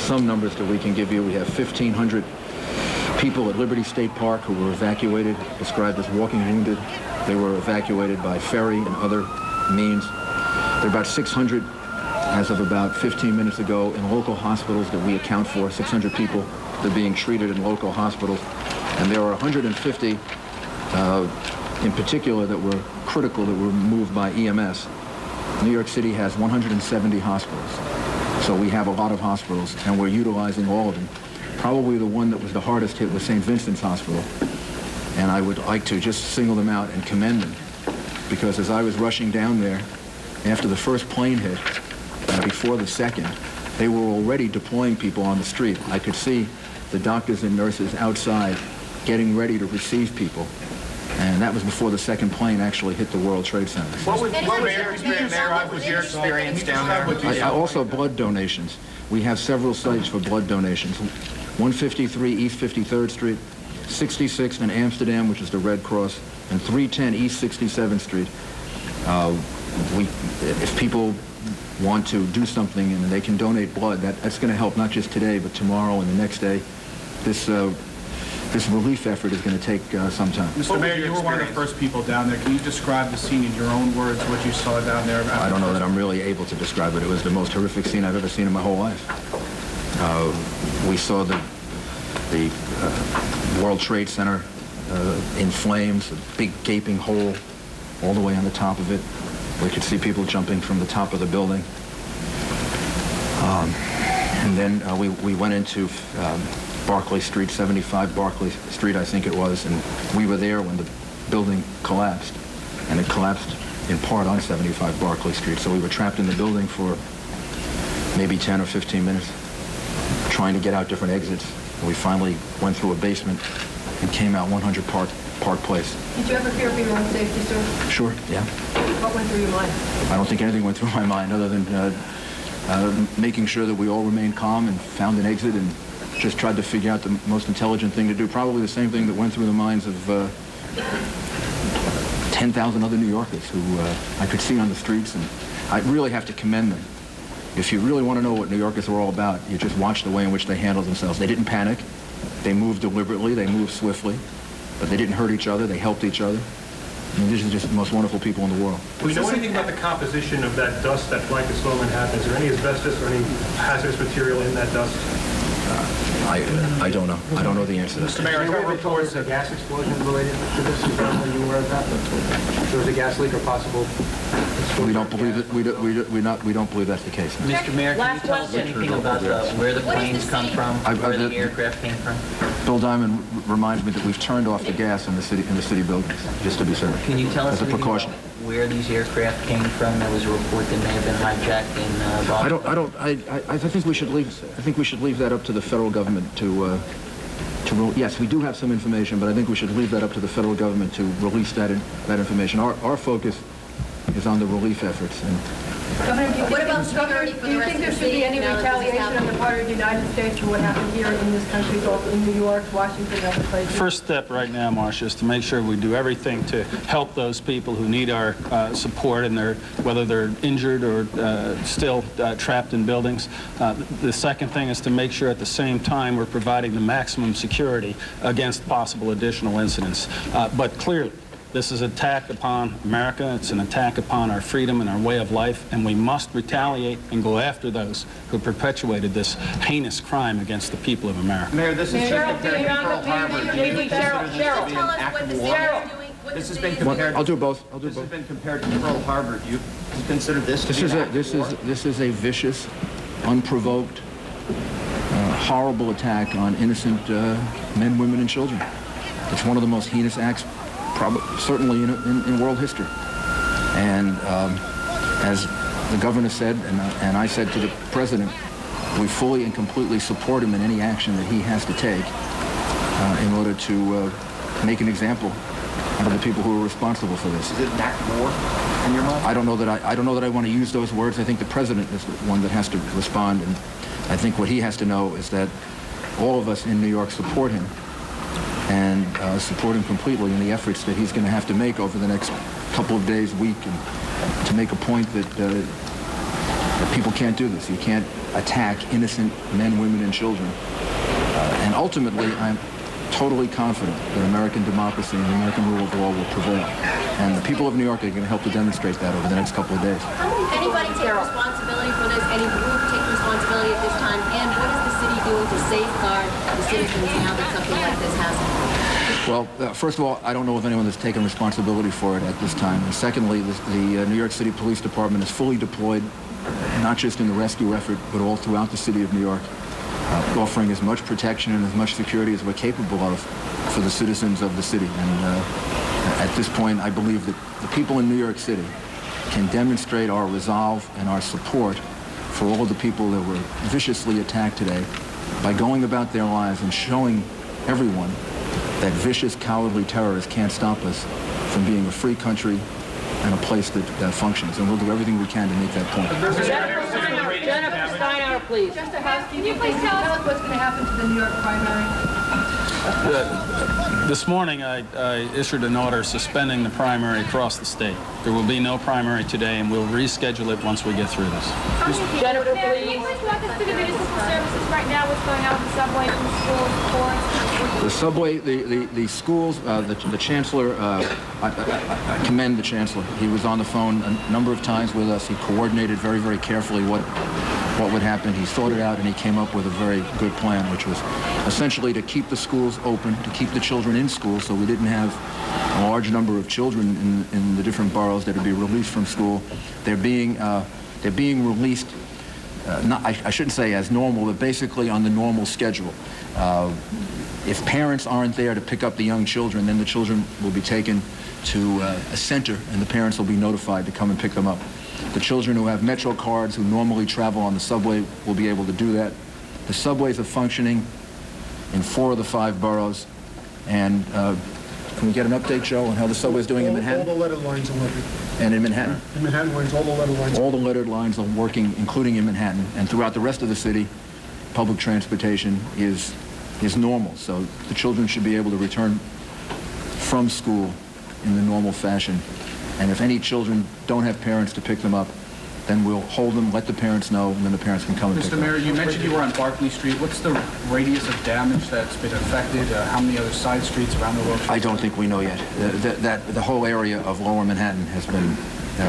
some numbers that we can give you. We have 1,500 people at Liberty State Park who were evacuated, described as walking wounded. They were evacuated by ferry and other means. There are about 600 as of about 15 minutes ago in local hospitals that we account for, 600 people that are being treated in local hospitals. And there are 150 in particular that were critical, that were moved by EMS. New York City has 170 hospitals. So we have a lot of hospitals, and we're utilizing all of them. Probably the one that was the hardest hit was St. Vincent's Hospital. And I would like to just single them out and commend them, because as I was rushing down there, after the first plane hit, before the second, they were already deploying people on the street. I could see the doctors and nurses outside getting ready to receive people. And that was before the second plane actually hit the World Trade Center. What was your experience down there? Also blood donations. We have several sites for blood donations. 153 East 53rd Street, 66 in Amsterdam, which is the Red Cross, and 310 East 67th Street. If people want to do something and they can donate blood, that's going to help not just today, but tomorrow and the next day. This relief effort is going to take some time. Mr. Mayor, you were one of the first people down there. Can you describe the scene in your own words, what you saw down there? I don't know that I'm really able to describe it. It was the most horrific scene I've ever seen in my whole life. We saw the the World Trade Center in flames, a big gaping hole all the way on the top of it. We could see people jumping from the top of the building. And then we went into Barclay Street, 75 Barclay Street, I think it was, and we were there when the building collapsed. And it collapsed in part on 75 Barclay Street. So we were trapped in the building for maybe 10 or 15 minutes, trying to get out different exits. And we finally went through a basement and came out 100 Park Place. Did you ever fear for your own safety, sir? Sure, yeah. What went through your mind? I don't think anything went through my mind other than making sure that we all remained calm and found an exit and just tried to figure out the most intelligent thing to do. Probably the same thing that went through the minds of 10,000 other New Yorkers who I could see on the streets, and I really have to commend them. If you really want to know what New Yorkers are all about, you just watch the way in which they handled themselves. They didn't panic. They moved deliberately. They moved swiftly. But they didn't hurt each other. They helped each other. I mean, these are just the most wonderful people in the world. Do we know anything about the composition of that dust that blankets lower Manhattan? Is there any asbestos or any hazardous material in that dust? I don't know. I don't know the answer to that. Mr. Mayor, I got reports of a gas explosion related to this. Are you aware of that? There was a gas leak or possible explosion? We don't believe it. We don't believe that's the case. No. Mr. Mayor, can you tell us anything about where the planes come from, where the aircraft came from? Bill Diamond reminds me that we've turned off the gas in the city buildings, just to be certain. Can you tell us as a precaution? Where these aircraft came from? There was a report that may have been hijacked in Boston. I think we should leave. I think we should leave that up to the federal government to rule. Yes, we do have some information, but I think we should leave that up to the federal government to release that information. Our focus is on the relief efforts. And Governor, What about security for the rest of the do you think there should city be any now that this is retaliation on the part of the United States for what happened here in this country, both in New York, Washington, and other places? First step right now, Marcia, is to make sure we do everything to help those people who need our support, and whether they're injured or still trapped in buildings. The second thing is to make sure at the same time we're providing the maximum security against possible additional incidents. But clearly, this is an attack upon America. It's an attack upon our freedom and our way of life, and we must retaliate and go after those who perpetuated this heinous crime against the people of America. Mayor, this is compared to Pearl Harbor. Do you consider this to be an act of war? This has been compared. I'll do both. This has been compared to Pearl Harbor. Do you consider this to be an act of war? This is a vicious, unprovoked, horrible attack on innocent men, women, and children. It's one of the most heinous acts, certainly in world history. And as the governor said, and I said to the president, we fully and completely support him in any action that he has to take in order to make an example out of the people who are responsible for this. Is it an act of war in your mind? I don't know that I want to use those words. I think the president is the one that has to respond, and I think what he has to know is that all of us in New York support him, and support him completely in the efforts that he's going to have to make over the next couple of days, week, and to make a point that people can't do this. You can't attack innocent men, women, and children. And ultimately, I'm totally confident that American democracy and the American rule of law will prevail. And the people of New York are going to help to demonstrate that over the next couple of days. Anybody take responsibility for this? Any group take responsibility at this time? And what is the city doing to safeguard the citizens now that something like this happens? Well, first of all, I don't know of anyone that's taken responsibility for it at this time. And secondly, the New York City Police Department is fully deployed, not just in the rescue effort, but all throughout the city of New York, offering as much protection and as much security as we're capable of for the citizens of the city. And at this point, I believe that the people in New York City can demonstrate our resolve and our support for all of the people that were viciously attacked today by going about their lives and showing everyone that vicious, cowardly terrorists can't stop us from being a free country and a place that functions. And we'll do everything we can to make that point. Jennifer Steinauer, please. Just a housekeeping. Can you please tell us what's going to happen to the New York primary? This morning, I issued an order suspending the primary across the state. There will be no primary today, and we'll reschedule it once we get through this. Jennifer, please. Can you walk us through the municipal services right now? What's going on with the subway, from schools, courts? The subway, the schools, the chancellor, I commend the chancellor. He was on the phone a number of times with us. He coordinated very, very carefully what would happen. He thought it out, and he came up with a very good plan, which was essentially to keep the schools open, to keep the children in school, so we didn't have a large number of children in the different boroughs that would be released from school. They're being released. I shouldn't say as normal, but basically on the normal schedule. If parents aren't there to pick up the young children, then the children will be taken to a center, and the parents will be notified to come and pick them up. The children who have Metro cards, who normally travel on the subway, will be able to do that. The subways are functioning in 4 of the 5 boroughs, and can we get an update, Joe, on how the subway is doing in Manhattan? All the lettered lines are working. And in Manhattan? In Manhattan lines, all the lettered lines. All the lettered lines are working, including in Manhattan. And throughout the rest of the city, public transportation is normal. So the children should be able to return from school in the normal fashion. And if any children don't have parents to pick them up, then we'll hold them, let the parents know, and then the parents can come and pick them up. Mr. Mayor, you mentioned you were on Barclay Street. What's the radius of damage that's been affected? How many other side streets around the world? I don't think we know yet. The whole area of Lower Manhattan has been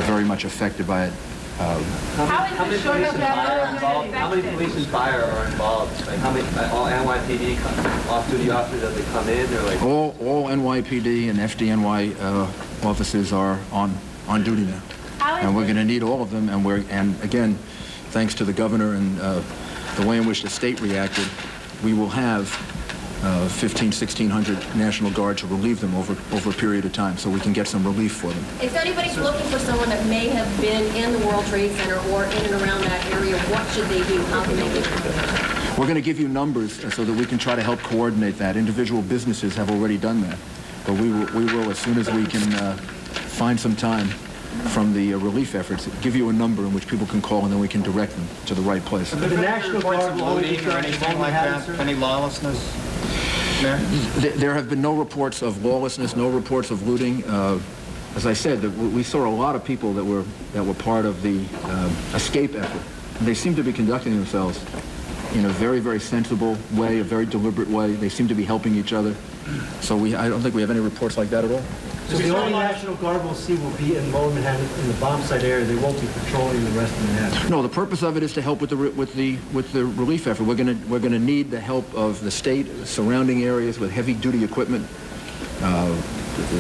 very much affected by it. How many police and fire are involved? How many police and fire are involved? Like how many all NYPD off-duty officers that they come in, or like all NYPD and FDNY officers are on duty now. And we're going to need all of them, and again, thanks to the governor and the way in which the state reacted, we will have 1,600 National Guard to relieve them over a period of time, so we can get some relief for them. If anybody's looking for someone that may have been in the World Trade Center or in and around that area, what should they do? How can they get information? We're going to give you numbers so that we can try to help coordinate that. Individual businesses have already done that, but we will as soon as we can find some time from the relief efforts, give you a number in which people can call, and then we can direct them to the right place. But the National Guard looting or anything like that? Any lawlessness? There have been no reports of lawlessness, no reports of looting. As I said, we saw a lot of people that were part of the escape effort. And they seem to be conducting themselves in a very, very sensible way, a very deliberate way. They seem to be helping each other. So I don't think we have any reports like that at all. So the only National Guard we'll see will be in Lower Manhattan, in the bomb site area. They won't be patrolling the rest of Manhattan. No, the purpose of it is to help with the relief effort. We're going to need the help of the state, surrounding areas with heavy-duty equipment.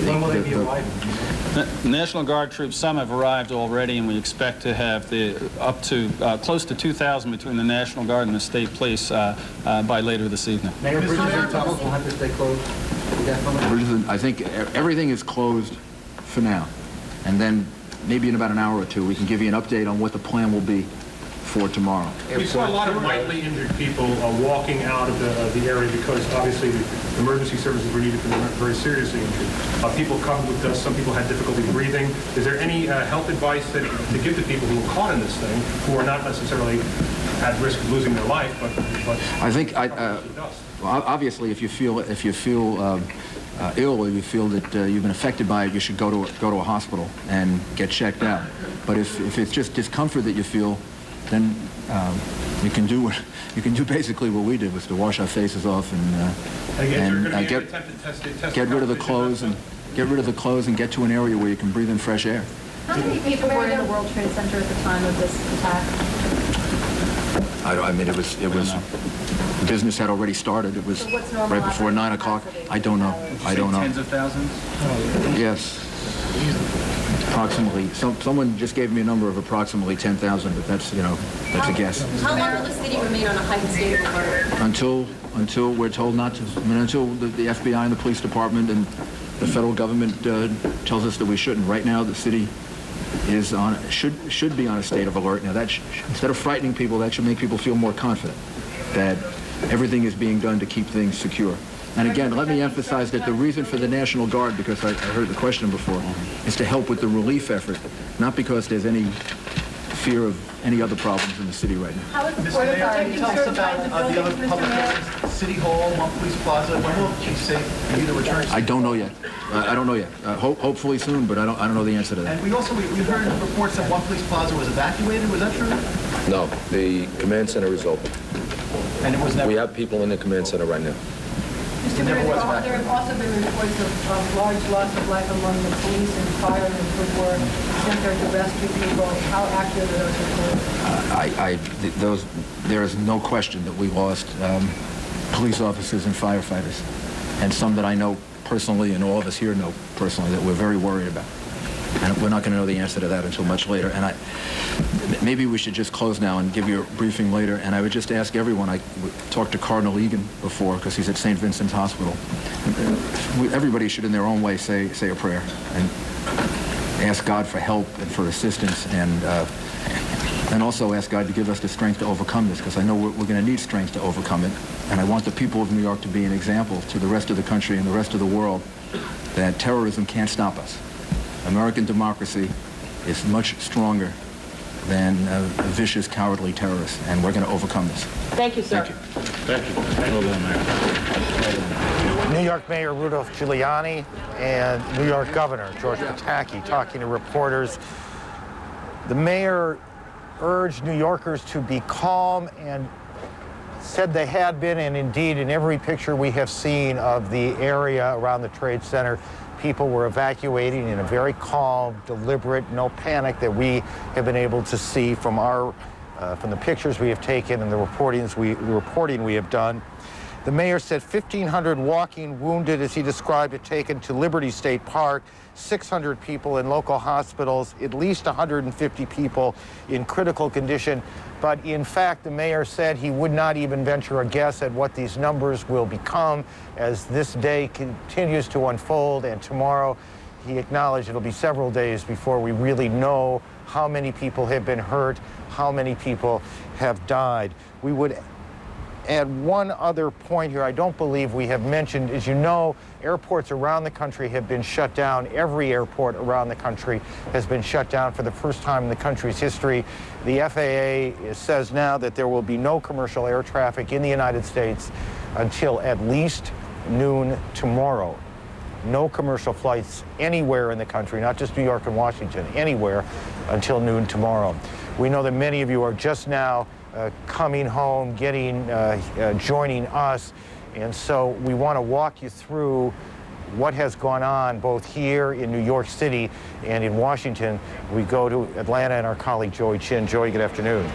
When will they be arriving? The National Guard troops, some have arrived already, and we expect to have up to close to 2,000 between the National Guard and the state police by later this evening. Mayor, bridges and tunnels will have to stay closed. I think everything is closed for now, and then maybe in about an hour or two we can give you an update on what the plan will be for tomorrow. We saw a lot of lightly injured people walking out of the area because obviously the emergency services were needed for the very seriously injured. People come with us. Some people had difficulty breathing. Is there any health advice to give to people who were caught in this thing, who are not necessarily at risk of losing their life, but I think well, obviously if you feel ill or you feel that you've been affected by it, you should go to a hospital and get checked out. But if it's just discomfort that you feel, then you can do basically what we did, was to wash our faces off and get rid of the clothes and get to an area where you can breathe in fresh air. How many people were in the World Trade Center at the time of this attack? I mean, it was the business had already started. It was right before 9 o'clock. I don't know. Tens of thousands? Yes. Approximately. Someone just gave me a number of approximately 10,000, but that's a guess. How long will the city remain on a heightened state of alert? Until we're told not to. I mean, until the FBI and the police department and the federal government tells us that we shouldn't. Right now, the city is should be on a state of alert. Now, instead of frightening people, that should make people feel more confident that everything is being done to keep things secure. And again, let me emphasize that the reason for the National Guard, because I heard the question before, is to help with the relief effort, not because there's any fear of any other problems in the city right now. How is the Mr. Port Mayor, Authority can you tell us certifying about the the buildings, other Mr. public Mayor? buildings, City Hall, One Police Plaza? When will she say for you to return? I don't know yet. I don't know yet. Hopefully soon, but I don't know the answer to that. And we heard reports that One Police Plaza was evacuated. Was that true? No, the command center is open. And it was never. We have people in the command center right now. Mr. Mayor, there have also been reports of large loss of life among the police and firemen who were sent there to rescue people. How accurate are those reports? There is no question that we lost police officers and firefighters, and some that I know personally, and all of us here know personally, that we're very worried about. And we're not going to know the answer to that until much later. And maybe we should just close now and give you a briefing later. And I would just ask everyone, I talked to Cardinal Egan before because he's at St. Vincent's Hospital. Everybody should in their own way say a prayer and ask God for help and for assistance, and also ask God to give us the strength to overcome this, because I know we're going to need strength to overcome it. And I want the people of New York to be an example to the rest of the country and the rest of the world that terrorism can't stop us. American democracy is much stronger than vicious, cowardly terrorists, and we're going to overcome this. Thank you, sir. Thank you. New York Mayor Rudolph Giuliani and New York Governor George Pataki talking to reporters. The mayor urged New Yorkers to be calm and said they had been, and indeed in every picture we have seen of the area around the Trade Center, people were evacuating in a very calm, deliberate, no panic that we have been able to see from the pictures we have taken and the reporting we have done. The mayor said 1,500 walking wounded, as he described it, taken to Liberty State Park, 600 people in local hospitals, at least 150 people in critical condition. But in fact, the mayor said he would not even venture a guess at what these numbers will become as this day continues to unfold. And tomorrow, he acknowledged it'll be several days before we really know how many people have been hurt, how many people have died. We would add one other point here I don't believe we have mentioned. As you know, airports around the country have been shut down. Every airport around the country has been shut down for the first time in the country's history. The FAA says now that there will be no commercial air traffic in the United States until at least noon tomorrow. No commercial flights anywhere in the country, not just New York and Washington, anywhere until noon tomorrow. We know that many of you are just now coming home, joining us, and so we want to walk you through what has gone on both here in New York City and in Washington. We go to Atlanta and our colleague Joey Chin. Joey, good afternoon.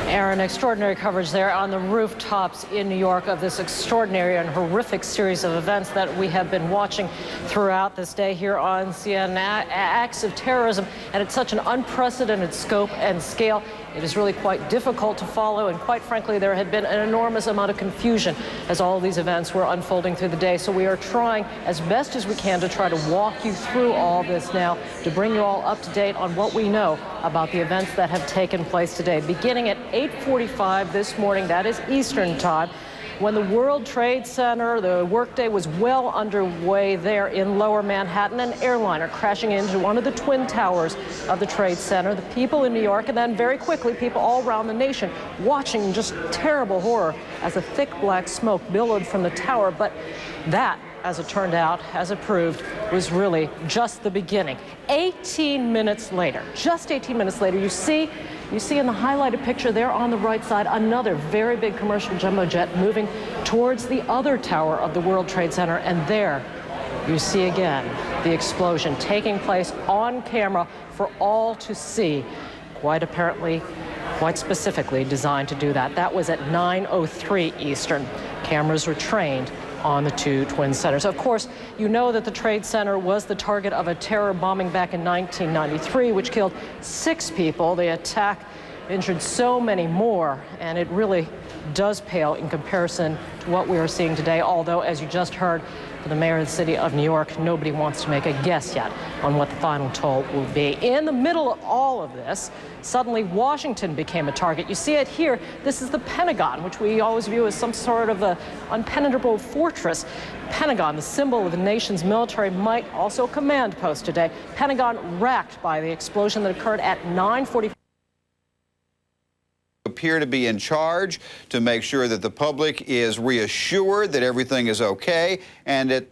Aaron, extraordinary coverage there on the rooftops in New York of this extraordinary and horrific series of events that we have been watching throughout this day here on CNN. Acts of terrorism, and it's such an unprecedented scope and scale. It is really quite difficult to follow, and quite frankly, there had been an enormous amount of confusion as all of these events were unfolding through the day. So we are trying as best as we can to try to walk you through all this now, to bring you all up to date on what we know about the events that have taken place today. Beginning at 8:45 this morning, that is Eastern time, when the World Trade Center, the workday was well underway there in Lower Manhattan, an airliner crashing into one of the twin towers of the Trade Center. The people in New York, and then very quickly, people all around the nation watching just terrible horror as a thick black smoke billowed from the tower. But that, as it turned out, as it proved, was really just the beginning. 18 minutes later, just 18 minutes later, you see in the highlighted picture there on the right side, another very big commercial jumbo jet moving towards the other tower of the World Trade Center. And there you see again the explosion taking place on camera for all to see, quite apparently, quite specifically designed to do that. That was at 9:03 Eastern. Cameras were trained on the two twin centers. Of course, you know that the Trade Center was the target of a terror bombing back in 1993, which killed 6 people. The attack injured so many more, and it really does pale in comparison to what we are seeing today, although, as you just heard from the mayor of the city of New York, nobody wants to make a guess yet on what the final toll will be. In the middle of all of this, suddenly Washington became a target. You see it here. This is the Pentagon, which we always view as some sort of an impenetrable fortress. Pentagon, the symbol of the nation's military might, also command post today. Pentagon racked by the explosion that occurred at 9:45. appear to be in charge to make sure that the public is reassured that everything is okay and that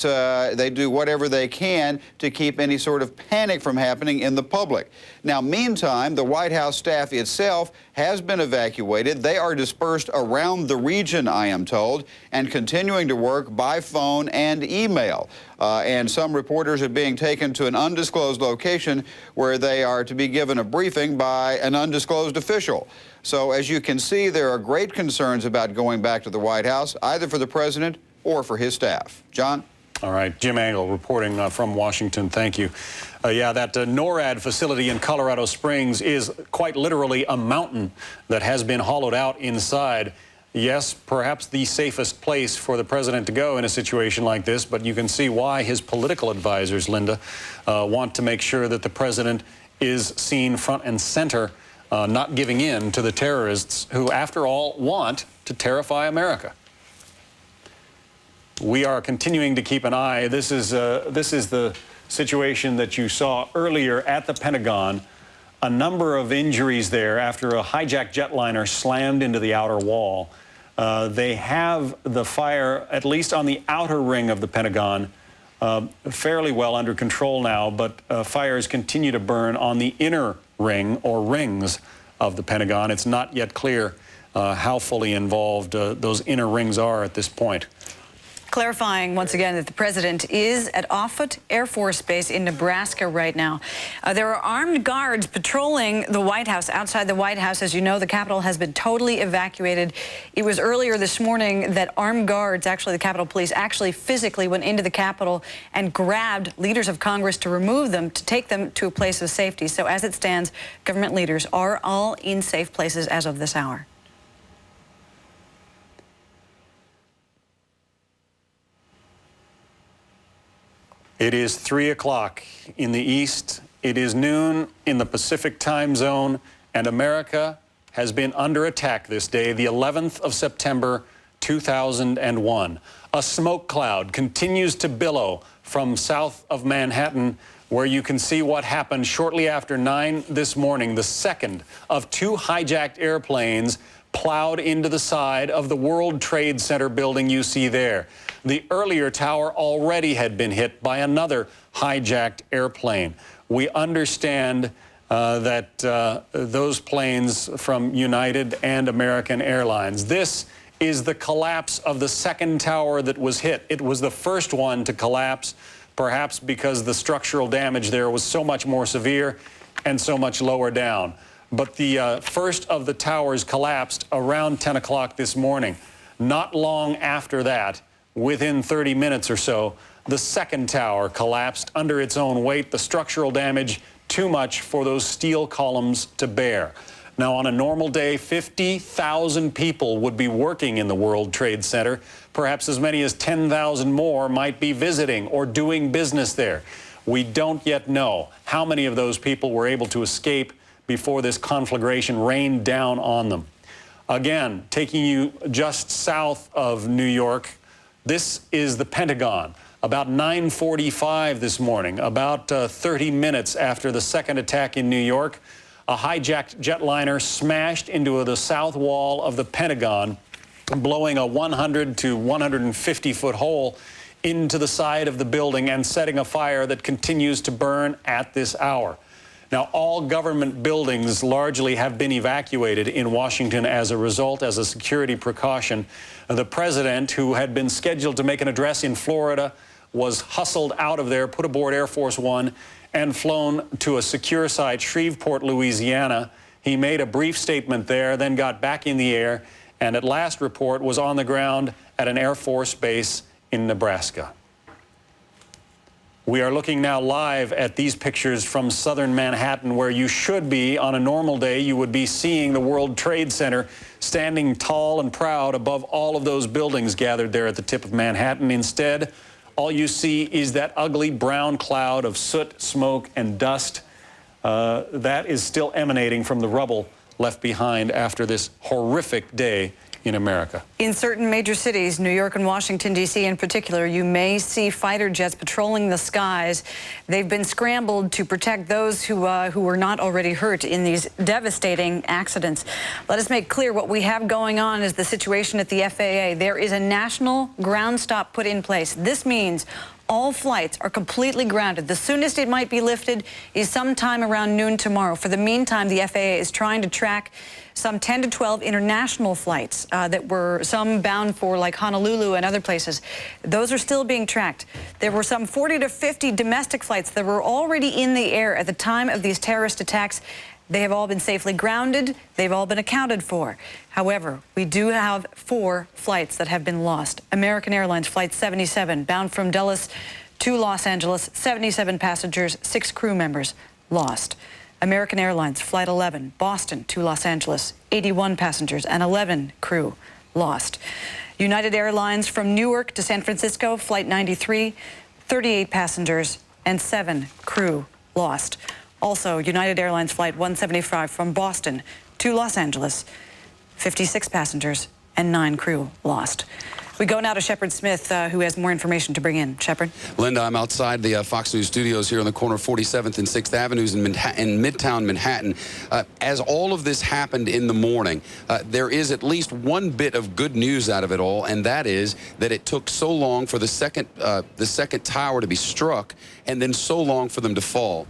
they do whatever they can to keep any sort of panic from happening in the public. Now, meantime, the White House staff itself has been evacuated. They are dispersed around the region, I am told, and continuing to work by phone and email. And some reporters are being taken to an undisclosed location where they are to be given a briefing by an undisclosed official. So as you can see, there are great concerns about going back to the White House, either for the president or for his staff. John? All right, Jim Angle reporting from Washington. Thank you. Yeah, that NORAD facility in Colorado Springs is quite literally a mountain that has been hollowed out inside. Yes, perhaps the safest place for the president to go in a situation like this, but you can see why his political advisors, Linda, want to make sure that the president is seen front and center, not giving in to the terrorists who, after all, want to terrify America. We are continuing to keep an eye. This is the situation that you saw earlier at the Pentagon. A number of injuries there after a hijacked jetliner slammed into the outer wall. They have the fire, at least on the outer ring of the Pentagon, fairly well under control now, but fires continue to burn on the inner ring or rings of the Pentagon. It's not yet clear how fully involved those inner rings are at this point. Clarifying once again that the president is at Offutt Air Force Base in Nebraska right now. There are armed guards patrolling the White House, outside the White House. As you know, the Capitol has been totally evacuated. It was earlier this morning that armed guards, actually the Capitol Police, actually physically went into the Capitol and grabbed leaders of Congress to remove them, to take them to a place of safety. So as it stands, government leaders are all in safe places as of this hour. It is 3 o'clock in the East. It is noon in the Pacific time zone, and America has been under attack this day, the 11th of September, 2001. A smoke cloud continues to billow from south of Manhattan, where you can see what happened shortly after 9 this morning. The second of 2 hijacked airplanes plowed into the side of the World Trade Center building you see there. The earlier tower already had been hit by another hijacked airplane. We understand that those planes from United and American Airlines. This is the collapse of the second tower that was hit. It was the first one to collapse, perhaps because the structural damage there was so much more severe and so much lower down. But the first of the towers collapsed around 10 o'clock this morning. Not long after that, within 30 minutes or so, the second tower collapsed under its own weight. The structural damage, too much for those steel columns to bear. Now, on a normal day, 50,000 people would be working in the World Trade Center. Perhaps as many as 10,000 more might be visiting or doing business there. We don't yet know how many of those people were able to escape before this conflagration rained down on them. Again, taking you just south of New York, this is the Pentagon. About 9:45 this morning, about 30 minutes after the second attack in New York, a hijacked jetliner smashed into the south wall of the Pentagon, blowing a 100 to 150-foot hole into the side of the building and setting a fire that continues to burn at this hour. Now, all government buildings largely have been evacuated in Washington as a result, as a security precaution. The president, who had been scheduled to make an address in Florida, was hustled out of there, put aboard Air Force One, and flown to a secure site, Shreveport, Louisiana. He made a brief statement there, then got back in the air, and at last report was on the ground at an Air Force base in Nebraska. We are looking now live at these pictures from southern Manhattan, where you should be on a normal day. You would be seeing the World Trade Center standing tall and proud above all of those buildings gathered there at the tip of Manhattan. Instead, all you see is that ugly brown cloud of soot, smoke, and dust that is still emanating from the rubble left behind after this horrific day in America. In certain major cities, New York and Washington, D.C. in particular, you may see fighter jets patrolling the skies. They've been scrambled to protect those who were not already hurt in these devastating accidents. Let us make clear what we have going on is the situation at the FAA. There is a national ground stop put in place. This means all flights are completely grounded. The soonest it might be lifted is sometime around noon tomorrow. For the meantime, the FAA is trying to track some 10 to 12 international flights that were some bound for like Honolulu and other places. Those are still being tracked. There were some 40 to 50 domestic flights that were already in the air at the time of these terrorist attacks. They have all been safely grounded. They've all been accounted for. However, we do have 4 flights that have been lost. American Airlines Flight 77, bound from Dulles to Los Angeles, 77 passengers, 6 crew members lost. American Airlines Flight 11, Boston to Los Angeles, 81 passengers and 11 crew lost. United Airlines from Newark to San Francisco, Flight 93, 38 passengers and 7 crew lost. Also, United Airlines Flight 175 from Boston to Los Angeles, 56 passengers and 9 crew lost. We go now to Shepard Smith, who has more information to bring in. Shepard? Linda, I'm outside the Fox News studios here on the corner of 47th and 6th Avenues in Midtown Manhattan. As all of this happened in the morning, there is at least one bit of good news out of it all, and that is that it took so long for the second tower to be struck and then so long for them to fall.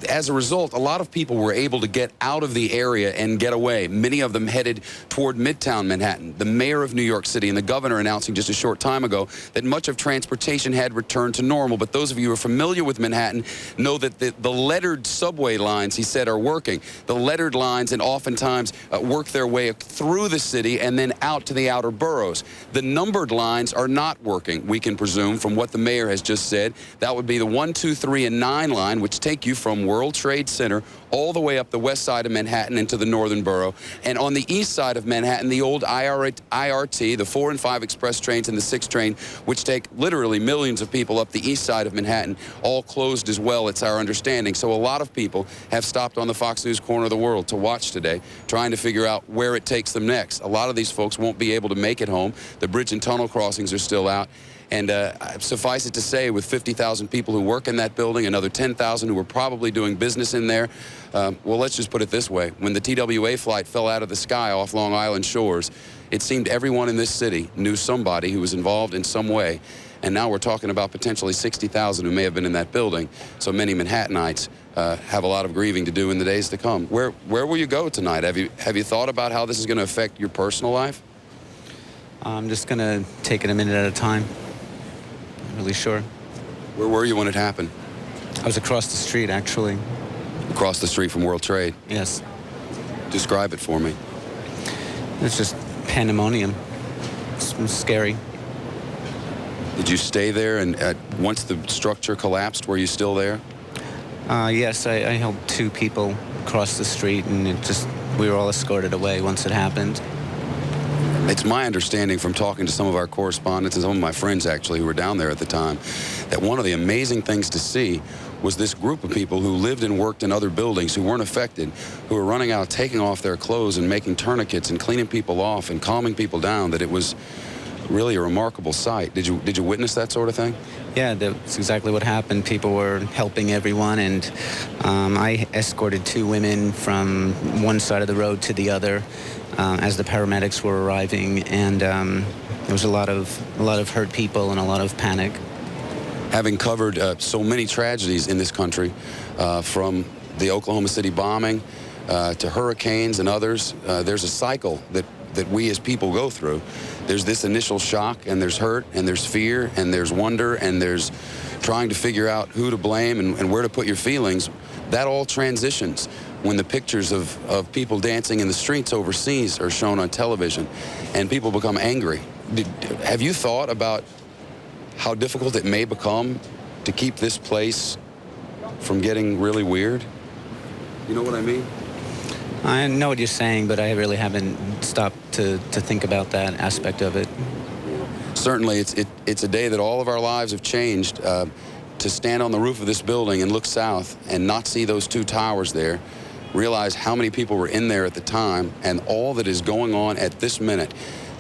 As a result, a lot of people were able to get out of the area and get away. Many of them headed toward Midtown Manhattan. The mayor of New York City and the governor announcing just a short time ago that much of transportation had returned to normal. But those of you who are familiar with Manhattan know that the lettered subway lines, he said, are working. The lettered lines and oftentimes work their way through the city and then out to the outer boroughs. The numbered lines are not working, we can presume, from what the mayor has just said. That would be the 1, 2, 3, and 9 line, which take you from World Trade Center all the way up the west side of Manhattan into the northern borough. And on the east side of Manhattan, the old IRT, the 4 and 5 express trains and the 6 train, which take literally millions of people up the east side of Manhattan, all closed as well, it's our understanding. So a lot of people have stopped on the Fox News Corner of the World to watch today, trying to figure out where it takes them next. A lot of these folks won't be able to make it home. The bridge and tunnel crossings are still out. And suffice it to say, with 50,000 people who work in that building, another 10,000 who are probably doing business in there, well, let's just put it this way. When the TWA flight fell out of the sky off Long Island shores, it seemed everyone in this city knew somebody who was involved in some way. And now we're talking about potentially 60,000 who may have been in that building. So many Manhattanites have a lot of grieving to do in the days to come. Where will you go tonight? Have you thought about how this is going to affect your personal life? I'm just going to take it a minute at a time. Really sure. Where were you when it happened? I was across the street, actually. Across the street from World Trade? Yes. Describe it for me. It's just pandemonium. It's scary. Did you stay there, and once the structure collapsed, were you still there? Yes, I helped 2 people cross the street, and we were all escorted away once it happened. It's my understanding from talking to some of our correspondents and some of my friends, actually, who were down there at the time, that one of the amazing things to see was this group of people who lived and worked in other buildings who weren't affected, who were running out, taking off their clothes and making tourniquets and cleaning people off and calming people down, that it was really a remarkable sight. Did you witness that sort of thing? Yeah, that's exactly what happened. People were helping everyone, and I escorted 2 women from one side of the road to the other as the paramedics were arriving, and there was a lot of hurt people and a lot of panic. Having covered so many tragedies in this country, from the Oklahoma City bombing to hurricanes and others, there's a cycle that we as people go through. There's this initial shock, and there's hurt, and there's fear, and there's wonder, and there's trying to figure out who to blame and where to put your feelings. That all transitions when the pictures of people dancing in the streets overseas are shown on television, and people become angry. Have you thought about how difficult it may become to keep this place from getting really weird? You know what I mean? I know what you're saying, but I really haven't stopped to think about that aspect of it. Certainly, it's a day that all of our lives have changed. To stand on the roof of this building and look south and not see those 2 towers there realize how many people were in there at the time and all that is going on at this minute.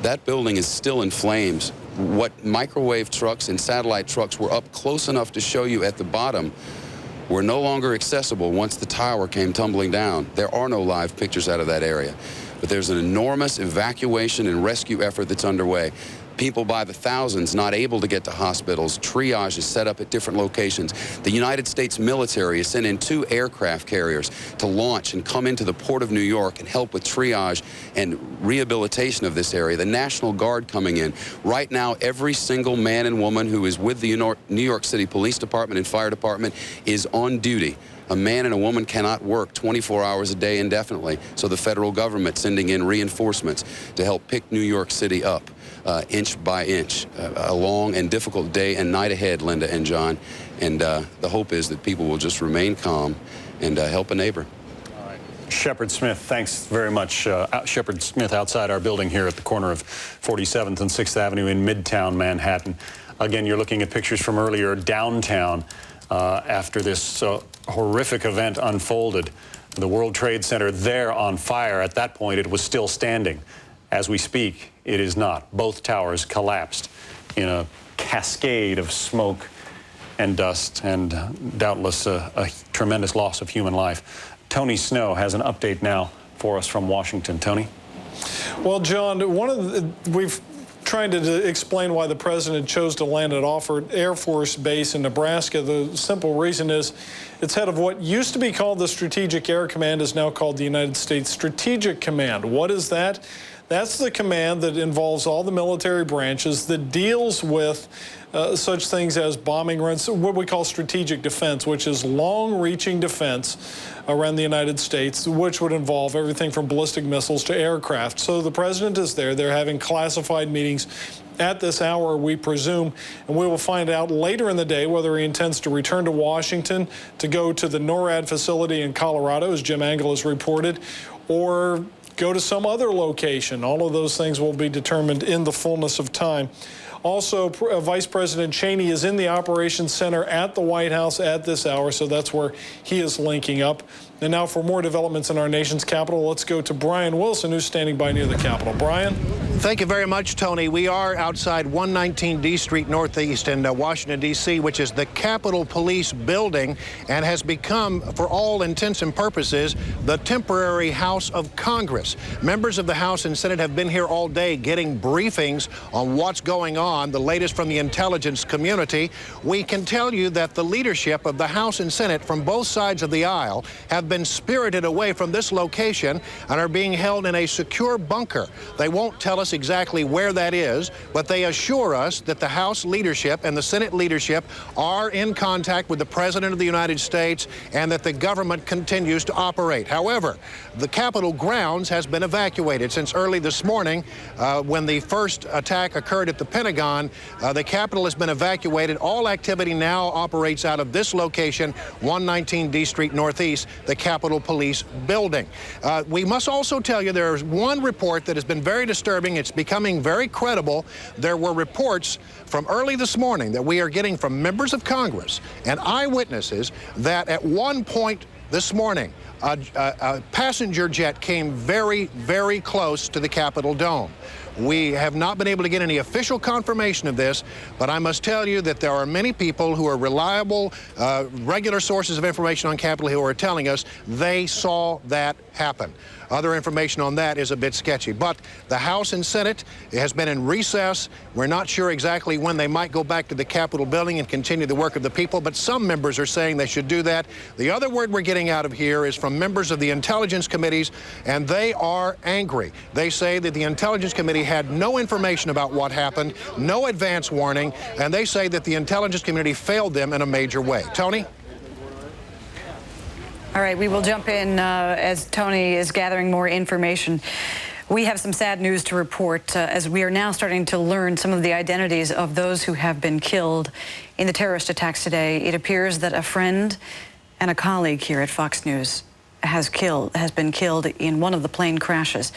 That building is still in flames. What microwave trucks and satellite trucks were up close enough to show you at the bottom were no longer accessible once the tower came tumbling down. There are no live pictures out of that area. But there's an enormous evacuation and rescue effort that's underway. People by the thousands not able to get to hospitals. Triage is set up at different locations. The United States military has sent in 2 aircraft carriers to launch and come into the Port of New York and help with triage and rehabilitation of this area. The National Guard coming in. Right now, every single man and woman who is with the New York City Police Department and Fire Department is on duty. A man and a woman cannot work 24 hours a day indefinitely, so the federal government sending in reinforcements to help pick New York City up inch by inch. A long and difficult day and night ahead, Linda and John, and the hope is that people will just remain calm and help a neighbor. All right. Shepard Smith, thanks very much. Shepard Smith outside our building here at the corner of 47th and 6th Avenue in Midtown Manhattan. Again, you're looking at pictures from earlier downtown after this horrific event unfolded. The World Trade Center there on fire. At that point, it was still standing. As we speak, it is not. Both towers collapsed in a cascade of smoke and dust, and doubtless a tremendous loss of human life. Tony Snow has an update now for us from Washington. Tony? Well, John, we've trying to explain why the president chose to land at Offutt Air Force Base in Nebraska. The simple reason is it's head of what used to be called the Strategic Air Command is now called the United States Strategic Command. What is that? That's the command that involves all the military branches that deals with such things as bombing runs, what we call strategic defense, which is long-reaching defense around the United States, which would involve everything from ballistic missiles to aircraft. So the president is there. They're having classified meetings at this hour, we presume, and we will find out later in the day whether he intends to return to Washington to go to the NORAD facility in Colorado, as Jim Angle has reported, or go to some other location. All of those things will be determined in the fullness of time. Also, Vice President Cheney is in the Operations Center at the White House at this hour, so that's where he is linking up. And now for more developments in our nation's capital, let's go to Brian Wilson, who's standing by near the Capitol. Brian? Thank you very much, Tony. We are outside 119 D Street Northeast in Washington, D.C., which is the Capitol Police building and has become, for all intents and purposes, the temporary House of Congress. Members of the House and Senate have been here all day getting briefings on what's going on, the latest from the intelligence community. We can tell you that the leadership of the House and Senate from both sides of the aisle have been spirited away from this location and are being held in a secure bunker. They won't tell us exactly where that is, but they assure us that the House leadership and the Senate leadership are in contact with the President of the United States and that the government continues to operate. However, the Capitol grounds has been evacuated since early this morning when the first attack occurred at the Pentagon. The Capitol has been evacuated. All activity now operates out of this location, 119 D Street Northeast, the Capitol Police building. We must also tell you there is one report that has been very disturbing. It's becoming very credible. There were reports from early this morning that we are getting from members of Congress and eyewitnesses that at one point this morning, a passenger jet came very, very close to the Capitol dome. We have not been able to get any official confirmation of this, but I must tell you that there are many people who are reliable, regular sources of information on Capitol Hill who are telling us they saw that happen. Other information on that is a bit sketchy. But the House and Senate has been in recess. We're not sure exactly when they might go back to the Capitol building and continue the work of the people, but some members are saying they should do that. The other word we're getting out of here is from members of the intelligence committees, and they are angry. They say that the intelligence committee had no information about what happened, no advance warning, and they say that the intelligence community failed them in a major way. Tony? All right, we will jump in as Tony is gathering more information. We have some sad news to report as we are now starting to learn some of the identities of those who have been killed in the terrorist attacks today. It appears that a friend and a colleague here at Fox News has been killed in one of the plane crashes.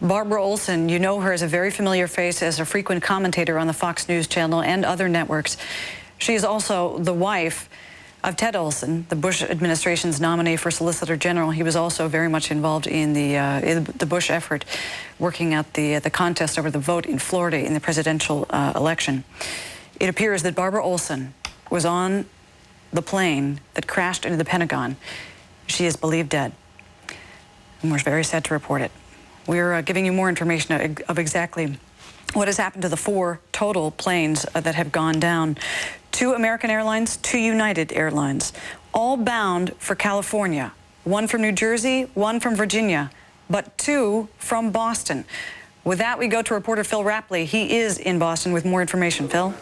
Barbara Olson, you know her as a very familiar face as a frequent commentator on the Fox News channel and other networks. She is also the wife of Ted Olson, the Bush administration's nominee for Solicitor General. He was also very much involved in the Bush effort, working out the contest over the vote in Florida in the presidential election. It appears that Barbara Olson was on the plane that crashed into the Pentagon. She is believed dead, and we're very sad to report it. We're giving you more information of exactly what has happened to the 4 total planes that have gone down. 2 American Airlines, 2 United Airlines, all bound for California. 1 from New Jersey, 1 from Virginia, but 2 from Boston. With that, we go to reporter Phil Rapley. He is in Boston with more information. Phil?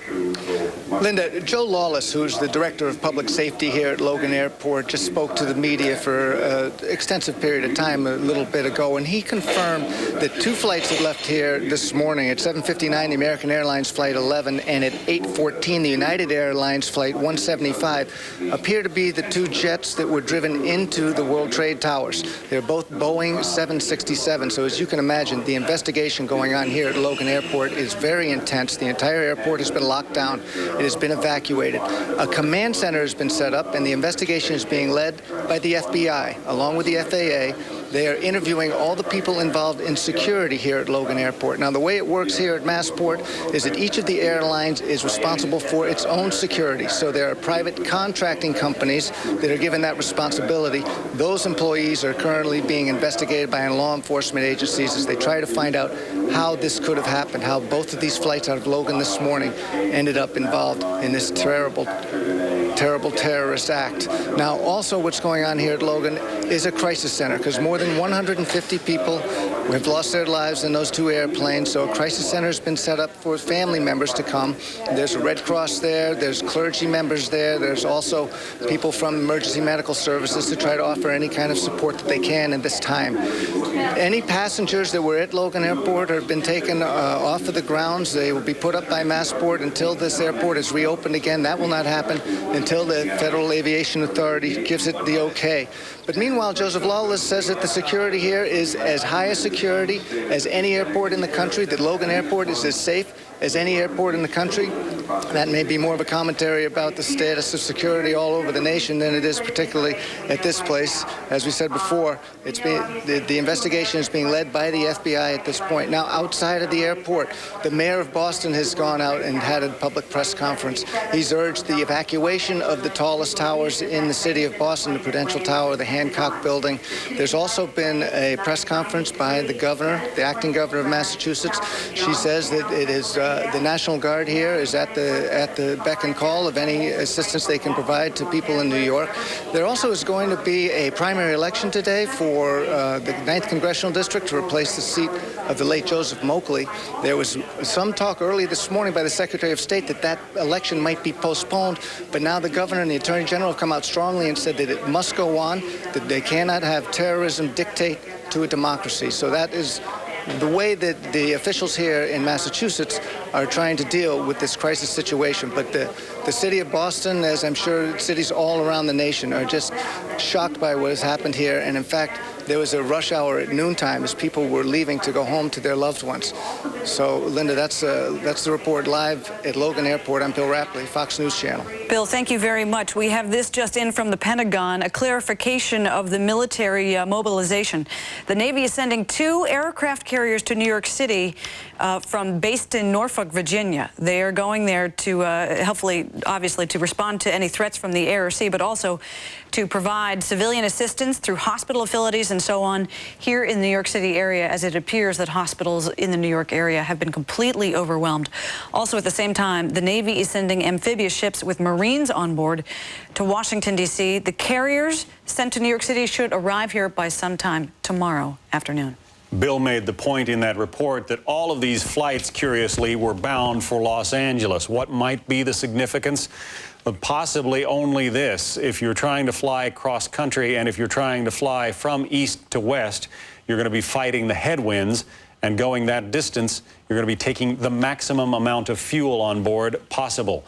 Linda, Joe Lawless, who's the director of public safety here at Logan Airport, just spoke to the media for an extensive period of time a little bit ago, and he confirmed that 2 flights had left here this morning. At 7:59, the American Airlines Flight 11, and at 8:14, the United Airlines Flight 175 appear to be the 2 jets that were driven into the World Trade Towers. They're both Boeing 767, so as you can imagine, the investigation going on here at Logan Airport is very intense. The entire airport has been locked down. It has been evacuated. A command center has been set up, and the investigation is being led by the FBI, along with the FAA. They are interviewing all the people involved in security here at Logan Airport. Now, the way it works here at Massport is that each of the airlines is responsible for its own security. So there are private contracting companies that are given that responsibility. Those employees are currently being investigated by law enforcement agencies as they try to find out how this could have happened, how both of these flights out of Logan this morning ended up involved in this terrible terrorist act. Now, also what's going on here at Logan is a crisis center, because more than 150 people have lost their lives in those 2 airplanes. So a crisis center has been set up for family members to come. There's a Red Cross there. There's clergy members there. There's also people from emergency medical services to try to offer any kind of support that they can in this time. Any passengers that were at Logan Airport have been taken off of the grounds. They will be put up by Massport until this airport is reopened again. That will not happen until the Federal Aviation Authority gives it the okay. But meanwhile, Joseph Lawless says that the security here is as high a security as any airport in the country, that Logan Airport is as safe as any airport in the country. That may be more of a commentary about the status of security all over the nation than it is particularly at this place. As we said before, the investigation is being led by the FBI at this point. Now, outside of the airport, the mayor of Boston has gone out and had a public press conference. He's urged the evacuation of the tallest towers in the city of Boston, the Prudential Tower, the Hancock Building. There's also been a press conference by the governor, the acting governor of Massachusetts. She says that it is the National Guard here is at the beck and call of any assistance they can provide to people in New York. There also is going to be a primary election today for the 9th Congressional District to replace the seat of the late Joseph Moakley. There was some talk early this morning by the Secretary of State that election might be postponed, but now the governor and the Attorney General have come out strongly and said that it must go on, that they cannot have terrorism dictate to a democracy. So that is the way that the officials here in Massachusetts are trying to deal with this crisis situation. But the city of Boston, as I'm sure cities all around the nation, are just shocked by what has happened here. And in fact, there was a rush hour at noontime as people were leaving to go home to their loved ones. So, Linda, that's the report live at Logan Airport. I'm Bill Rapley, Fox News Channel. Bill, thank you very much. We have this just in from the Pentagon, a clarification of the military mobilization. The Navy is sending 2 aircraft carriers to New York City based in Norfolk, Virginia. They are going there to hopefully, obviously, to respond to any threats from the air or sea, but also to provide civilian assistance through hospital facilities and so on here in the New York City area, as it appears that hospitals in the New York area have been completely overwhelmed. Also, at the same time, the Navy is sending amphibious ships with Marines on board to Washington, D.C. The carriers sent to New York City should arrive here by sometime tomorrow afternoon. Bill made the point in that report that all of these flights, curiously, were bound for Los Angeles. What might be the significance? Possibly only this: if you're trying to fly cross country and if you're trying to fly from east to west, you're going to be fighting the headwinds, and going that distance, you're going to be taking the maximum amount of fuel on board possible.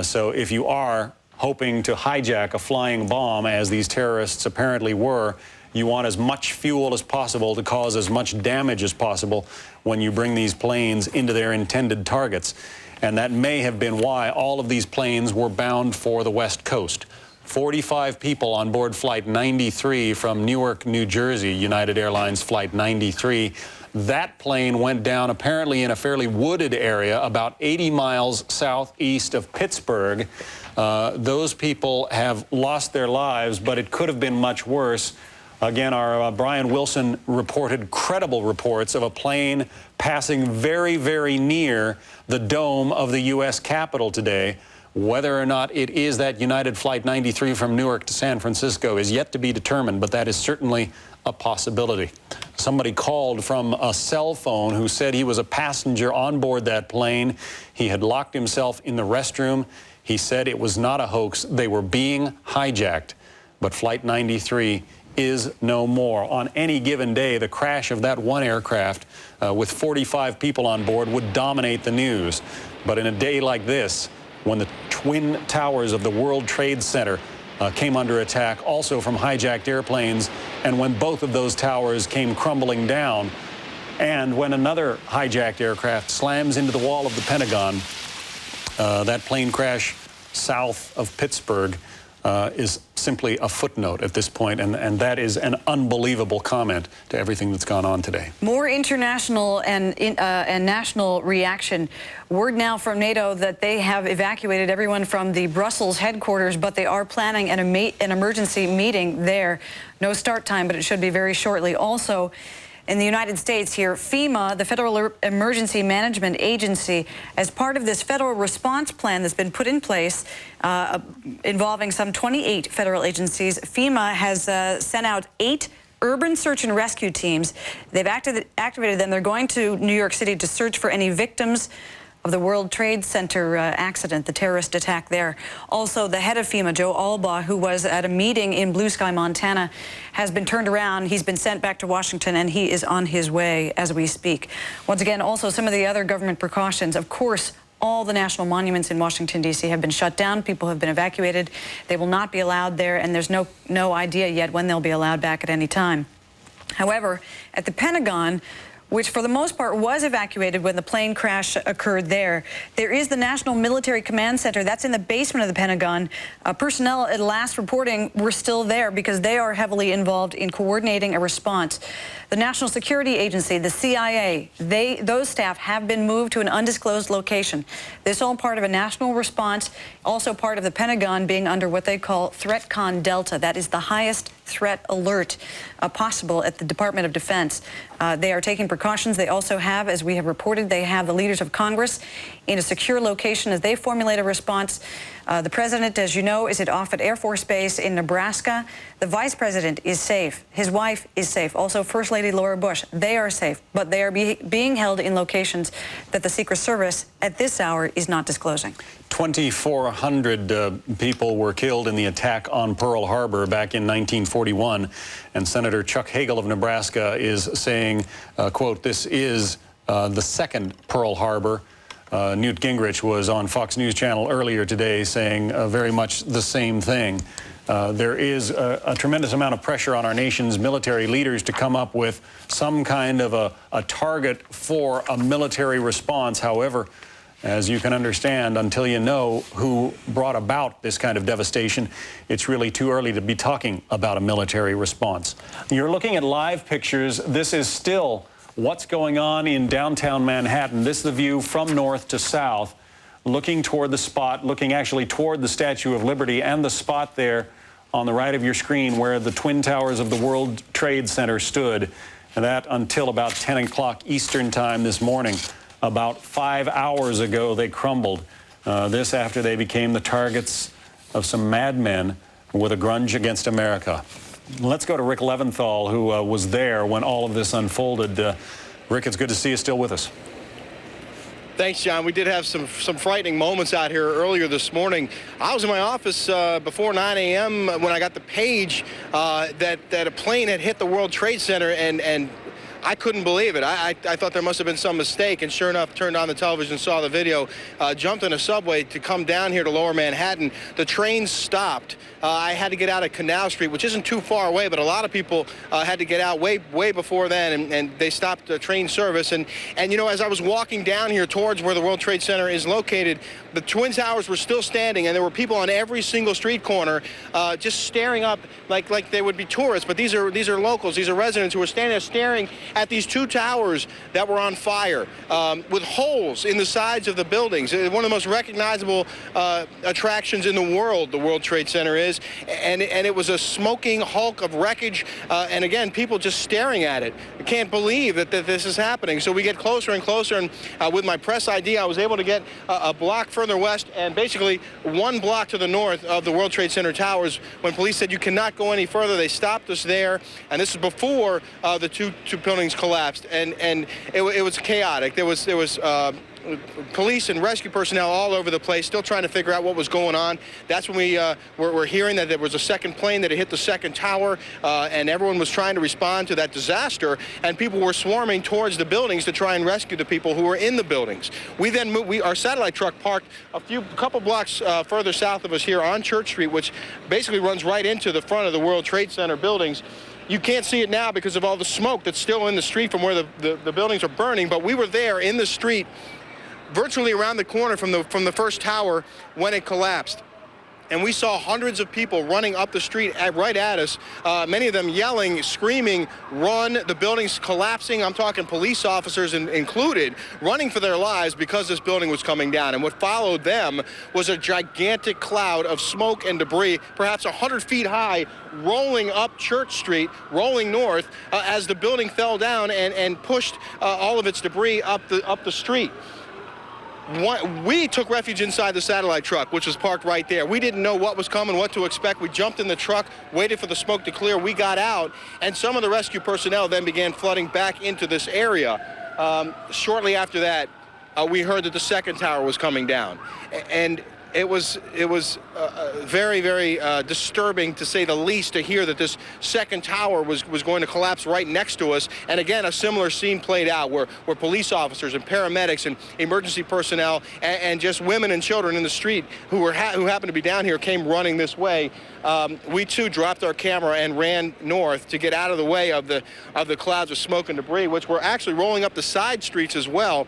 So if you are hoping to hijack a flying bomb, as these terrorists apparently were, you want as much fuel as possible to cause as much damage as possible when you bring these planes into their intended targets. And that may have been why all of these planes were bound for the West Coast, 45 people on board Flight 93 from Newark, New Jersey, United Airlines Flight 93. That plane went down apparently in a fairly wooded area about 80 miles southeast of Pittsburgh. Those people have lost their lives, but it could have been much worse. Again, our Brian Wilson reported credible reports of a plane passing very, very near the dome of the U.S. Capitol today. Whether or not it is that United Flight 93 from Newark to San Francisco is yet to be determined, but that is certainly a possibility. Somebody called from a cell phone who said he was a passenger on board that plane. He had locked himself in the restroom. He said it was not a hoax. They were being hijacked. But Flight 93 is no more. On any given day, the crash of that one aircraft with 45 people on board would dominate the news. But in a day like this, when the twin towers of the World Trade Center came under attack, also from hijacked airplanes, and when both of those towers came crumbling down, and when another hijacked aircraft slams into the wall of the Pentagon, that plane crash south of Pittsburgh is simply a footnote at this point, and that is an unbelievable comment to everything that's gone on today. More international and national reaction. Word now from NATO that they have evacuated everyone from the Brussels headquarters, but they are planning an emergency meeting there. No start time, but it should be very shortly. Also, in the United States here, FEMA, the Federal Emergency Management Agency, as part of this federal response plan that's been put in place involving some 28 federal agencies, FEMA has sent out 8 urban search and rescue teams. They've activated them. They're going to New York City to search for any victims of the World Trade Center accident, the terrorist attack there. Also, the head of FEMA, Joe Albaugh, who was at a meeting in Blue Sky, Montana, has been turned around. He's been sent back to Washington, and he is on his way as we speak. Once again, also some of the other government precautions. Of course, all the national monuments in Washington, D.C. have been shut down. People have been evacuated. They will not be allowed there, and there's no idea yet when they'll be allowed back at any time. However, at the Pentagon, which for the most part was evacuated when the plane crash occurred there, there is the National Military Command Center. That's in the basement of the Pentagon. Personnel at last reporting were still there because they are heavily involved in coordinating a response. The National Security Agency, the CIA, those staff have been moved to an undisclosed location. This all part of a national response, also part of the Pentagon being under what they call ThreatCon Delta. That is the highest threat alert possible at the Department of Defense. They are taking precautions. They also have, as we have reported, they have the leaders of Congress in a secure location as they formulate a response. The president, as you know, is at Offutt Air Force Base in Nebraska. The vice president is safe. His wife is safe. Also, First Lady Laura Bush, they are safe, but they are being held in locations that the Secret Service at this hour is not disclosing. 2,400 people were killed in the attack on Pearl Harbor back in 1941, and Senator Chuck Hagel of Nebraska is saying, quote, this is the second Pearl Harbor. Newt Gingrich was on Fox News Channel earlier today saying very much the same thing. There is a tremendous amount of pressure on our nation's military leaders to come up with some kind of a target for a military response. However, as you can understand, until you know who brought about this kind of devastation, it's really too early to be talking about a military response. You're looking at live pictures. This is still what's going on in downtown Manhattan. This is the view from north to south, looking toward the spot, looking actually toward the Statue of Liberty and the spot there on the right of your screen where the Twin Towers of the World Trade Center stood. And that until about 10 o'clock Eastern time this morning. About 5 hours ago, they crumbled. This after they became the targets of some madmen with a grudge against America. Let's go to Rick Leventhal, who was there when all of this unfolded. Rick, it's good to see you still with us. Thanks, John. We did have some frightening moments out here earlier this morning. I was in my office before 9 a.m. when I got the page that a plane had hit the World Trade Center, and I couldn't believe it. I thought there must have been some mistake, and sure enough, turned on the television, saw the video, jumped in a subway to come down here to Lower Manhattan. The train stopped. I had to get out of Canal Street, which isn't too far away, but a lot of people had to get out way before then, and they stopped the train service. And you know, as I was walking down here towards where the World Trade Center is located, the Twin Towers were still standing, and there were people on every single street corner just staring up like they would be tourists. But these are locals, these are residents who were standing there staring at these two towers that were on fire with holes in the sides of the buildings. One of the most recognizable attractions in the world, the World Trade Center is. And it was a smoking hulk of wreckage, and again, people just staring at it. I can't believe that this is happening. So we get closer and closer, and with my press ID, I was able to get a block further west and basically 1 block to the north of the World Trade Center towers. When police said you cannot go any further, they stopped us there, and this is before the two buildings collapsed, and it was chaotic. There was police and rescue personnel all over the place, still trying to figure out what was going on. That's when we were hearing that there was a second plane that had hit the second tower, and everyone was trying to respond to that disaster, and people were swarming towards the buildings to try and rescue the people who were in the buildings. We then moved, our satellite truck parked a couple blocks further south of us here on Church Street, which basically runs right into the front of the World Trade Center buildings. You can't see it now because of all the smoke that's still in the street from where the buildings are burning, but we were there in the street virtually around the corner from the first tower when it collapsed. And we saw hundreds of people running up the street right at us, many of them yelling, screaming, run, the building's collapsing. I'm talking police officers included, running for their lives because this building was coming down. And what followed them was a gigantic cloud of smoke and debris, perhaps 100 feet high, rolling up Church Street, rolling north, as the building fell down and pushed all of its debris up the street. We took refuge inside the satellite truck, which was parked right there. We didn't know what was coming, what to expect. We jumped in the truck, waited for the smoke to clear. We got out, and some of the rescue personnel then began flooding back into this area. Shortly after that, we heard that the second tower was coming down. And it was very, very disturbing, to say the least, to hear that this second tower was going to collapse right next to us. And again, a similar scene played out where police officers and paramedics and emergency personnel and just women and children in the street who happened to be down here came running this way. We too dropped our camera and ran north to get out of the way of the clouds of smoke and debris, which were actually rolling up the side streets as well,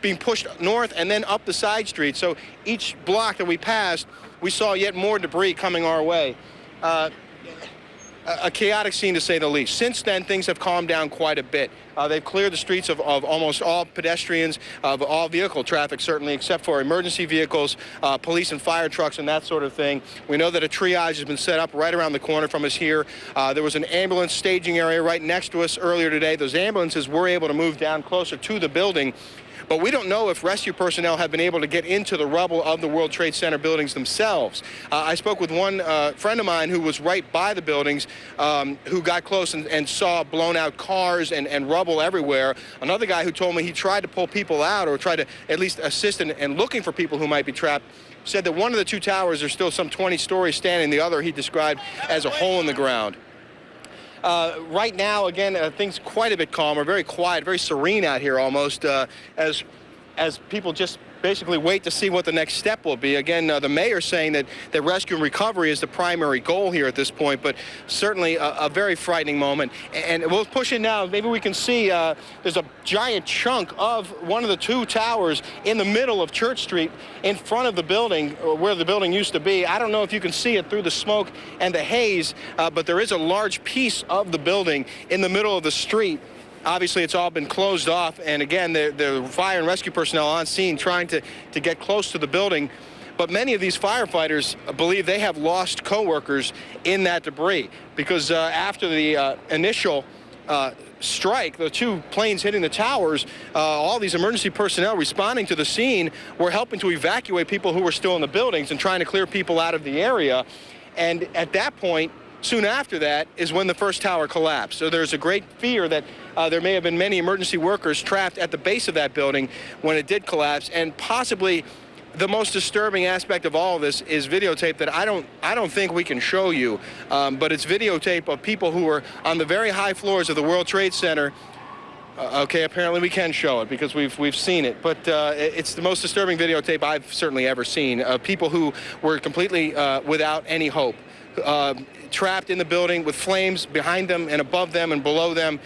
being pushed north and then up the side street. So each block that we passed, we saw yet more debris coming our way. A chaotic scene, to say the least. Since then, things have calmed down quite a bit. They've cleared the streets of almost all pedestrians, of all vehicle traffic, certainly, except for emergency vehicles, police and fire trucks, and that sort of thing. We know that a triage has been set up right around the corner from us here. There was an ambulance staging area right next to us earlier today. Those ambulances were able to move down closer to the building. But we don't know if rescue personnel have been able to get into the rubble of the World Trade Center buildings themselves. I spoke with one friend of mine who was right by the buildings, who got close and saw blown out cars and rubble everywhere. Another guy who told me he tried to pull people out, or tried to at least assist in looking for people who might be trapped, said that one of the two towers, there's still some 20 stories standing. The other he described as a hole in the ground. Right now, again, things quite a bit calmer, very quiet, very serene out here almost, as people just basically wait to see what the next step will be. Again, the mayor saying that rescue and recovery is the primary goal here at this point, but certainly a very frightening moment. And we'll push in now. Maybe we can see there's a giant chunk of one of the two towers in the middle of Church Street in front of the building, where the building used to be. I don't know if you can see it through the smoke and the haze, but there is a large piece of the building in the middle of the street. Obviously, it's all been closed off, and again, the fire and rescue personnel on scene trying to get close to the building. But many of these firefighters believe they have lost coworkers in that debris, because after the initial strike, the two planes hitting the towers, all these emergency personnel responding to the scene were helping to evacuate people who were still in the buildings and trying to clear people out of the area. And at that point, soon after that, is when the first tower collapsed. So there's a great fear that there may have been many emergency workers trapped at the base of that building when it did collapse, and possibly the most disturbing aspect of all of this is videotape that I don't think we can show you, but it's videotape of people who are on the very high floors of the World Trade Center. Okay, apparently we can show it because we've seen it, but it's the most disturbing videotape I've certainly ever seen. People who were completely without any hope, trapped in the building with flames behind them and above them and below them,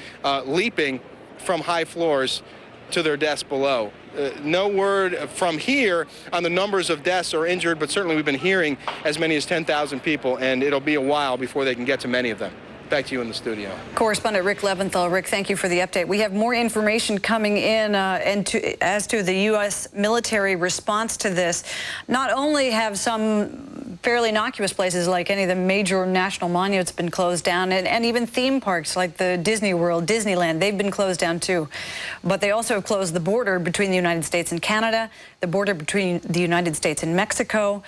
leaping from high floors to their deaths below. No word from here on the numbers of deaths or injured, but certainly we've been hearing as many as 10,000 people, and it'll be a while before they can get to many of them. Back to you in the studio. Correspondent Rick Leventhal. Rick, thank you for the update. We have more information coming in as to the U.S. military response to this. Not only have some fairly innocuous places like any of the major national monuments been closed down, and even theme parks like the Disney World, Disneyland, they've been closed down too. But they also have closed the border between the United States and Canada, the border between the United States and Mexico.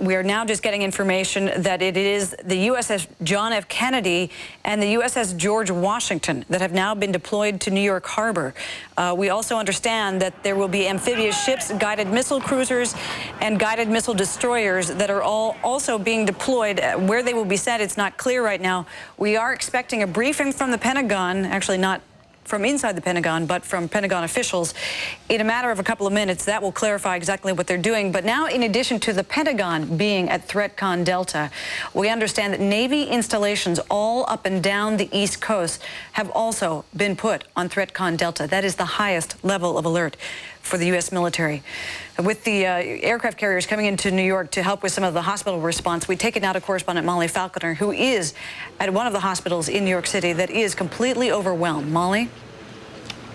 We are now just getting information that it is the USS John F. Kennedy and the USS George Washington that have now been deployed to New York Harbor. We also understand that there will be amphibious ships, guided missile cruisers, and guided missile destroyers that are all also being deployed. Where they will be sent, it's not clear right now. We are expecting a briefing from the Pentagon, actually not from inside the Pentagon, but from Pentagon officials. In a matter of a couple of minutes, that will clarify exactly what they're doing. But now, in addition to the Pentagon being at ThreatCon Delta, we understand that Navy installations all up and down the East Coast have also been put on ThreatCon Delta. That is the highest level of alert for the U.S. military. With the aircraft carriers coming into New York to help with some of the hospital response, we take it now to correspondent Molly Falconer, who is at one of the hospitals in New York City that is completely overwhelmed. Molly?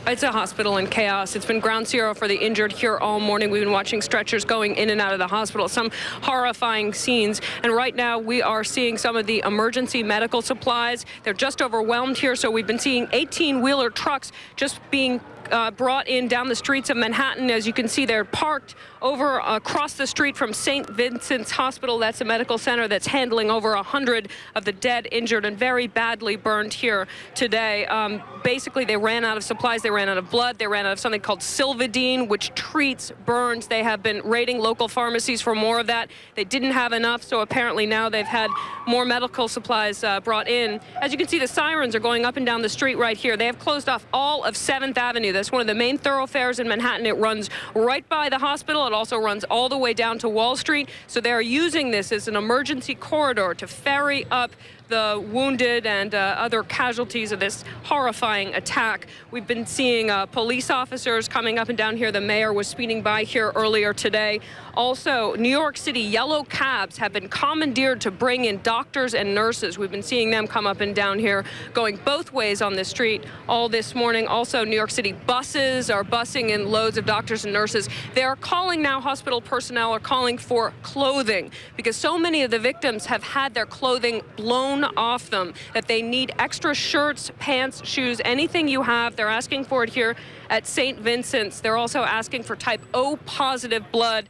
It's a hospital in chaos. It's been ground zero for the injured here all morning. We've been watching stretchers going in and out of the hospital, some horrifying scenes. And right now we are seeing some of the emergency medical supplies. They're just overwhelmed here. So we've been seeing 18-wheeler trucks just being brought in down the streets of Manhattan. As you can see, they're parked over across the street from St. Vincent's Hospital. That's a medical center that's handling over 100 of the dead, injured, and very badly burned here today. Basically, they ran out of supplies. They ran out of blood. They ran out of something called Silvadine, which treats burns. They have been raiding local pharmacies for more of that. They didn't have enough, so apparently now they've had more medical supplies brought in. As you can see, the sirens are going up and down the street right here. They have closed off all of 7th Avenue. That's one of the main thoroughfares in Manhattan. It runs right by the hospital. It also runs all the way down to Wall Street. So they're using this as an emergency corridor to ferry up the wounded and other casualties of this horrifying attack. We've been seeing police officers coming up and down here. The mayor was speeding by here earlier today. Also, New York City yellow cabs have been commandeered to bring in doctors and nurses. We've been seeing them come up and down here, going both ways on the street all this morning. Also, New York City buses are bussing in loads of doctors and nurses. They are calling now, hospital personnel are calling for clothing because so many of the victims have had their clothing blown off them, that they need extra shirts, pants, shoes, anything you have. They're asking for it here at St. Vincent's. They're also asking for type O positive blood.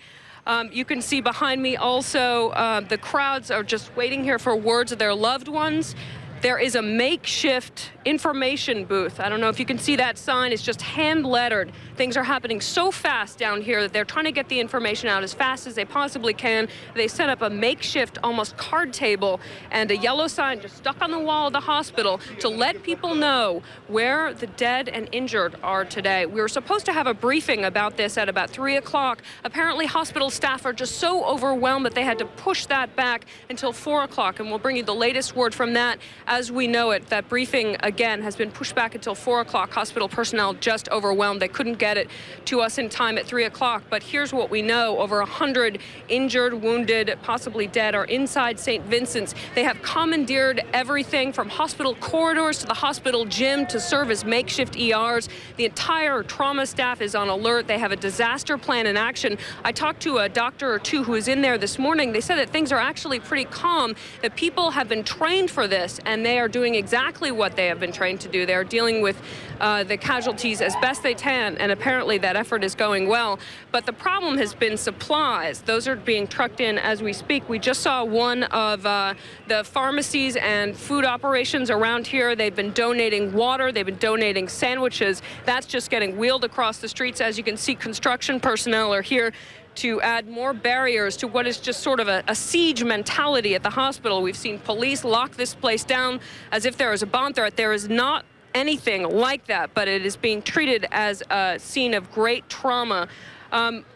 You can see behind me also the crowds are just waiting here for words of their loved ones. There is a makeshift information booth. I don't know if you can see that sign. It's just hand lettered. Things are happening so fast down here that they're trying to get the information out as fast as they possibly can. They set up a makeshift, almost card table, and a yellow sign just stuck on the wall of the hospital to let people know where the dead and injured are today. We were supposed to have a briefing about this at about 3 o'clock. Apparently, hospital staff are just so overwhelmed that they had to push that back until 4 o'clock, and we'll bring you the latest word from that as we know it. That briefing, again, has been pushed back until 4 o'clock. Hospital personnel just overwhelmed. They couldn't get it to us in time at 3 o'clock. But here's what we know. Over 100 injured, wounded, possibly dead are inside St. Vincent's. They have commandeered everything from hospital corridors to the hospital gym to serve as makeshift ERs. The entire trauma staff is on alert. They have a disaster plan in action. I talked to a doctor or two who was in there this morning. They said that things are actually pretty calm, that people have been trained for this, and they are doing exactly what they have been trained to do. They are dealing with the casualties as best they can, and apparently that effort is going well. But the problem has been supplies. Those are being trucked in as we speak. We just saw one of the pharmacies and food operations around here. They've been donating water. They've been donating sandwiches. That's just getting wheeled across the streets. As you can see, construction personnel are here to add more barriers to what is just sort of a siege mentality at the hospital. We've seen police lock this place down as if there is a bomb threat. There is not anything like that, but it is being treated as a scene of great trauma.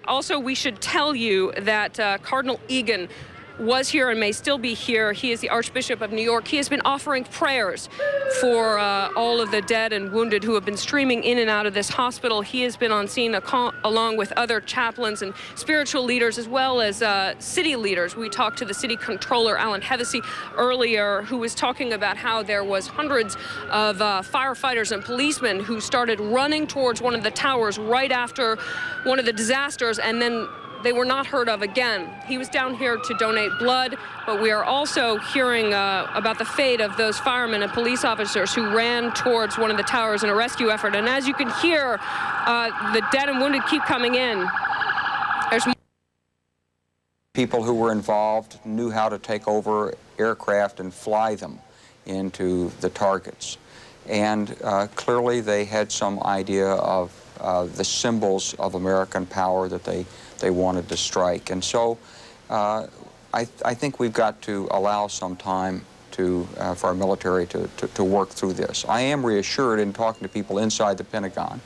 Also, we should tell you that Cardinal Egan was here and may still be here. He is the Archbishop of New York. He has been offering prayers for all of the dead and wounded who have been streaming in and out of this hospital. He has been on scene along with other chaplains and spiritual leaders, as well as city leaders. We talked to the city controller, Alan Hevesy, earlier, who was talking about how there was hundreds of firefighters and policemen who started running towards one of the towers right after one of the disasters, and then they were not heard of again. He was down here to donate blood, but we are also hearing about the fate of those firemen and police officers who ran towards one of the towers in a rescue effort. And as you can hear, the dead and wounded keep coming in. There's more. People who were involved knew how to take over aircraft and fly them into the targets. And clearly they had some idea of the symbols of American power that they wanted to strike. And so I think we've got to allow some time for our military to work through this. I am reassured in talking to people inside the Pentagon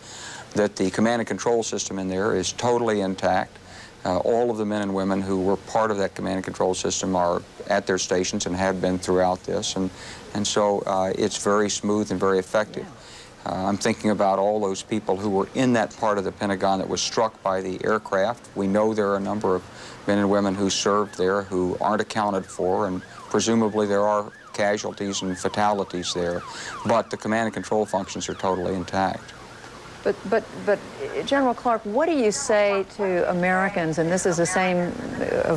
that the command and control system in there is totally intact. All of the men and women who were part of that command and control system are at their stations and have been throughout this. And so it's very smooth and very effective. I'm thinking about all those people who were in that part of the Pentagon that was struck by the aircraft. We know there are a number of men and women who served there who aren't accounted for, and presumably there are casualties and fatalities there. But the command and control functions are totally intact. But General Clark, what do you say to Americans, and this is the same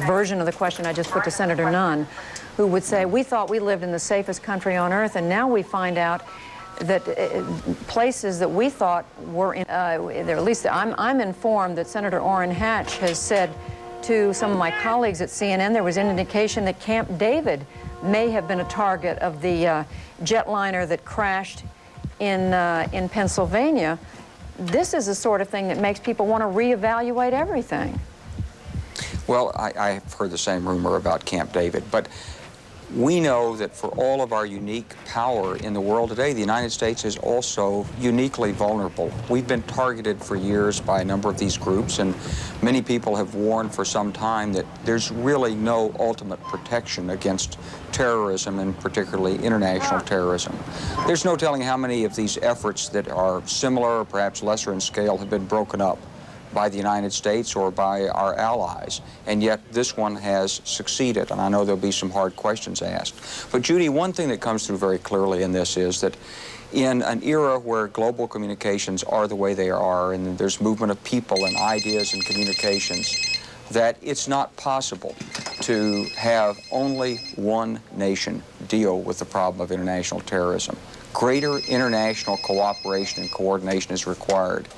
version of the question I just put to Senator Nunn, who would say, we thought we lived in the safest country on earth, and now we find out that places that we thought were in, at least I'm informed that Senator Orrin Hatch has said to some of my colleagues at CNN there was an indication that Camp David may have been a target of the jetliner that crashed in Pennsylvania. This is the sort of thing that makes people want to reevaluate everything. Well, I've heard the same rumor about Camp David, but we know that for all of our unique power in the world today, the United States is also uniquely vulnerable. We've been targeted for years by a number of these groups, and many people have warned for some time that there's really no ultimate protection against terrorism, and particularly international terrorism. There's no telling how many of these efforts that are similar or perhaps lesser in scale have been broken up by the United States or by our allies, and yet this one has succeeded, and I know there'll be some hard questions asked. But Judy, one thing that comes through very clearly in this is that in an era where global communications are the way they are, and there's movement of people and ideas and communications, that it's not possible to have only one nation deal with the problem of international terrorism. Greater international cooperation and coordination is required,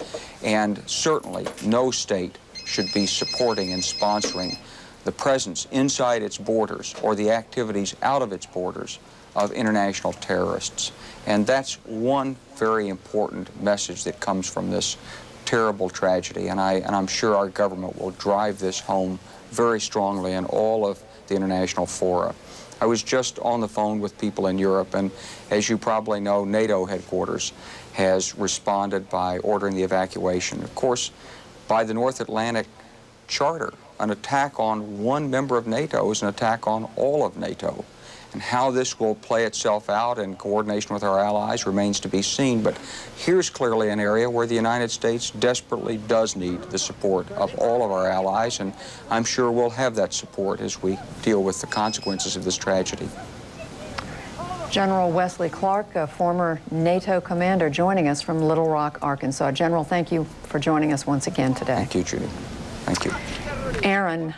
and certainly no state should be supporting and sponsoring the presence inside its borders or the activities out of its borders of international terrorists. And that's one very important message that comes from this terrible tragedy, and I'm sure our government will drive this home very strongly in all of the international fora. I was just on the phone with people in Europe, and as you probably know, NATO headquarters has responded by ordering the evacuation. Of course, by the North Atlantic Charter, an attack on one member of NATO is an attack on all of NATO. And how this will play itself out in coordination with our allies remains to be seen. But here's clearly an area where the United States desperately does need the support of all of our allies, and I'm sure we'll have that support as we deal with the consequences of this tragedy. General Wesley Clark, a former NATO commander, joining us from Little Rock, Arkansas. General, thank you for joining us once again today. Thank you, Judy. Thank you. Aaron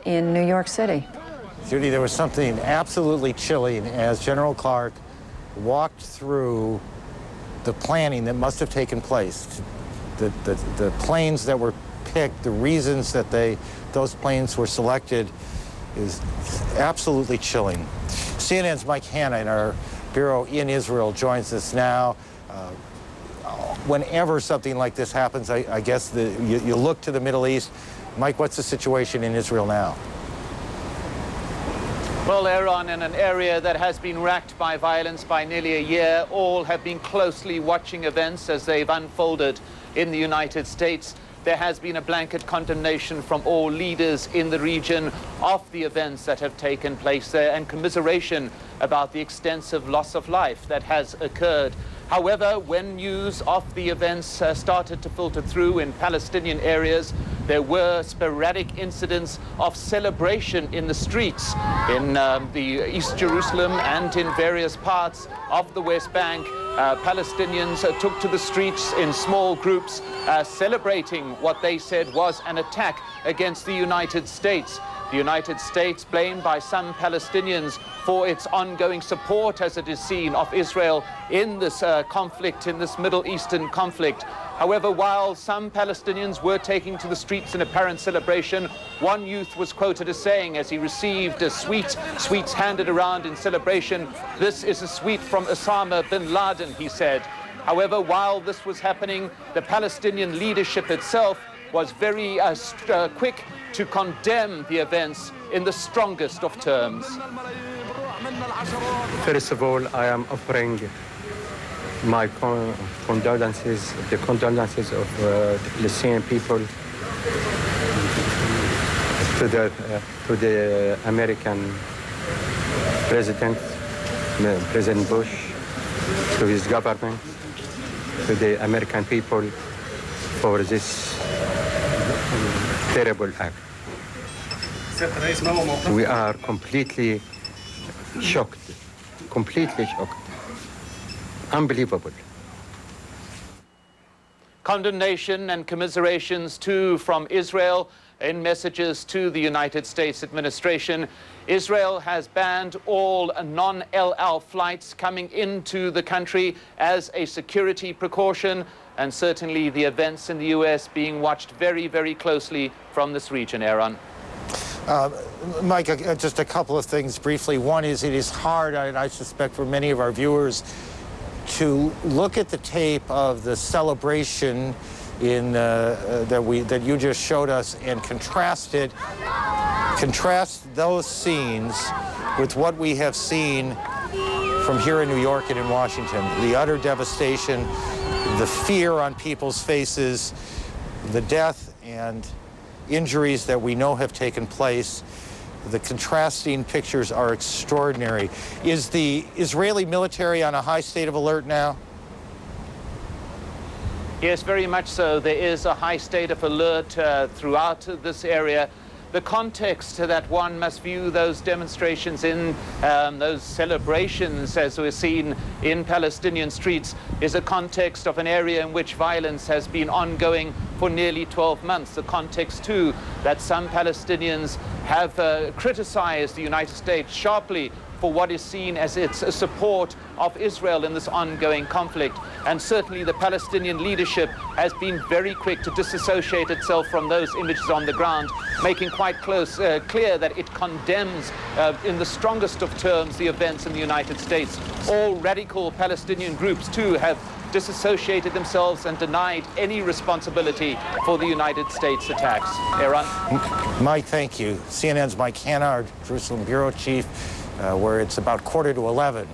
in New York City. Judy, there was something absolutely chilling as General Clark walked through the planning that must have taken place. The planes that were picked, the reasons that those planes were selected is absolutely chilling. CNN's Mike Hanna in our bureau in Israel joins us now. Whenever something like this happens, I guess you look to the Middle East. Mike, what's the situation in Israel now? Well, Iran, in an area that has been racked by violence by nearly a year, all have been closely watching events as they've unfolded in the United States. There has been a blanket condemnation from all leaders in the region of the events that have taken place there and commiseration about the extensive loss of life that has occurred. However, when news of the events started to filter through in Palestinian areas, there were sporadic incidents of celebration in the streets in the East Jerusalem and in various parts of the West Bank. Palestinians took to the streets in small groups, celebrating what they said was an attack against the United States. The United States, blamed by some Palestinians for its ongoing support, as it is seen, of Israel in this conflict, in this Middle Eastern conflict. However, while some Palestinians were taking to the streets in apparent celebration, one youth was quoted as saying, as he received a sweets handed around in celebration, "This is a sweet from Osama bin Laden," he said. However, while this was happening, the Palestinian leadership itself was very quick to condemn the events in the strongest of terms. First of all, I am offering my condolences, the condolences of the Palestinian people to the American President, President Bush, to his government, to the American people for this terrible act. We are completely shocked, unbelievable. Condemnation and commiserations too from Israel in messages to the United States administration. Israel has banned all non-El Al flights coming into the country as a security precaution, and certainly the events in the U.S. being watched very, very closely from this region. Aaron. Mike, just a couple of things briefly. One is it is hard, I suspect, for many of our viewers to look at the tape of the celebration in that you just showed us and contrast those scenes with what we have seen from here in New York and in Washington. The utter devastation, the fear on people's faces, the death and injuries that we know have taken place. The contrasting pictures are extraordinary. Is the Israeli military on a high state of alert now? Yes, very much so. There is a high state of alert throughout this area. The context that one must view those demonstrations in, those celebrations as we're seen in Palestinian streets, is a context of an area in which violence has been ongoing for nearly 12 months. The context, too, that some Palestinians have criticized the United States sharply for what is seen as its support of Israel in this ongoing conflict. And certainly the Palestinian leadership has been very quick to disassociate itself from those images on the ground, making quite clear that it condemns in the strongest of terms the events in the United States. All radical Palestinian groups, too, have disassociated themselves and denied any responsibility for the United States attacks. Aaron? Mike, thank you. CNN's Mike Hanna, our Jerusalem bureau chief, where it's about 11:15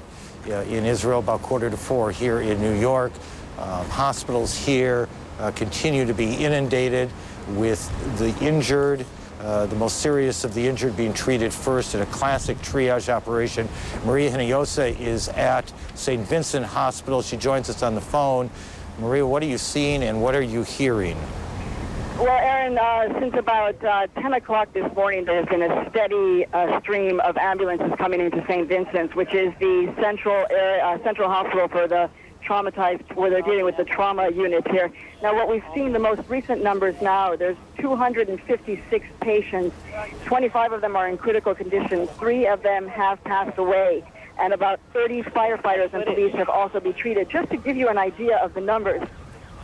in Israel, about 3:45 here in New York. Hospitals here continue to be inundated with the injured, the most serious of the injured being treated first in a classic triage operation. Maria Hinojosa is at St. Vincent Hospital. She joins us on the phone. Maria, what are you seeing and what are you hearing? Well, Aaron, since about 10 o'clock this morning, there's been a steady stream of ambulances coming into St. Vincent's, which is the central hospital for the traumatized, where they're dealing with the trauma units here. Now, what we've seen, the most recent numbers now, there's 256 patients. 25 of them are in critical condition. 3 of them have passed away. And about 30 firefighters and police have also been treated. Just to give you an idea of the numbers,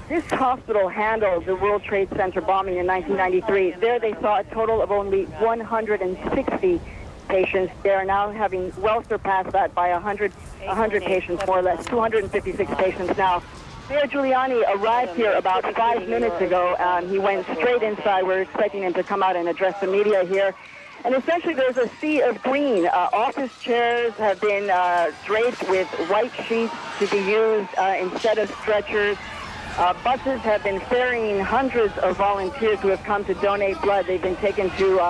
this hospital handled the World Trade Center bombing in 1993. There they saw a total of only 160 patients. They are now having well surpassed that by 100 patients, more or less, 256 patients now. Mayor Giuliani arrived here about 5 minutes ago. He went straight inside. We're expecting him to come out and address the media here. And essentially, there's a sea of green. Office chairs have been draped with white sheets to be used instead of stretchers. Buses have been ferrying hundreds of volunteers who have come to donate blood. They've been taken to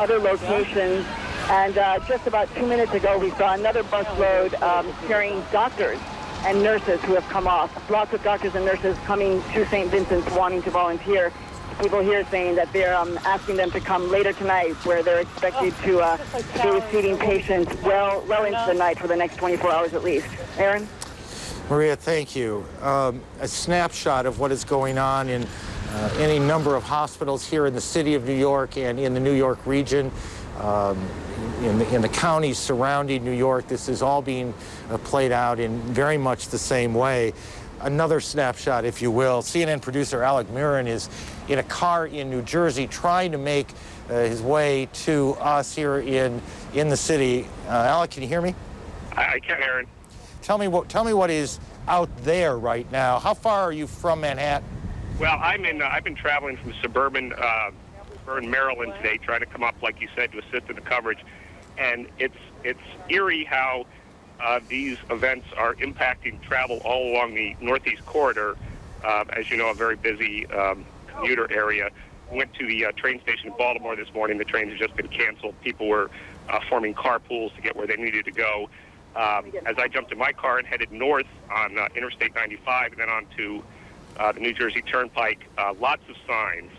other locations. And just about 2 minutes ago, we saw another busload carrying doctors and nurses who have come off. Lots of doctors and nurses coming to St. Vincent's wanting to volunteer. People here saying that they're asking them to come later tonight, where they're expected to be receiving patients well into the night for the next 24 hours at least. Aaron? Maria, thank you. A snapshot of what is going on in any number of hospitals here in the city of New York and in the New York region. In the counties surrounding New York, this is all being played out in very much the same way. Another snapshot, if you will. CNN producer Alec Mirren is in a car in New Jersey trying to make his way to us here in the city. Alec, can you hear me? I can, Aaron. Tell me what is out there right now. How far are you from Manhattan? Well, I've been traveling from suburban Maryland today, trying to come up, like you said, to assist in the coverage. And it's eerie how these events are impacting travel all along the Northeast Corridor. As you know, a very busy commuter area. Went to the train station in Baltimore this morning. The trains have just been canceled. People were forming carpools to get where they needed to go. As I jumped in my car and headed north on Interstate 95 and then on to the New Jersey Turnpike, lots of signs.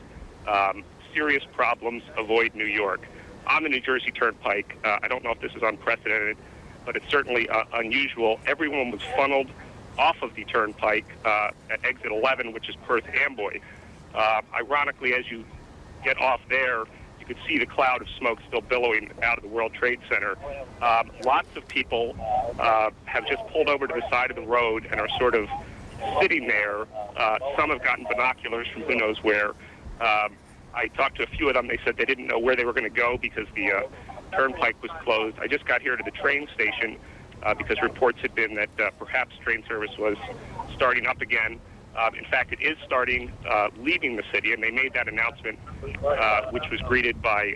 Serious problems, avoid New York. On the New Jersey Turnpike, I don't know if this is unprecedented, but it's certainly unusual. Everyone was funneled off of the Turnpike at exit 11, which is Perth Amboy. Ironically, as you get off there, you could see the cloud of smoke still billowing out of the World Trade Center. Lots of people have just pulled over to the side of the road and are sort of sitting there. Some have gotten binoculars from who knows where. I talked to a few of them. They said they didn't know where they were going to go because the turnpike was closed. I just got here to the train station because reports had been that perhaps train service was starting up again. In fact, it is starting leaving the city, and they made that announcement, which was greeted by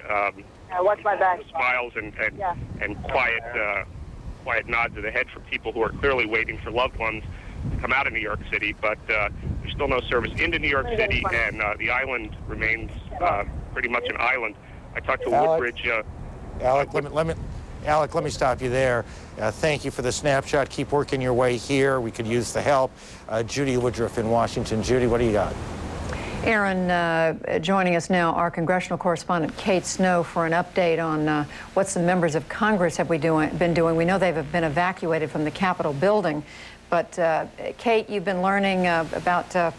watch my back. Smiles and quiet nods of the head from people who are clearly waiting for loved ones to come out of New York City. But there's still no service into New York City, and the island remains pretty much an island. I talked to Woodbridge. Alec, let me stop you there. Thank you for the snapshot. Keep working your way here. We could use the help. Judy Woodruff in Washington. Judy, what do you got? Aaron, joining us now, our congressional correspondent Kate Snow for an update on what some members of Congress have been doing. We know they've been evacuated from the Capitol building, but Kate, you've been learning about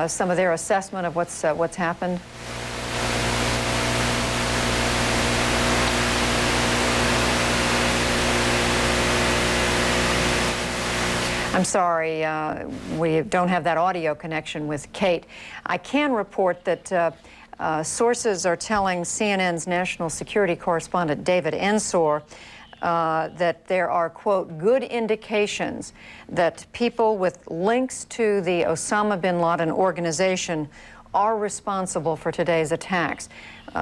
some of their assessment of what's happened. I'm sorry, we don't have that audio connection with Kate. I can report that sources are telling CNN's national security correspondent David Ensor that there are, quote, good indications that people with links to the Osama bin Laden organization are responsible for today's attacks.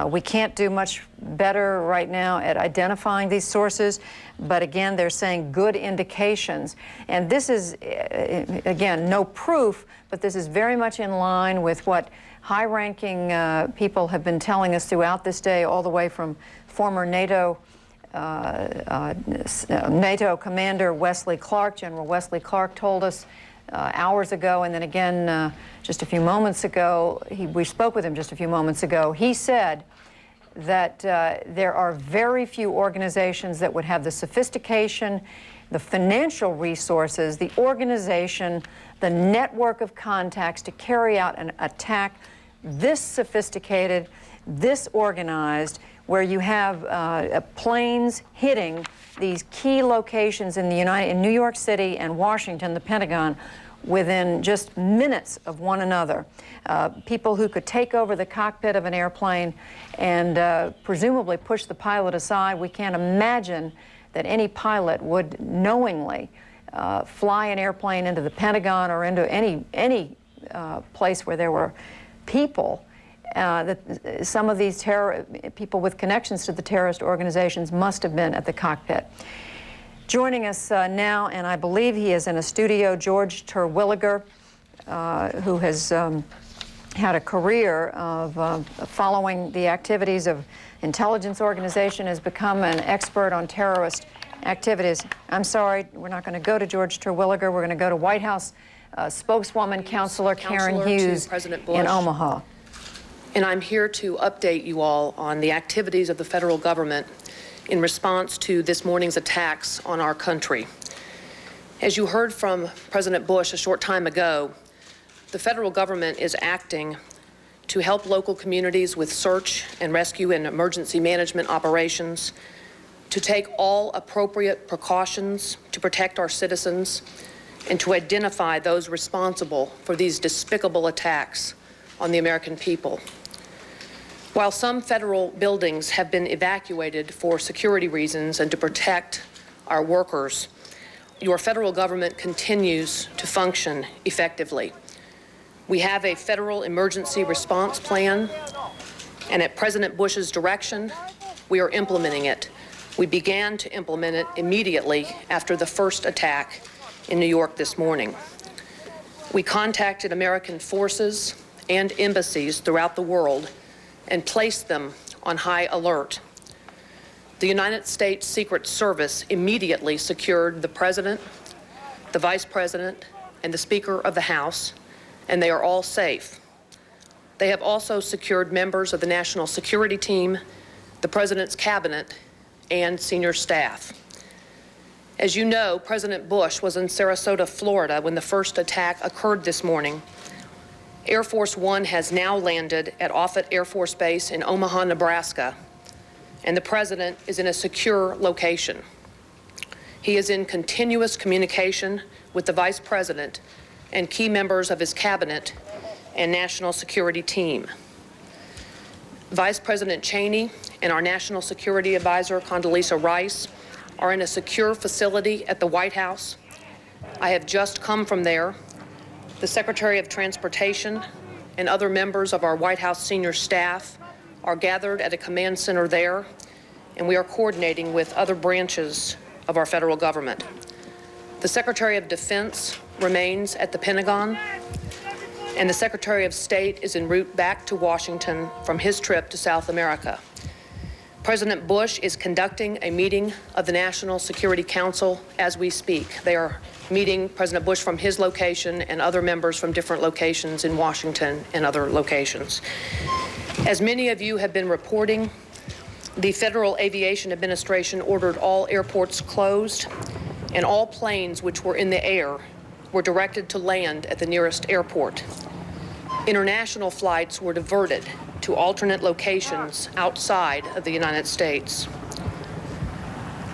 We can't do much better right now at identifying these sources, but again, they're saying good indications. And this is, again, no proof, but this is very much in line with what high-ranking people have been telling us throughout this day, all the way from former NATO Commander Wesley Clark. General Wesley Clark told us hours ago, and then again just a few moments ago, we spoke with him just a few moments ago. He said that there are very few organizations that would have the sophistication, the financial resources, the organization, the network of contacts to carry out an attack this sophisticated, this organized, where you have planes hitting these key locations in New York City and Washington, the Pentagon, within just minutes of one another. People who could take over the cockpit of an airplane and presumably push the pilot aside. We can't imagine that any pilot would knowingly fly an airplane into the Pentagon or into any place where there were people. That some of these people with connections to the terrorist organizations must have been at the cockpit. Joining us now, and I believe he is in a studio, George Terwilliger, who has had a career of following the activities of intelligence organization, has become an expert on terrorist activities. I'm sorry, we're not going to go to George Terwilliger. We're going to go to White House spokeswoman, Counselor Karen Hughes in Omaha. And I'm here to update you all on the activities of the federal government in response to this morning's attacks on our country. As you heard from President Bush a short time ago, the federal government is acting to help local communities with search and rescue and emergency management operations, to take all appropriate precautions to protect our citizens, and to identify those responsible for these despicable attacks on the American people. While some federal buildings have been evacuated for security reasons and to protect our workers, your federal government continues to function effectively. We have a federal emergency response plan, and at President Bush's direction, we are implementing it. We began to implement it immediately after the first attack in New York this morning. We contacted American forces and embassies throughout the world and placed them on high alert. The United States Secret Service immediately secured the President, the Vice President, and the Speaker of the House, and they are all safe. They have also secured members of the National Security Team, the President's Cabinet, and senior staff. As you know, President Bush was in Sarasota, Florida when the first attack occurred this morning. Air Force One has now landed at Offutt Air Force Base in Omaha, Nebraska, and the President is in a secure location. He is in continuous communication with the Vice President and key members of his cabinet and national security team. Vice President Cheney and our National Security Advisor, Condoleezza Rice, are in a secure facility at the White House. I have just come from there. The Secretary of Transportation and other members of our White House senior staff are gathered at a command center there, and we are coordinating with other branches of our federal government. The Secretary of Defense remains at the Pentagon, and the Secretary of State is en route back to Washington from his trip to South America. President Bush is conducting a meeting of the National Security Council as we speak. They are meeting President Bush from his location and other members from different locations in Washington and other locations. As many of you have been reporting, the Federal Aviation Administration ordered all airports closed, and all planes which were in the air were directed to land at the nearest airport. International flights were diverted to alternate locations outside of the United States.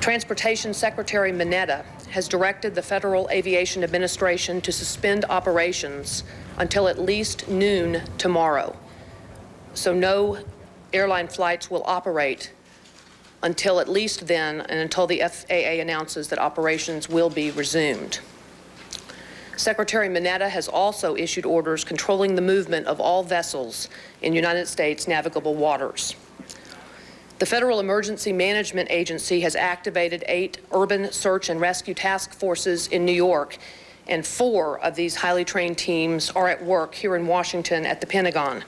Transportation Secretary Mineta has directed the Federal Aviation Administration to suspend operations until at least noon tomorrow. So no airline flights will operate until at least then, and until the FAA announces that operations will be resumed. Secretary Mineta has also issued orders controlling the movement of all vessels in United States navigable waters. The Federal Emergency Management Agency has activated 8 urban search and rescue task forces in New York, and 4 of these highly trained teams are at work here in Washington at the Pentagon.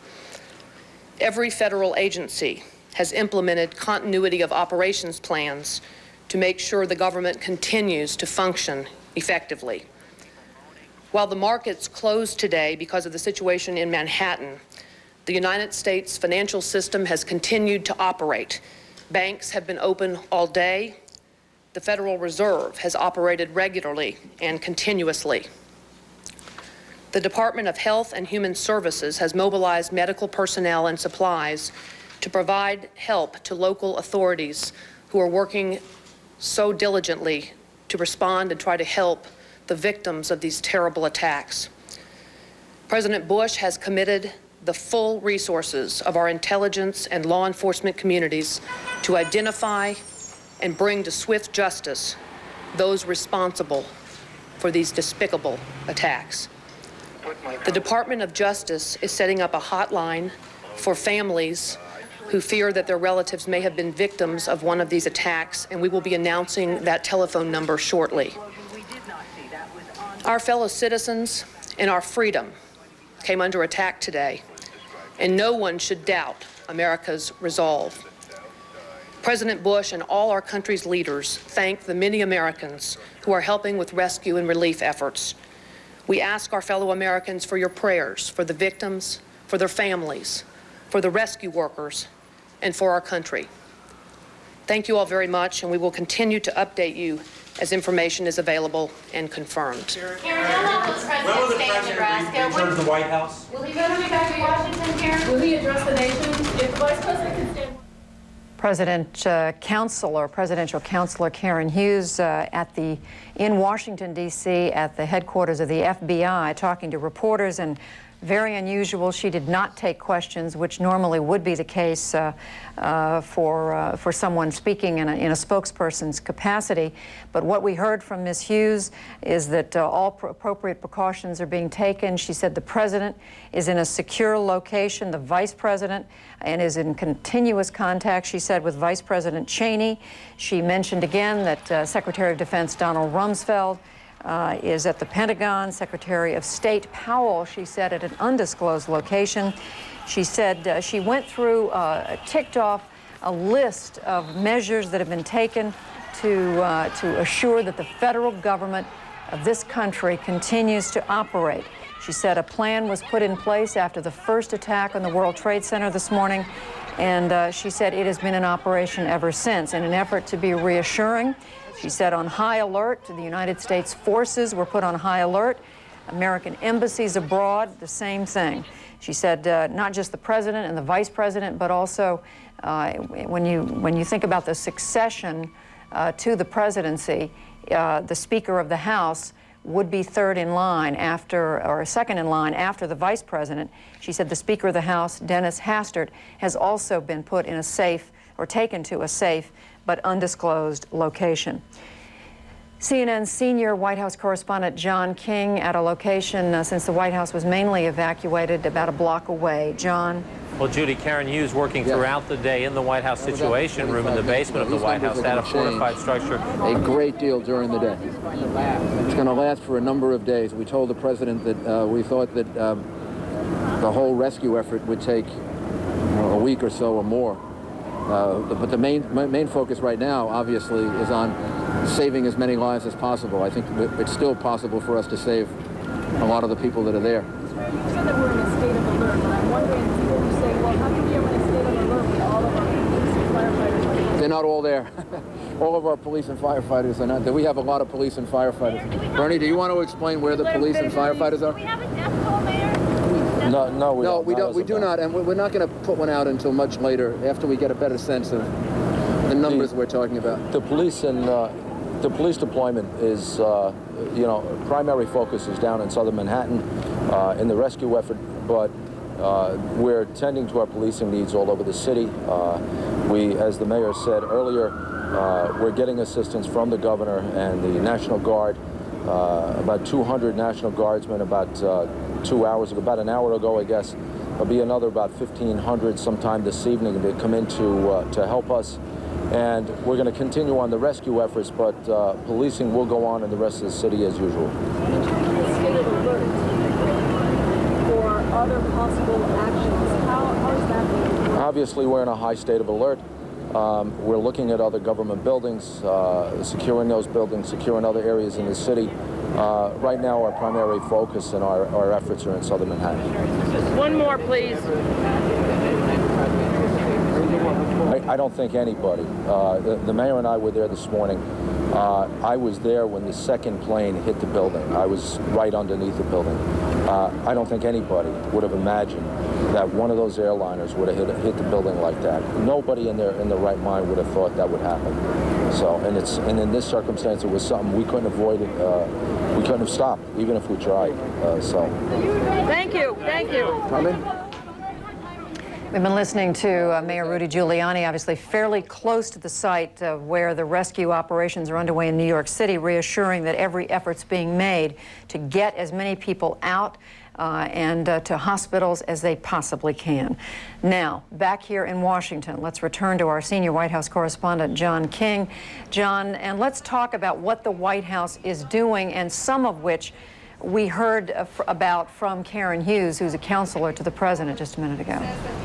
Every federal agency has implemented continuity of operations plans to make sure the government continues to function effectively. While the markets closed today because of the situation in Manhattan, the United States financial system has continued to operate. Banks have been open all day. The Federal Reserve has operated regularly and continuously. The Department of Health and Human Services has mobilized medical personnel and supplies to provide help to local authorities who are working so diligently to respond and try to help the victims of these terrible attacks. President Bush has committed the full resources of our intelligence and law enforcement communities to identify and bring to swift justice those responsible for these despicable attacks. The Department of Justice is setting up a hotline for families who fear that their relatives may have been victims of one of these attacks, and we will be announcing that telephone number shortly. Our fellow citizens and our freedom came under attack today, and no one should doubt America's resolve. President Bush and all our country's leaders thank the many Americans who are helping with rescue and relief efforts. We ask our fellow Americans for your prayers for the victims, for their families, for the rescue workers, and for our country. Thank you all very much, and we will continue to update you as information is available and confirmed. Karen, how long will the president stay in Nebraska? Return to the White House. Will he go back to Washington, Karen? Will he address the nation? If the vice president can stand... Presidential Counselor Karen Hughes in Washington, D.C. at the headquarters of the FBI talking to reporters, and very unusual, she did not take questions, which normally would be the case for someone speaking in a spokesperson's capacity. But what we heard from Ms. Hughes is that all appropriate precautions are being taken. She said the president is in a secure location, the vice president, and is in continuous contact, she said, with Vice President Cheney. She mentioned again that Secretary of Defense Donald Rumsfeld is at the Pentagon. Secretary of State Powell, she said, at an undisclosed location. She said she went through, ticked off a list of measures that have been taken to assure that the federal government of this country continues to operate. She said a plan was put in place after the first attack on the World Trade Center this morning, and she said it has been in operation ever since. In an effort to be reassuring, she said on high alert, the United States forces were put on high alert. American embassies abroad, the same thing. She said not just the president and the vice president, but also when you think about the succession to the presidency, the Speaker of the House would be third in line after, or second in line after the vice president. She said the Speaker of the House, Dennis Hastert, has also been put in a safe, or taken to a safe but undisclosed location. CNN's senior White House correspondent John King at a location since the White House was mainly evacuated about a block away. John. Well, Judy, Karen Hughes working throughout the day in the White House Situation Room in the basement of the White House at a fortified structure. A great deal during the day. It's going to last for a number of days. We told the president that we thought that the whole rescue effort would take a week or so or more. But the main focus right now, obviously, is on saving as many lives as possible. I think it's still possible for us to save a lot of the people that are there. You said that we're in a state of alert, but I'm wondering, people who say, well, how can we ever in a state of alert when all of our police and firefighters are there? They're not all there. All of our police and firefighters are not there. We have a lot of police and firefighters. Bernie, do you want to explain where the police and firefighters are? Do we have a death toll, Mayor? No, we don't. We do not, and we're not going to put one out until much later, after we get a better sense of the numbers we're talking about. The police and the police deployment is, primary focus is down in southern Manhattan in the rescue effort, but we're tending to our policing needs all over the city. We, as the mayor said earlier, we're getting assistance from the governor and the National Guard. About 200 National Guardsmen about 2 hours ago, about an hour ago, I guess. There'll be another about 1,500 sometime this evening to come in to help us. And we're going to continue on the rescue efforts, but policing will go on in the rest of the city as usual. State of alert for other possible actions. How is that going? Obviously, we're in a high state of alert. We're looking at other government buildings, securing those buildings, securing other areas in the city. Right now, our primary focus and our efforts are in southern Manhattan. One more, please. I don't think anybody. The mayor and I were there this morning. I was there when the second plane hit the building. I was right underneath the building. I don't think anybody would have imagined that one of those airliners would have hit the building like that. Nobody in their right mind would have thought that would happen. So, and in this circumstance, it was something we couldn't avoid. We couldn't have stopped, even if we tried. Thank you. Thank you. Come in. We've been listening to Mayor Rudy Giuliani, obviously fairly close to the site where the rescue operations are underway in New York City, reassuring that every effort's being made to get as many people out and to hospitals as they possibly can. Now, back here in Washington, let's return to our senior White House correspondent, John King. John, and let's talk about what the White House is doing, and some of which we heard about from Karen Hughes, who's a counselor to the president just a minute ago.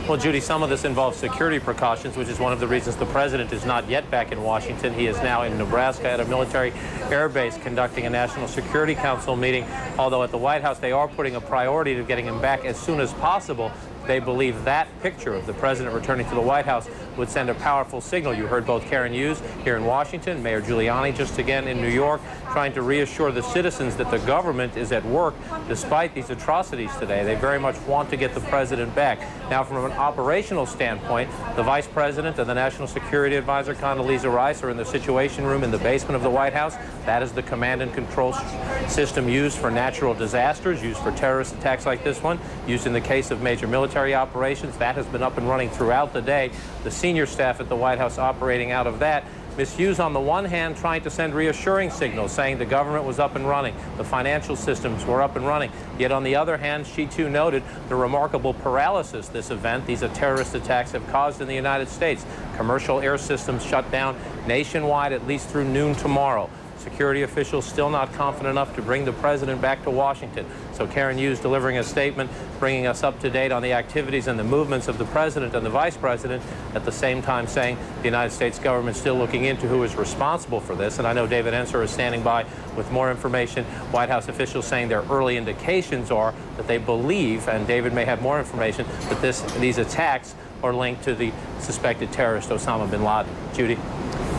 Well, Judy, some of this involves security precautions, which is one of the reasons the president is not yet back in Washington. He is now in Nebraska at a military air base conducting a National Security Council meeting, although at the White House they are putting a priority to getting him back as soon as possible. They believe that picture of the president returning to the White House would send a powerful signal. You heard both Karen Hughes here in Washington, Mayor Giuliani just again in New York, trying to reassure the citizens that the government is at work despite these atrocities today. They very much want to get the president back. Now, from an operational standpoint, the vice president and the National Security Advisor, Condoleezza Rice, are in the Situation Room in the basement of the White House. That is the command and control system used for natural disasters, used for terrorist attacks like this one, used in the case of major military operations. That has been up and running throughout the day. The senior staff at the White House operating out of that. Ms. Hughes, on the one hand, trying to send reassuring signals, saying the government was up and running, the financial systems were up and running. Yet on the other hand, she too noted the remarkable paralysis this event, these terrorist attacks, have caused in the United States. Commercial air systems shut down nationwide at least through noon tomorrow. Security officials still not confident enough to bring the president back to Washington. So Karen Hughes delivering a statement, bringing us up to date on the activities and the movements of the president and the vice president, at the same time saying the United States government still looking into who is responsible for this. And I know David Ensor is standing by with more information. White House officials saying their early indications are that they believe, and David may have more information, that these attacks are linked to the suspected terrorist Osama bin Laden. Judy.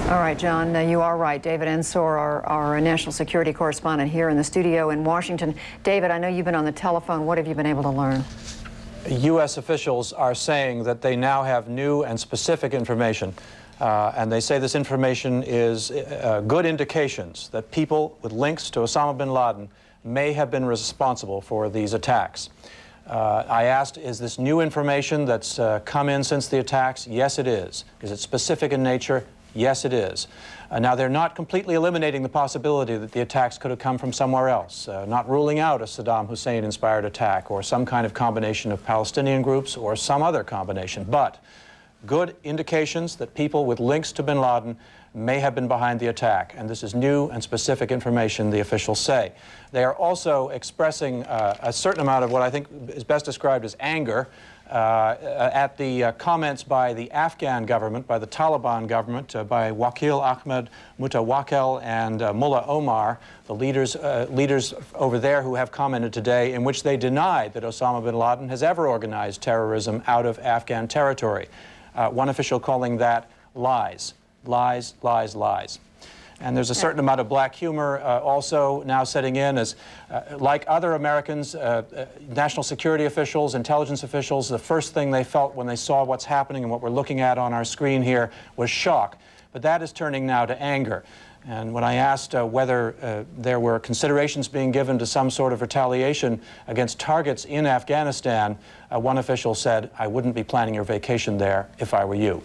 All right, John, you are right. David Ensor, our national security correspondent here in the studio in Washington. David, I know you've been on the telephone. What have you been able to learn? U.S. officials are saying that they now have new and specific information, and they say this information is good indications that people with links to Osama bin Laden may have been responsible for these attacks. I asked, is this new information that's come in since the attacks? Yes, it is. Is it specific in nature? Yes, it is. Now, they're not completely eliminating the possibility that the attacks could have come from somewhere else, not ruling out a Saddam Hussein-inspired attack or some kind of combination of Palestinian groups or some other combination, but good indications that people with links to bin Laden may have been behind the attack, and this is new and specific information, the officials say. They are also expressing a certain amount of what I think is best described as anger at the comments by the Afghan government, by the Taliban government, by Wakil Ahmed Mutawakel and Mullah Omar, the leaders over there who have commented today, in which they deny that Osama bin Laden has ever organized terrorism out of Afghan territory. One official calling that lies. Lies, lies, lies. And there's a certain amount of black humor also now setting in as, like other Americans, national security officials, intelligence officials, the first thing they felt when they saw what's happening and what we're looking at on our screen here was shock. But that is turning now to anger. And when I asked whether there were considerations being given to some sort of retaliation against targets in Afghanistan, one official said, "I wouldn't be planning your vacation there if I were you."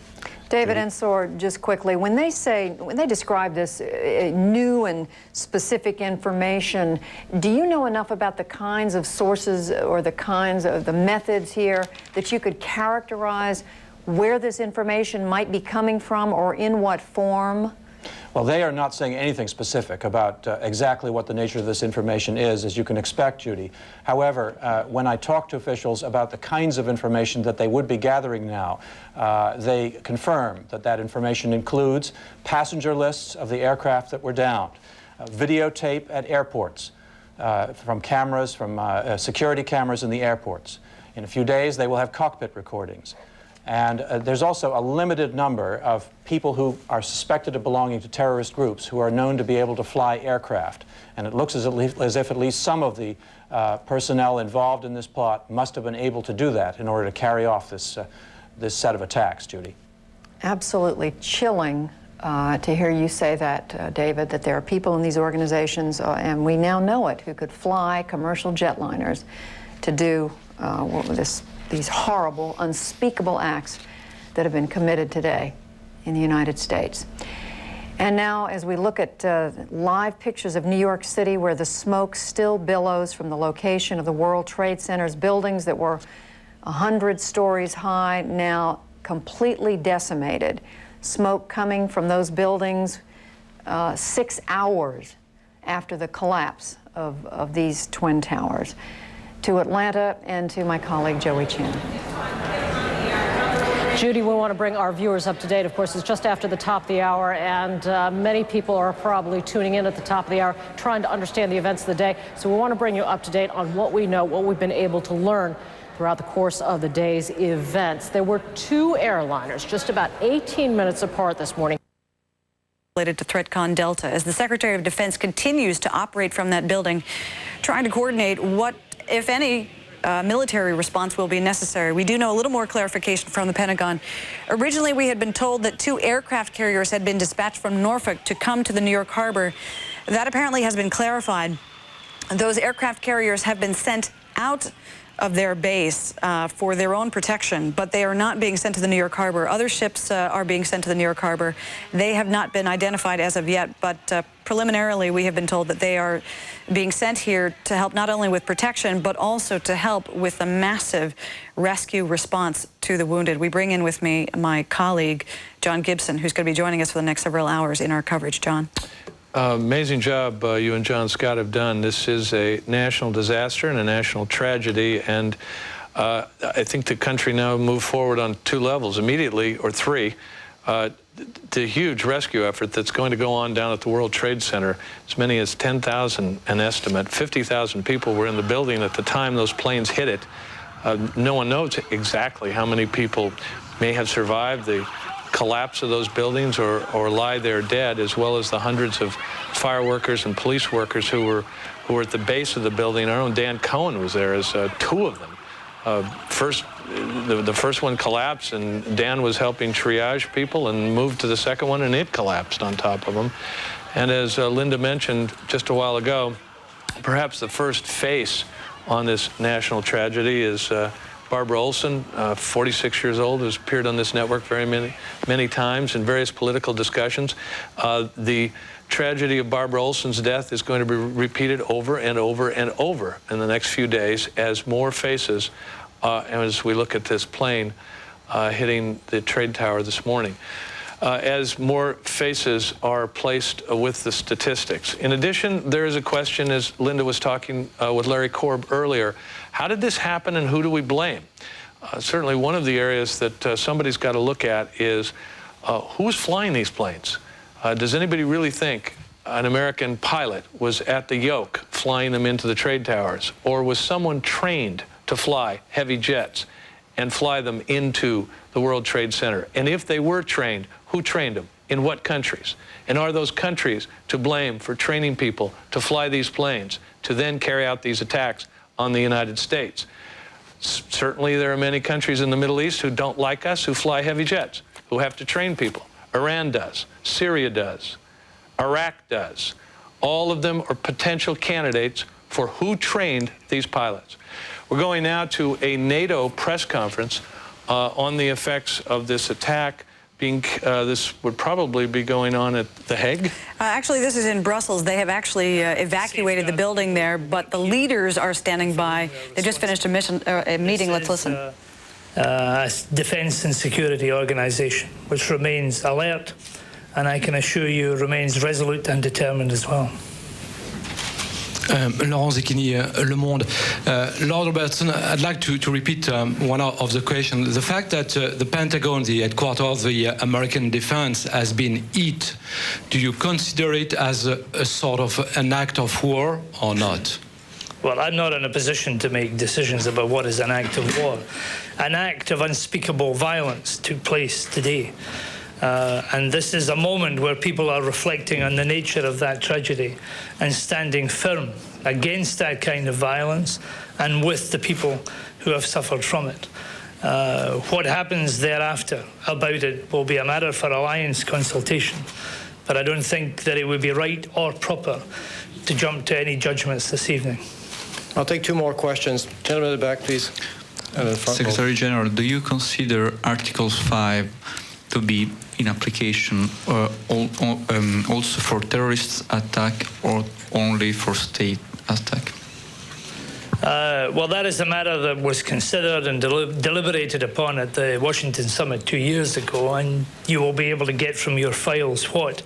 David Ensor, just quickly, when they describe this new and specific information, do you know enough about the kinds of sources or the kinds of the methods here that you could characterize where this information might be coming from or in what form? Well, they are not saying anything specific about exactly what the nature of this information is, as you can expect, Judy. However, when I talk to officials about the kinds of information that they would be gathering now, they confirm that that information includes passenger lists of the aircraft that were downed, videotape at airports, from cameras, from security cameras in the airports. In a few days, they will have cockpit recordings. And there's also a limited number of people who are suspected of belonging to terrorist groups who are known to be able to fly aircraft. And it looks as if at least some of the personnel involved in this plot must have been able to do that in order to carry off this set of attacks, Judy. Absolutely chilling to hear you say that, David, that there are people in these organizations, and we now know it, who could fly commercial jetliners to do this these horrible, unspeakable acts that have been committed today in the United States. And now, as we look at live pictures of New York City, where the smoke still billows from the location of the World Trade Center's buildings that were 100 stories high, now completely decimated. Smoke coming from those buildings 6 hours after the collapse of these twin towers. To Atlanta and to my colleague Joey Chan. Judy, we want to bring our viewers up to date. Of course, it's just after the top of the hour, and many people are probably tuning in at the top of the hour, trying to understand the events of the day. So we want to bring you up to date on what we know, what we've been able to learn throughout the course of the day's events. There were 2 airliners just about 18 minutes apart this morning. Related to ThreatCon Delta, as the Secretary of Defense continues to operate from that building, trying to coordinate what, if any, military response will be necessary. We do know a little more clarification from the Pentagon. Originally, we had been told that 2 aircraft carriers had been dispatched from Norfolk to come to the New York harbor. That apparently has been clarified. Those aircraft carriers have been sent out of their base for their own protection, but they are not being sent to the New York harbor. Other ships are being sent to the New York harbor. They have not been identified as of yet, but preliminarily we have been told that they are being sent here to help not only with protection, but also to help with the massive rescue response to the wounded. We bring in with me my colleague, John Gibson, who's going to be joining us for the next several hours in our coverage. John. Amazing job you and John Scott have done. This is a national disaster and a national tragedy, and I think the country now moved forward on 2 levels immediately, or 3. The huge rescue effort that's going to go on down at the World Trade Center. As many as 10,000, an estimate. 50,000 people were in the building at the time those planes hit it. No one knows exactly how many people may have survived the collapse of those buildings or lie there dead, as well as the hundreds of fire workers and police workers who were at the base of the building. Our own Dan Cohen was there as 2 of them. The first one collapsed, and Dan was helping triage people, and moved to the second one, and it collapsed on top of them. And as Linda mentioned just a while ago, perhaps the first face on this national tragedy is Barbara Olson, 46 years old, who's appeared on this network many times in various political discussions. The tragedy of Barbara Olson's death is going to be repeated over and over and over in the next few days as more faces, as we look at this plane hitting the trade tower this morning. As more faces are placed with the statistics. In addition, there is a question, as Linda was talking with Larry Korb earlier, how did this happen and who do we blame? Certainly one of the areas that somebody's got to look at is who's flying these planes? Does anybody really think an American pilot was at the yoke flying them into the trade towers? Or was someone trained to fly heavy jets and fly them into the World Trade Center? And if they were trained, who trained them? In what countries? And are those countries to blame for training people to fly these planes to then carry out these attacks on the United States? Certainly there are many countries in the Middle East who don't like us, who fly heavy jets, who have to train people. Iran does. Syria does. Iraq does. All of them are potential candidates for who trained these pilots. We're going now to a NATO press conference on the effects of this attack. This would probably be going on at The Hague? Actually, this is in Brussels. They have actually evacuated the building there, but the leaders are standing by. They just finished a meeting. Let's listen. A defence and security organisation, which remains alert, and I can assure you remains resolute and determined as well. Laurent Zecchini, Le Monde. Lord Robertson, I'd like to repeat one of the questions. The fact that the Pentagon, the headquarters of the American defense, has been hit, do you consider it as a sort of an act of war or not? Well, I'm not in a position to make decisions about what is an act of war. An act of unspeakable violence took place today. And this is a moment where people are reflecting on the nature of that tragedy and standing firm against that kind of violence and with the people who have suffered from it. What happens thereafter about it will be a matter for alliance consultation, but I don't think that it would be right or proper to jump to any judgments this evening. I'll take 2 more questions. Gentleman at the back, please. Secretary General, do you consider Article 5 to be in application also for terrorist attack or only for state attack? Well, that is a matter that was considered and deliberated upon at the Washington summit 2 years ago, and you will be able to get from your files what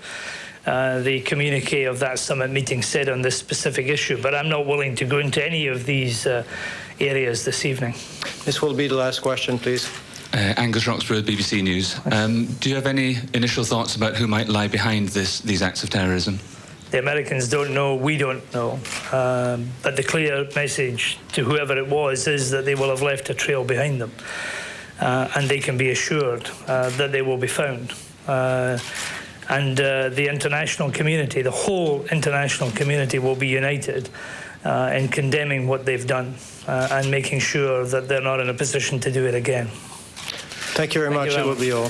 the communique of that summit meeting said on this specific issue. But I'm not willing to go into any of these areas this evening. This will be the last question, please. Angus Roxburgh, BBC News. Do you have any initial thoughts about who might lie behind these acts of terrorism? The Americans don't know, we don't know. But the clear message to whoever it was is that they will have left a trail behind them. And they can be assured that they will be found. And the international community, the whole international community, will be united in condemning what they've done and making sure that they're not in a position to do it again. Thank you very much. It will be all.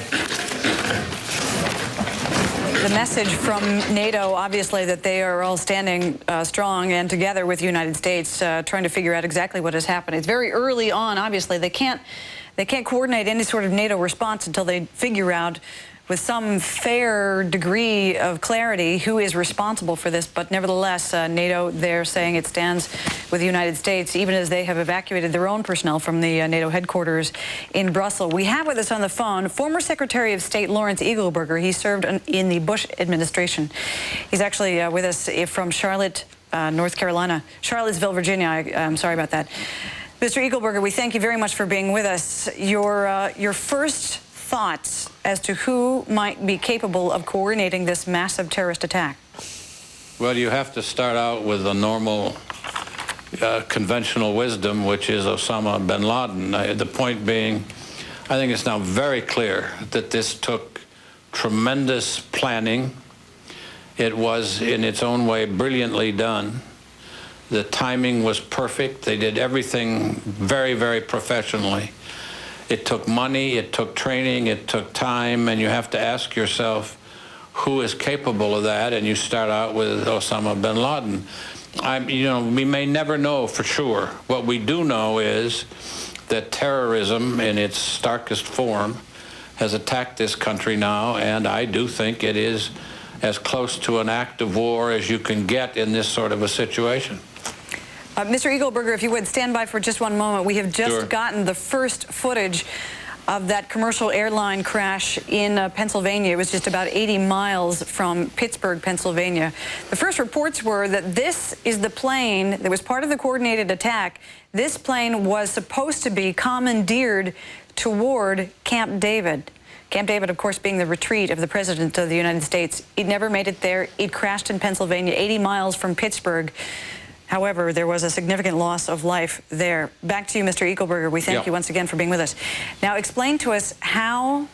The message from NATO, obviously, that they are all standing strong and together with the United States, trying to figure out exactly what has happened. It's very early on, obviously. They can't coordinate any sort of NATO response until they figure out with some fair degree of clarity who is responsible for this. But nevertheless, NATO, they're saying it stands with the United States, even as they have evacuated their own personnel from the NATO headquarters in Brussels. We have with us on the phone former Secretary of State Lawrence Eagleburger. He served in the Bush administration. He's actually with us from Charlotte, North Carolina. Charlottesville, Virginia. I'm sorry about that. Mr. Eagleburger, we thank you very much for being with us. Your first thoughts as to who might be capable of coordinating this massive terrorist attack? Well, you have to start out with the normal conventional wisdom, which is Osama bin Laden. The point being, I think it's now very clear that this took tremendous planning. It was, in its own way, brilliantly done. The timing was perfect. They did everything very, very professionally. It took money, it took training, it took time, and you have to ask yourself who is capable of that, and you start out with Osama bin Laden. We may never know for sure. What we do know is that terrorism in its starkest form has attacked this country now, and I do think it is as close to an act of war as you can get in this sort of a situation. Mr. Eagleburger, if you would stand by for just one moment. We have just gotten the first footage of that commercial airline crash in Pennsylvania. It was just about 80 miles from Pittsburgh, Pennsylvania. The first reports were that this is the plane that was part of the coordinated attack. This plane was supposed to be commandeered toward Camp David. Camp David, of course, being the retreat of the President of the United States. It never made it there. It crashed in Pennsylvania, 80 miles from Pittsburgh. However, there was a significant loss of life there. Back to you, Mr. Eagleburger. We thank you once again for being with us. Now, explain to us how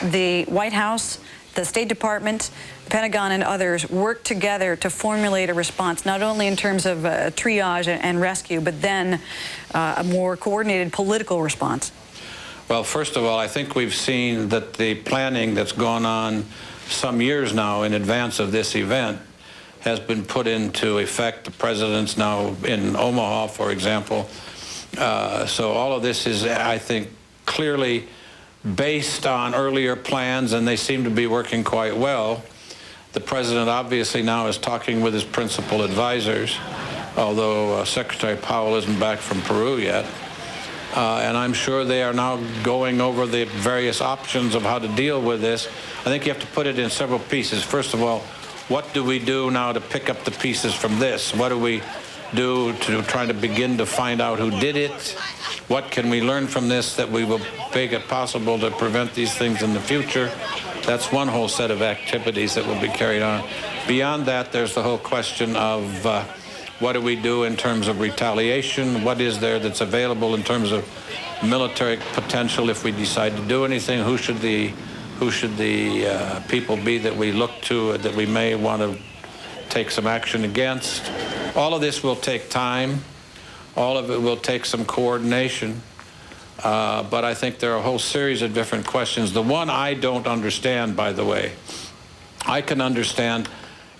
the White House, the State Department, the Pentagon, and others work together to formulate a response, not only in terms of triage and rescue, but then a more coordinated political response. Well, first of all, I think we've seen that the planning that's gone on some years now in advance of this event has been put into effect. The president's now in Omaha, for example. So all of this is, I think, clearly based on earlier plans, and they seem to be working quite well. The president obviously now is talking with his principal advisors, although Secretary Powell isn't back from Peru yet. And I'm sure they are now going over the various options of how to deal with this. I think you have to put it in several pieces. First of all, what do we do now to pick up the pieces from this? What do we do to try to begin to find out who did it? What can we learn from this that we will make it possible to prevent these things in the future? That's one whole set of activities that will be carried on. Beyond that, there's the whole question of what do we do in terms of retaliation? What is there that's available in terms of military potential if we decide to do anything? Who should the people be that we look to, that we may want to take some action against? All of this will take time. All of it will take some coordination. But I think there are a whole series of different questions. The one I don't understand, by the way, I can understand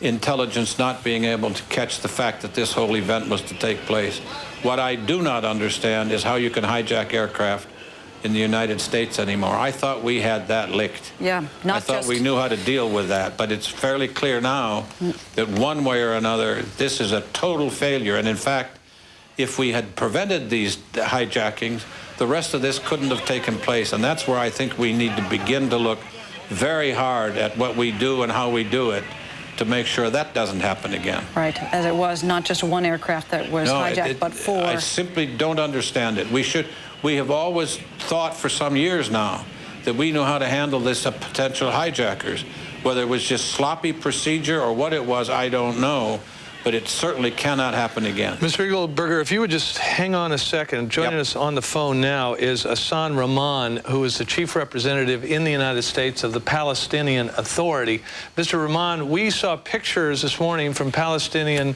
intelligence not being able to catch the fact that this whole event was to take place. What I do not understand is how you can hijack aircraft in the United States anymore. I thought we had that licked. Yeah, I thought we knew how to deal with that, but it's fairly clear now that one way or another, this is a total failure. And in fact, if we had prevented these hijackings, the rest of this couldn't have taken place. And that's where I think we need to begin to look very hard at what we do and how we do it to make sure that doesn't happen again. Right, as it was not just one aircraft that was hijacked, but four. I simply don't understand it. We have always thought for some years now that we know how to handle this potential hijackers. Whether it was just sloppy procedure or what it was, I don't know. But it certainly cannot happen again. Mr. Eagleberger, if you would just hang on a second. Joining us on the phone now is Hassan Rahman, who is the chief representative in the United States of the Palestinian Authority. Mr. Rahman, we saw pictures this morning from Palestinian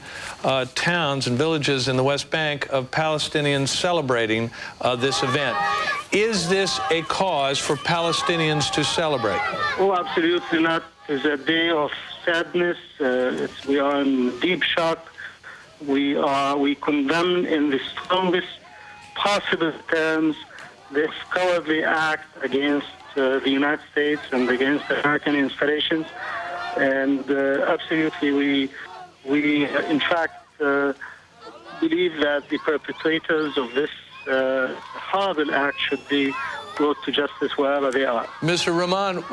towns and villages in the West Bank of Palestinians celebrating this event. Is this a cause for Palestinians to celebrate? Oh, absolutely not. It's a day of sadness. We are in deep shock. We condemn in the strongest possible terms this cowardly act against the United States and against American installations. And absolutely, we in fact believe that the perpetrators of this horrible act should be brought to justice wherever they are. Mr. Rahman,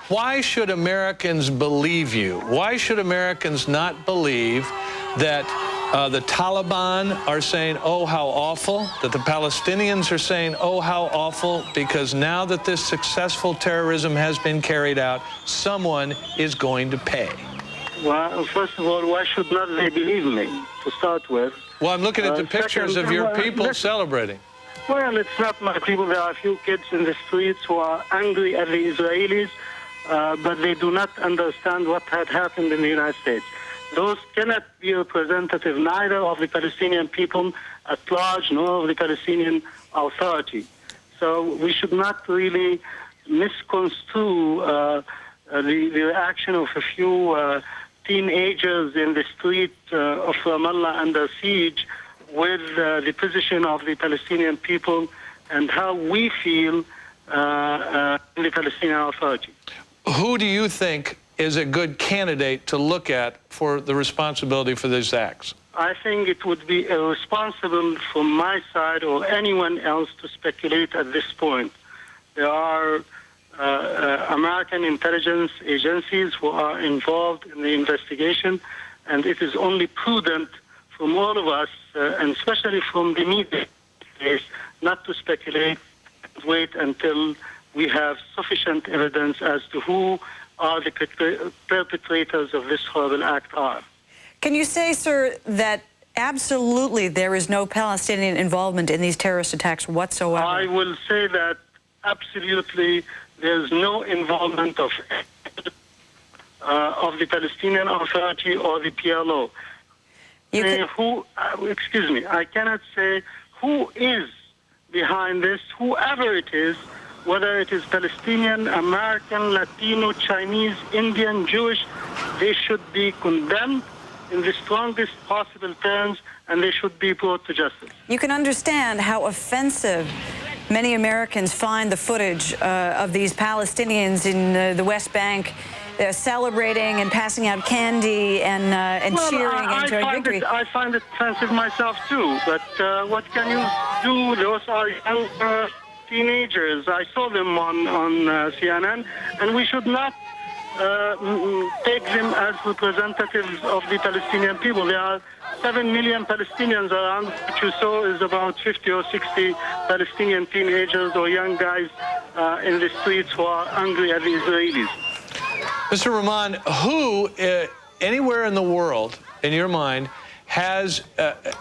why should Americans believe you? Why should Americans not believe that the Taliban are saying, oh, how awful, that the Palestinians are saying, oh, how awful, because now that this successful terrorism has been carried out, someone is going to pay? Well, first of all, why should not they believe me, to start with? Well, I'm looking at the pictures of your people celebrating. Well, it's not my people. There are a few kids in the streets who are angry at the Israelis, but they do not understand what had happened in the United States. Those cannot be representative neither of the Palestinian people at large nor of the Palestinian Authority. So we should not really misconstrue the reaction of a few teenagers in the street of Ramallah under siege with the position of the Palestinian people and how we feel in the Palestinian Authority. Who do you think is a good candidate to look at for the responsibility for these acts? I think it would be irresponsible from my side or anyone else to speculate at this point. There are American intelligence agencies who are involved in the investigation, and it is only prudent from all of us, and especially from the media, not to speculate and wait until we have sufficient evidence as to who are the perpetrators of this horrible act are. Can you say, sir, that absolutely there is no Palestinian involvement in these terrorist attacks whatsoever? I will say that absolutely there's no involvement of the Palestinian Authority or the PLO. Excuse me, I cannot say who is behind this, whoever it is, whether it is Palestinian, American, Latino, Chinese, Indian, Jewish, they should be condemned in the strongest possible terms, and they should be brought to justice. You can understand how offensive many Americans find the footage of these Palestinians in the West Bank celebrating and passing out candy and cheering and enjoying victory. I find it offensive myself too, but what can you do? Those are young teenagers. I saw them on CNN, and we should not take them as representatives of the Palestinian people. There are 7 million Palestinians around. What you saw is about 50 or 60 Palestinian teenagers or young guys in the streets who are angry at the Israelis. Mr. Rahman, who anywhere in the world, in your mind, has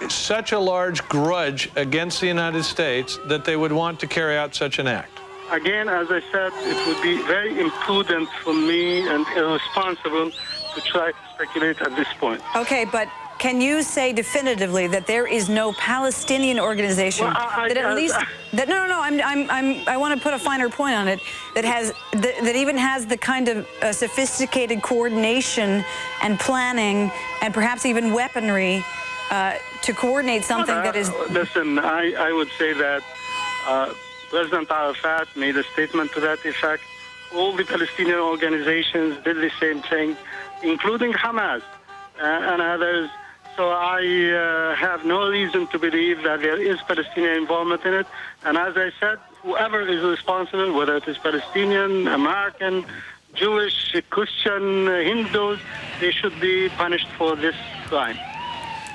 such a large grudge against the United States that they would want to carry out such an act? Again, as I said, it would be very imprudent for me and irresponsible to try to speculate at this point. Okay, but can you say definitively that there is no Palestinian organization that at least that I want to put a finer point on it that even has the kind of sophisticated coordination and planning and perhaps even weaponry to coordinate something that is... Listen, I would say that President Arafat made a statement to that effect. All the Palestinian organizations did the same thing, including Hamas and others. So I have no reason to believe that there is Palestinian involvement in it. And as I said, whoever is responsible, whether it is Palestinian, American, Jewish, Christian, Hindus, they should be punished for this crime.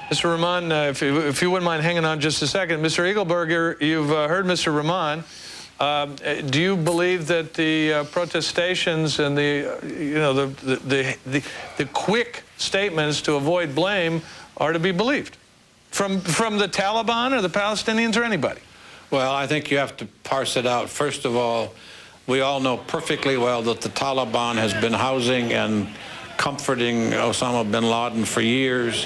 Mr. Rahman, if you wouldn't mind hanging on just a second. Mr. Eagleberger, you've heard Mr. Rahman. Do you believe that the protestations and the quick statements to avoid blame are to be believed from the Taliban or the Palestinians or anybody? Well, I think you have to parse it out. First of all, we all know perfectly well that the Taliban has been housing and comforting Osama bin Laden for years.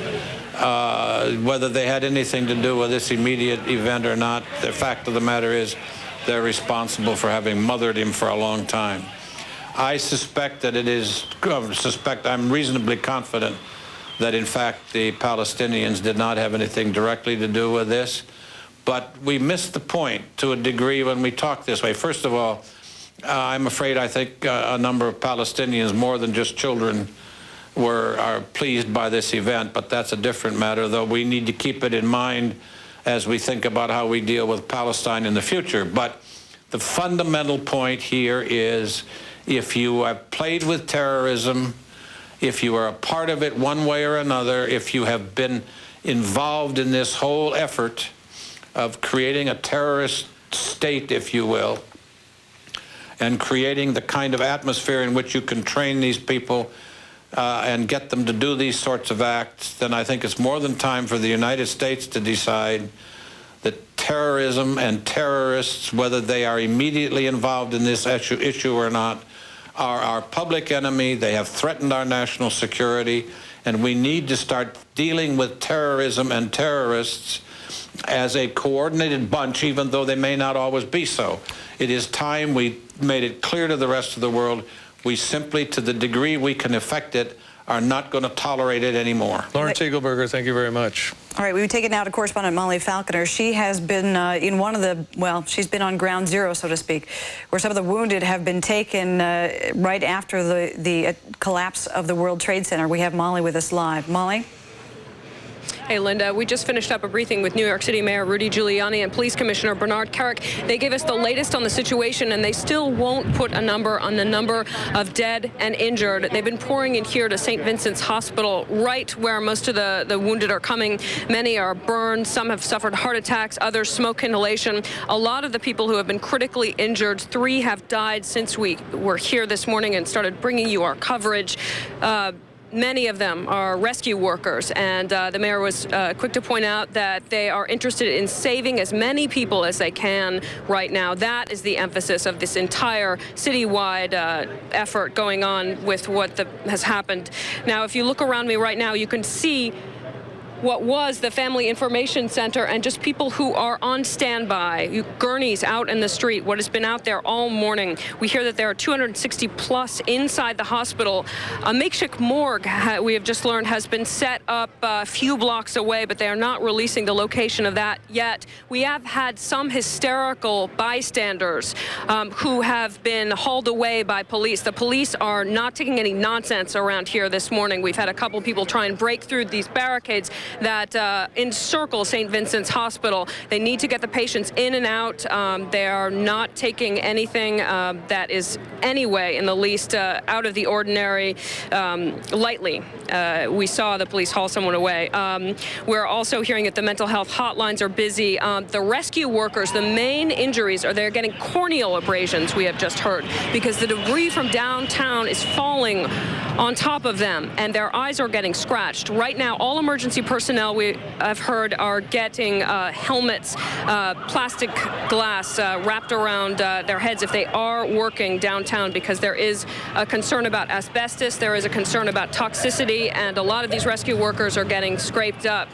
Whether they had anything to do with this immediate event or not, the fact of the matter is they're responsible for having mothered him for a long time. I suspect that I'm reasonably confident that in fact the Palestinians did not have anything directly to do with this. But we missed the point to a degree when we talk this way. First of all, I'm afraid I think a number of Palestinians, more than just children, are pleased by this event, but that's a different matter, though we need to keep it in mind as we think about how we deal with Palestine in the future. But the fundamental point here is if you have played with terrorism, if you are a part of it one way or another, if you have been involved in this whole effort of creating a terrorist state, if you will, and creating the kind of atmosphere in which you can train these people and get them to do these sorts of acts, then I think it's more than time for the United States to decide that terrorism and terrorists, whether they are immediately involved in this issue or not, are our public enemy. They have threatened our national security, and we need to start dealing with terrorism and terrorists as a coordinated bunch, even though they may not always be so. It is time we made it clear to the rest of the world we simply, to the degree we can affect it, are not going to tolerate it anymore. Lawrence Eagleberger, thank you very much. All right, we take it now to correspondent Molly Falconer. she has been in one of the, well, she's been on ground zero, so to speak, where some of the wounded have been taken right after the collapse of the World Trade Center. We have Molly with us live. Molly? Hey, Linda, we just finished up a briefing with New York City Mayor Rudy Giuliani and Police Commissioner Bernard Kerik. They gave us the latest on the situation, and they still won't put a number on the number of dead and injured. They've been pouring in here to St. Vincent's Hospital, right where most of the wounded are coming. Many are burned. Some have suffered heart attacks, others smoke inhalation. A lot of the people who have been critically injured, 3 have died since we were here this morning and started bringing you our coverage. Many of them are rescue workers, and the mayor was quick to point out that they are interested in saving as many people as they can right now. That is the emphasis of this entire citywide effort going on with what has happened. Now, if you look around me right now, you can see what was the Family Information Center and just people who are on standby, gurneys out in the street, what has been out there all morning. We hear that there are 260 plus inside the hospital. A makeshift morgue, we have just learned, has been set up a few blocks away, but they are not releasing the location of that yet. We have had some hysterical bystanders who have been hauled away by police. The police are not taking any nonsense around here this morning. We've had a couple people try and break through these barricades that encircle St. Vincent's Hospital. They need to get the patients in and out. They are not taking anything that is anyway in the least out of the ordinary lightly. We saw the police haul someone away. We're also hearing that the mental health hotlines are busy. The rescue workers, the main injuries are they're getting corneal abrasions, we have just heard, because the debris from downtown is falling on top of them, and their eyes are getting scratched. Right now, all emergency personnel I've heard are getting helmets, plastic glass wrapped around their heads if they are working downtown, because there is a concern about asbestos, there is a concern about toxicity, and a lot of these rescue workers are getting scraped up.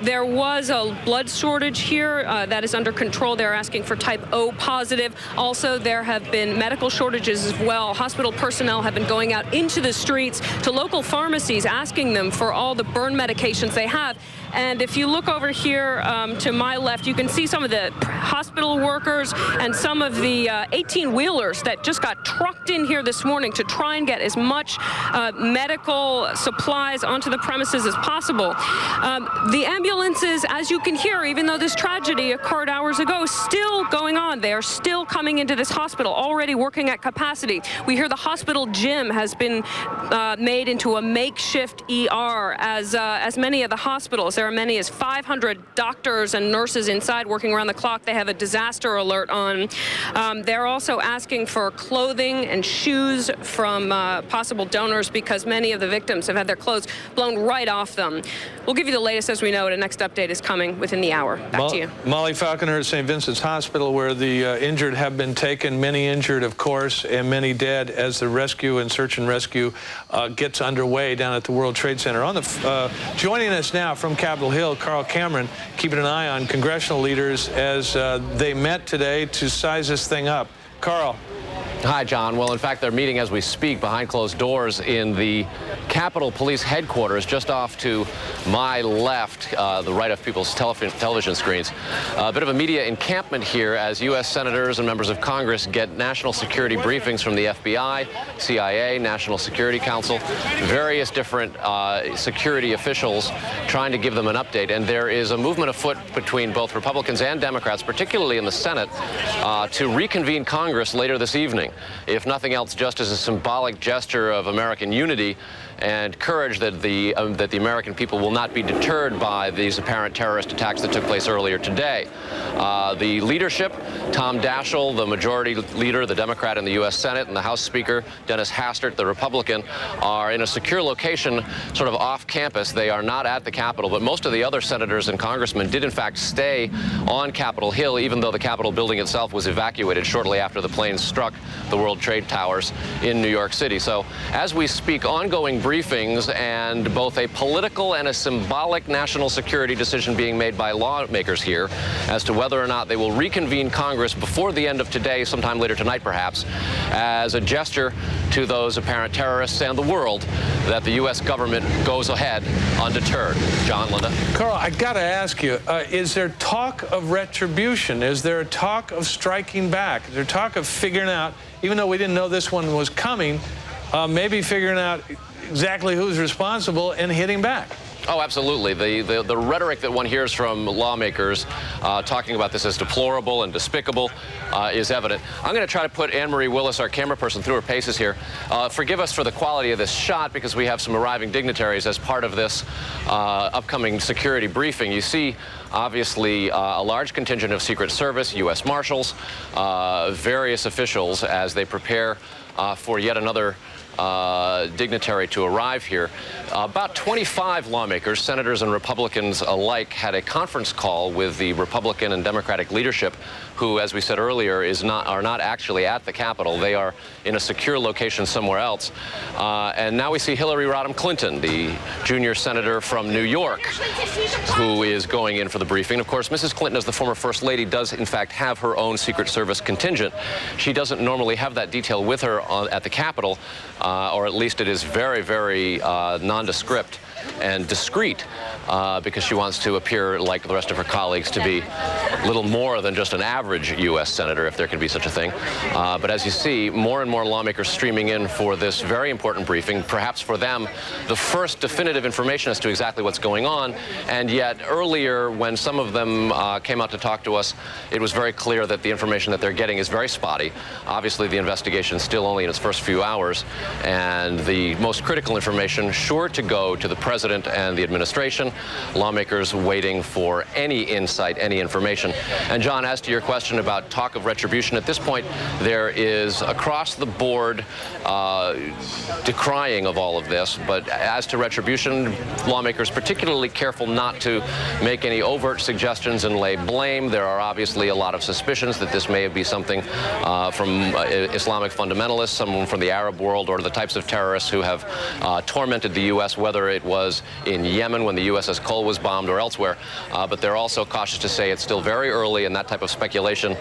There was a blood shortage here that is under control. They're asking for type O positive. Also, there have been medical shortages as well. Hospital personnel have been going out into the streets to local pharmacies asking them for all the burn medications they have. And if you look over here to my left, you can see some of the hospital workers and some of the 18-wheelers that just got trucked in here this morning to try and get as much medical supplies onto the premises as possible. The ambulances, as you can hear, even though this tragedy occurred hours ago, still going on. They are still coming into this hospital, already working at capacity. We hear the hospital gym has been made into a makeshift ER, as many of the hospitals. There are many as 500 doctors and nurses inside working around the clock. They have a disaster alert on. They're also asking for clothing and shoes from possible donors, because many of the victims have had their clothes blown right off them. We'll give you the latest as we know it. A next update is coming within the hour. Back to you. Molly Falconer at St. Vincent's Hospital, where the injured have been taken, many injured, of course, and many dead as the rescue and search and rescue gets underway down at the World Trade Center. Joining us now from Capitol Hill, Carl Cameron, keeping an eye on congressional leaders as they met today to size this thing up. Carl. Hi, John. Well, in fact, they're meeting as we speak behind closed doors in the Capitol Police headquarters, just off to my left, the right of people's television screens. A bit of a media encampment here as U.S. senators and members of Congress get national security briefings from the FBI, CIA, National Security Council, various different security officials trying to give them an update. And there is a movement afoot between both Republicans and Democrats, particularly in the Senate, to reconvene Congress later this evening. If nothing else, just as a symbolic gesture of American unity and courage that the American people will not be deterred by these apparent terrorist attacks that took place earlier today. The leadership, Tom Daschle, the majority leader, the Democrat in the U.S. Senate, and the House Speaker, Dennis Hastert, the Republican, are in a secure location sort of off campus. They are not at the Capitol, but most of the other senators and congressmen did in fact stay on Capitol Hill, even though the Capitol building itself was evacuated shortly after the planes struck the World Trade Towers in New York City. So as we speak, ongoing briefings and both a political and a symbolic national security decision being made by lawmakers here as to whether or not they will reconvene Congress before the end of today, sometime later tonight perhaps, as a gesture to those apparent terrorists and the world that the U.S. government goes ahead undeterred. John, Linda. Carl, I got to ask you, is there talk of retribution? Is there talk of striking back? Is there talk of figuring out, even though we didn't know this one was coming, maybe figuring out exactly who's responsible and hitting back? Oh, absolutely. The rhetoric that one hears from lawmakers talking about this as deplorable and despicable is evident. I'm going to try to put Anne-Marie Willis, our camera person, through her paces here. Forgive us for the quality of this shot because we have some arriving dignitaries as part of this upcoming security briefing. You see, obviously, a large contingent of Secret Service, U.S. Marshals, various officials as they prepare for yet another dignitary to arrive here. About 25 lawmakers, senators and Republicans alike, had a conference call with the Republican and Democratic leadership who, as we said earlier, are not actually at the Capitol. They are in a secure location somewhere else. And now we see Hillary Rodham Clinton, the junior senator from New York, who is going in for the briefing. Of course, Mrs. Clinton, as the former First Lady, does in fact have her own Secret Service contingent. She doesn't normally have that detail with her at the Capitol, or at least it is very, very nondescript and discreet because she wants to appear like the rest of her colleagues to be little more than just an average U.S. senator, if there can be such a thing. But as you see, more and more lawmakers streaming in for this very important briefing, perhaps for them the first definitive information as to exactly what's going on. And yet earlier, when some of them came out to talk to us, it was very clear that the information that they're getting is very spotty. Obviously, the investigation is still only in its first few hours, and the most critical information sure to go to the President and the administration, lawmakers waiting for any insight, any information. And John, as to your question about talk of retribution, at this point, there is across the board decrying of all of this. But as to retribution, lawmakers particularly careful not to make any overt suggestions and lay blame. There are obviously a lot of suspicions that this may be something from Islamic fundamentalists, someone from the Arab world, or the types of terrorists who have tormented the U.S., whether it was in Yemen when the USS Cole was bombed or elsewhere. But they're also cautious to say it's still very early, and that type of speculation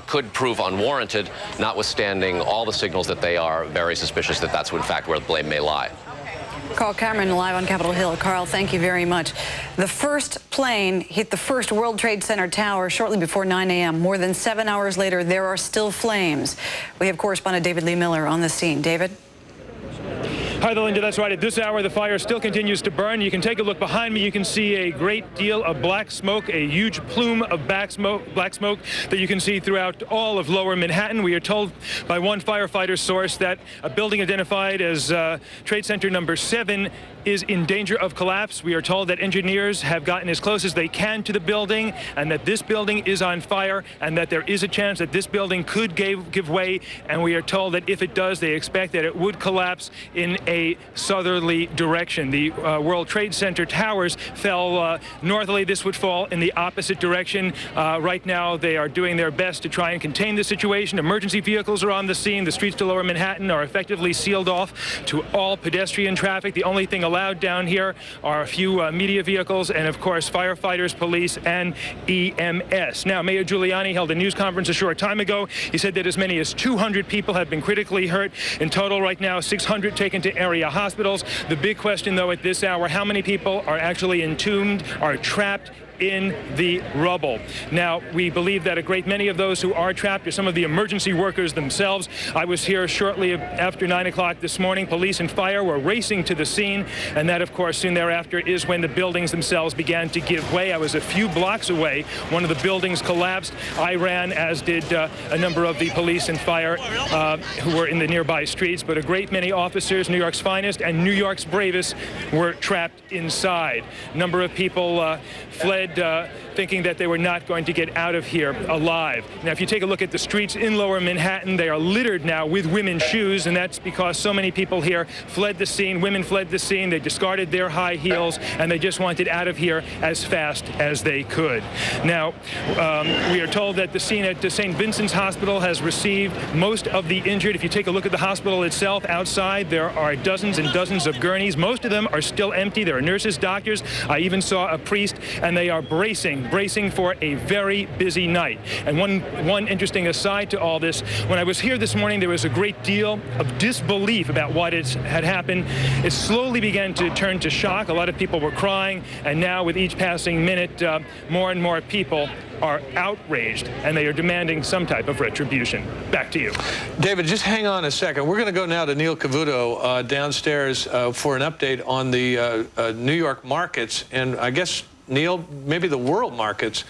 could prove unwarranted, notwithstanding all the signals that they are very suspicious that that's in fact where the blame may lie. Carl Cameron live on Capitol Hill. Carl, thank you very much. The first plane hit the first World Trade Center tower shortly before 9 a.m. More than 7 hours later, there are still flames. We have correspondent David Lee Miller on the scene. David? Hi there, Linda. That's right. At this hour, the fire still continues to burn. You can take a look behind me. You can see a great deal of black smoke, a huge plume of black smoke that you can see throughout all of lower Manhattan. We are told by one firefighter source that a building identified as Trade Center number 7 is in danger of collapse. We are told that engineers have gotten as close as they can to the building, and that this building is on fire, and that there is a chance that this building could give way. And we are told that if it does, they expect that it would collapse in a southerly direction. The World Trade Center towers fell northerly. This would fall in the opposite direction. Right now, they are doing their best to try and contain the situation. Emergency vehicles are on the scene. The streets to lower Manhattan are effectively sealed off to all pedestrian traffic. The only thing allowed down here are a few media vehicles and, of course, firefighters, police, and EMS. Now, Mayor Giuliani held a news conference a short time ago. He said that as many as 200 people have been critically hurt. In total, right now, 600 taken to area hospitals. The big question, though, at this hour, how many people are actually entombed, are trapped in the rubble? Now, we believe that a great many of those who are trapped are some of the emergency workers themselves. I was here shortly after 9 o'clock this morning. Police and fire were racing to the scene, and that, of course, soon thereafter is when the buildings themselves began to give way. I was a few blocks away. One of the buildings collapsed. I ran, as did a number of the police and fire who were in the nearby streets, but a great many officers, New York's finest and New York's bravest, were trapped inside. A number of people fled thinking that they were not going to get out of here alive. Now, if you take a look at the streets in lower Manhattan, they are littered now with women's shoes, and that's because so many people here fled the scene. Women fled the scene. They discarded their high heels, and they just wanted out of here as fast as they could. Now, we are told that the scene at St. Vincent's Hospital has received most of the injured. If you take a look at the hospital itself, outside there are dozens and dozens of gurneys. Most of them are still empty. There are nurses, doctors. I even saw a priest, and they are bracing for a very busy night. And one interesting aside to all this, when I was here this morning, there was a great deal of disbelief about what had happened. It slowly began to turn to shock. A lot of people were crying, and now with each passing minute, more and more people are outraged, and they are demanding some type of retribution. Back to you. David, just hang on a second. We're going to go now to Neil Cavuto downstairs for an update on the New York markets, and I guess, Neil, maybe the world markets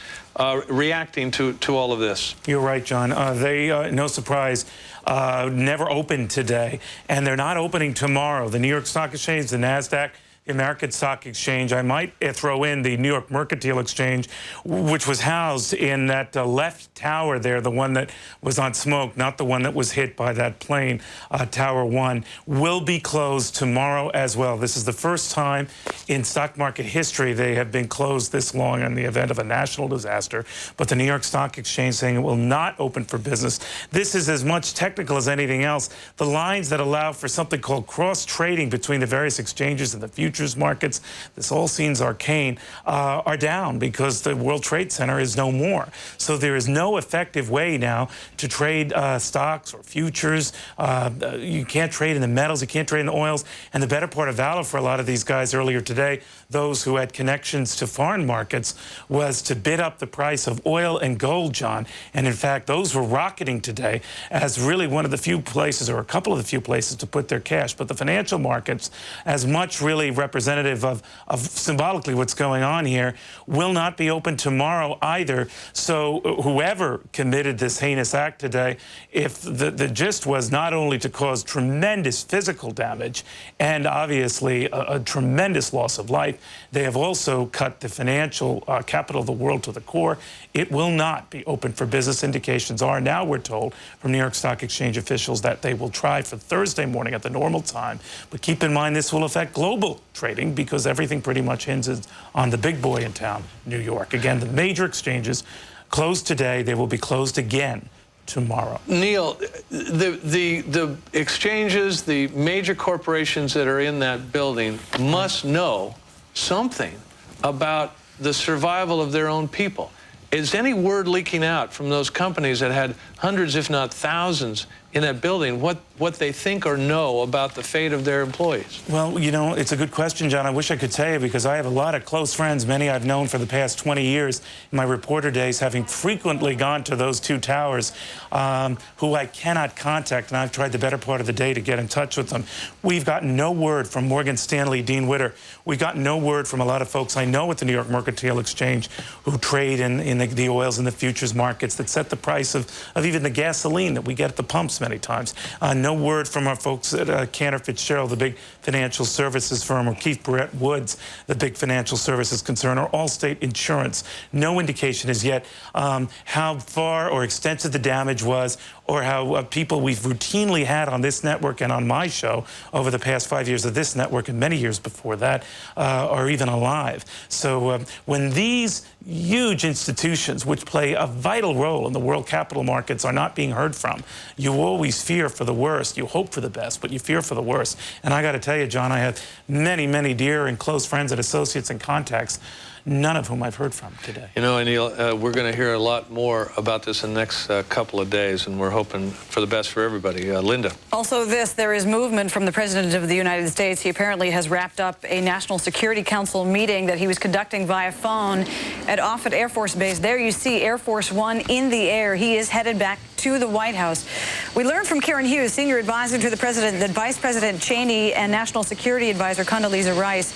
reacting to all of this. You're right, John. They, no surprise, never opened today, and they're not opening tomorrow. The New York Stock Exchange, the NASDAQ, the American Stock Exchange. I might throw in the New York Mercantile Exchange, which was housed in that left tower there, the one that was on smoke, not the one that was hit by that plane, Tower 1, will be closed tomorrow as well. This is the first time in stock market history they have been closed this long in the event of a national disaster. But the New York Stock Exchange saying it will not open for business. This is as much technical as anything else. The lines that allow for something called cross-trading between the various exchanges and the futures markets, this all seems arcane, are down because the World Trade Center is no more. So there is no effective way now to trade stocks or futures. You can't trade in the metals, you can't trade in the oils. And the better part of valor for a lot of these guys earlier today, those who had connections to foreign markets, was to bid up the price of oil and gold, John. And in fact, those were rocketing today as really one of the few places, or a couple of the few places, to put their cash. But the financial markets, as much really representative of symbolically what's going on here, will not be open tomorrow either. So whoever committed this heinous act today, if the gist was not only to cause tremendous physical damage and obviously a tremendous loss of life, They have also cut the financial capital of the world to the core. It will not be open for business. Indications are now, we're told, from New York Stock Exchange officials that they will try for Thursday morning at the normal time. But keep in mind, this will affect global trading because everything pretty much hinges on the big boy in town, New York. Again, the major exchanges closed today. They will be closed again tomorrow. Neil, the exchanges, the major corporations that are in that building must know something about the survival of their own people. Is any word leaking out from those companies that had hundreds, if not thousands, in that building, what they think or know about the fate of their employees? Well, you know, it's a good question, John. I wish I could tell you because I have a lot of close friends, many I've known for the past 20 years in my reporter days, having frequently gone to those two towers, who I cannot contact, and I've tried the better part of the day to get in touch with them. We've gotten no word from Morgan Stanley, Dean Witter. We've gotten no word from a lot of folks I know at the New York Mercantile Exchange who trade in the oils and the futures markets that set the price of even the gasoline that we get at the pumps many times. No word from our folks at Cantor Fitzgerald, the big financial services firm, or Keefe Bruyette Woods, the big financial services concern, or Allstate Insurance. No indication as yet how far or extensive the damage was, or how people we've routinely had on this network and on my show over the past 5 years of this network and many years before that are even alive. So when these huge institutions, which play a vital role in the world capital markets, are not being heard from, you always fear for the worst. You hope for the best, but you fear for the worst. And I got to tell you, John, I have many, many dear and close friends and associates and contacts, none of whom I've heard from today. You know, Anil, we're going to hear a lot more about this in the next couple of days, and we're hoping for the best for everybody. Linda. Also there is movement from the President of the United States. He apparently has wrapped up a National Security Council meeting that he was conducting via phone at Offutt Air Force Base. There you see Air Force One in the air. He is headed back to the White House. We learned from Karen Hughes, senior advisor to the president, that Vice President Cheney and National Security Advisor Condoleezza Rice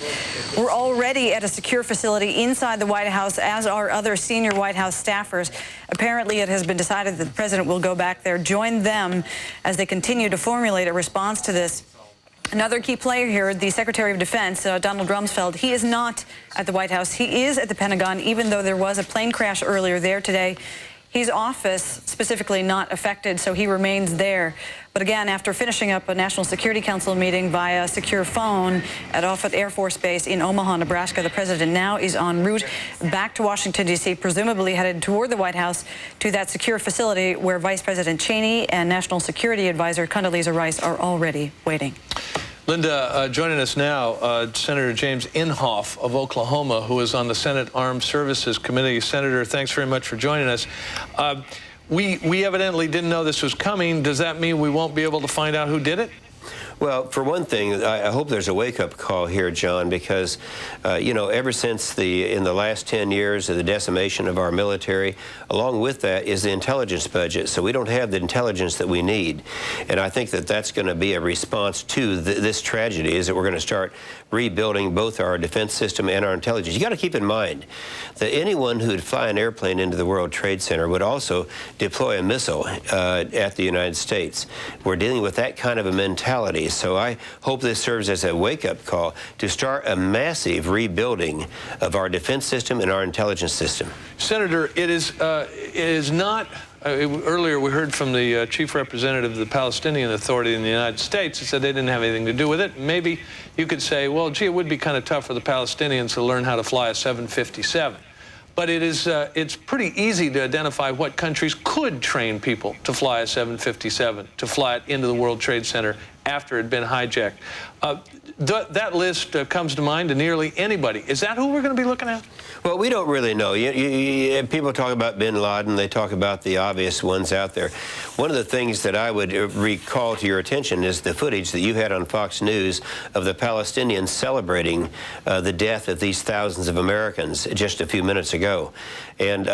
were already at a secure facility inside the White House, as are other senior White House staffers. Apparently, it has been decided that the president will go back there, join them as they continue to formulate a response to this. Another key player here, the Secretary of Defense, Donald Rumsfeld, he is not at the White House. He is at the Pentagon, even though there was a plane crash earlier there today. His office specifically not affected, so he remains there. But again, after finishing up a National Security Council meeting via secure phone at Offutt Air Force Base in Omaha, Nebraska, the president now is en route back to Washington, D.C., presumably headed toward the White House to that secure facility where Vice President Cheney and National Security Advisor Condoleezza Rice are already waiting. Linda, joining us now, Senator James Inhofe of Oklahoma, who is on the Senate Armed Services Committee. Senator, thanks very much for joining us. We evidently didn't know this was coming. Does that mean we won't be able to find out who did it? Well, for one thing, I hope there's a wake-up call here, John, because, you know, ever since in the last 10 years of the decimation of our military, along with that is the intelligence budget. So we don't have the intelligence that we need. And I think that that's going to be a response to this tragedy, is that we're going to start rebuilding both our defense system and our intelligence. You got to keep in mind that anyone who would fly an airplane into the World Trade Center would also deploy a missile at the United States. We're dealing with that kind of a mentality. So I hope this serves as a wake-up call to start a massive rebuilding of our defense system and our intelligence system. Senator, it is not. Earlier, we heard from the chief representative of the Palestinian Authority in the United States. He said they didn't have anything to do with it. Maybe you could say, well, gee, it would be kind of tough for the Palestinians to learn how to fly a 757. But it's pretty easy to identify what countries could train people to fly a 757, to fly it into the World Trade Center after it had been hijacked. That list comes to mind to nearly anybody. Is that who we're going to be looking at? Well, we don't really know. People talk about bin Laden. They talk about the obvious ones out there. One of the things that I would recall to your attention is the footage that you had on Fox News of the Palestinians celebrating the death of these thousands of Americans just a few minutes ago. And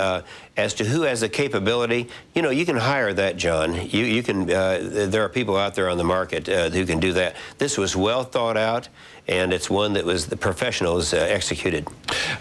As to who has the capability, you know, you can hire that, John. You can. There are people out there on the market who can do that. This was well thought out, and it's one that was the professionals executed.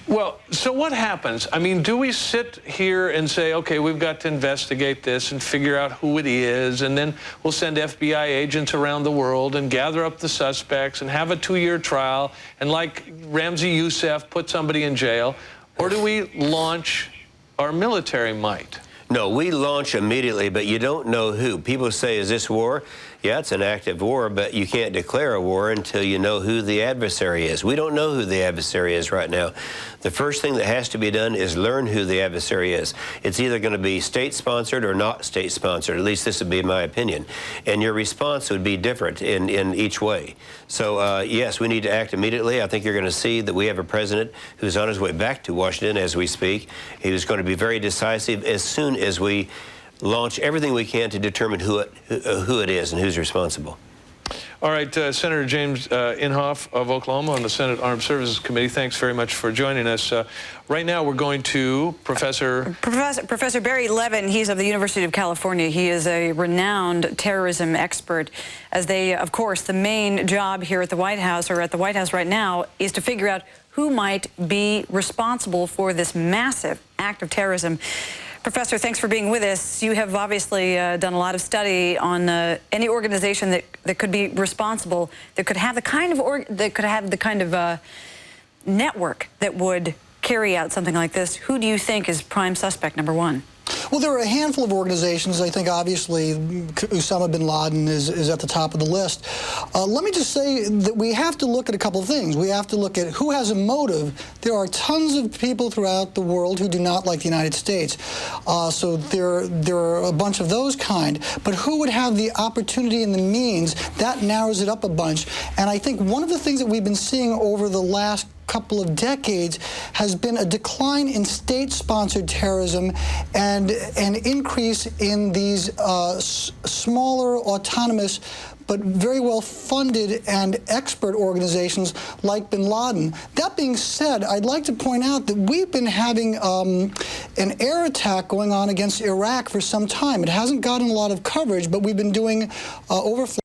Well, so what happens? I mean, do we sit here and say, okay, we've got to investigate this and figure out who it is, and then we'll send FBI agents around the world and gather up the suspects and have a 2-year trial and, like Ramzi Youssef, put somebody in jail? Or do we launch our military might? No, we launch immediately, but you don't know who. People say, is this war? Yeah, it's an active war, but you can't declare a war until you know who the adversary is. We don't know who the adversary is right now. The first thing that has to be done is learn who the adversary is. It's either going to be state-sponsored or not state-sponsored. At least this would be my opinion. And your response would be different in each way. So, yes, we need to act immediately. I think you're going to see that we have a president who's on his way back to Washington as we speak. He was going to be very decisive as soon as we launch everything we can to determine who it is and who's responsible. All right, Senator James Inhofe of Oklahoma on the Senate Armed Services Committee, thanks very much for joining us. Right now we're going to Professor Barry Levin. He's of the University of California. He is a renowned terrorism expert. As they, of course, the main job here at the White House, or at the White House right now, is to figure out who might be responsible for this massive act of terrorism. Professor, thanks for being with us. You have obviously done a lot of study on any organization that could be responsible, that could have the kind of network that would carry out something like this. Who do you think is prime suspect number one? Well, there are a handful of organizations. I think, obviously, Osama bin Laden is at the top of the list. Let me just say that we have to look at a couple of things. We have to look at who has a motive. There are tons of people throughout the world who do not like the United States. So there are a bunch of those kind. But who would have the opportunity and the means? That narrows it up a bunch. And I think one of the things that we've been seeing over the last couple of decades has been a decline in state-sponsored terrorism and an increase in these smaller, autonomous, but very well-funded and expert organizations like bin Laden. That being said, I'd like to point out that we've been having an air attack going on against Iraq for some time. It hasn't gotten a lot of coverage, but we've been doing overflow